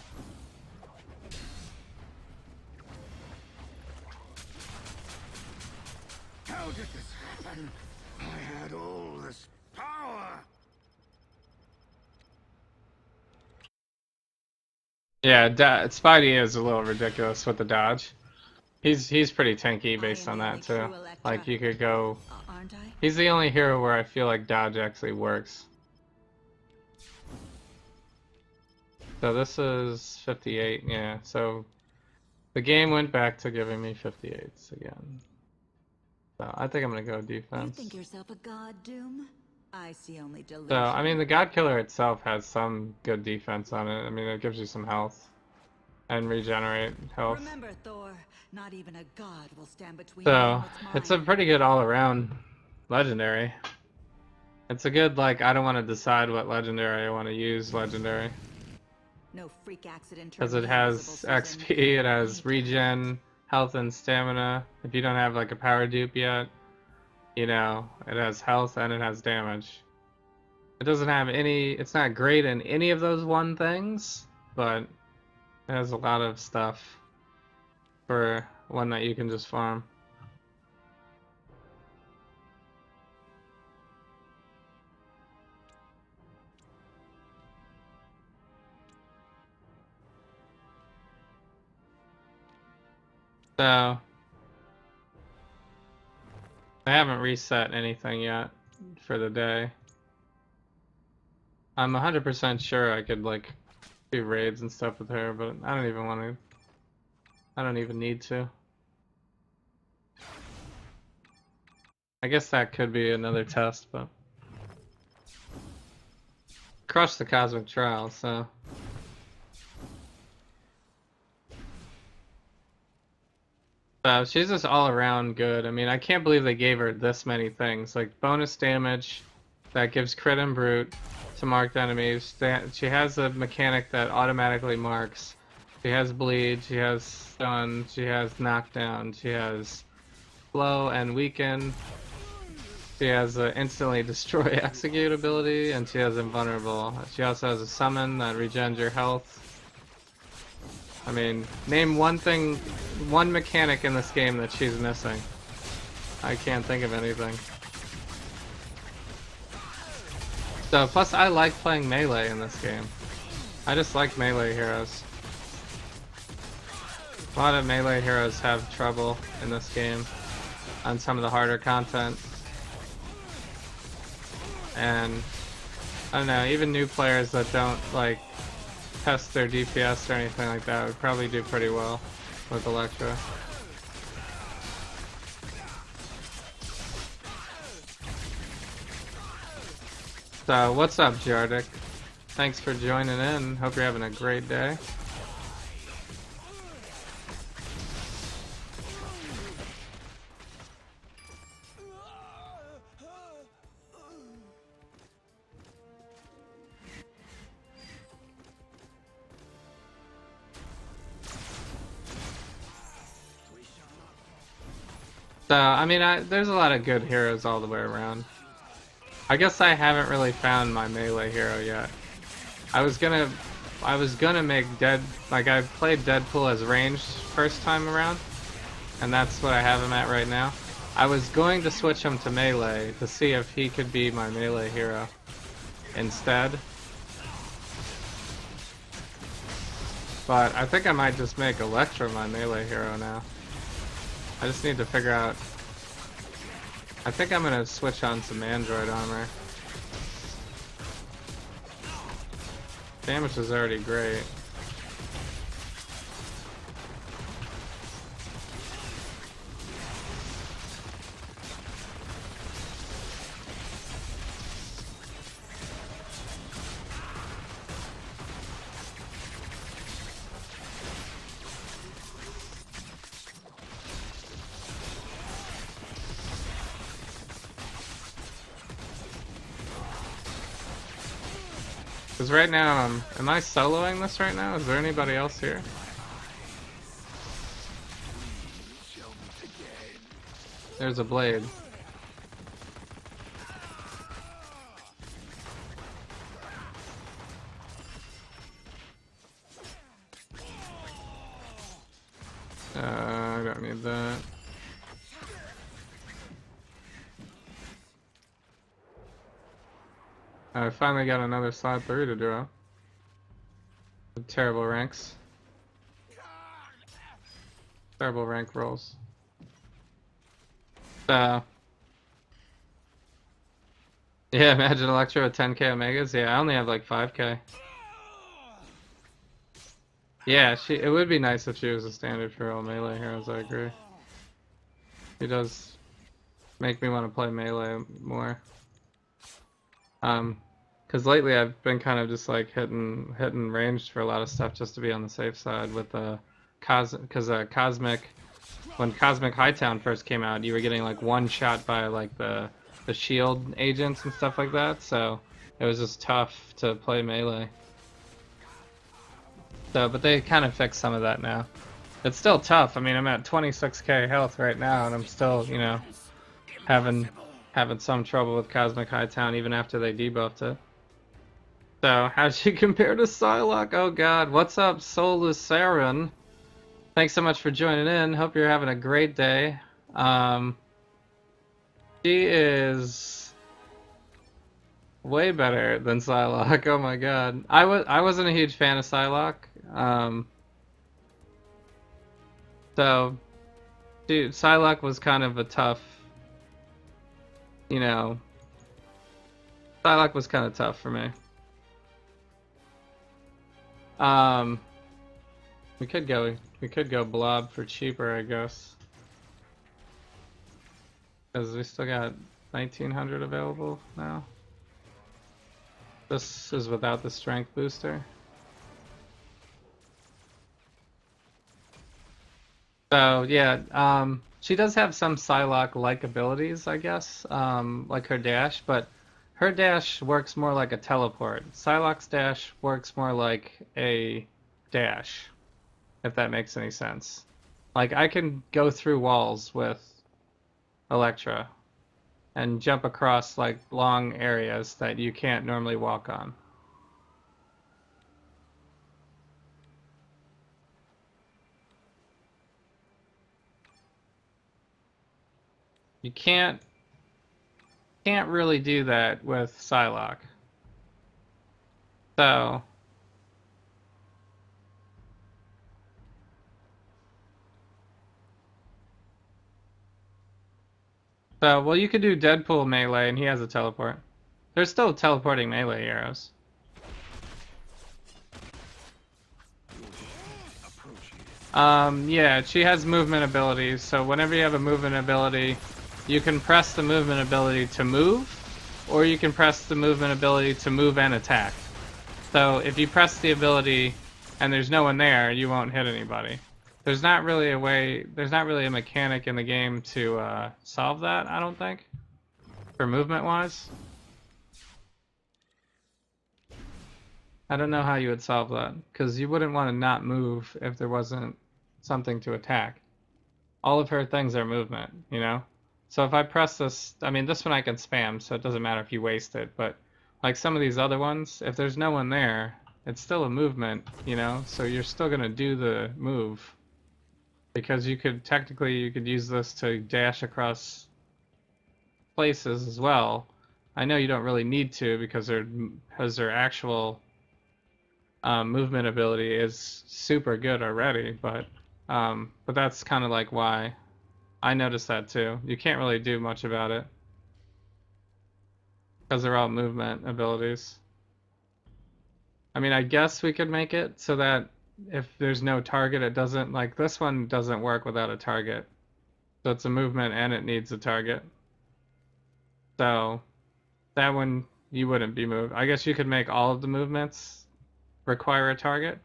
How did this happen? I had all this power. Yeah, Spidey is a little ridiculous with the dodge. He's pretty tanky based on that too. Like you could go. Aren't I? He's the only hero where I feel like dodge actually works. So this is 58, yeah. So the game went back to giving me 58s again. So I think I'm gonna go defense. You think yourself a god, Doom? I see only delusion. So I mean, the God Killer itself has some good defense on it. I mean, it gives you some health and regenerate health. Remember, Thor, not even a god will stand between So you and what's mine. it's a pretty good all-around legendary. It's a good, like, I don't want to decide what legendary I want to use legendary. No freak accident. Because it has XP, it has regen, health, and stamina. If you don't have like a power dupe yet, you know, it has health and it has damage. It doesn't have any, it's not great in any of those one things, but it has a lot of stuff for one that you can just farm. So, I haven't reset anything yet for the day. I'm 100% sure I could like do raids and stuff with her, but I don't even want to. I don't even need to. I guess that could be another test, but crush the Cosmic Trial, so. So she's just all around good. I mean, I can't believe they gave her this many things. Like bonus damage that gives crit and brute to marked enemies. She has a mechanic that automatically marks. She has bleed, she has stun, she has knockdown, she has slow and weaken. She has a instantly destroy execute ability, and she has invulnerable. She also has a summon that regens your health. I mean, name one thing, one mechanic in this game that she's missing. I can't think of anything. So, plus I like playing melee in this game. I just like melee heroes. A lot of melee heroes have trouble in this game on some of the harder content. And, I don't know, even new players that don't, like, test their DPS or anything like that would probably do pretty well with Elektra. So, what's up, Jardic? Thanks for joining in. Hope you're having a great day. So, I mean, there's a lot of good heroes all the way around. I guess I haven't really found my melee hero yet. I was gonna make I played Deadpool as ranged first time around, and that's what I have him at right now. I was going to switch him to melee to see if he could be my melee hero instead. But I think I might just make Elektra my melee hero now. I just need to figure out. I think I'm gonna switch on some android armor. Damage is already great. Because right now, am I soloing this right now? Is there anybody else here? There's a blade. I don't need that. I finally got another slide 3 to draw. Terrible ranks. Terrible rank rolls. So, yeah, imagine Elektra with 10k Omegas. Yeah, I only have like 5k. Yeah, it would be nice if she was a standard for all melee heroes, I agree. She does make me want to play melee more. Because lately I've been kind of just like hitting ranged for a lot of stuff just to be on the safe side with Cosmic, when Cosmic Hightown first came out, you were getting like one shot by like the shield agents and stuff like that, so it was just tough to play melee. So, but they kind of fixed some of that now. It's still tough. I mean, I'm at 26k health right now, and I'm still, you know, having some trouble with Cosmic Hightown even after they debuffed it. So, how'd she compare to Psylocke? Oh god, what's up, Solusarin? Thanks so much for joining in. Hope you're having a great day. She is way better than Psylocke. Oh my god. I wasn't a huge fan of Psylocke. So, dude, Psylocke was kind of a tough, you know, Psylocke was kind of tough for me. We could go Blob for cheaper, I guess. Because we still got 1900 available now. This is without the strength booster. So yeah, she does have some Psylocke-like abilities, I guess, like her dash, but her dash works more like a teleport. Psylocke's dash works more like a dash, if that makes any sense. Like, I can go through walls with Elektra and jump across like long areas that you can't normally walk on. You can't really do that with Psylocke. So well, you could do Deadpool melee, and he has a teleport. There's still teleporting melee arrows. Yeah, she has movement abilities, so whenever you have a movement ability, you can press the movement ability to move, or you can press the movement ability to move and attack. So if you press the ability and there's no one there, you won't hit anybody. There's not really a mechanic in the game to solve that, I don't think, for movement-wise. I don't know how you would solve that, because you wouldn't want to not move if there wasn't something to attack. All of her things are movement, you know? So if I press this, I mean, this one I can spam, so it doesn't matter if you waste it, but like some of these other ones, if there's no one there, it's still a movement, you know? So you're still going to do the move. Because you could use this to dash across places as well. I know you don't really need to because their actual movement ability is super good already, but that's kind of like why I noticed that too. You can't really do much about it because they're all movement abilities. I mean, I guess we could make it so that if there's no target, it doesn't, like this one doesn't work without a target. So it's a movement and it needs a target. So that one you wouldn't be moved. I guess you could make all of the movements require a target.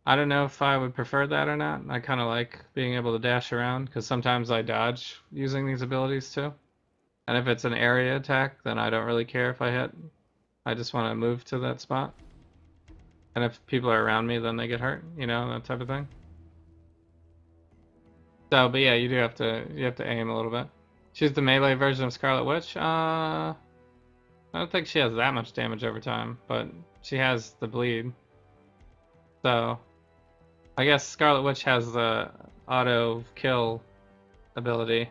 I don't know if I would prefer that or not. I kind of like being able to dash around because sometimes I dodge using these abilities too. And if it's an area attack, then I don't really care if I hit. I just want to move to that spot. And if people are around me, then they get hurt, you know, that type of thing. So, but yeah, you have to aim a little bit. She's the melee version of Scarlet Witch. I don't think she has that much damage over time, but she has the bleed. So, I guess Scarlet Witch has the auto kill ability.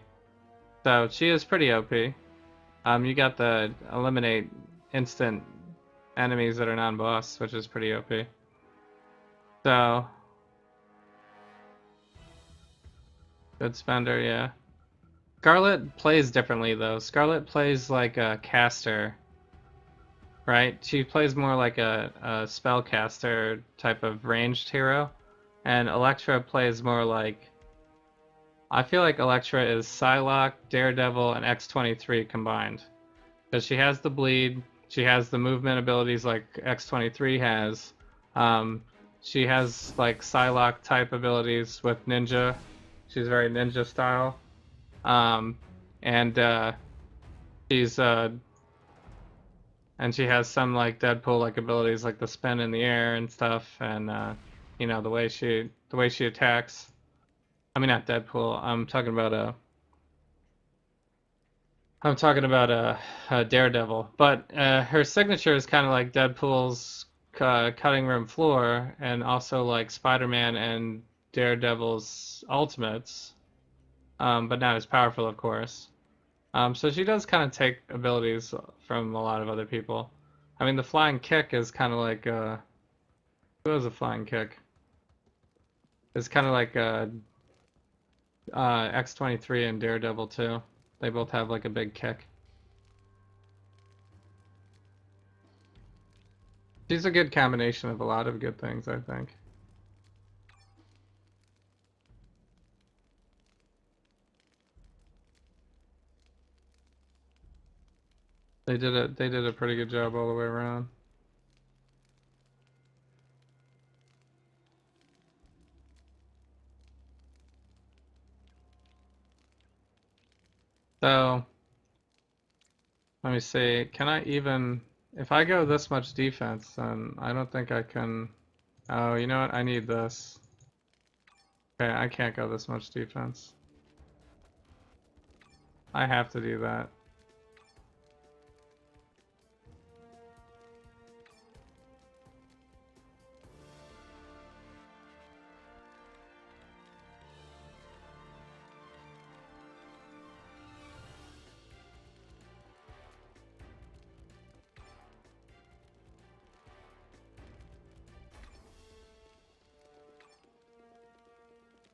So she is pretty OP. You got the eliminate instant enemies that are non-boss, which is pretty OP. So good spender, yeah. Scarlet plays differently though. Scarlet plays like a caster, right? She plays more like a spellcaster type of ranged hero, and Elektra plays more like. I feel like Elektra is Psylocke, Daredevil, and X-23 combined. Because she has the bleed, she has the movement abilities like X-23 has. She has like Psylocke type abilities with ninja. She's very ninja style. And she's and she has some like Deadpool like abilities like the spin in the air and stuff, and you know, the way she attacks. I mean, not Deadpool. I'm talking about Daredevil, but her signature is kind of like Deadpool's cutting room floor, and also like Spider-Man and Daredevil's ultimates, but not as powerful, of course. So she does kind of take abilities from a lot of other people. I mean, the flying kick is kind of like who has a flying kick? It's kind of like X-23 and Daredevil too. They both have like a big kick. She's a good combination of a lot of good things, I think. They did a pretty good job all the way around. So, let me see. Can I even, if I go this much defense, then I don't think I can. Oh, you know what? I need this. Okay, I can't go this much defense. I have to do that.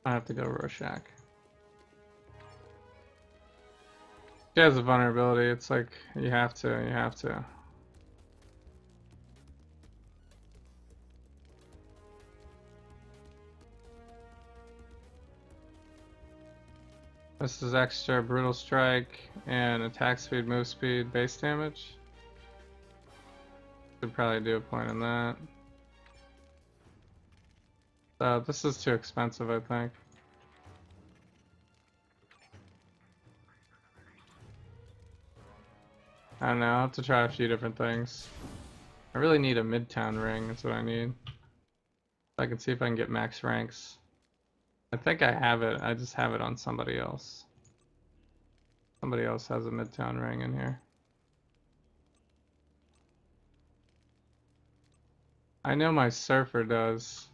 I have to go Rorschach. She has a vulnerability. It's like you have to. This is extra brutal strike and attack speed, move speed, base damage. Should probably do a point on that. So this is too expensive, I think. I don't know, I'll have to try a few different things. I really need a midtown ring, that's what I need. I can see if I can get max ranks. I think I have it, I just have it on somebody else. Somebody else has a midtown ring in here. I know my surfer does.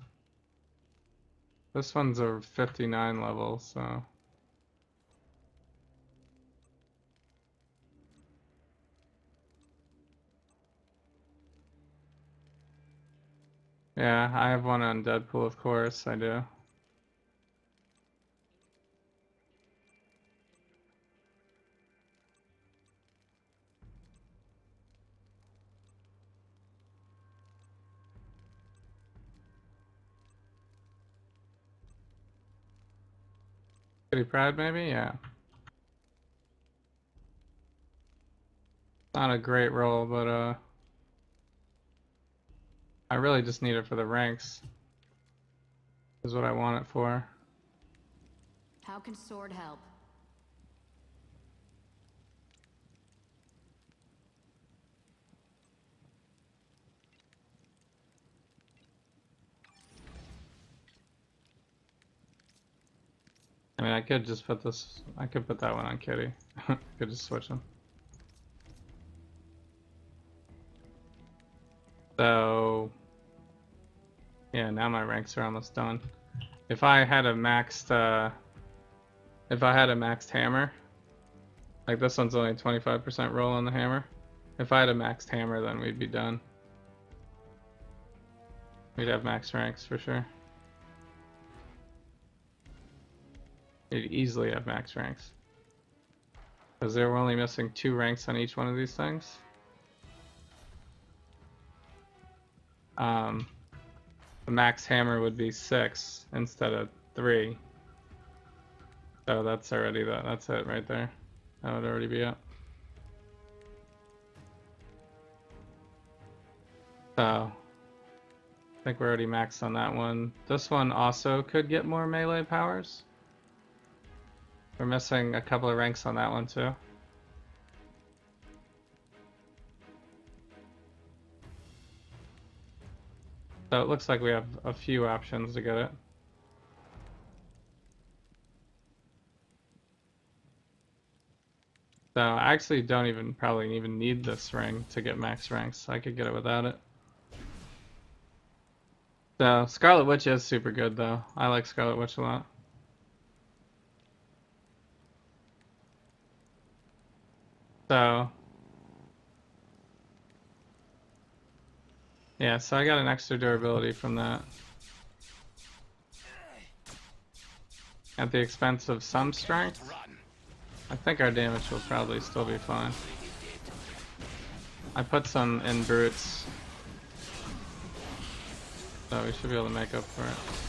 This one's a 59 level, so. Yeah, I have one on Deadpool, of course, I do. Kitty Pride, maybe? Yeah. Not a great roll, but I really just need it for the ranks. Is what I want it for. How can sword help? mean, I could just put this. I could put that one on Kitty. Could just switch them. So yeah, now my ranks are almost done. If I had a maxed hammer, like this one's only 25% roll on the hammer. If I had a maxed hammer, then we'd be done. We'd have max ranks for sure. We'd easily have max ranks. Because they were only missing 2 ranks on each one of these things. The max hammer would be 6 instead of 3. So that's already that's it right there. That would already be up. So I think we're already maxed on that one. This one also could get more melee powers. We're missing a couple of ranks on that one too. So it looks like we have a few options to get it. So I actually don't probably even need this ring to get max ranks. I could get it without it. So Scarlet Witch is super good though. I like Scarlet Witch a lot. So yeah, so I got an extra durability from that. At the expense of some strength. I think our damage will probably still be fine. I put some in brutes. So we should be able to make up for it.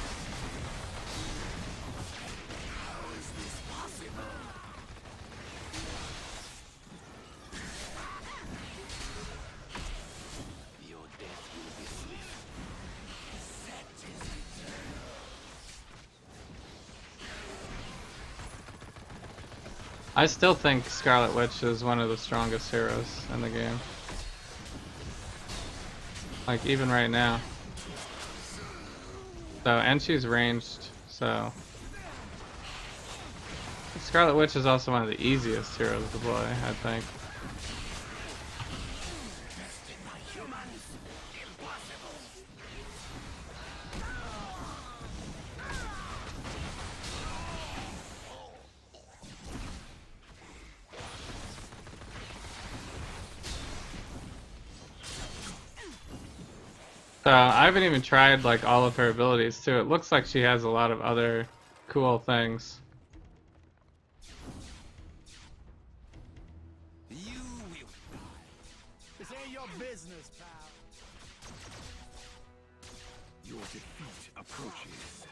I still think Scarlet Witch is one of the strongest heroes in the game. Like even right now. So, and she's ranged, so. Scarlet Witch is also one of the easiest heroes to play, I think. So I haven't even tried like all of her abilities too. It looks like she has a lot of other cool things. You will die. This ain't your business, pal. Your defeat approaches.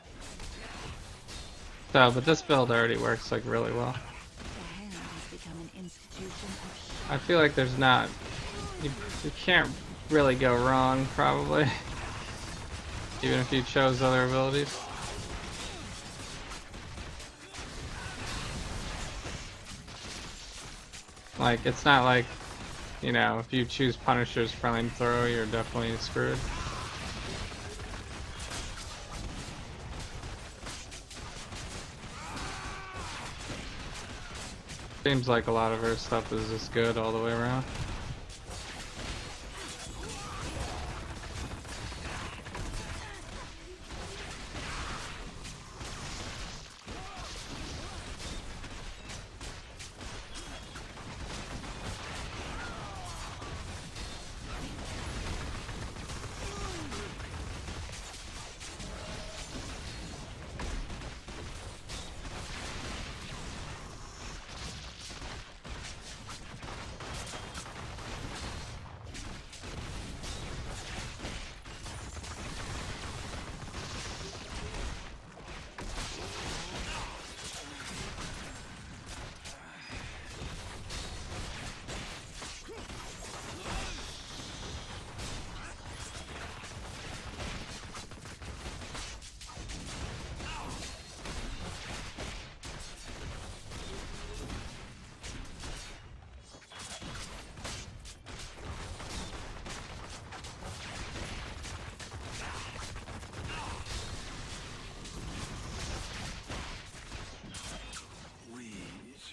So, but this build already works like really well. The hand has become an institution of I feel like there's not, you can't really go wrong probably. Even if you chose other abilities. Like, it's not like, you know, if you choose Punisher's flamethrower, you're definitely screwed. Seems like a lot of her stuff is just good all the way around.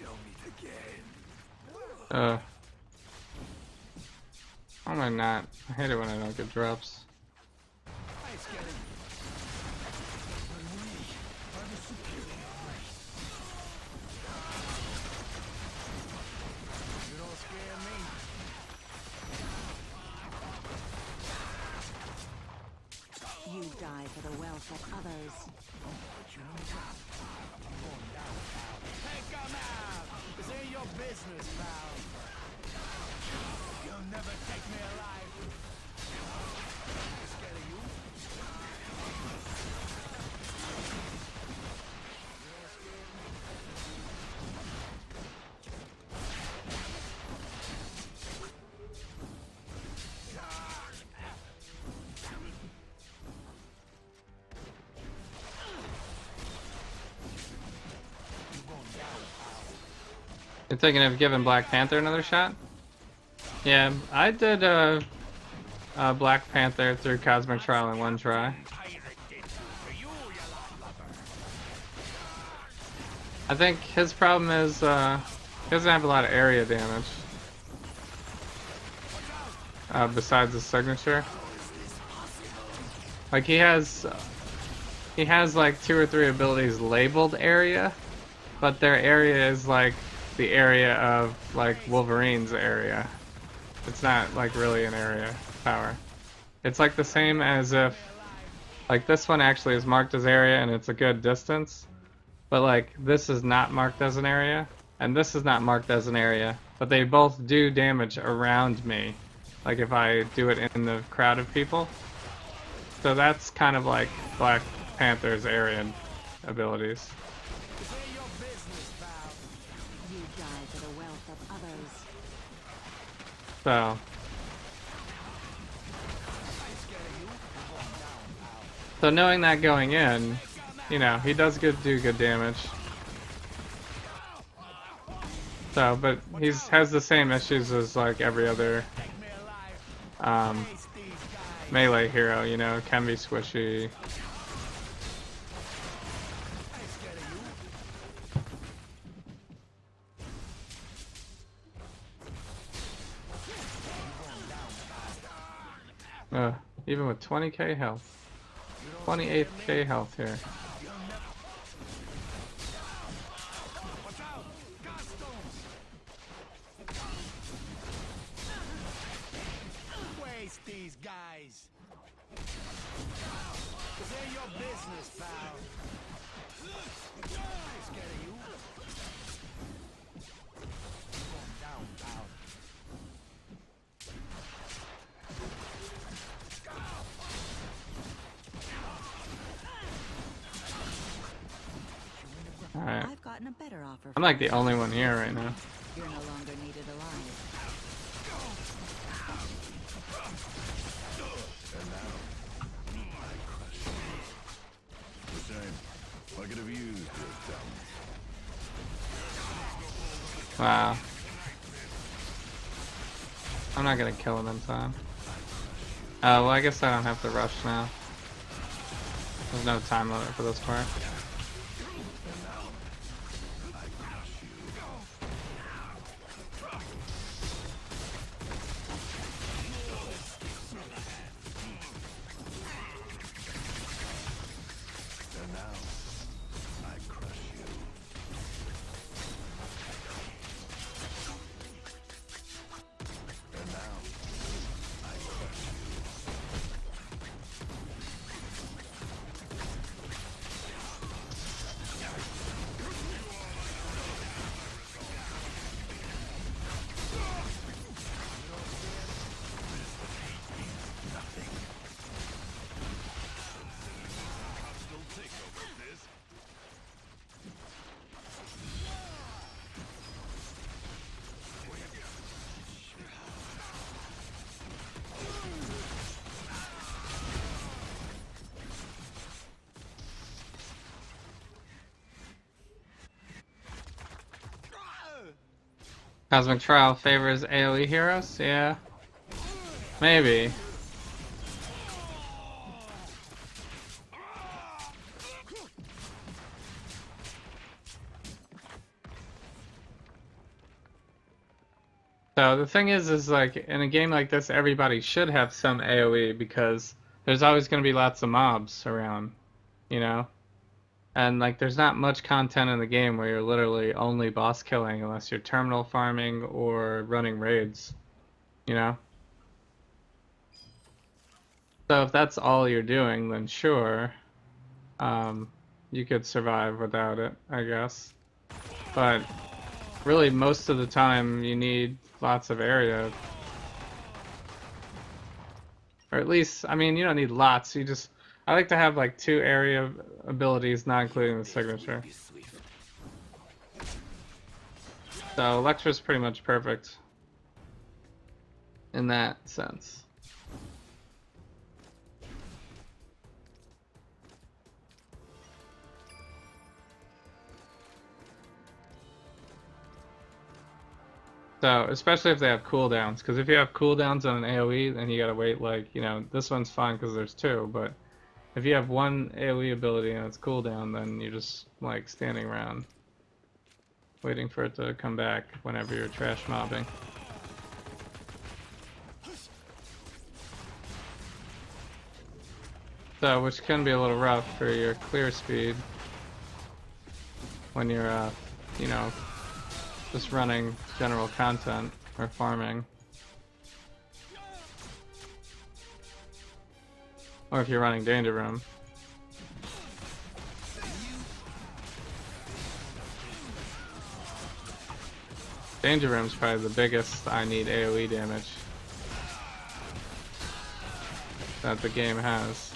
shall meet again. How am I not? I hate it when I don't get drops. I scared you. But we are the superior race. You don't scare me. You die for the wealth of others. Take 'em out! This ain't your business, pal. You'll never take me alive. Scared of you? You're thinking of giving Black Panther another shot? Yeah, I did Black Panther through Cosmic Trial in one try. I think his problem is he doesn't have a lot of area damage. Besides his signature. Like he has like 2 or 3 abilities labeled area, but their area is like the area of like Wolverine's area. It's not like really an area power. It's like the same as if like this one actually is marked as area and it's a good distance, but like this is not marked as an area and this is not marked as an area, but they both do damage around me, like if I do it in the crowd of people. So that's kind of like Black Panther's area abilities. So knowing that going in, you know, he does do good damage. So, but has the same issues as like every other melee hero, you know, can be squishy. Even with 20k health. 28k health here. Waste these guys. This ain't your business, pal. I ain't scared of you. You're going down, pal. Alright. I've gotten a better offer. I'm like the only one here right now. You're no longer needed alive. I could have used this Wow. I'm not gonna kill him in time. Oh, well, I guess I don't have to rush now. There's no time limit for this part. Cosmic Trial favors AoE heroes? Yeah. Maybe. So the thing is like in a game like this, everybody should have some AoE because there's always going to be lots of mobs around, you know? And like there's not much content in the game where you're literally only boss killing unless you're terminal farming or running raids, you know? So if that's all you're doing, then sure, you could survive without it, I guess. But really, most of the time, you need lots of area. Or at least, I mean, you don't need lots. You just, I like to have like 2 area abilities, not including the signature. So Elektra's pretty much perfect in that sense. So, especially if they have cooldowns, because if you have cooldowns on an AoE, then you gotta wait, like, you know, this one's fine because there's 2, but if you have one AoE ability and it's cooldown, then you're just, like, standing around waiting for it to come back whenever you're trash mobbing. So, which can be a little rough for your clear speed when you're, you know, just running general content or farming. Or if you're running Danger Room. Danger Room's probably the biggest I need AoE damage that the game has.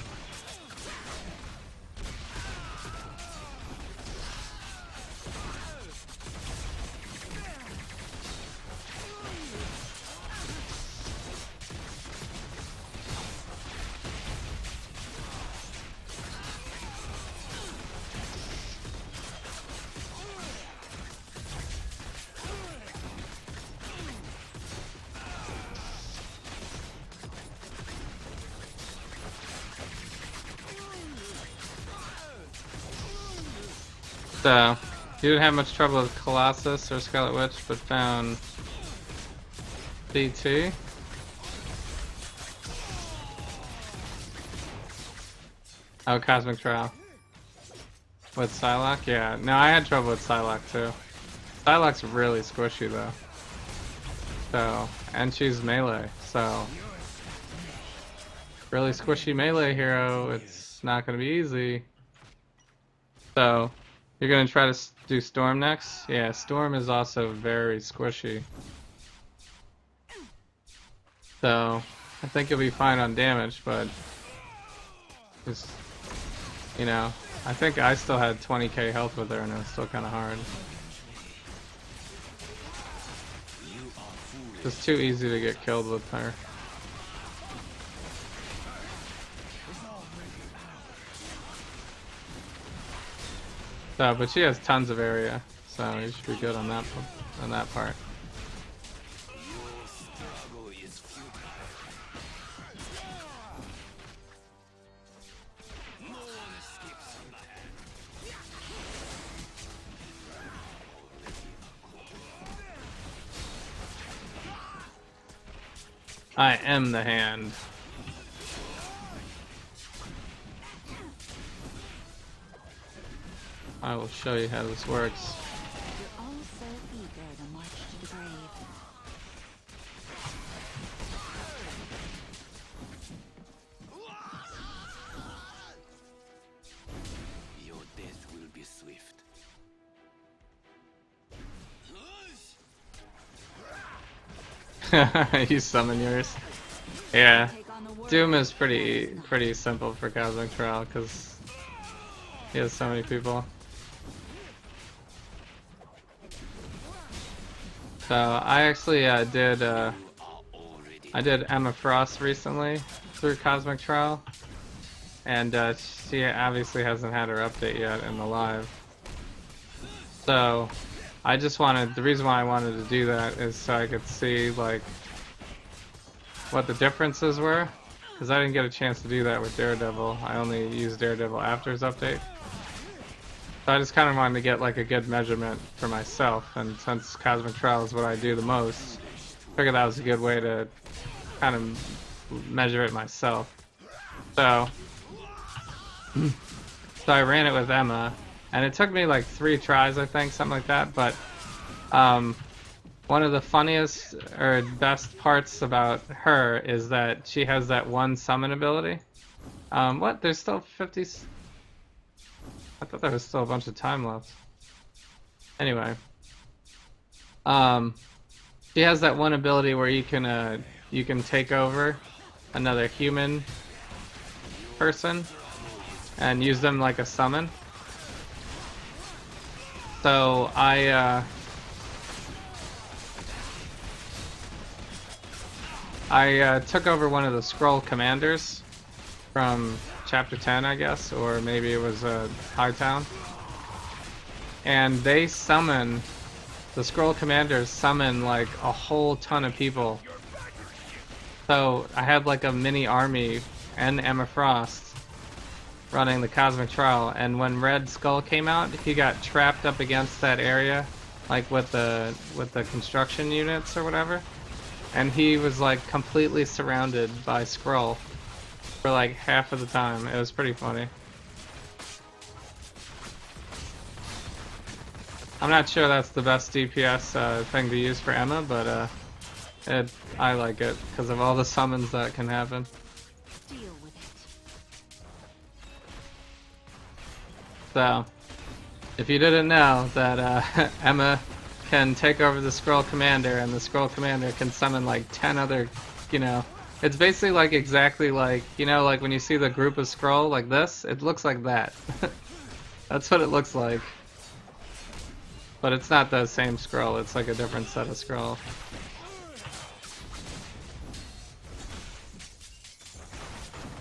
So, you didn't have much trouble with Colossus or Scarlet Witch, but found BT. Oh, Cosmic Trial. With Psylocke? Yeah. No, I had trouble with Psylocke too. Psylocke's really squishy though. So, and she's melee, so. Really squishy melee hero, it's not gonna be easy. So, you're gonna try to do Storm next? Yeah, Storm is also very squishy. So, I think you'll be fine on damage, but just, you know, I think I still had 20k health with her and it was still kinda hard. It's too easy to get killed with her. So, but she has tons of area, so you should be good on that part. I am the hand. I will show you how this works. You're all so eager to march to the grave. Your death will be swift. You summon yours. Yeah. Doom is pretty simple for Cosmic Trial because he has so many people. So I actually did Emma Frost recently through Cosmic Trial, and she obviously hasn't had her update yet in the live. So I just wanted, the reason why I wanted to do that is so I could see like what the differences were, because I didn't get a chance to do that with Daredevil. I only used Daredevil after his update. So I just kind of wanted to get like a good measurement for myself, and since Cosmic Trial is what I do the most, figured that was a good way to kind of measure it myself. So I ran it with Emma, and it took me like 3 tries, I think, something like that. But one of the funniest or best parts about her is that she has that one summon ability. What? There's still 50. I thought there was still a bunch of time left. Anyway, she has that one ability where you can take over another human person and use them like a summon. So I took over one of the scroll commanders from chapter 10, I guess, or maybe it was Hightown. And they summon, the scroll commanders summon like a whole ton of people. So I had like a mini army and Emma Frost running the Cosmic Trial, and when Red Skull came out, he got trapped up against that area, like with the construction units or whatever, and he was like completely surrounded by Skrull for like half of the time. It was pretty funny. I'm not sure that's the best DPS thing to use for Emma, but I like it because of all the summons that can happen. Deal with it. So, if you didn't know that Emma can take over the Scroll Commander, and the Scroll Commander can summon like 10 other, you know, it's basically like exactly like, you know, like when you see the group of Scroll like this, it looks like that. That's what it looks like. But it's not the same Scroll, it's like a different set of Scroll.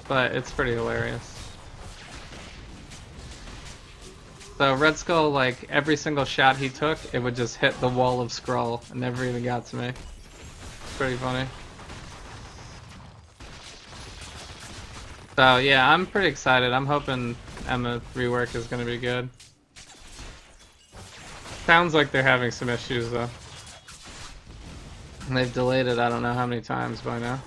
But it's pretty hilarious. So Red Skull, like every single shot he took, it would just hit the wall of Skrull and never even got to me. It's pretty funny. So yeah, I'm pretty excited. I'm hoping Emma rework is gonna be good. Sounds like they're having some issues though. And they've delayed it I don't know how many times by now.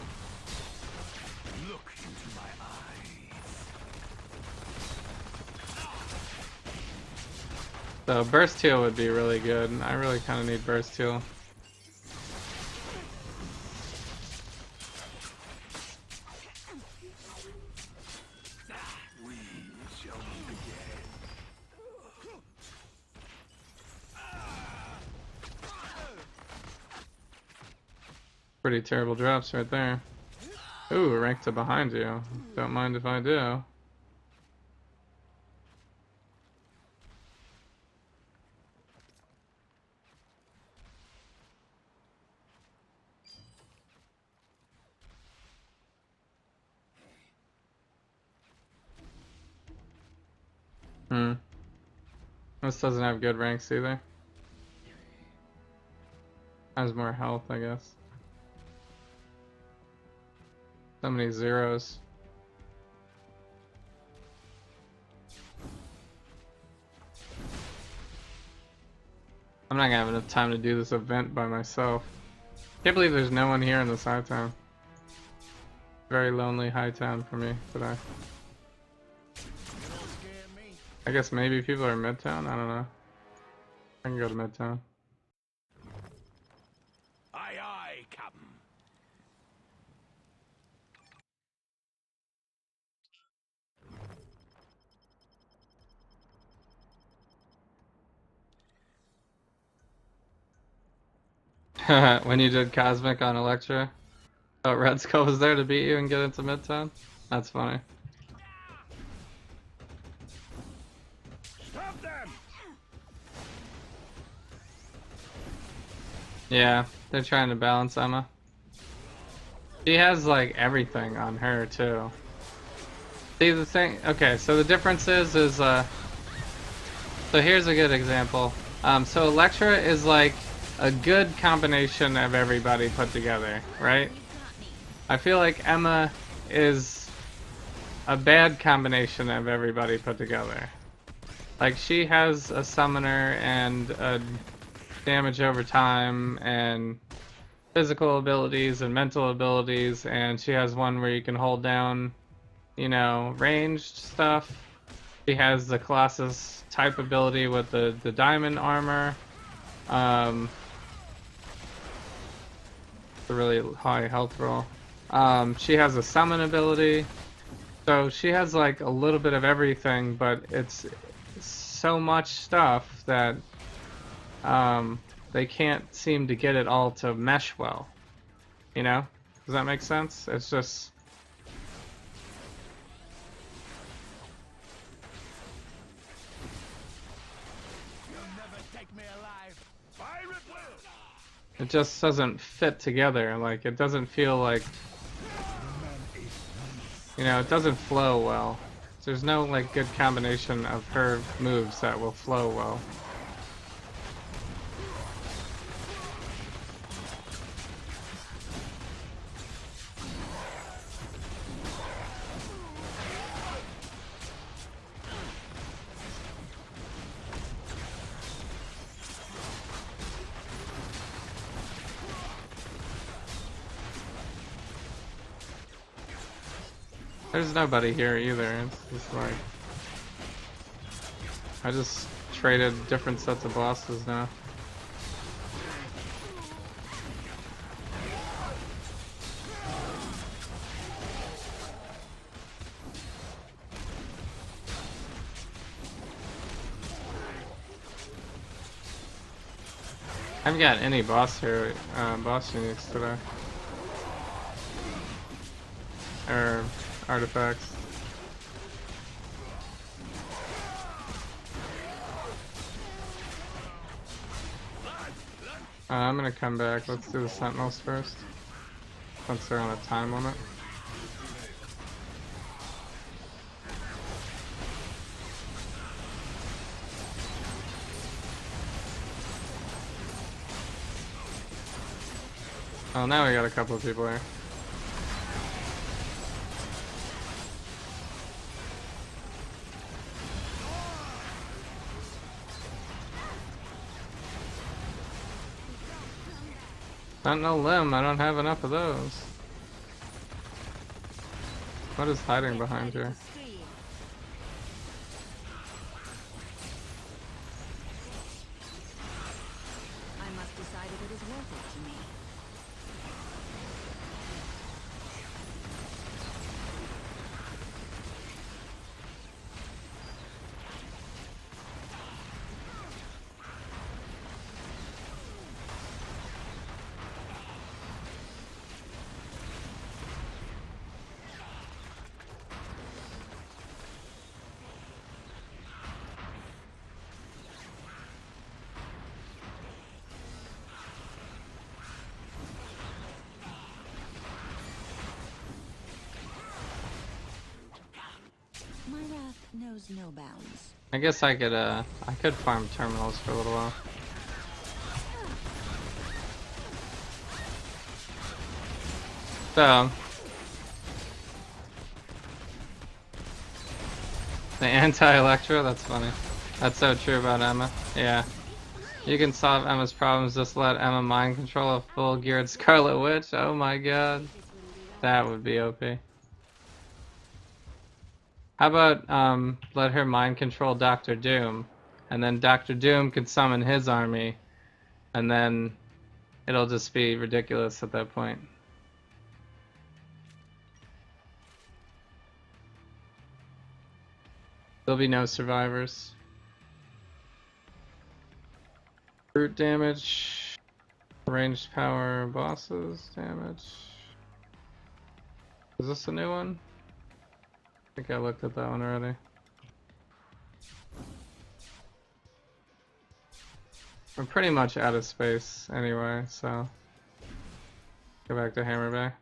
So burst heal would be really good. I really kind of need burst heal. Pretty terrible drops right there. Ooh, rank to behind you. Don't mind if I do. This doesn't have good ranks either. Has more health, I guess. So many zeros. I'm not gonna have enough time to do this event by myself. Can't believe there's no one here in this high town. Very lonely high town for me today. I guess maybe people are in Midtown? I don't know. I can go to Midtown. Aye, aye, Captain. When you did Cosmic on Elektra? Oh, Red Skull was there to beat you and get into Midtown? That's funny. Stop them! Yeah, they're trying to balance Emma. She has like everything on her too. See the thing? Okay, so the difference is so here's a good example. So Elektra is like a good combination of everybody put together, right? I feel like Emma is a bad combination of everybody put together. Like she has a summoner and a damage over time, and physical abilities and mental abilities, and she has one where you can hold down, you know, ranged stuff. She has the Colossus type ability with the diamond armor. A really high health roll. She has a summon ability. So she has like a little bit of everything, but it's so much stuff that they can't seem to get it all to mesh well. You know? Does that make sense? It's just... It just doesn't fit together. Like, it doesn't feel like... You know, it doesn't flow well. There's no, like, good combination of her moves that will flow well. There's nobody here either. It's just like... I just traded different sets of bosses now. I haven't got any boss uniques today. Or artifacts. I'm gonna come back. Let's do the Sentinels first, since they're on a time limit. Oh, now we got a couple of people here. Sentinel limb, I don't have enough of those. What is hiding behind here? I must decide if it is worth it to me. My wrath knows no bounds. I guess I could farm terminals for a little while. So, the anti-Elektra, that's funny. That's so true about Emma. Yeah. You can solve Emma's problems, just let Emma mind control a full-geared Scarlet Witch. Oh my god. That would be OP. How about let her mind control Doctor Doom, and then Doctor Doom can summon his army, and then it'll just be ridiculous at that point. There'll be no survivors. Brute damage, ranged power, bosses damage. Is this a new one? I think I looked at that one already. We're pretty much out of space anyway, so go back to Hammer Bay.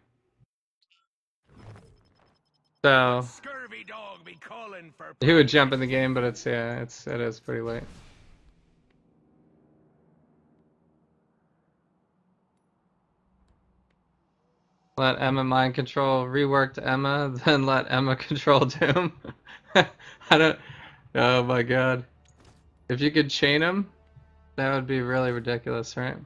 So Scurvy dog be calling for you would jump in the game, but it is pretty late. Let Emma mind control reworked Emma, then let Emma control Doom. I don't. Oh my god. If you could chain them, that would be really ridiculous, right?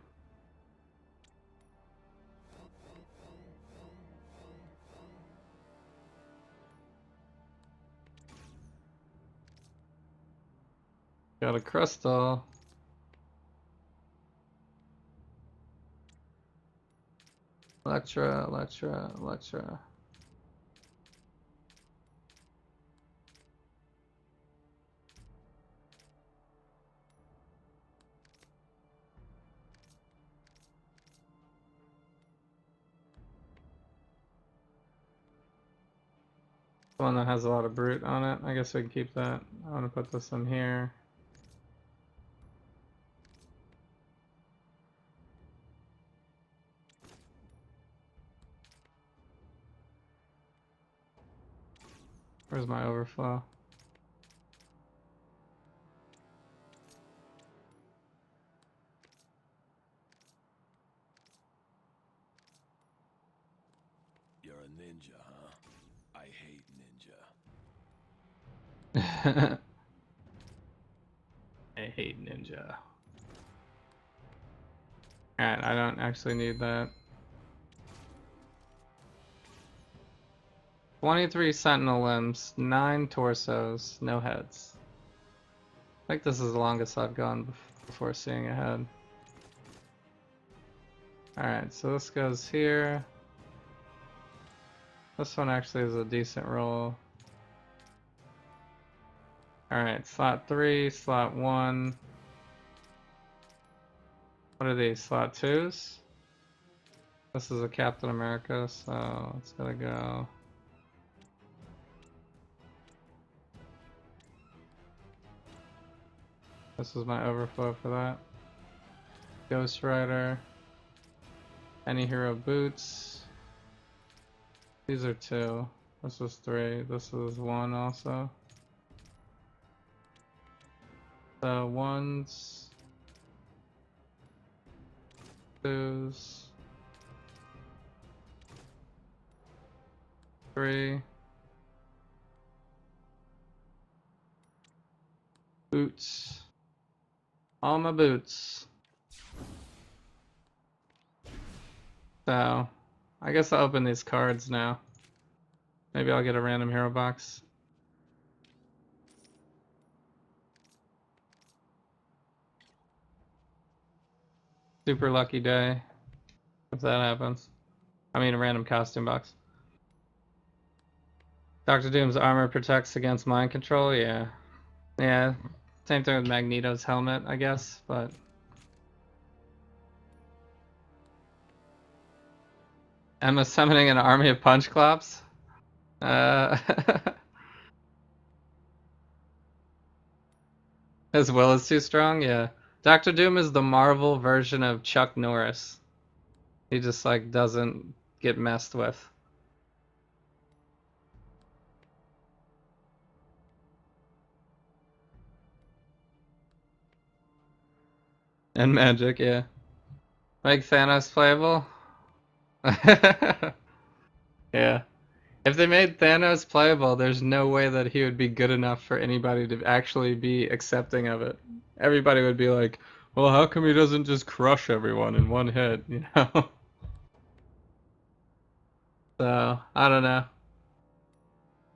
Got a crystal. Elektra, Elektra, Elektra. One that has a lot of brute on it. I guess we can keep that. I want to put this in here. Where's my overflow? You're a ninja, huh? I hate ninja. I hate ninja. Alright, I don't actually need that. 23 sentinel limbs, 9 torsos, no heads. I think this is the longest I've gone before seeing a head. Alright, so this goes here. This one actually is a decent roll. Alright, slot 3, slot 1. What are these? Slot 2s? This is a Captain America, so it's gotta go. This is my overflow for that. Ghost Rider. Any hero boots. These are 2. This is 3. This is 1 also. So 1s. 2s. 3. Boots. All my boots. So, I guess I'll open these cards now. Maybe I'll get a random hero box. Super lucky day. If that happens. I mean a random costume box. Dr. Doom's armor protects against mind control, yeah. Yeah. Same thing with Magneto's helmet, I guess, but Emma summoning an army of punch clops? As well as too strong, yeah. Dr. Doom is the Marvel version of Chuck Norris. He just like doesn't get messed with. And magic, yeah. Make Thanos playable? Yeah. If they made Thanos playable, there's no way that he would be good enough for anybody to actually be accepting of it. Everybody would be like, well, how come he doesn't just crush everyone in one hit, you know? So, I don't know.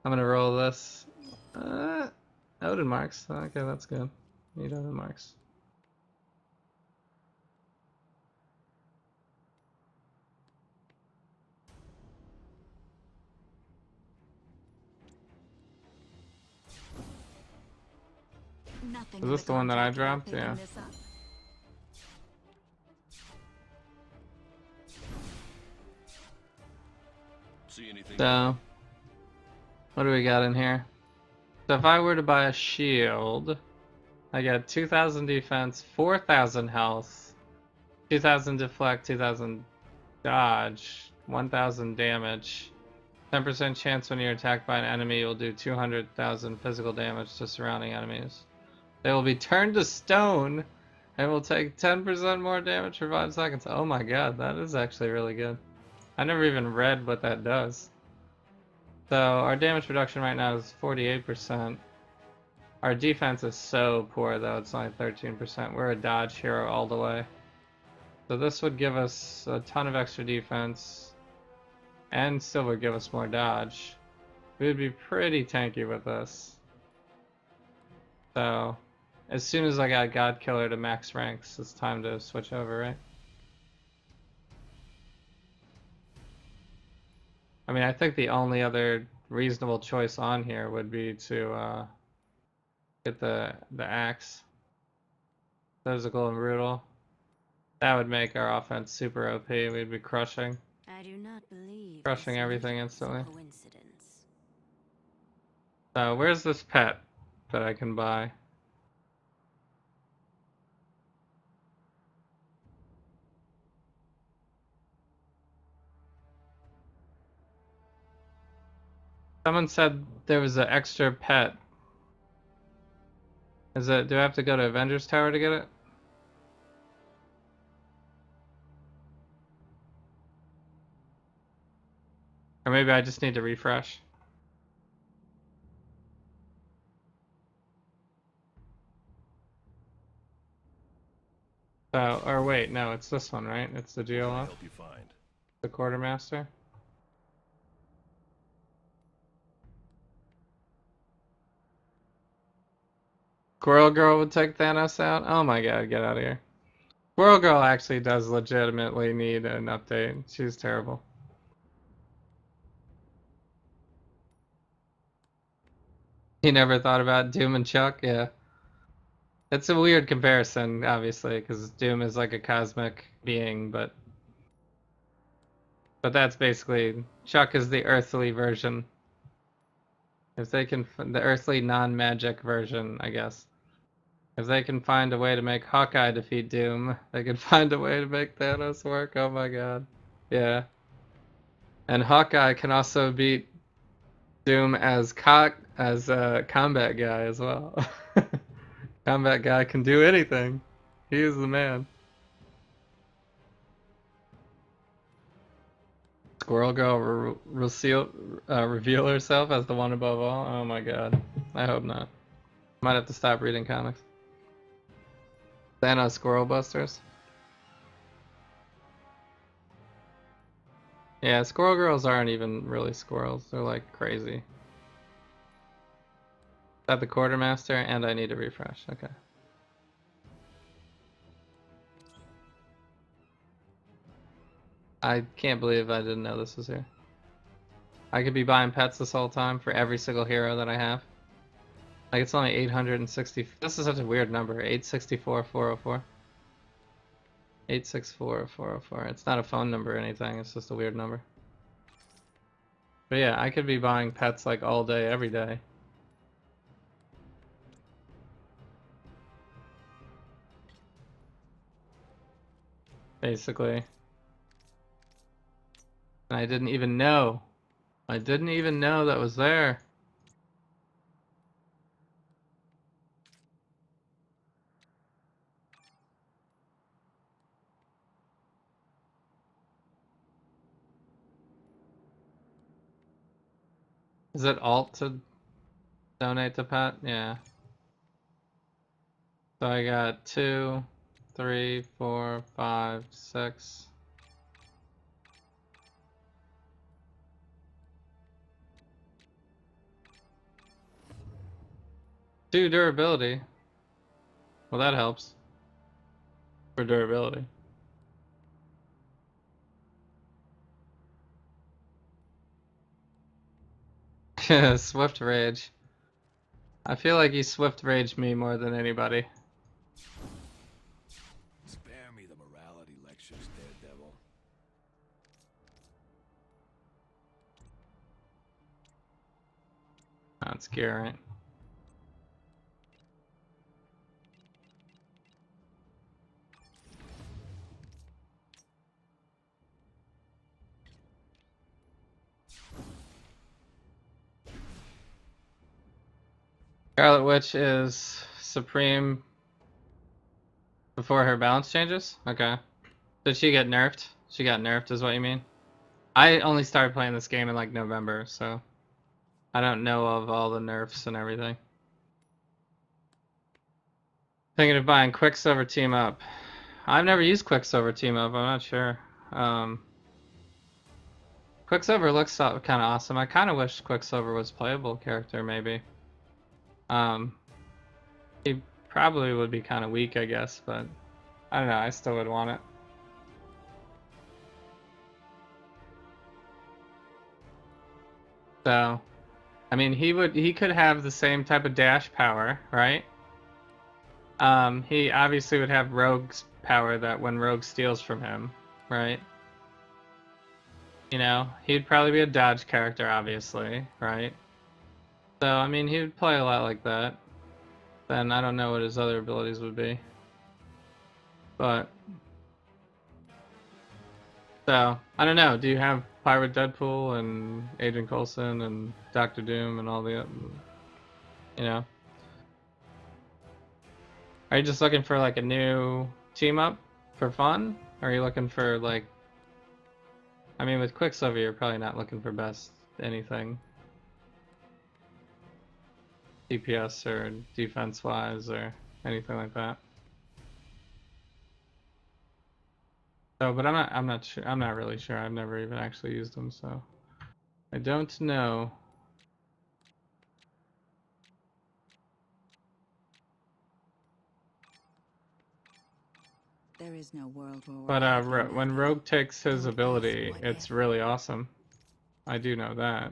I'm gonna roll this. Odin marks. Okay, that's good. Need Odin marks. Nothing Is this the one that I dropped? Yeah. See anything? So, what do we got in here? So if I were to buy a shield, I get 2,000 defense, 4,000 health, 2,000 deflect, 2,000 dodge, 1,000 damage, 10% chance when you're attacked by an enemy you'll do 200,000 physical damage to surrounding enemies. They will be turned to stone and will take 10% more damage for 5 seconds. Oh my god, that is actually really good. I never even read what that does. So our damage reduction right now is 48%. Our defense is so poor though, it's only 13%. We're a dodge hero all the way. So this would give us a ton of extra defense and still would give us more dodge. We would be pretty tanky with this. So as soon as I got God Killer to max ranks, it's time to switch over, right? I mean, I think the only other reasonable choice on here would be to get the axe. Physical and brutal. That would make our offense super OP. We'd be crushing. I do not believe Crushing everything instantly. coincidence. So where's this pet that I can buy? Someone said there was an extra pet. Is it? Do I have to go to Avengers Tower to get it? Or maybe I just need to refresh. So, or wait, no, it's this one, right? It's the GLF? Help you find. The Quartermaster? Squirrel Girl would take Thanos out? Oh my god, get out of here. Squirrel Girl actually does legitimately need an update. She's terrible. You never thought about Doom and Chuck? Yeah. It's a weird comparison, obviously, because Doom is like a cosmic being, but that's basically Chuck is the earthly version. If they can, the earthly non-magic version, I guess. If they can find a way to make Hawkeye defeat Doom, they can find a way to make Thanos work. Oh my god. Yeah. And Hawkeye can also beat Doom as a combat guy as well. Combat guy can do anything. He is the man. Squirrel Girl reveal herself as the one above all? Oh my god. I hope not. Might have to stop reading comics. Thanos Squirrel Busters. Yeah, Squirrel Girls aren't even really squirrels. They're like crazy. Is that the Quartermaster? And I need to refresh. Okay. I can't believe I didn't know this was here. I could be buying pets this whole time for every single hero that I have. Like, it's only 860. This is such a weird number. 864 404. 864 404. It's not a phone number or anything. It's just a weird number. But yeah, I could be buying pets like all day, every day. Basically. And I didn't even know. I didn't even know that was there. Is it alt to donate to pet? Yeah. So I got 2, 3, 4, 5, 6. Two durability. Well, that helps. For durability. Swift Rage. I feel like you Swift Rage me more than anybody. Spare me the morality lectures, Daredevil. That's gear, right? Scarlet Witch is supreme before her balance changes? Okay. Did she get nerfed? She got nerfed is what you mean? I only started playing this game in like November, so I don't know of all the nerfs and everything. Thinking of buying Quicksilver Team Up. I've never used Quicksilver Team Up, I'm not sure. Quicksilver looks kind of awesome. I kind of wish Quicksilver was a playable character, maybe. He probably would be kind of weak, I guess, but I don't know, I still would want it. So, I mean, he could have the same type of dash power, right? He obviously would have Rogue's power that when Rogue steals from him, right? You know, he'd probably be a dodge character, obviously, right? So, I mean, he would play a lot like that. Then I don't know what his other abilities would be. But, so, I don't know. Do you have Pirate Deadpool and Agent Coulson and Doctor Doom and all the, you know? Are you just looking for like a new team up for fun? Or are you looking for like, I mean, with Quicksilver, you're probably not looking for best anything. DPS or defense wise or anything like that. So, but I'm not sure. I'm not really sure. I've never even actually used them, so I don't know. There is no world where we're But happy, when Matthew. Rogue takes his Don't ability, ask what it's if. really awesome. I do know that.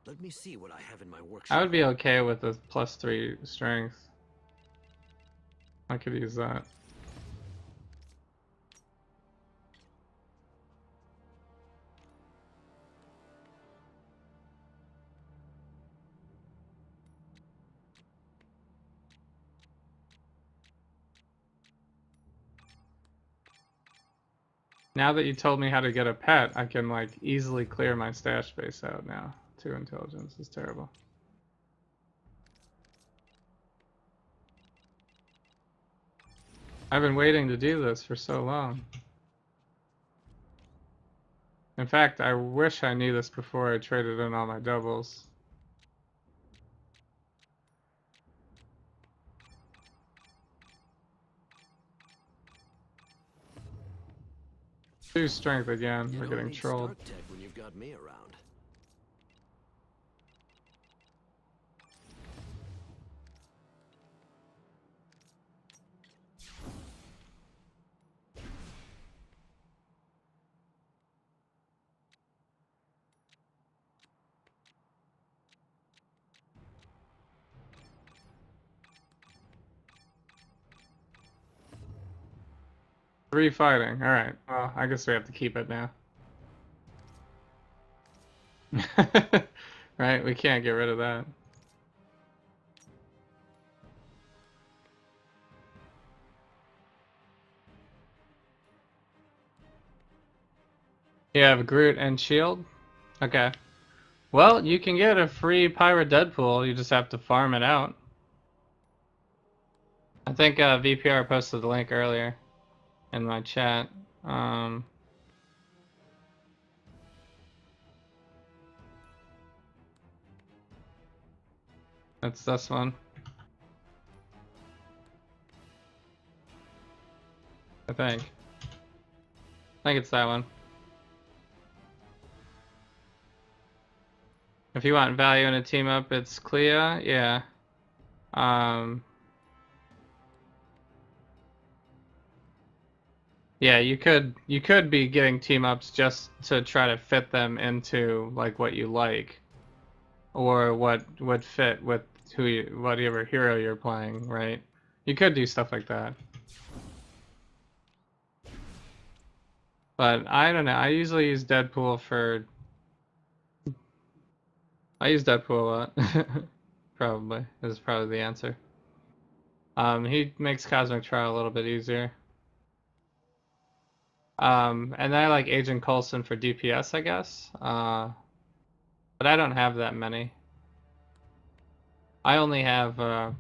Let me see what I have in my I workshop. would be okay with a +3 strength. I could use that. Now that you told me how to get a pet, I can like easily clear my stash space out now. 2 intelligence is terrible. I've been waiting to do this for so long. In fact, I wish I knew this before I traded in all my doubles. Two strength again. You We're don't getting need trolled. Stark Tech when you've got me around. Three fighting. Alright. Well, I guess we have to keep it now. Right? We can't get rid of that. You have Groot and Shield? Okay. Well, you can get a free Pirate Deadpool, you just have to farm it out. I think VPR posted the link earlier in my chat. That's this one. I think. I think it's that one. If you want value in a team up, it's Clea, yeah. Yeah, you could be getting team ups just to try to fit them into like what you like, or what would fit with whatever hero you're playing, right? You could do stuff like that. But I don't know. I usually use Deadpool for. I use Deadpool a lot. Probably is probably the answer. He makes Cosmic Trial a little bit easier. And then I like Agent Coulson for DPS, I guess. But I don't have that many. I only have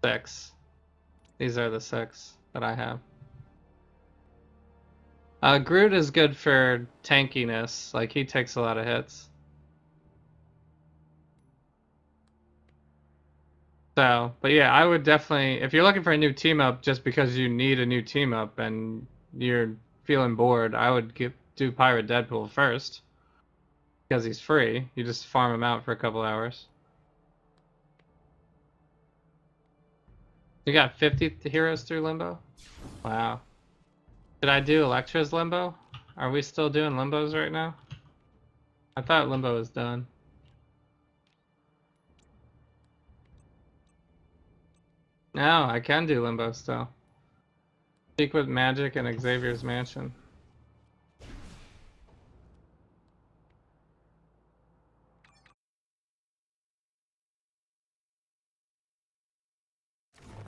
6. These are the 6 that I have. Groot is good for tankiness. Like, he takes a lot of hits. So, but yeah, I would definitely, if you're looking for a new team up just because you need a new team up and you're feeling bored, I would do Pirate Deadpool first. Because he's free. You just farm him out for a couple hours. You got 50 heroes through Limbo? Wow. Did I do Elektra's Limbo? Are we still doing Limbos right now? I thought Limbo was done. No, I can do Limbo still. Secret Magic and Xavier's Mansion.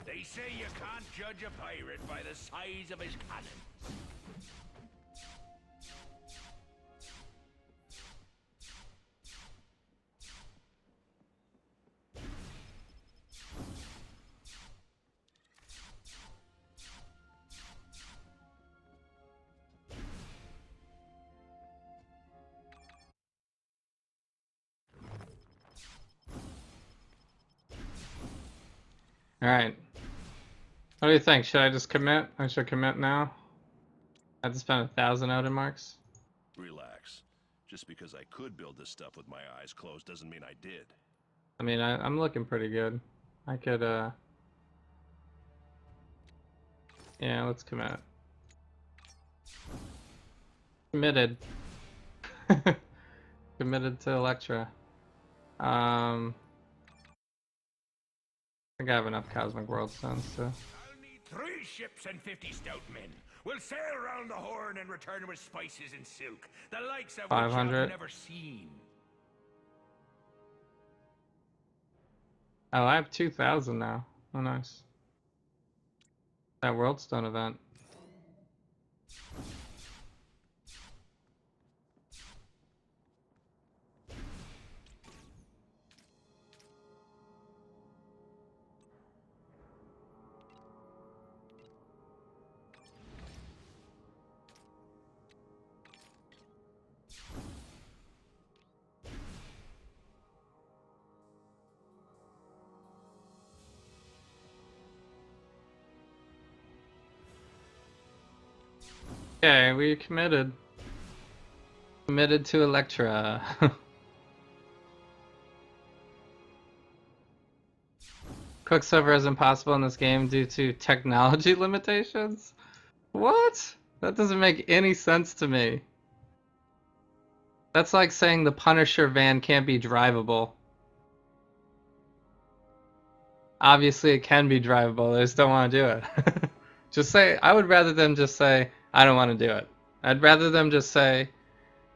They say you can't judge a pirate by the size of his cannons. Alright. What do you think? Should I just commit? I should commit now? I have to spend 1,000 Odin marks? Relax. Just because I could build this stuff with my eyes closed doesn't mean I did. I mean, I'm looking pretty good. I could, yeah, let's commit. Committed. Committed to Elektra. I think I have enough Cosmic World Stones, so... I'll need 3 ships and 50 stout men. We'll sail around the Horn and return with spices and silk, the likes of which 500. I've never seen. Oh, I have 2,000 now. Oh, nice. That World Stone event. Okay, we committed. Committed to Elektra. Quicksilver is impossible in this game due to technology limitations? What? That doesn't make any sense to me. That's like saying the Punisher van can't be drivable. Obviously it can be drivable, they just don't want to do it. Just say, I would rather them just say, I don't want to do it. I'd rather them just say,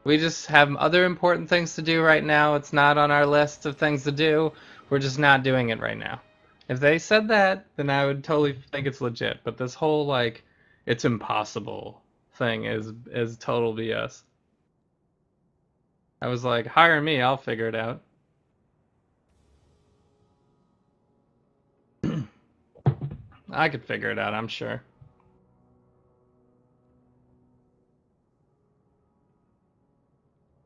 we just have other important things to do right now, it's not on our list of things to do, we're just not doing it right now. If they said that, then I would totally think it's legit, but this whole, like, it's impossible thing is total BS. I was like, hire me, I'll figure it out. I could figure it out, I'm sure.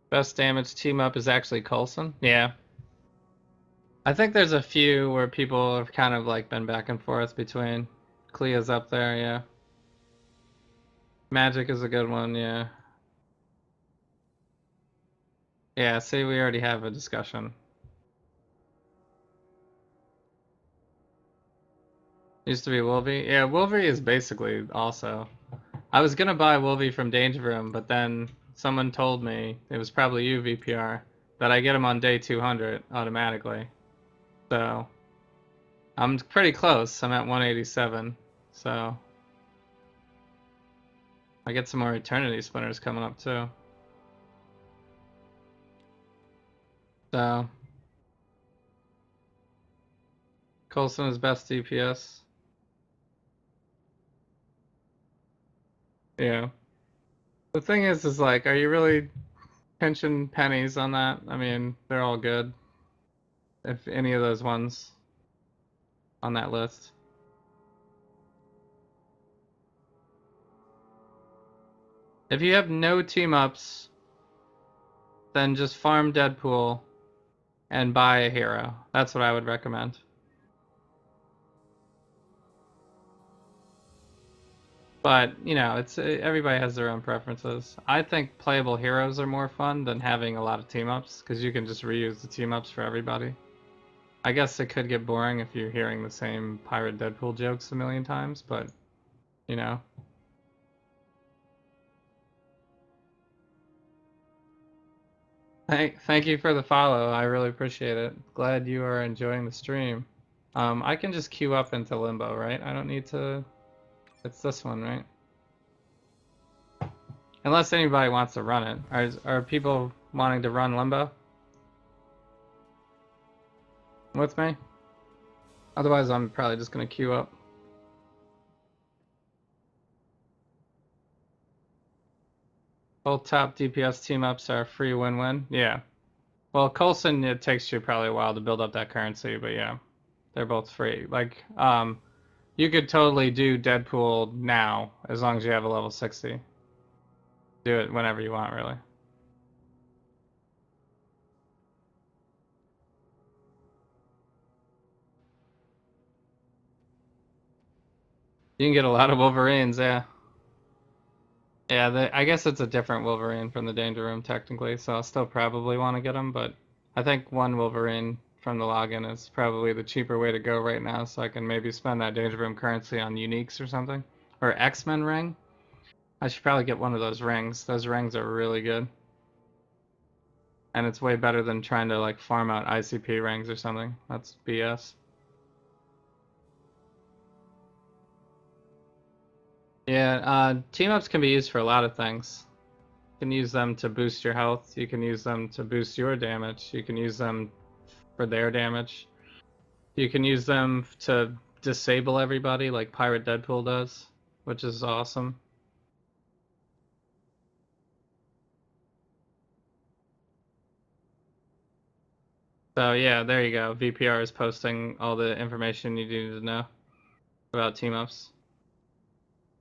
Best damage team up is actually Coulson? Yeah. I think there's a few where people have kind of like been back and forth between. Clea's up there, yeah. Magic is a good one, yeah. Yeah, see, we already have a discussion. Used to be Wolvie. Yeah, Wolvie is basically also. I was gonna buy Wolvie from Danger Room, but then someone told me, it was probably you, VPR, that I get him on day 200 automatically. So, I'm pretty close. I'm at 187, so I get some more Eternity Splinters coming up too. So, Coulson is best DPS. Yeah. The thing is like, are you really pinching pennies on that? I mean, they're all good. If any of those ones on that list. If you have no team-ups, then just farm Deadpool and buy a hero. That's what I would recommend. But, you know, it's everybody has their own preferences. I think playable heroes are more fun than having a lot of team-ups, because you can just reuse the team-ups for everybody. I guess it could get boring if you're hearing the same Pirate Deadpool jokes a million times, but, you know. Thank you for the follow. I really appreciate it. Glad you are enjoying the stream. I can just queue up into Limbo, right? I don't need to... It's this one, right? Unless anybody wants to run it. Are people wanting to run Limbo? With me? Otherwise, I'm probably just gonna queue up. Both top DPS team-ups are free win-win. Yeah. Well, Coulson, it takes you probably a while to build up that currency, but yeah. They're both free. Like, you could totally do Deadpool now, as long as you have a level 60. Do it whenever you want, really. You can get a lot of Wolverines, yeah. Yeah, I guess it's a different Wolverine from the Danger Room, technically, so I'll still probably want to get them, but I think one Wolverine from the login is probably the cheaper way to go right now, so I can maybe spend that Danger Room currency on uniques or something. Or X-Men ring? I should probably get one of those rings. Those rings are really good. And it's way better than trying to like farm out ICP rings or something. That's BS. Yeah, team-ups can be used for a lot of things. You can use them to boost your health. You can use them to boost your damage. You can use them for their damage. You can use them to disable everybody like Pirate Deadpool does, which is awesome. So yeah, there you go. VPR is posting all the information you need to know about team-ups.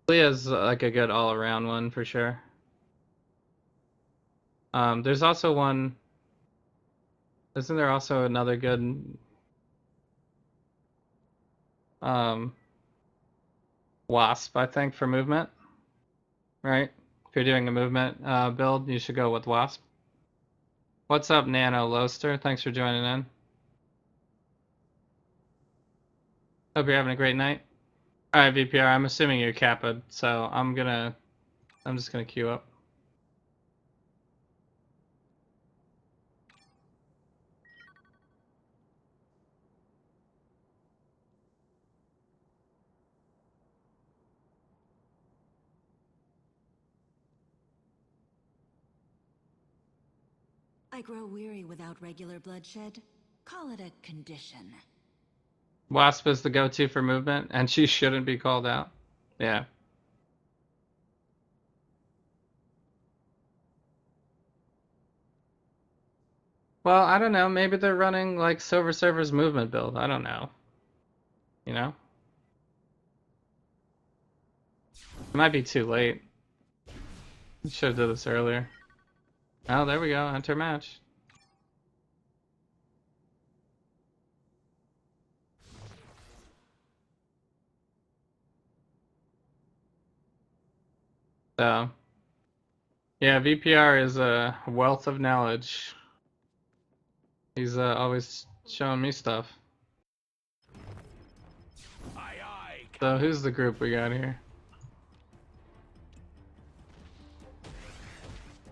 Leah's like a good all-around one for sure. There's also one... Isn't there also another good... Wasp, I think, for movement? Right? If you're doing a movement build, you should go with Wasp. What's up, Nano Loaster? Thanks for joining in. Hope you're having a great night. Alright, VPR, I'm assuming you're Kappa, so I'm just gonna queue up. I grow weary without regular bloodshed. Call it a condition. Wasp is the go-to for movement, and she shouldn't be called out. Yeah. Well, I don't know. Maybe they're running like Silver Surfer's movement build. I don't know. You know? It might be too late. Should have done this earlier. Oh, there we go. Enter match. So, yeah, VPR is a wealth of knowledge. He's always showing me stuff. So who's the group we got here?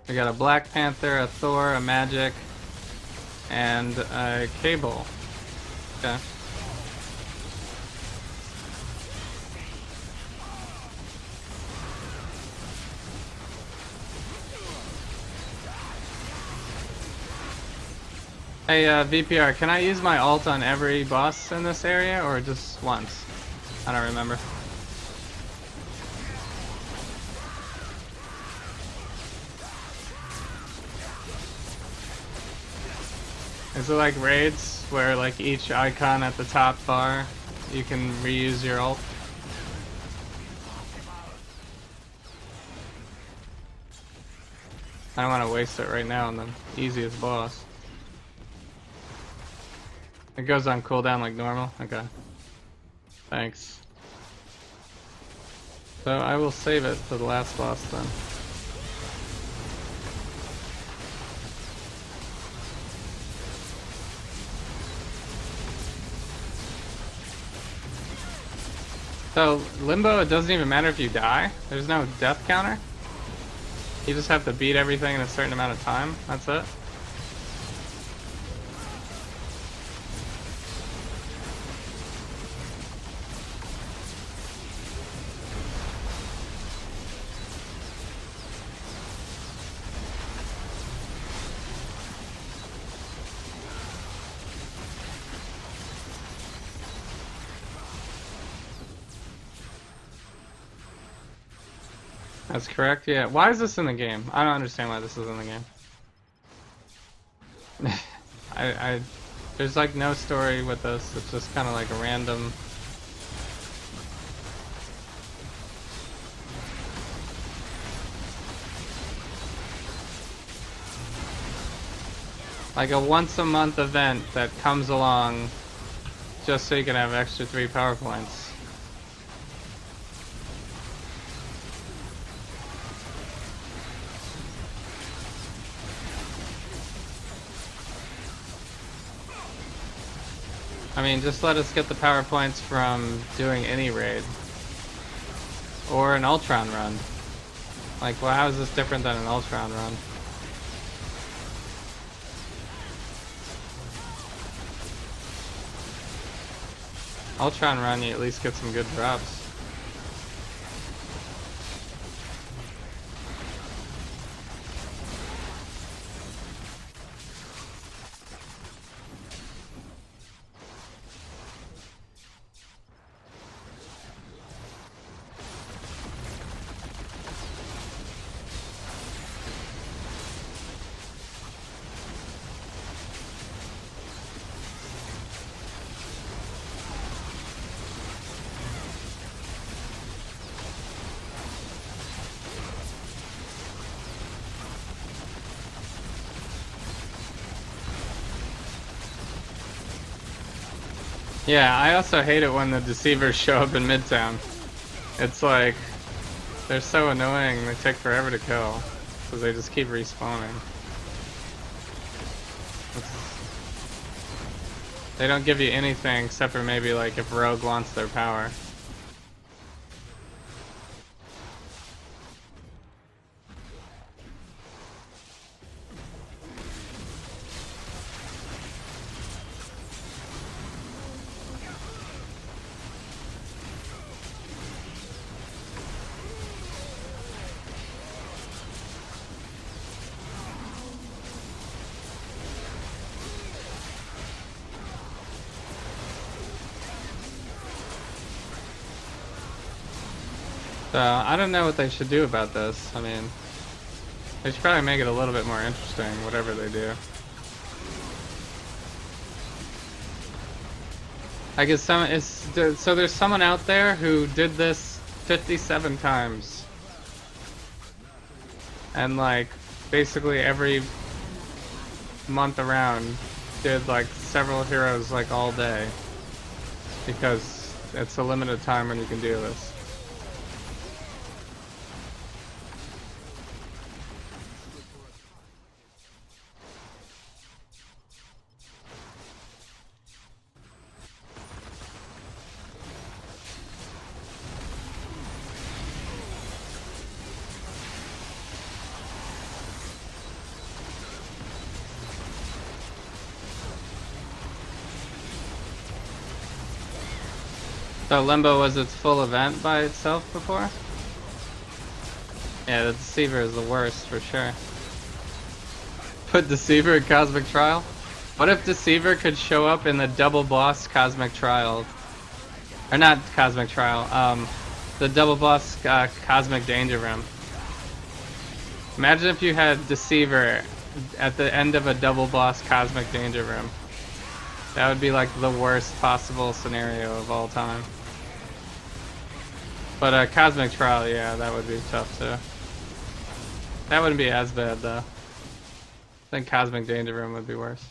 We got a Black Panther, a Thor, a Magic, and a Cable. Okay. Hey, VPR, can I use my ult on every boss in this area, or just once? I don't remember. Is it like raids, where like each icon at the top bar, you can reuse your ult? I don't want to waste it right now on the easiest boss. It goes on cooldown like normal? Okay. Thanks. So I will save it for the last boss then. So, Limbo, it doesn't even matter if you die? There's no death counter? You just have to beat everything in a certain amount of time? That's it? That's correct, yeah. Why is this in the game? I don't understand why this is in the game. There's like no story with this. It's just kind of like a random. Like a once a month event that comes along just so you can have extra 3 power points. I mean, just let us get the power points from doing any raid. Or an Ultron run. Like, well, how is this different than an Ultron run? Ultron run, you at least get some good drops. Yeah, I also hate it when the deceivers show up in Midtown. It's like, they're so annoying, they take forever to kill, because they just keep respawning. They don't give you anything except for maybe like if Rogue wants their power. So, I don't know what they should do about this. I mean, they should probably make it a little bit more interesting, whatever they do. I guess so there's someone out there who did this 57 times. And like, basically every month around did like several heroes like all day. Because it's a limited time when you can do this. So Limbo was its full event by itself before? Yeah, the Deceiver is the worst for sure. Put Deceiver in Cosmic Trial? What if Deceiver could show up in the double boss Cosmic Trial? Or not Cosmic Trial, the double boss Cosmic Danger Room. Imagine if you had Deceiver at the end of a double boss Cosmic Danger Room. That would be like the worst possible scenario of all time. But Cosmic Trial, yeah, that would be tough too. That wouldn't be as bad though. I think Cosmic Danger Room would be worse.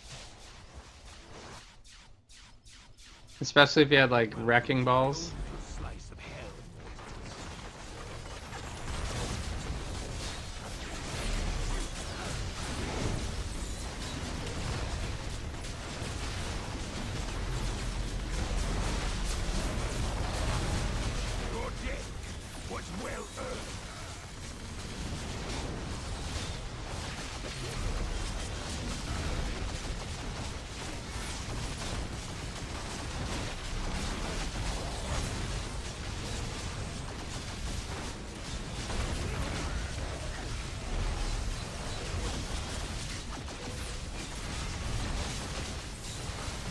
Especially if you had like wrecking balls. well earned.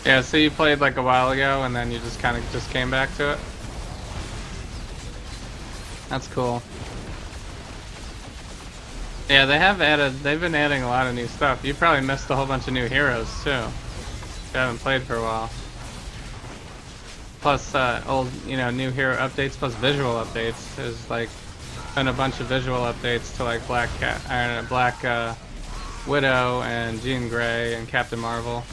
Yeah, so you played like a while ago and then you just kind of just came back to it? That's cool. Yeah, they've been adding a lot of new stuff. You probably missed a whole bunch of new heroes too. If you haven't played for a while. Plus old, new hero updates plus visual updates. There's like been a bunch of visual updates to like Black Widow and Jean Grey and Captain Marvel.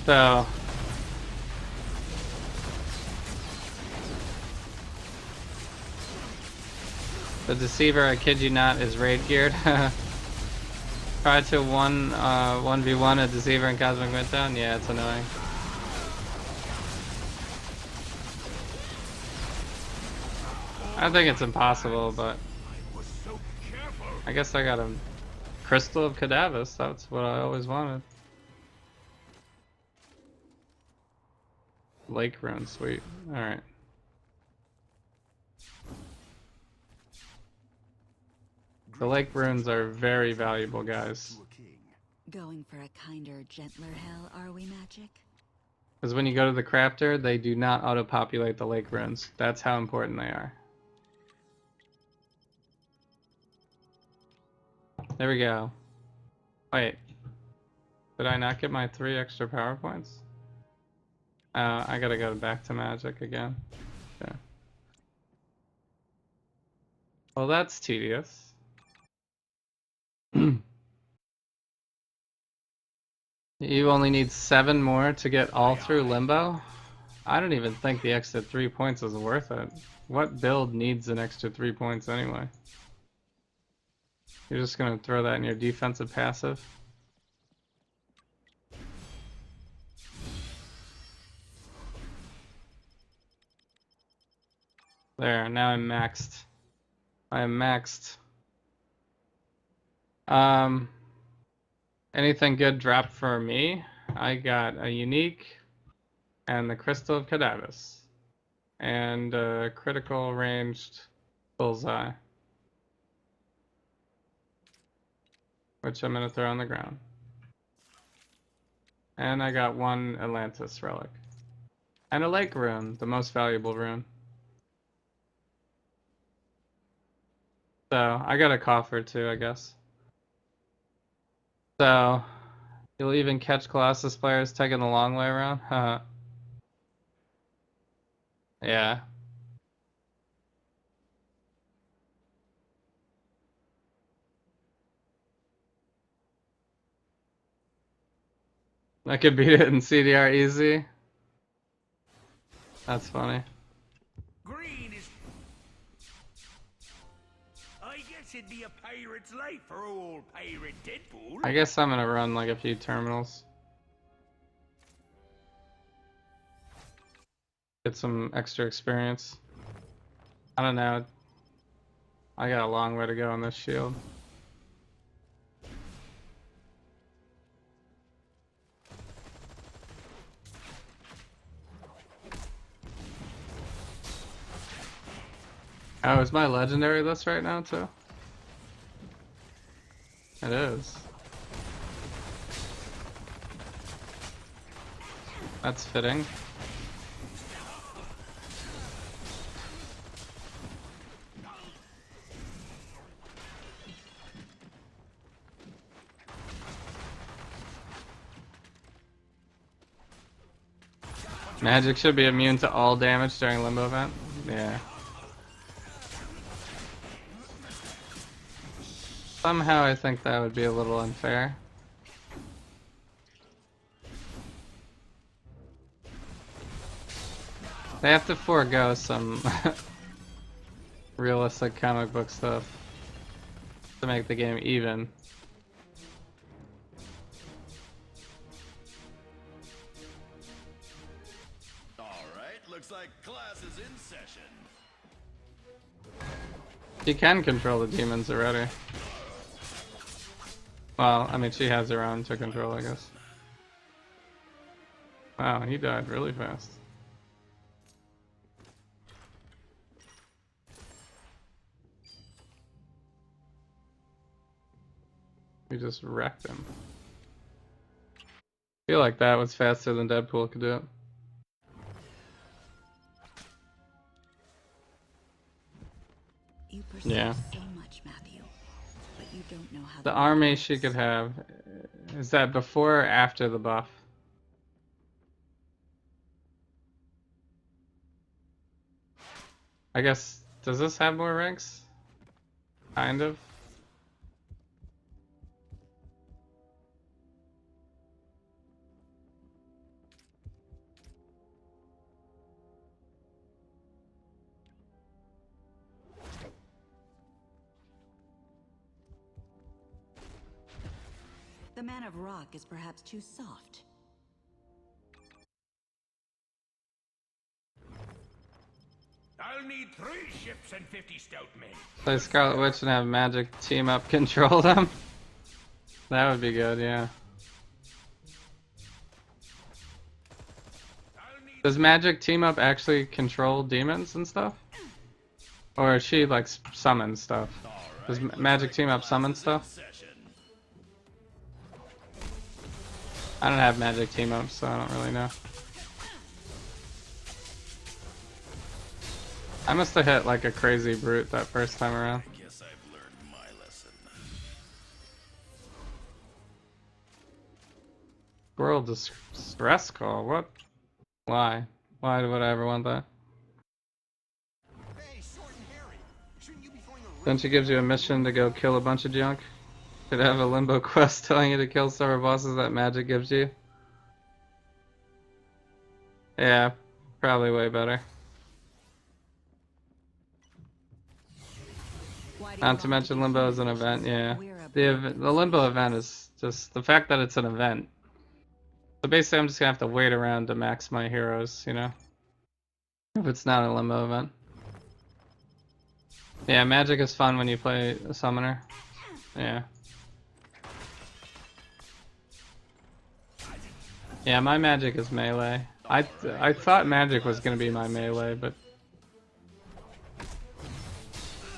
So the Deceiver, I kid you not, is raid geared. Try to 1v1 a Deceiver in Cosmic Midtown? Yeah, it's annoying. I think it's impossible, but I guess I got a Crystal of Cadavus. That's what I always wanted. Lake Rune, sweet. Alright. The Lake Runes are very valuable, guys. Going for a kinder, gentler hell, are we, Magic? Because when you go to the crafter, they do not auto-populate the Lake Runes. That's how important they are. There we go. Wait. Did I not get my 3 extra power points? I gotta go back to Magic again. Okay. Well, that's tedious. You only need 7 more to get all through Limbo? I don't even think the extra 3 points is worth it. What build needs an extra 3 points anyway? You're just gonna throw that in your defensive passive? There, now I'm maxed. I am maxed. Anything good dropped for me? I got a unique and the Crystal of Cadavus. And a critical ranged bullseye. Which I'm gonna throw on the ground. And I got 1 Atlantis relic. And a Lake Rune, the most valuable rune. So, I got a coffer too, I guess. So, you'll even catch Colossus players taking the long way around? Haha. Yeah. I could beat it in CDR easy. That's funny. Green is... I guess it'd be a pirate's life for old Pirate Deadpool. I guess I'm gonna run like a few terminals. Get some extra experience. I don't know. I got a long way to go on this shield. Oh, is my legendary list right now too? It is. That's fitting. Magic should be immune to all damage during Limbo event. Yeah. Somehow I think that would be a little unfair. They have to forego some realistic comic book stuff to make the game even. All right, looks like class is in session. She can control the demons already. Well, I mean, she has her own to control, I guess. Wow, he died really fast. We just wrecked him. I feel like that was faster than Deadpool could do it. You perceive Yeah. so much, Matthew, but you don't know how The the army world she works. could have, is that before or after the buff? I guess, does this have more ranks? Kind of. The man of rock is perhaps too soft. I'll need 3 ships and 50 stout men. Play Scarlet Witch and have Magic team up control them. That would be good, yeah. Does Magic team up actually control demons and stuff? Or is she like summon stuff? Does Magic team up summon stuff? I don't have Magic team up, so I don't really know. I must have hit like a crazy brute that first time around. I guess I've learned my lesson. World distress call, what? Why? Why would I ever want that? Then she gives you a mission to go kill a bunch of junk. Could have a limbo quest telling you to kill several bosses that Magic gives you. Yeah, probably way better. Not to mention Limbo is an event, yeah. The Limbo event is just the fact that it's an event. So basically I'm just gonna have to wait around to max my heroes, you know? If it's not a Limbo event. Yeah, Magic is fun when you play a summoner. Yeah. Yeah, my Magic is melee. I thought Magic was gonna be my melee, but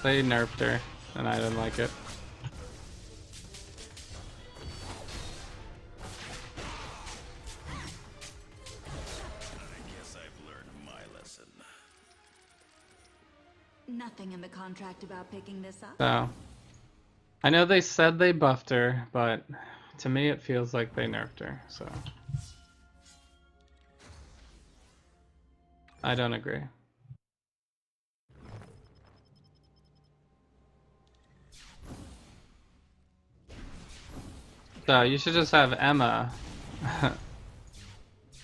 they nerfed her, and I didn't like it. I guess I've learned my lesson. Nothing in the contract about picking this up. So, I know they said they buffed her, but to me it feels like they nerfed her, so. I don't agree. So, you should just have Emma.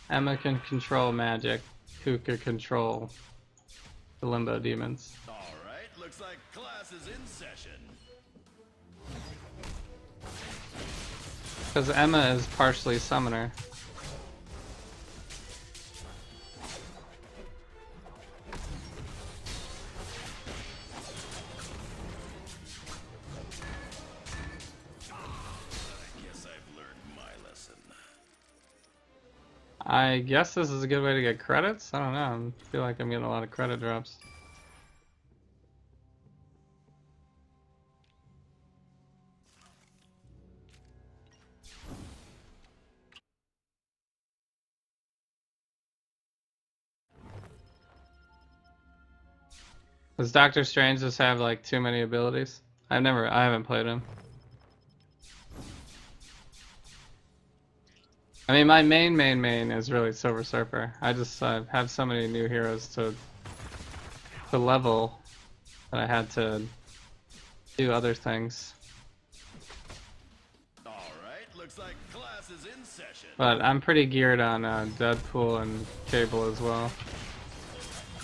Emma can control Magic, who could control the Limbo demons. Alright, looks like class is in session. Because Emma is partially summoner. I guess this is a good way to get credits? I don't know, I feel like I'm getting a lot of credit drops. Does Doctor Strange just have like too many abilities? I haven't played him. I mean, my main is really Silver Surfer. I just have so many new heroes to level that I had to do other things. Alright, looks like class is in session. But I'm pretty geared on Deadpool and Cable as well.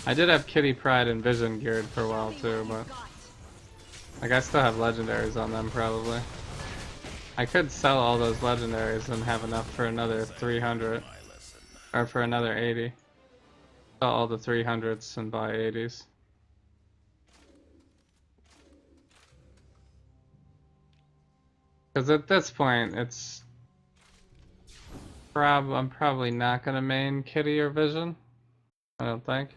I did have Kitty Pryde and Vision geared for a while too, but like I still have legendaries on them probably. I could sell all those legendaries and have enough for another 300, or for another 80. Sell all the 300s and buy 80s. Because at this point, it's I'm probably not gonna main Kitty or Vision. I don't think.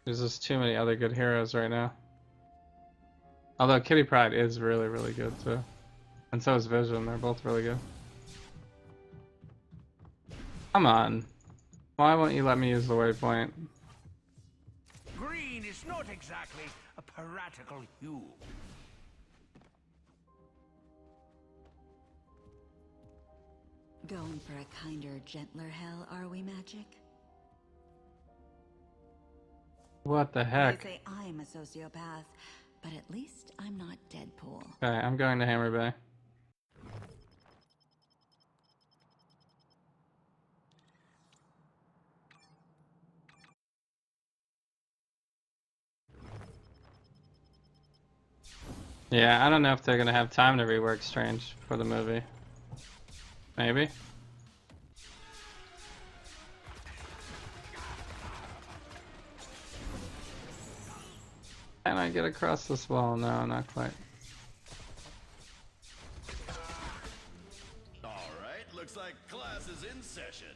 There's just too many other good heroes right now. Although Kitty Pryde is really, really good too. And so is Vision, they're both really good. Come on. Why won't you let me use the waypoint? Green is not exactly a piratical hue. Going for a kinder, gentler hell, are we, Magic? What the heck? They say I'm a sociopath, but at least I'm not Deadpool. Okay, I'm going to Hammer Bay. Yeah, I don't know if they're gonna have time to rework Strange for the movie. Maybe. Can I get across this wall? No, not quite. Alright, looks like class is in session.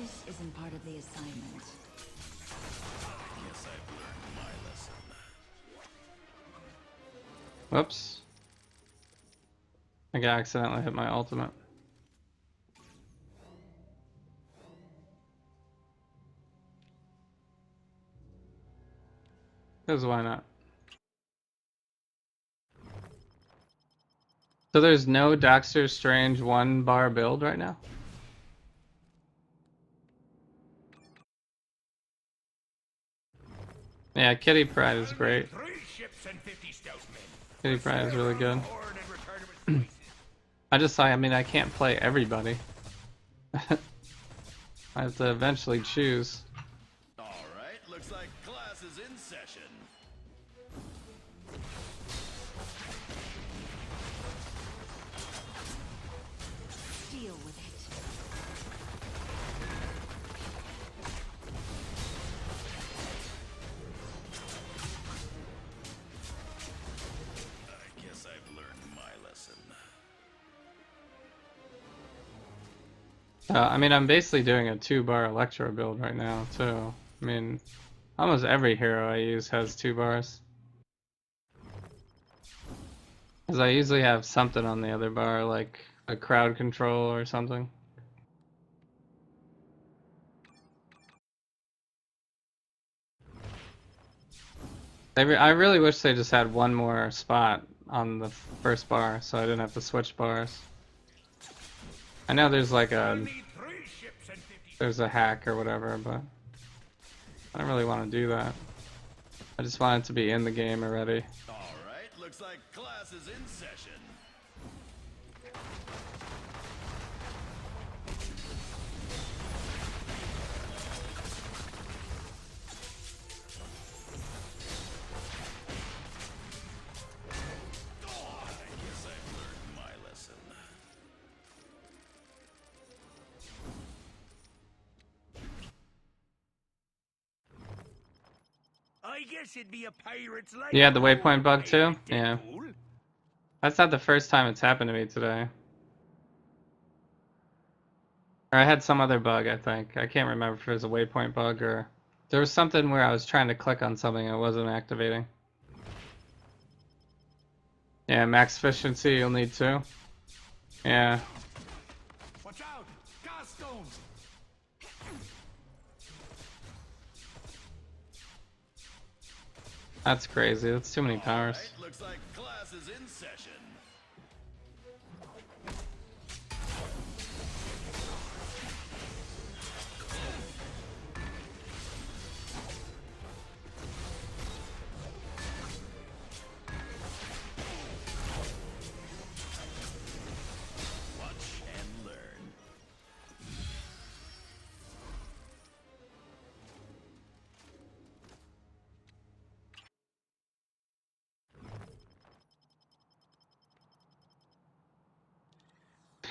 This isn't part of the assignment. Guess I've learned my lesson. Whoops. I think I accidentally hit my ultimate. Because why not? So there's no Doctor Strange 1-bar build right now? Yeah, Kitty Pryde is great. 3 ships and 50 stout men. Kitty Pryde is really good. Horde and return to its places. I mean, I can't play everybody. I have to eventually choose. Alright, looks like class is in session. Deal with it. I guess I've learned my lesson. I mean, I'm basically doing a 2-bar Elektra build right now, too. I mean, almost every hero I use has 2 bars. Because I usually have something on the other bar, like a crowd control or something. I really wish they just had one more spot on the first bar, so I didn't have to switch bars. I know there's like there's a hack or whatever, but I don't really want to do that. I just want it to be in the game already. Alright, looks like class is in session. I guess I've learned my lesson. I guess it'd be a pirate's life. You had the waypoint bug too? Yeah. That's not the first time it's happened to me today. Or I had some other bug, I think. I can't remember if it was a waypoint bug or... There was something where I was trying to click on something and it wasn't activating. Yeah, max efficiency, you'll need 2. Yeah. Watch out! Gas stones! That's crazy. That's too many powers. Alright, looks like class is in session. Watch and learn.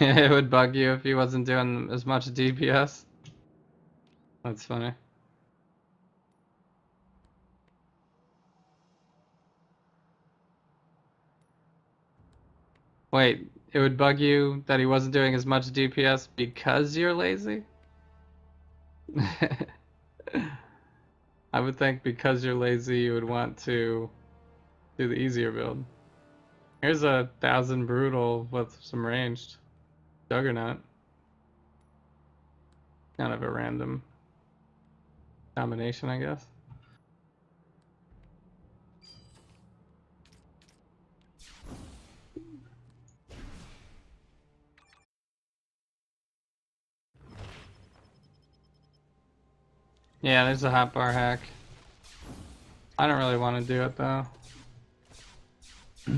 It would bug you if he wasn't doing as much DPS. That's funny. Wait, it would bug you that he wasn't doing as much DPS because you're lazy? I would think because you're lazy, you would want to do the easier build. Here's 1,000 brutal with some ranged juggernaut. Kind of a random combination, I guess. Yeah, there's a hotbar hack. I don't really want to do it though. Is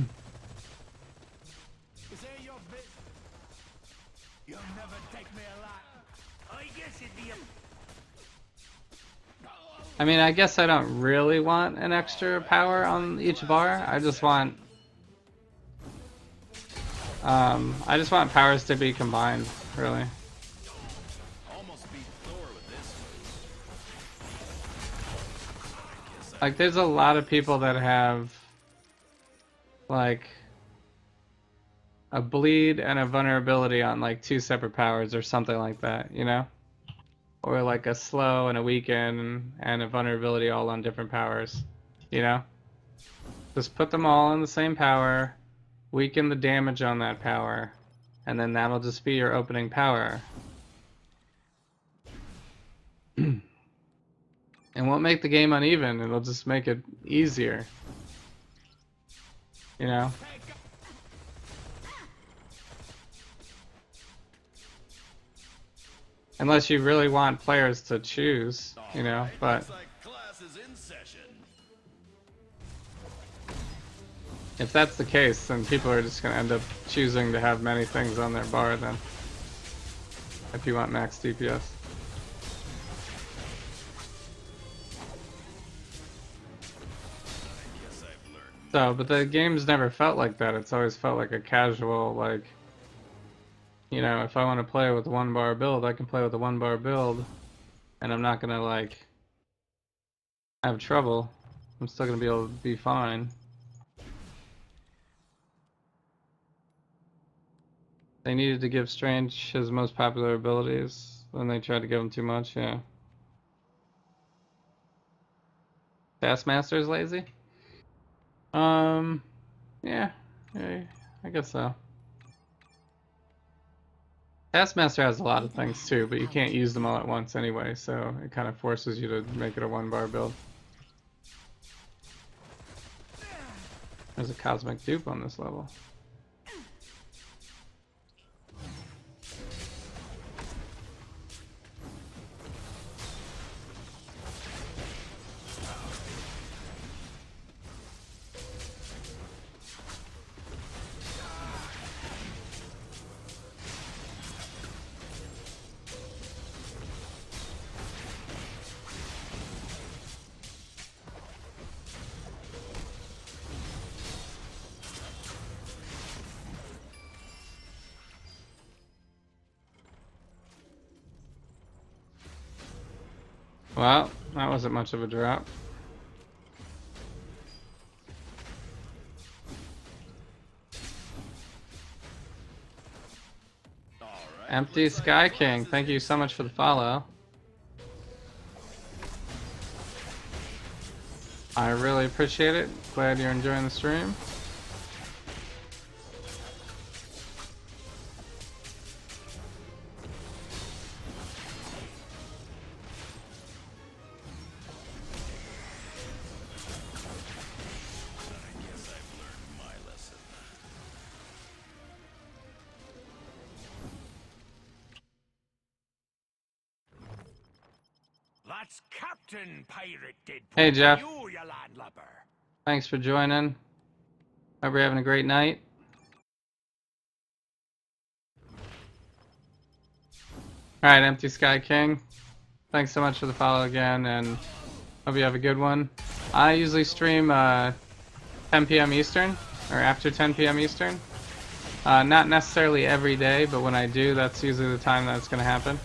that your business? You'll never take me alive. I guess it'd be a... I mean, I guess I don't really want an extra power on each bar. I just want powers to be combined, really. Like, there's a lot of people that have like a bleed and a vulnerability on like 2 separate powers or something like that, you know? Or like a slow and a weaken and a vulnerability all on different powers, you know? Just put them all on the same power, weaken the damage on that power, and then that'll just be your opening power. It won't make the game uneven, it'll just make it easier. You know? Unless you really want players to choose, you know, but if that's the case, then people are just going to end up choosing to have many things on their bar then, if you want max DPS. So, but the game's never felt like that. It's always felt like a casual, like, you know, if I want to play with a 1-bar build, I can play with a 1-bar build, and I'm not gonna, like, have trouble. I'm still gonna be able to be fine. They needed to give Strange his most popular abilities, and they tried to give him too much, yeah. Taskmaster is lazy? Yeah, I guess so. Taskmaster has a lot of things too, but you can't use them all at once anyway, so it kind of forces you to make it a 1-bar build. There's a cosmic dupe on this level. Well, that wasn't much of a drop. Empty Sky King, thank you so much for the follow. I really appreciate it. Glad you're enjoying the stream. That's Captain Pirate Deadpool. Hey, Jeff. You landlubber. Thanks for joining. Hope you're having a great night. Alright, Empty Sky King. Thanks so much for the follow again, and hope you have a good one. I usually stream 10 p.m. Eastern, or after 10 p.m. Eastern. Not necessarily every day, but when I do, that's usually the time that's going to happen.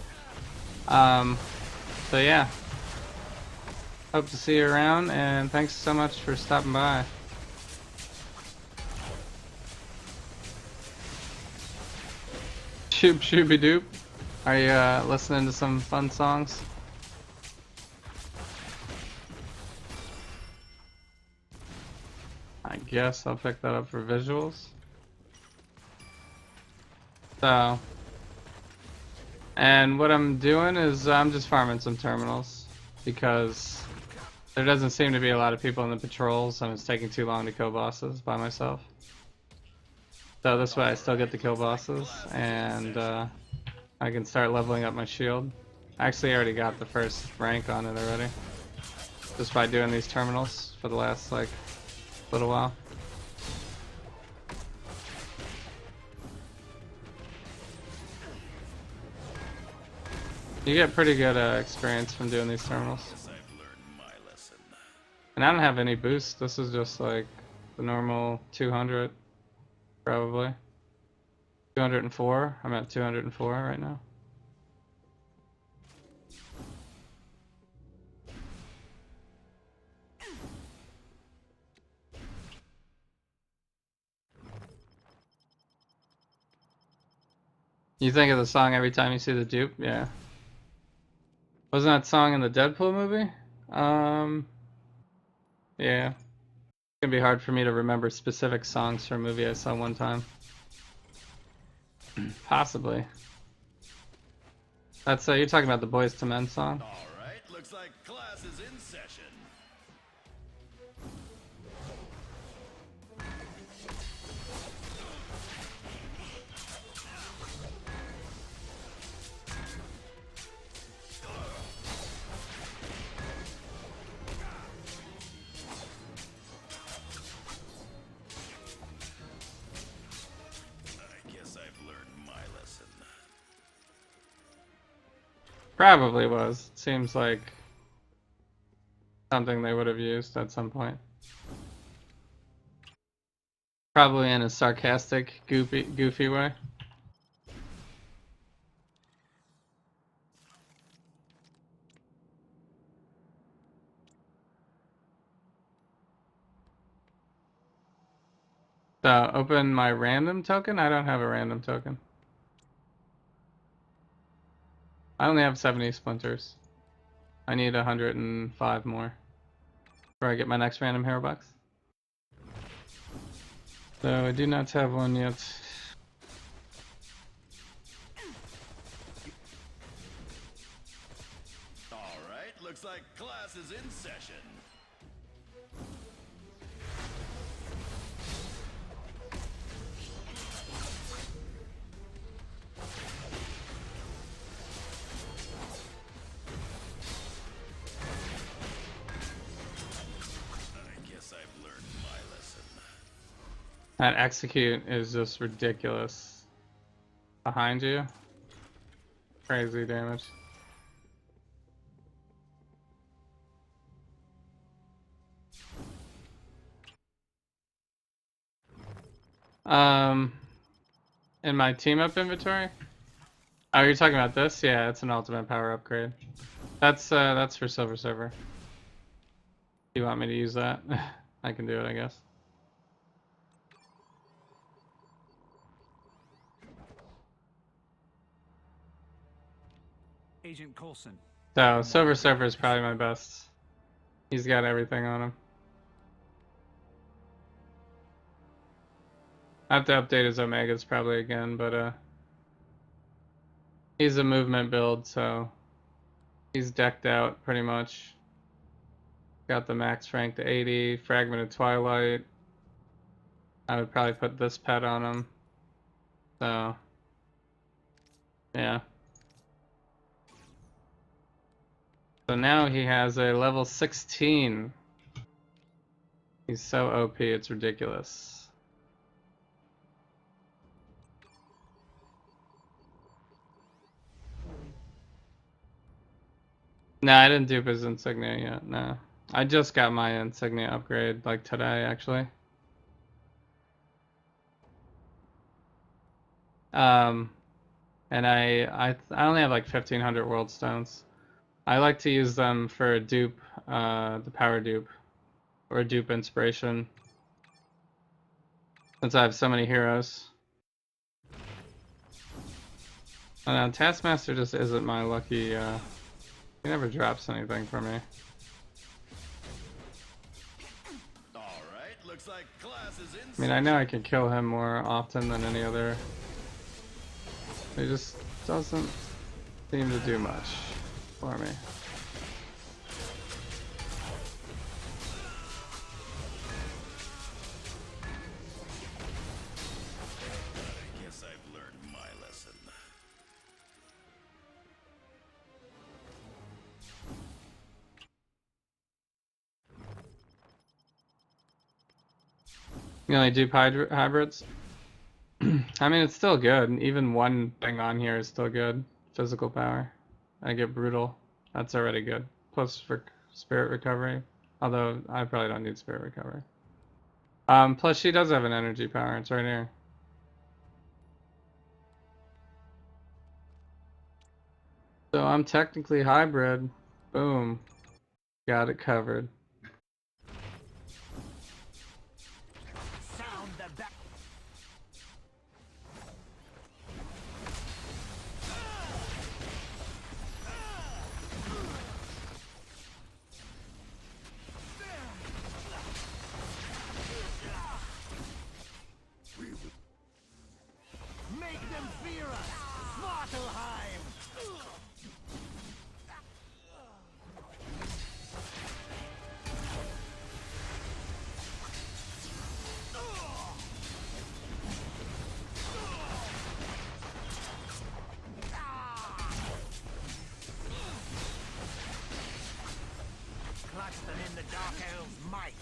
So yeah. Hope to see you around, and thanks so much for stopping by. Shoop shooby doop. Are you listening to some fun songs? I guess I'll pick that up for visuals. So, and what I'm doing is I'm just farming some terminals because there doesn't seem to be a lot of people in the patrols and it's taking too long to kill bosses by myself. So this way I still get to kill bosses and I can start leveling up my shield. Actually, I already got the first rank on it already. Just by doing these terminals for the last like little while. You get pretty good experience from doing these terminals. And I don't have any boost. This is just like the normal 200, probably. 204. I'm at 204 right now. You think of the song every time you see the dupe? Yeah. Wasn't that song in the Deadpool movie? Yeah. It's gonna be hard for me to remember specific songs from a movie I saw one time. Possibly. That's you're talking about the Boys to Men song? Alright, looks like class is in session. Probably was. Seems like something they would have used at some point. Probably in a sarcastic, goofy way. So, open my random token? I don't have a random token. I only have 70 splinters. I need 105 more before I get my next random hero box. So I do not have one yet. Alright, looks like class is in session. That execute is just ridiculous. Behind you. Crazy damage. In my team up inventory? Oh, you're talking about this? Yeah, it's an ultimate power upgrade. That's for Silver Server. You want me to use that? I can do it, I guess. Agent Coulson. So, Silver Surfer is probably my best. He's got everything on him. I have to update his Omegas probably again, but he's a movement build, so he's decked out pretty much. Got the max rank to 80, Fragment of Twilight. I would probably put this pet on him. So, yeah. So now he has a level 16. He's so OP, it's ridiculous. No, I didn't dupe his insignia yet, no. I just got my insignia upgrade, like today, actually. And I only have like 1,500 world stones. I like to use them for a dupe, the power dupe, or a dupe inspiration, since I have so many heroes. And Taskmaster just isn't my lucky, he never drops anything for me. Alright, looks like class is in. I mean, I know I can kill him more often than any other. He just doesn't seem to do much for me. I guess I've learned my lesson. You only dupe hybrids? I mean, it's still good. Even one thing on here is still good. Physical power. I get brutal. That's already good. Plus for spirit recovery. Although I probably don't need spirit recovery. Plus she does have an energy power. It's right here. So I'm technically hybrid. Boom. Got it covered. Sound the back. Make them fear us! Svartalheim! Clutch them in the Dark Elves' might!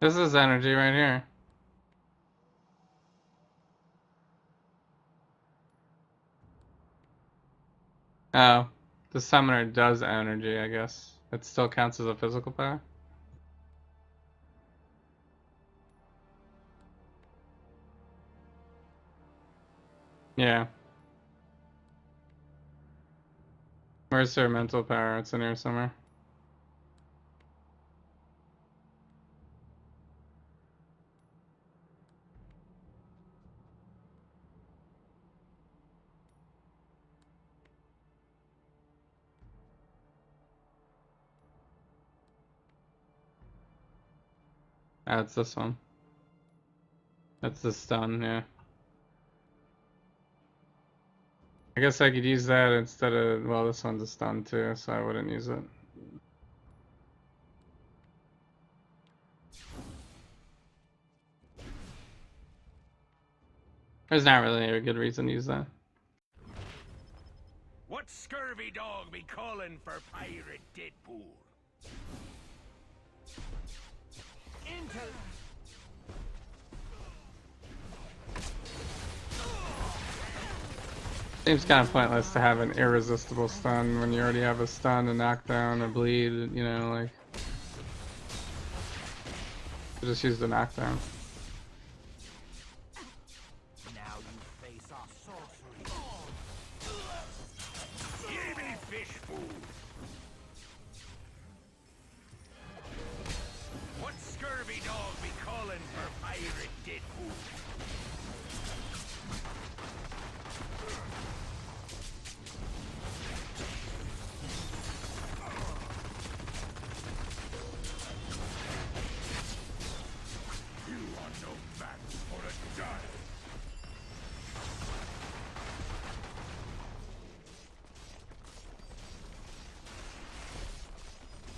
This is energy right here. Oh, the summoner does energy, I guess. It still counts as a physical power? Yeah. Where's her mental power? It's in here somewhere. Ah, it's this one. That's the stun, yeah. I guess I could use that instead of, well, this one's a stun too, so I wouldn't use it. There's not really a good reason to use that. What scurvy dog be calling for Pirate Deadpool? Into... Seems kind of pointless to have an irresistible stun when you already have a stun, a knockdown, a bleed, you know, like... Just use the knockdown. Now you face our sorcery. Give me fish food. What scurvy dog be calling for Pirate Deadpool?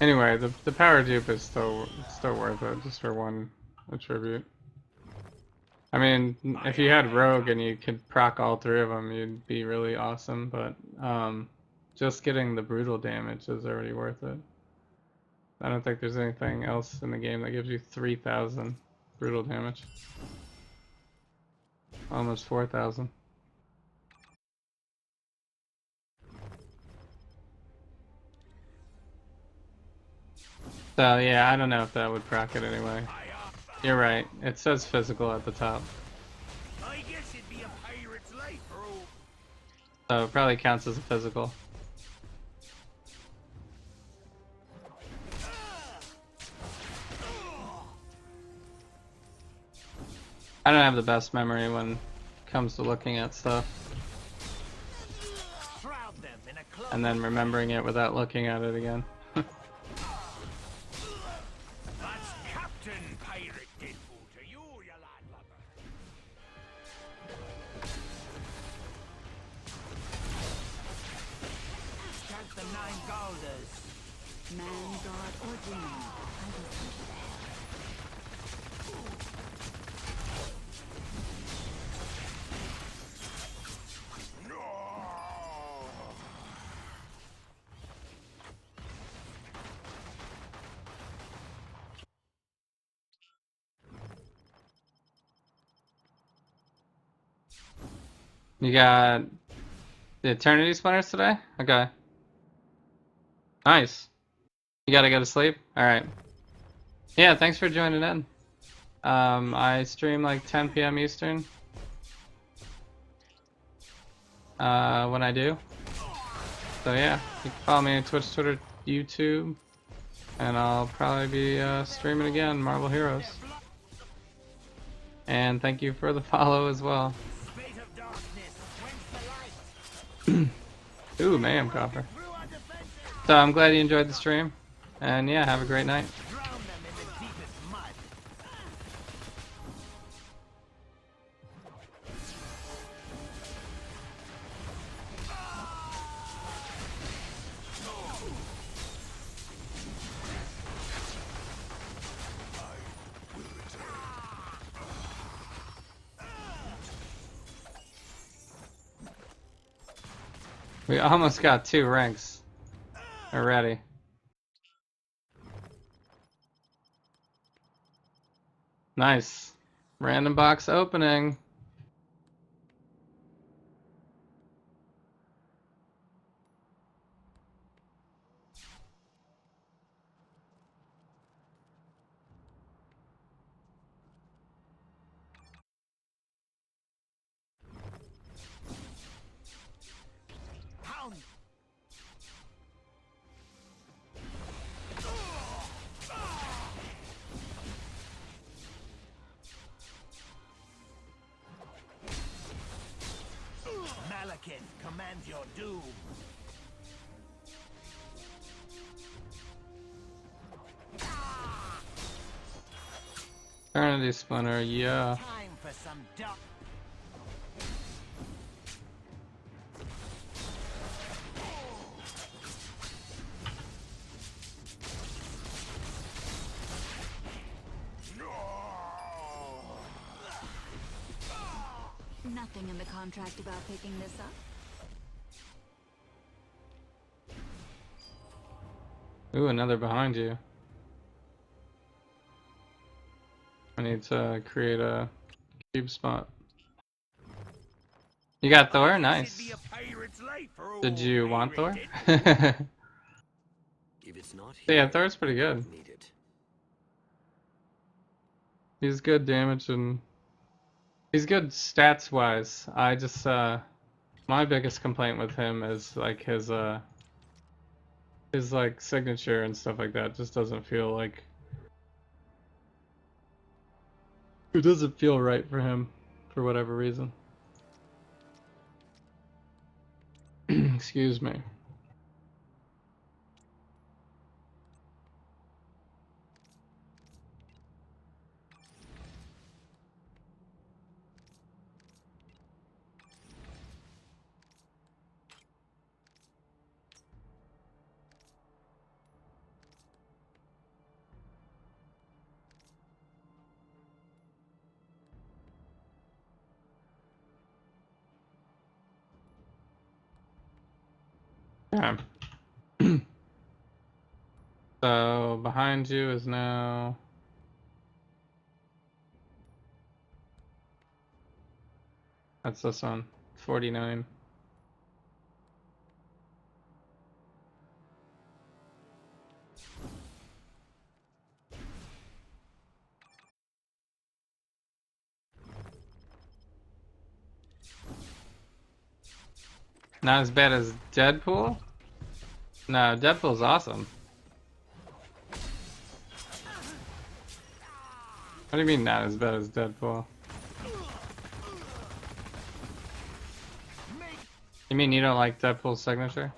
Anyway, the power dupe is still worth it, just for one attribute. I mean, if you had Rogue and you could proc all three of them, you'd be really awesome, but just getting the brutal damage is already worth it. I don't think there's anything else in the game that gives you 3,000 brutal damage. Almost 4,000. So yeah, I don't know if that would proc it anyway. You're right. It says physical at the top. I guess it'd be a pirate's life, bro. So it probably counts as a physical. I don't have the best memory when it comes to looking at stuff. And then remembering it without looking at it again. That's Captain Pirate Deadpool to you, you landlubber. Start the 9 golders. Man, god, or demon. I will send you to hell. You got the Eternity Splinters today? Okay. Nice. You gotta go to sleep? Alright. Yeah, thanks for joining in. I stream like 10 p.m. Eastern. When I do. So yeah, you can follow me on Twitch, Twitter, YouTube. And I'll probably be streaming again, Marvel Heroes. And thank you for the follow as well. Ooh, Mayhem Copper. So I'm glad you enjoyed the stream. And yeah, have a great night. We almost got 2 ranks already. Nice. Random box opening. Command your doom. Eternity Splinter, yeah. Time for some duck. Nothing in the contract about picking this up? Ooh, another behind you. I need to create a cube spot. You got Thor? Nice. Did you want Thor? Yeah, Thor's pretty good. He's good damage and he's good stats wise. I just my biggest complaint with him is like his like signature and stuff like that just doesn't feel like it doesn't feel right for him for whatever reason. Excuse me. Yeah. So behind you is now. That's this one. 49. Not as bad as Deadpool? No, Deadpool's awesome. What do you mean not as bad as Deadpool? You mean you don't like Deadpool's signature?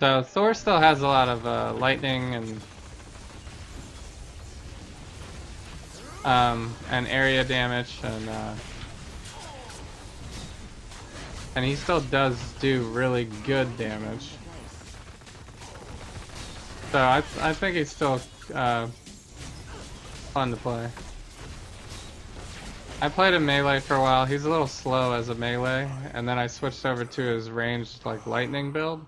So Thor still has a lot of lightning and area damage and he still does do really good damage. So I think he's still fun to play. I played him melee for a while. He's a little slow as a melee, and then I switched over to his ranged like lightning build.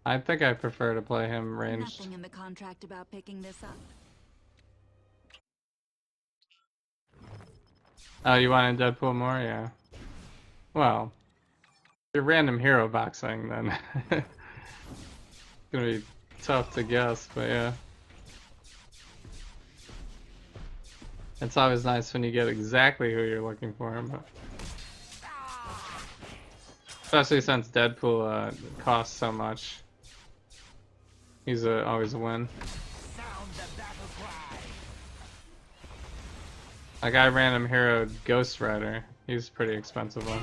I think I prefer to play him ranged. Nothing in the contract about picking this up. Oh, you wanted Deadpool more? Yeah. Well, you're random hero boxing, then it's gonna be tough to guess, but yeah. It's always nice when you get exactly who you're looking for, but especially since Deadpool costs so much. He's always a win. Like I random hero Ghost Rider. He's a pretty expensive one.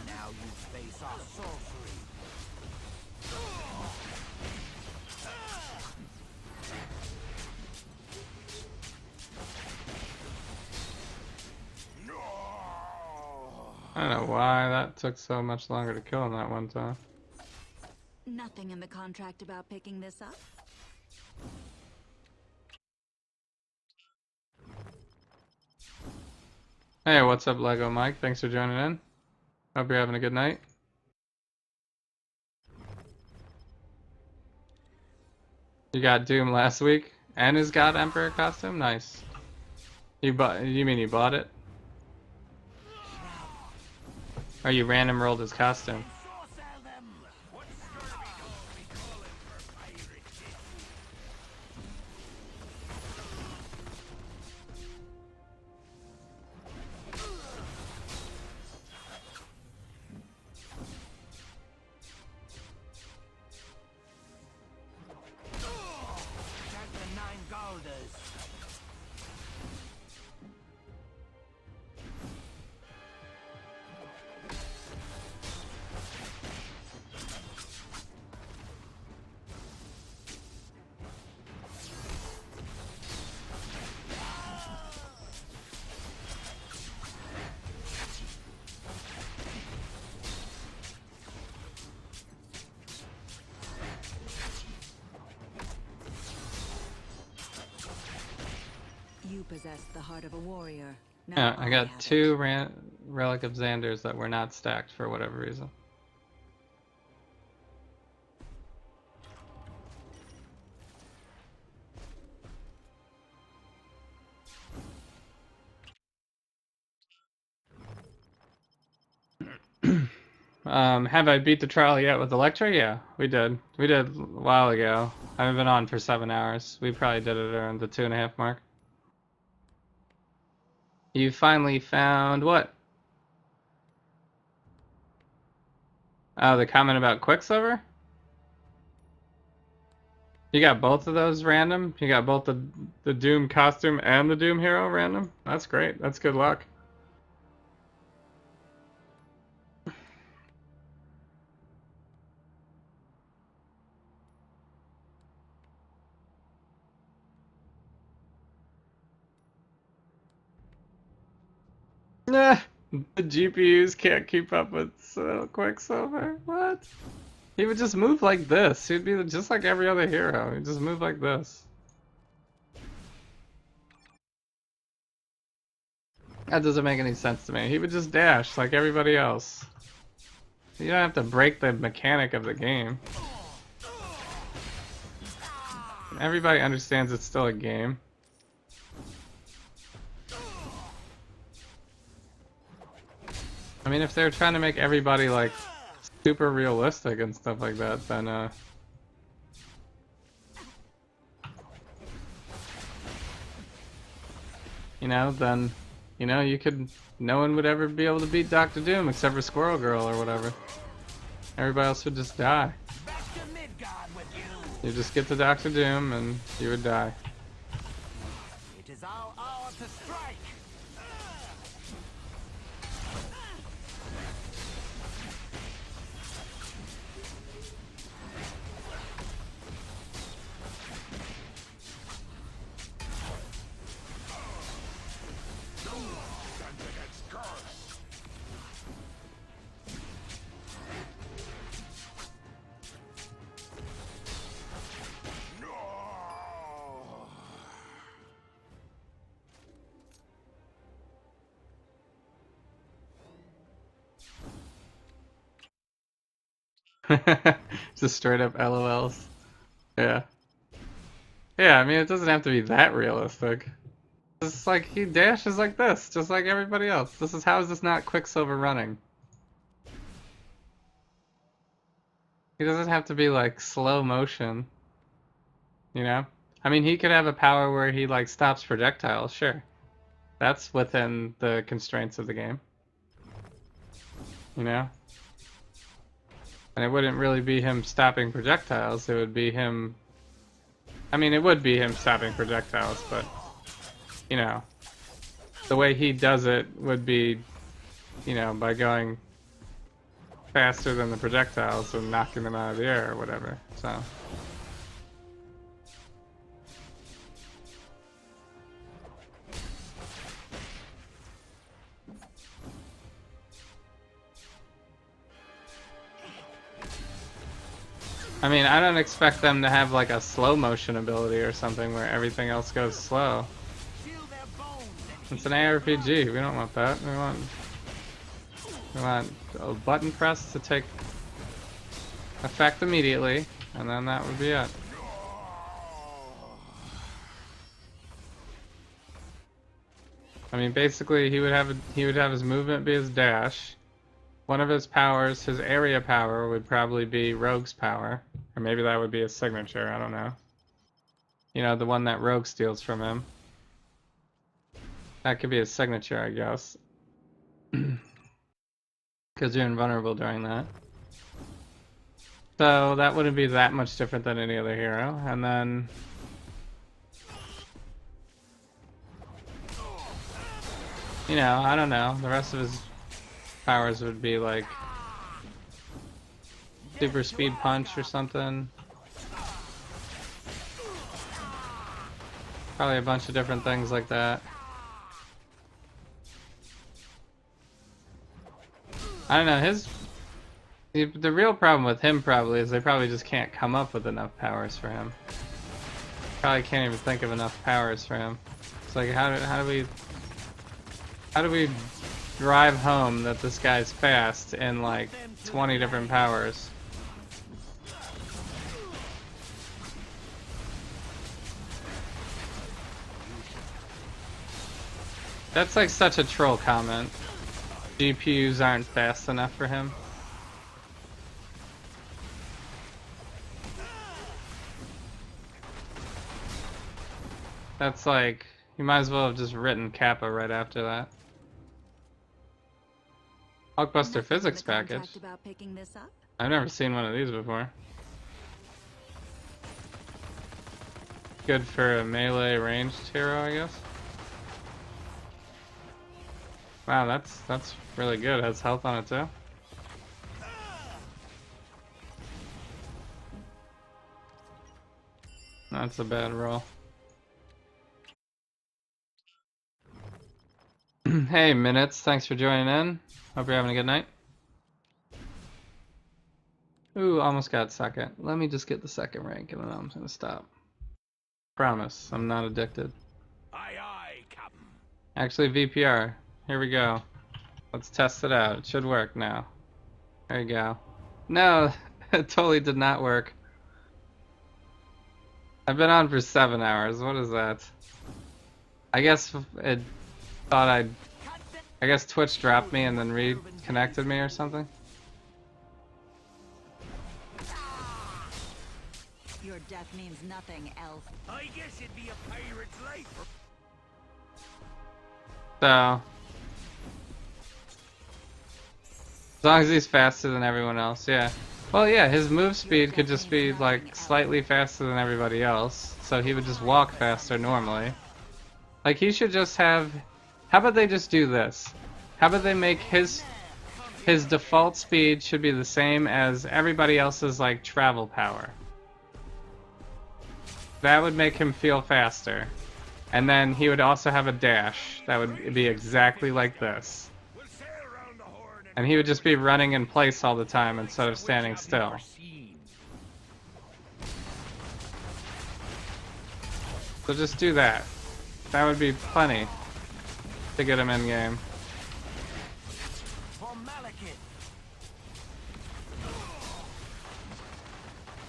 Now you face our sorcery. I don't know why that took so much longer to kill him that one time. Nothing in the contract about picking this up. Hey, what's up, Lego Mike? Thanks for joining in. Hope you're having a good night. You got Doom last week and his God Emperor costume? Nice. You mean you bought it? Or you random rolled his costume? You possess the heart of a warrior. Yeah, I got two Relic of Xanders that were not stacked for whatever reason. Have I beat the trial yet with Elektra? Yeah, we did. We did a while ago. I haven't been on for 7 hours. We probably did it around the 2.5 mark. You finally found what? Oh, the comment about Quicksilver? You got both of those random? You got both the Doom costume and the Doom hero random? That's great. That's good luck. Nah, the GPUs can't keep up with Quicksilver. What? He would just move like this. He'd be just like every other hero. He'd just move like this. That doesn't make any sense to me. He would just dash like everybody else. You don't have to break the mechanic of the game. Everybody understands it's still a game. I mean, if they're trying to make everybody like super realistic and stuff like that, then you know, then you could. No one would ever be able to beat Doctor Doom except for Squirrel Girl or whatever. Everybody else would just die. You just get to Doctor Doom and you would die. It is our hour to strike. Just straight up LOLs. Yeah. Yeah, I mean, it doesn't have to be that realistic. It's like he dashes like this, just like everybody else. How is this not Quicksilver running? He doesn't have to be like slow motion. You know? I mean, he could have a power where he like stops projectiles, sure. That's within the constraints of the game. You know? And it wouldn't really be him stopping projectiles, it would be him... I mean, it would be him stopping projectiles, but... You know, the way he does it would be, you know, by going faster than the projectiles and knocking them out of the air or whatever, so... I mean, I don't expect them to have like a slow motion ability or something where everything else goes slow. It's an ARPG, we don't want that. We want a button press to take effect immediately, and then that would be it. I mean, basically he would have his movement be his dash. One of his powers, his area power, would probably be Rogue's power. Or maybe that would be his signature, I don't know. You know, the one that Rogue steals from him. That could be his signature, I guess. Because you're invulnerable during that. So that wouldn't be that much different than any other hero. And then... You know, I don't know. The rest of his powers would be like super speed punch or something. Probably a bunch of different things like that. I don't know, the real problem with him probably is they probably just can't come up with enough powers for him. Probably can't even think of enough powers for him. It's like how do we drive home that this guy's fast in like 20 different powers? That's like such a troll comment. GPUs aren't fast enough for him. That's like, you might as well have just written Kappa right after that. Hulkbuster physics package. About picking this up? I've never seen one of these before. Good for a melee ranged hero, I guess. Wow, that's really good. It has health on it too. That's a bad roll. Hey, Minutes, thanks for joining in. Hope you're having a good night. Ooh, almost got second. Let me just get the second rank and then I'm gonna stop. Promise, I'm not addicted. Aye, aye, Captain. Actually, VPR. Here we go. Let's test it out. It should work now. There you go. No, it totally did not work. I've been on for 7 hours. What is that? I guess it thought I guess Twitch dropped me and then reconnected me or something. Your death means nothing, elf. I guess it'd be a pirate's life. So, as long as he's faster than everyone else, yeah. Well, yeah, his move speed could just be like slightly faster than everybody else, so he would just walk faster normally. Like he should just have. How about they just do this? How about they make his default speed should be the same as everybody else's like travel power. That would make him feel faster. And then he would also have a dash that would be exactly like this. And he would just be running in place all the time instead of standing still. So just do that. That would be plenty to get him in game.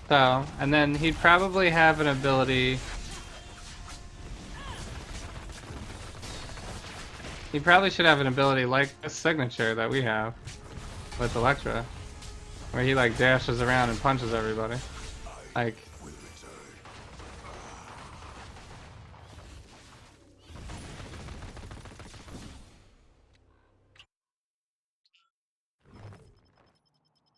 So, and then he'd probably have an ability. He probably should have an ability like this signature that we have with Elektra, where he like dashes around and punches everybody. Like,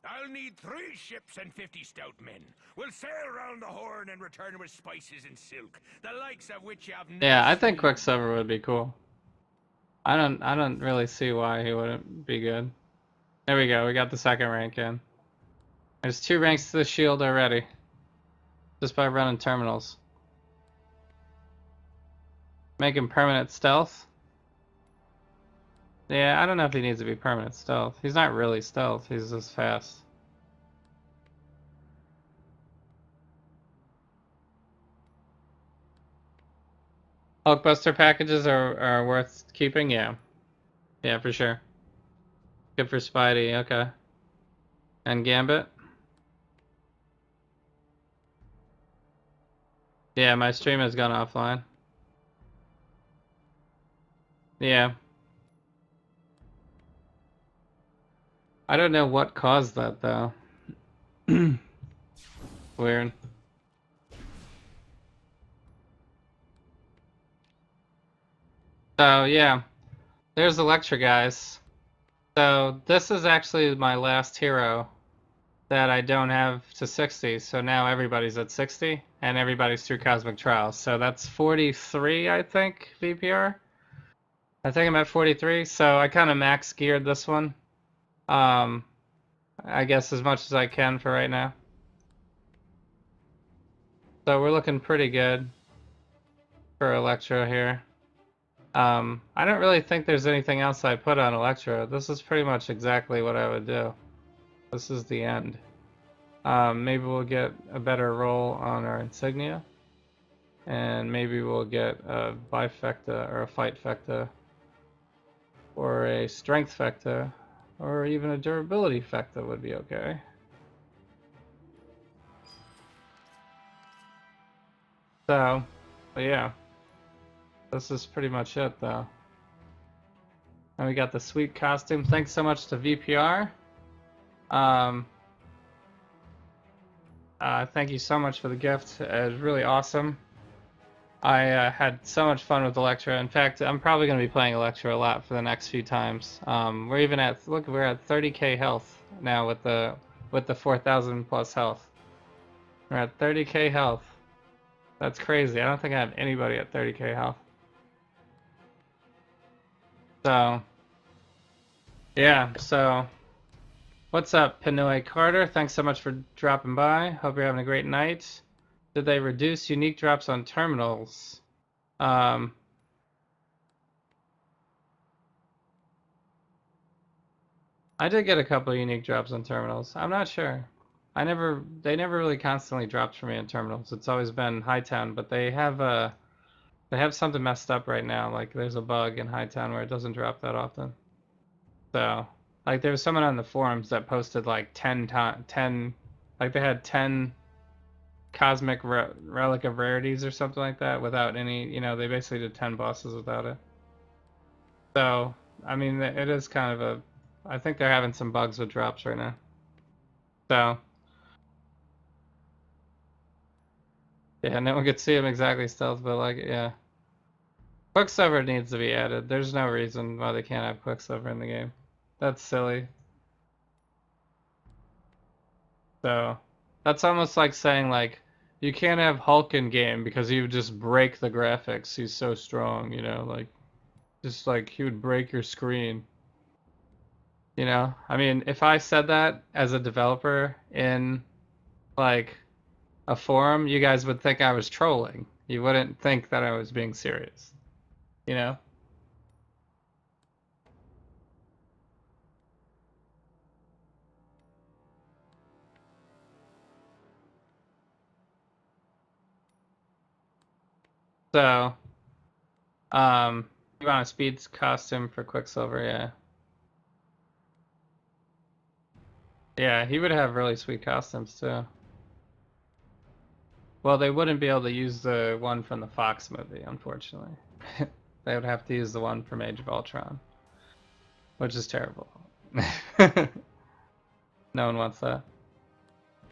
I'll need 3 ships and 50 stout men. We'll sail round the Horn and return with spices and silk, the likes of which you have never yeah, I think seen. Quicksilver would be cool. I don't really see why he wouldn't be good. There we go, we got the second rank in. There's 2 ranks to the shield already. Just by running terminals. Make him permanent stealth. Yeah, I don't know if he needs to be permanent stealth. He's not really stealth, he's just fast. Hulkbuster packages are worth keeping, yeah. Yeah, for sure. Good for Spidey, okay. And Gambit? Yeah, my stream has gone offline. Yeah. I don't know what caused that, though. Weird. So, yeah. There's Elektra, guys. So, this is actually my last hero that I don't have to 60, so now everybody's at 60, and everybody's through Cosmic Trials. So that's 43, I think, VPR? I think I'm at 43, so I kind of max geared this one. I guess as much as I can for right now. So we're looking pretty good for Elektra here. I don't really think there's anything else I put on Elektra. This is pretty much exactly what I would do. This is the end. Maybe we'll get a better roll on our insignia. And maybe we'll get a bifecta or a fight fecta. Or a strength fecta. Or even a durability fecta would be okay. So, but yeah. This is pretty much it, though. And we got the sweet costume. Thanks so much to VPR. Thank you so much for the gift. It was really awesome. I had so much fun with Elektra. In fact, I'm probably going to be playing Elektra a lot for the next few times. We're even at, look, we're at 30k health now with the 4,000 plus health. We're at 30k health. That's crazy. I don't think I have anybody at 30k health. So, yeah, so, what's up, Pinoy Carter? Thanks so much for dropping by. Hope you're having a great night. Did they reduce unique drops on terminals? I did get a couple of unique drops on terminals. I'm not sure. They never really constantly dropped for me in terminals. It's always been Hightown, but they have something messed up right now. Like there's a bug in Hightown where it doesn't drop that often. So, like there was someone on the forums that posted like 10, like they had 10 cosmic relic of rarities or something like that without any, they basically did 10 bosses without it. So, I mean, it is kind of I think they're having some bugs with drops right now. So, yeah, no one could see him exactly stealth, but like, yeah. Quicksilver needs to be added. There's no reason why they can't have Quicksilver in the game. That's silly. So, that's almost like saying like, you can't have Hulk in game because he would just break the graphics. He's so strong, like, just like he would break your screen. I mean, if I said that as a developer in like a forum, you guys would think I was trolling. You wouldn't think that I was being serious. So, you want a speed costume for Quicksilver, yeah. Yeah, he would have really sweet costumes too. Well, they wouldn't be able to use the one from the Fox movie, unfortunately. They would have to use the one from Age of Ultron, which is terrible. No one wants that.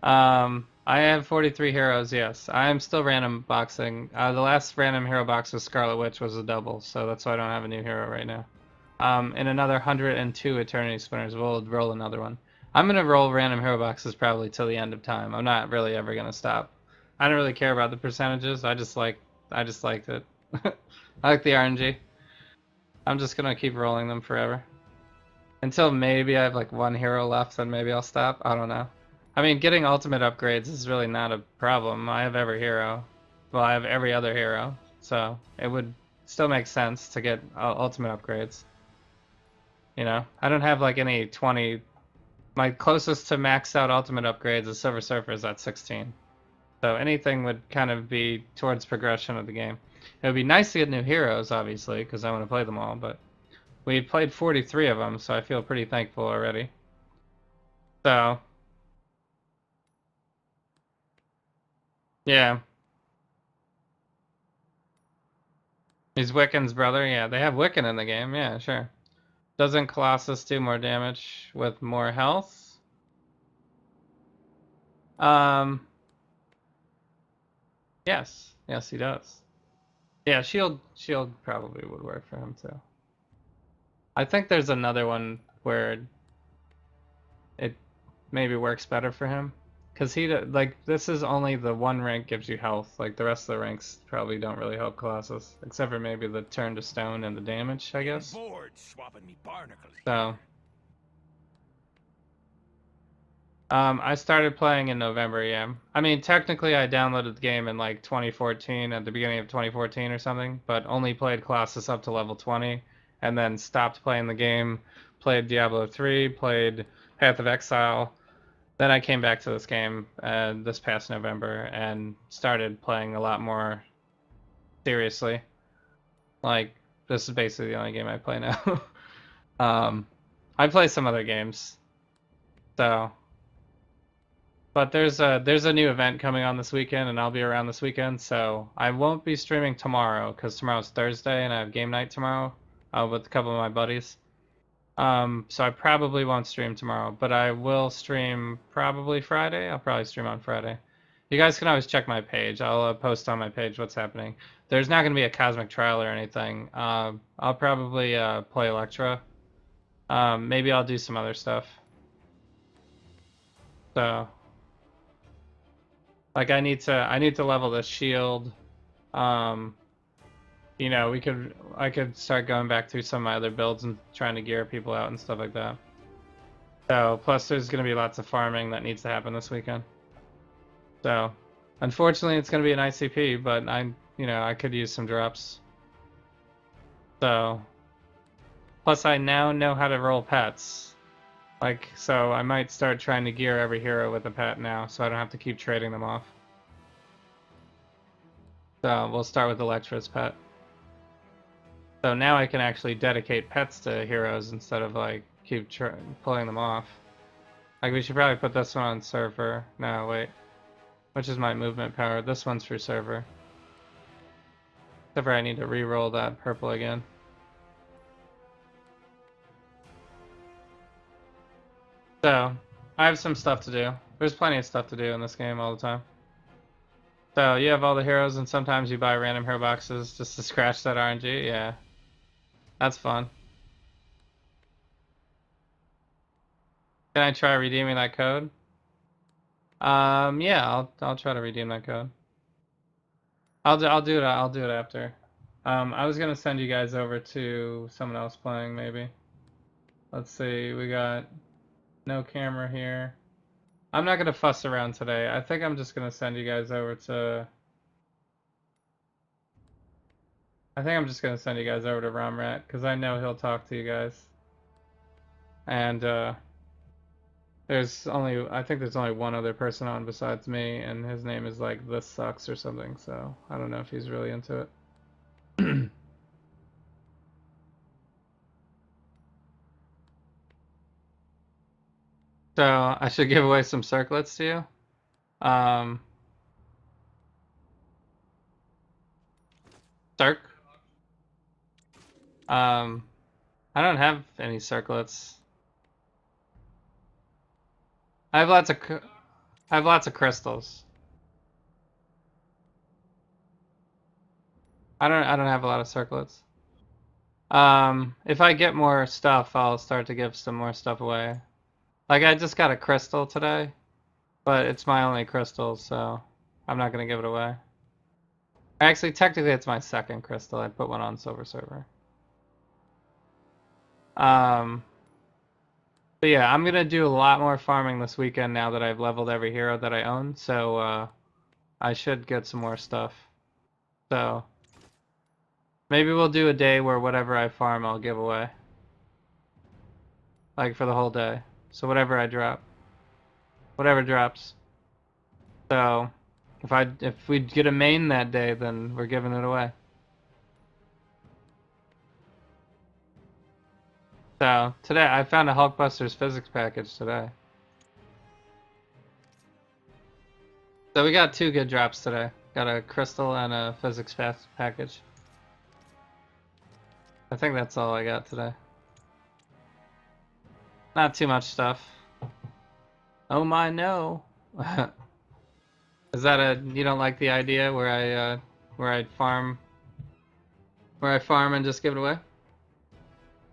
I have 43 heroes, yes. I am still random boxing. The last random hero box with Scarlet Witch was a double, so that's why I don't have a new hero right now. In another 102 Eternity Spinners, we'll roll another one. I'm gonna roll random hero boxes probably till the end of time. I'm not really ever gonna stop. I don't really care about the percentages. I just liked it. I like the RNG. I'm just gonna keep rolling them forever. Until maybe I have like one hero left, then maybe I'll stop. I don't know. I mean, getting ultimate upgrades is really not a problem. I have every hero. Well, I have every other hero. So it would still make sense to get ultimate upgrades. I don't have like any 20. My closest to maxed out ultimate upgrades is Silver Surfers at 16. So anything would kind of be towards progression of the game. It would be nice to get new heroes, obviously, because I want to play them all, but we played 43 of them, so I feel pretty thankful already. So, yeah. He's Wiccan's brother? Yeah, they have Wiccan in the game, yeah, sure. Doesn't Colossus do more damage with more health? Yes. Yes, he does. Yeah, shield probably would work for him too. I think there's another one where it maybe works better for him. Because this is only the one rank gives you health. Like, the rest of the ranks probably don't really help Colossus. Except for maybe the turn to stone and the damage, I guess. So, I started playing in November, yeah. I mean, technically I downloaded the game in like 2014, at the beginning of 2014 or something, but only played Colossus up to level 20, and then stopped playing the game, played Diablo 3, played Path of Exile. Then I came back to this game this past November and started playing a lot more seriously. Like, this is basically the only game I play now. I play some other games, so... But there's a new event coming on this weekend, and I'll be around this weekend, so I won't be streaming tomorrow, because tomorrow's Thursday, and I have game night tomorrow with a couple of my buddies. So I probably won't stream tomorrow, but I will stream probably Friday. I'll probably stream on Friday. You guys can always check my page. I'll post on my page what's happening. There's not going to be a Cosmic Trial or anything. I'll probably play Elektra. Maybe I'll do some other stuff. So, like, I need to level this shield. I could start going back through some of my other builds and trying to gear people out and stuff like that. So, plus there's going to be lots of farming that needs to happen this weekend. So, unfortunately it's going to be an ICP, but I could use some drops. So, plus I now know how to roll pets. Like, so I might start trying to gear every hero with a pet now, so I don't have to keep trading them off. So we'll start with Elektra's pet. So now I can actually dedicate pets to heroes instead of like keep pulling them off. Like we should probably put this one on server. No, wait. Which is my movement power? This one's for server. Except for I need to re-roll that purple again. So, I have some stuff to do. There's plenty of stuff to do in this game all the time. So, you have all the heroes and sometimes you buy random hero boxes just to scratch that RNG? Yeah. That's fun. Can I try redeeming that code? Yeah, I'll try to redeem that code. I'll do it after. I was gonna send you guys over to someone else playing maybe. Let's see, we got no camera here. I'm not gonna fuss around today. I think I'm just gonna send you guys over to. I think I'm just gonna send you guys over to Romrat because I know he'll talk to you guys. And I think there's only one other person on besides me, and his name is like This Sucks or something. So I don't know if he's really into it. So I should give away some circlets to you. Circ. I don't have any circlets. I have lots of crystals. I don't have a lot of circlets. If I get more stuff, I'll start to give some more stuff away. Like I just got a crystal today, but it's my only crystal, so I'm not gonna give it away. Actually, technically it's my second crystal. I put one on Silver Server. But yeah, I'm gonna do a lot more farming this weekend now that I've leveled every hero that I own, so I should get some more stuff. So maybe we'll do a day where whatever I farm I'll give away. Like for the whole day. So whatever I drop. Whatever drops. So if we get a main that day, then we're giving it away. So today I found a Hulkbuster's physics package today. So we got 2 good drops today. Got a crystal and a physics package. I think that's all I got today. Not too much stuff. Oh my no. Is that you don't like the idea where I farm and just give it away?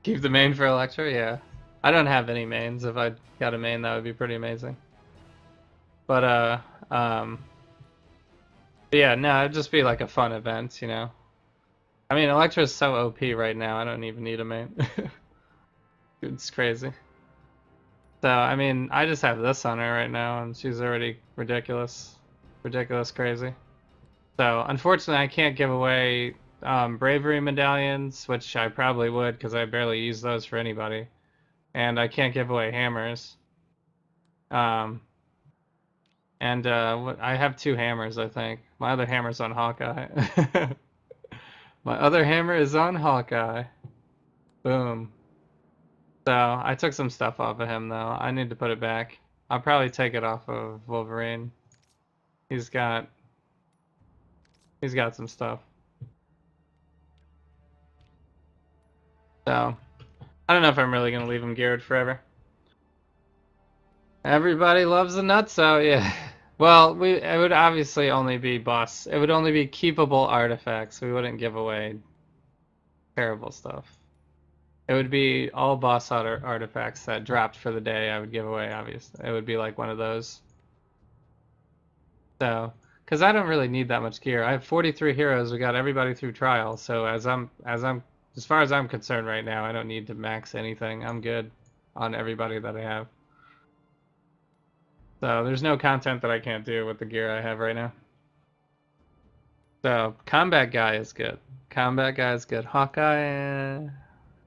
Keep the main for Elektra? Yeah. I don't have any mains. If I got a main, that would be pretty amazing. But yeah, no, it'd just be like a fun event, you know. I mean, Elektra's so OP right now. I don't even need a main. It's crazy. So, I mean, I just have this on her right now, and she's already ridiculous crazy. So, unfortunately, I can't give away bravery medallions, which I probably would because I barely use those for anybody. And I can't give away hammers. I have 2 hammers, I think. My other hammer's on Hawkeye. My other hammer is on Hawkeye. Boom. So, I took some stuff off of him, though. I need to put it back. I'll probably take it off of Wolverine. He's got some stuff. So, I don't know if I'm really going to leave him geared forever. Everybody loves a nutso, yeah. Well, it would obviously only be boss. It would only be keepable artifacts. We wouldn't give away terrible stuff. It would be all boss artifacts that dropped for the day I would give away, obviously. It would be like one of those. So, because I don't really need that much gear. I have 43 heroes. We got everybody through trial. So as far as I'm concerned right now, I don't need to max anything. I'm good on everybody that I have. So there's no content that I can't do with the gear I have right now. So combat guy is good. Combat guy is good. Hawkeye,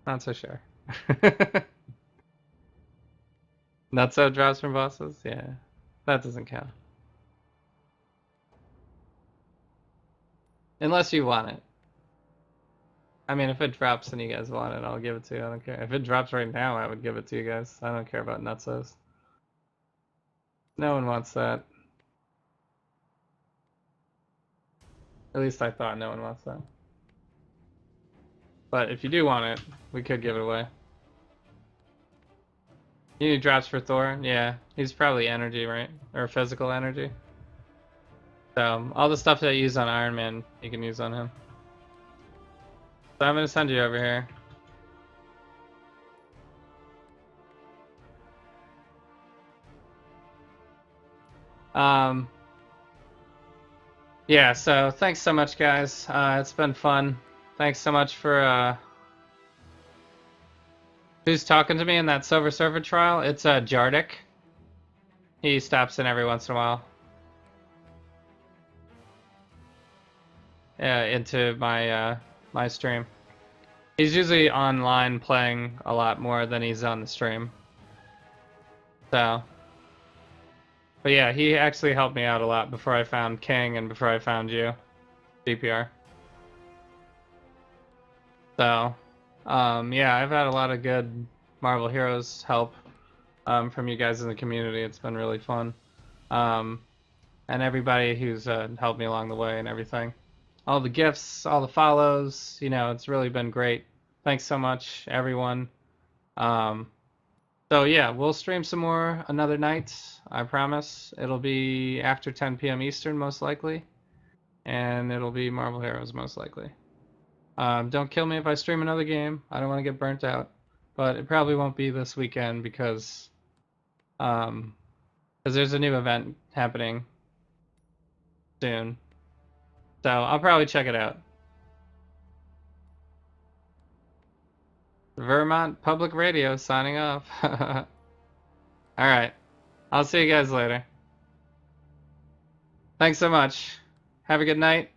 not so sure. Nutso drops from bosses? Yeah. That doesn't count. Unless you want it. I mean, if it drops and you guys want it, I'll give it to you. I don't care. If it drops right now, I would give it to you guys. I don't care about Nutsos. No one wants that. At least I thought no one wants that. But if you do want it, we could give it away. You need drops for Thor? Yeah. He's probably energy, right? Or physical energy. So, all the stuff that you use on Iron Man, you can use on him. So I'm gonna send you over here. Yeah, so thanks so much, guys. It's been fun. Thanks so much for, who's talking to me in that Silver Surfer trial? It's, Jardik. He stops in every once in a while. Into my, my stream. He's usually online playing a lot more than he's on the stream. So... But yeah, he actually helped me out a lot before I found King and before I found you, DPR. So, yeah, I've had a lot of good Marvel Heroes help from you guys in the community. It's been really fun. And everybody who's helped me along the way and everything. All the gifts, all the follows, you know, it's really been great. Thanks so much, everyone. So yeah, we'll stream some more another night, I promise. It'll be after 10 p.m. Eastern, most likely. And it'll be Marvel Heroes, most likely. Don't kill me if I stream another game. I don't want to get burnt out. But it probably won't be this weekend because there's a new event happening soon. So I'll probably check it out. Vermont Public Radio signing off. Alright. I'll see you guys later. Thanks so much. Have a good night.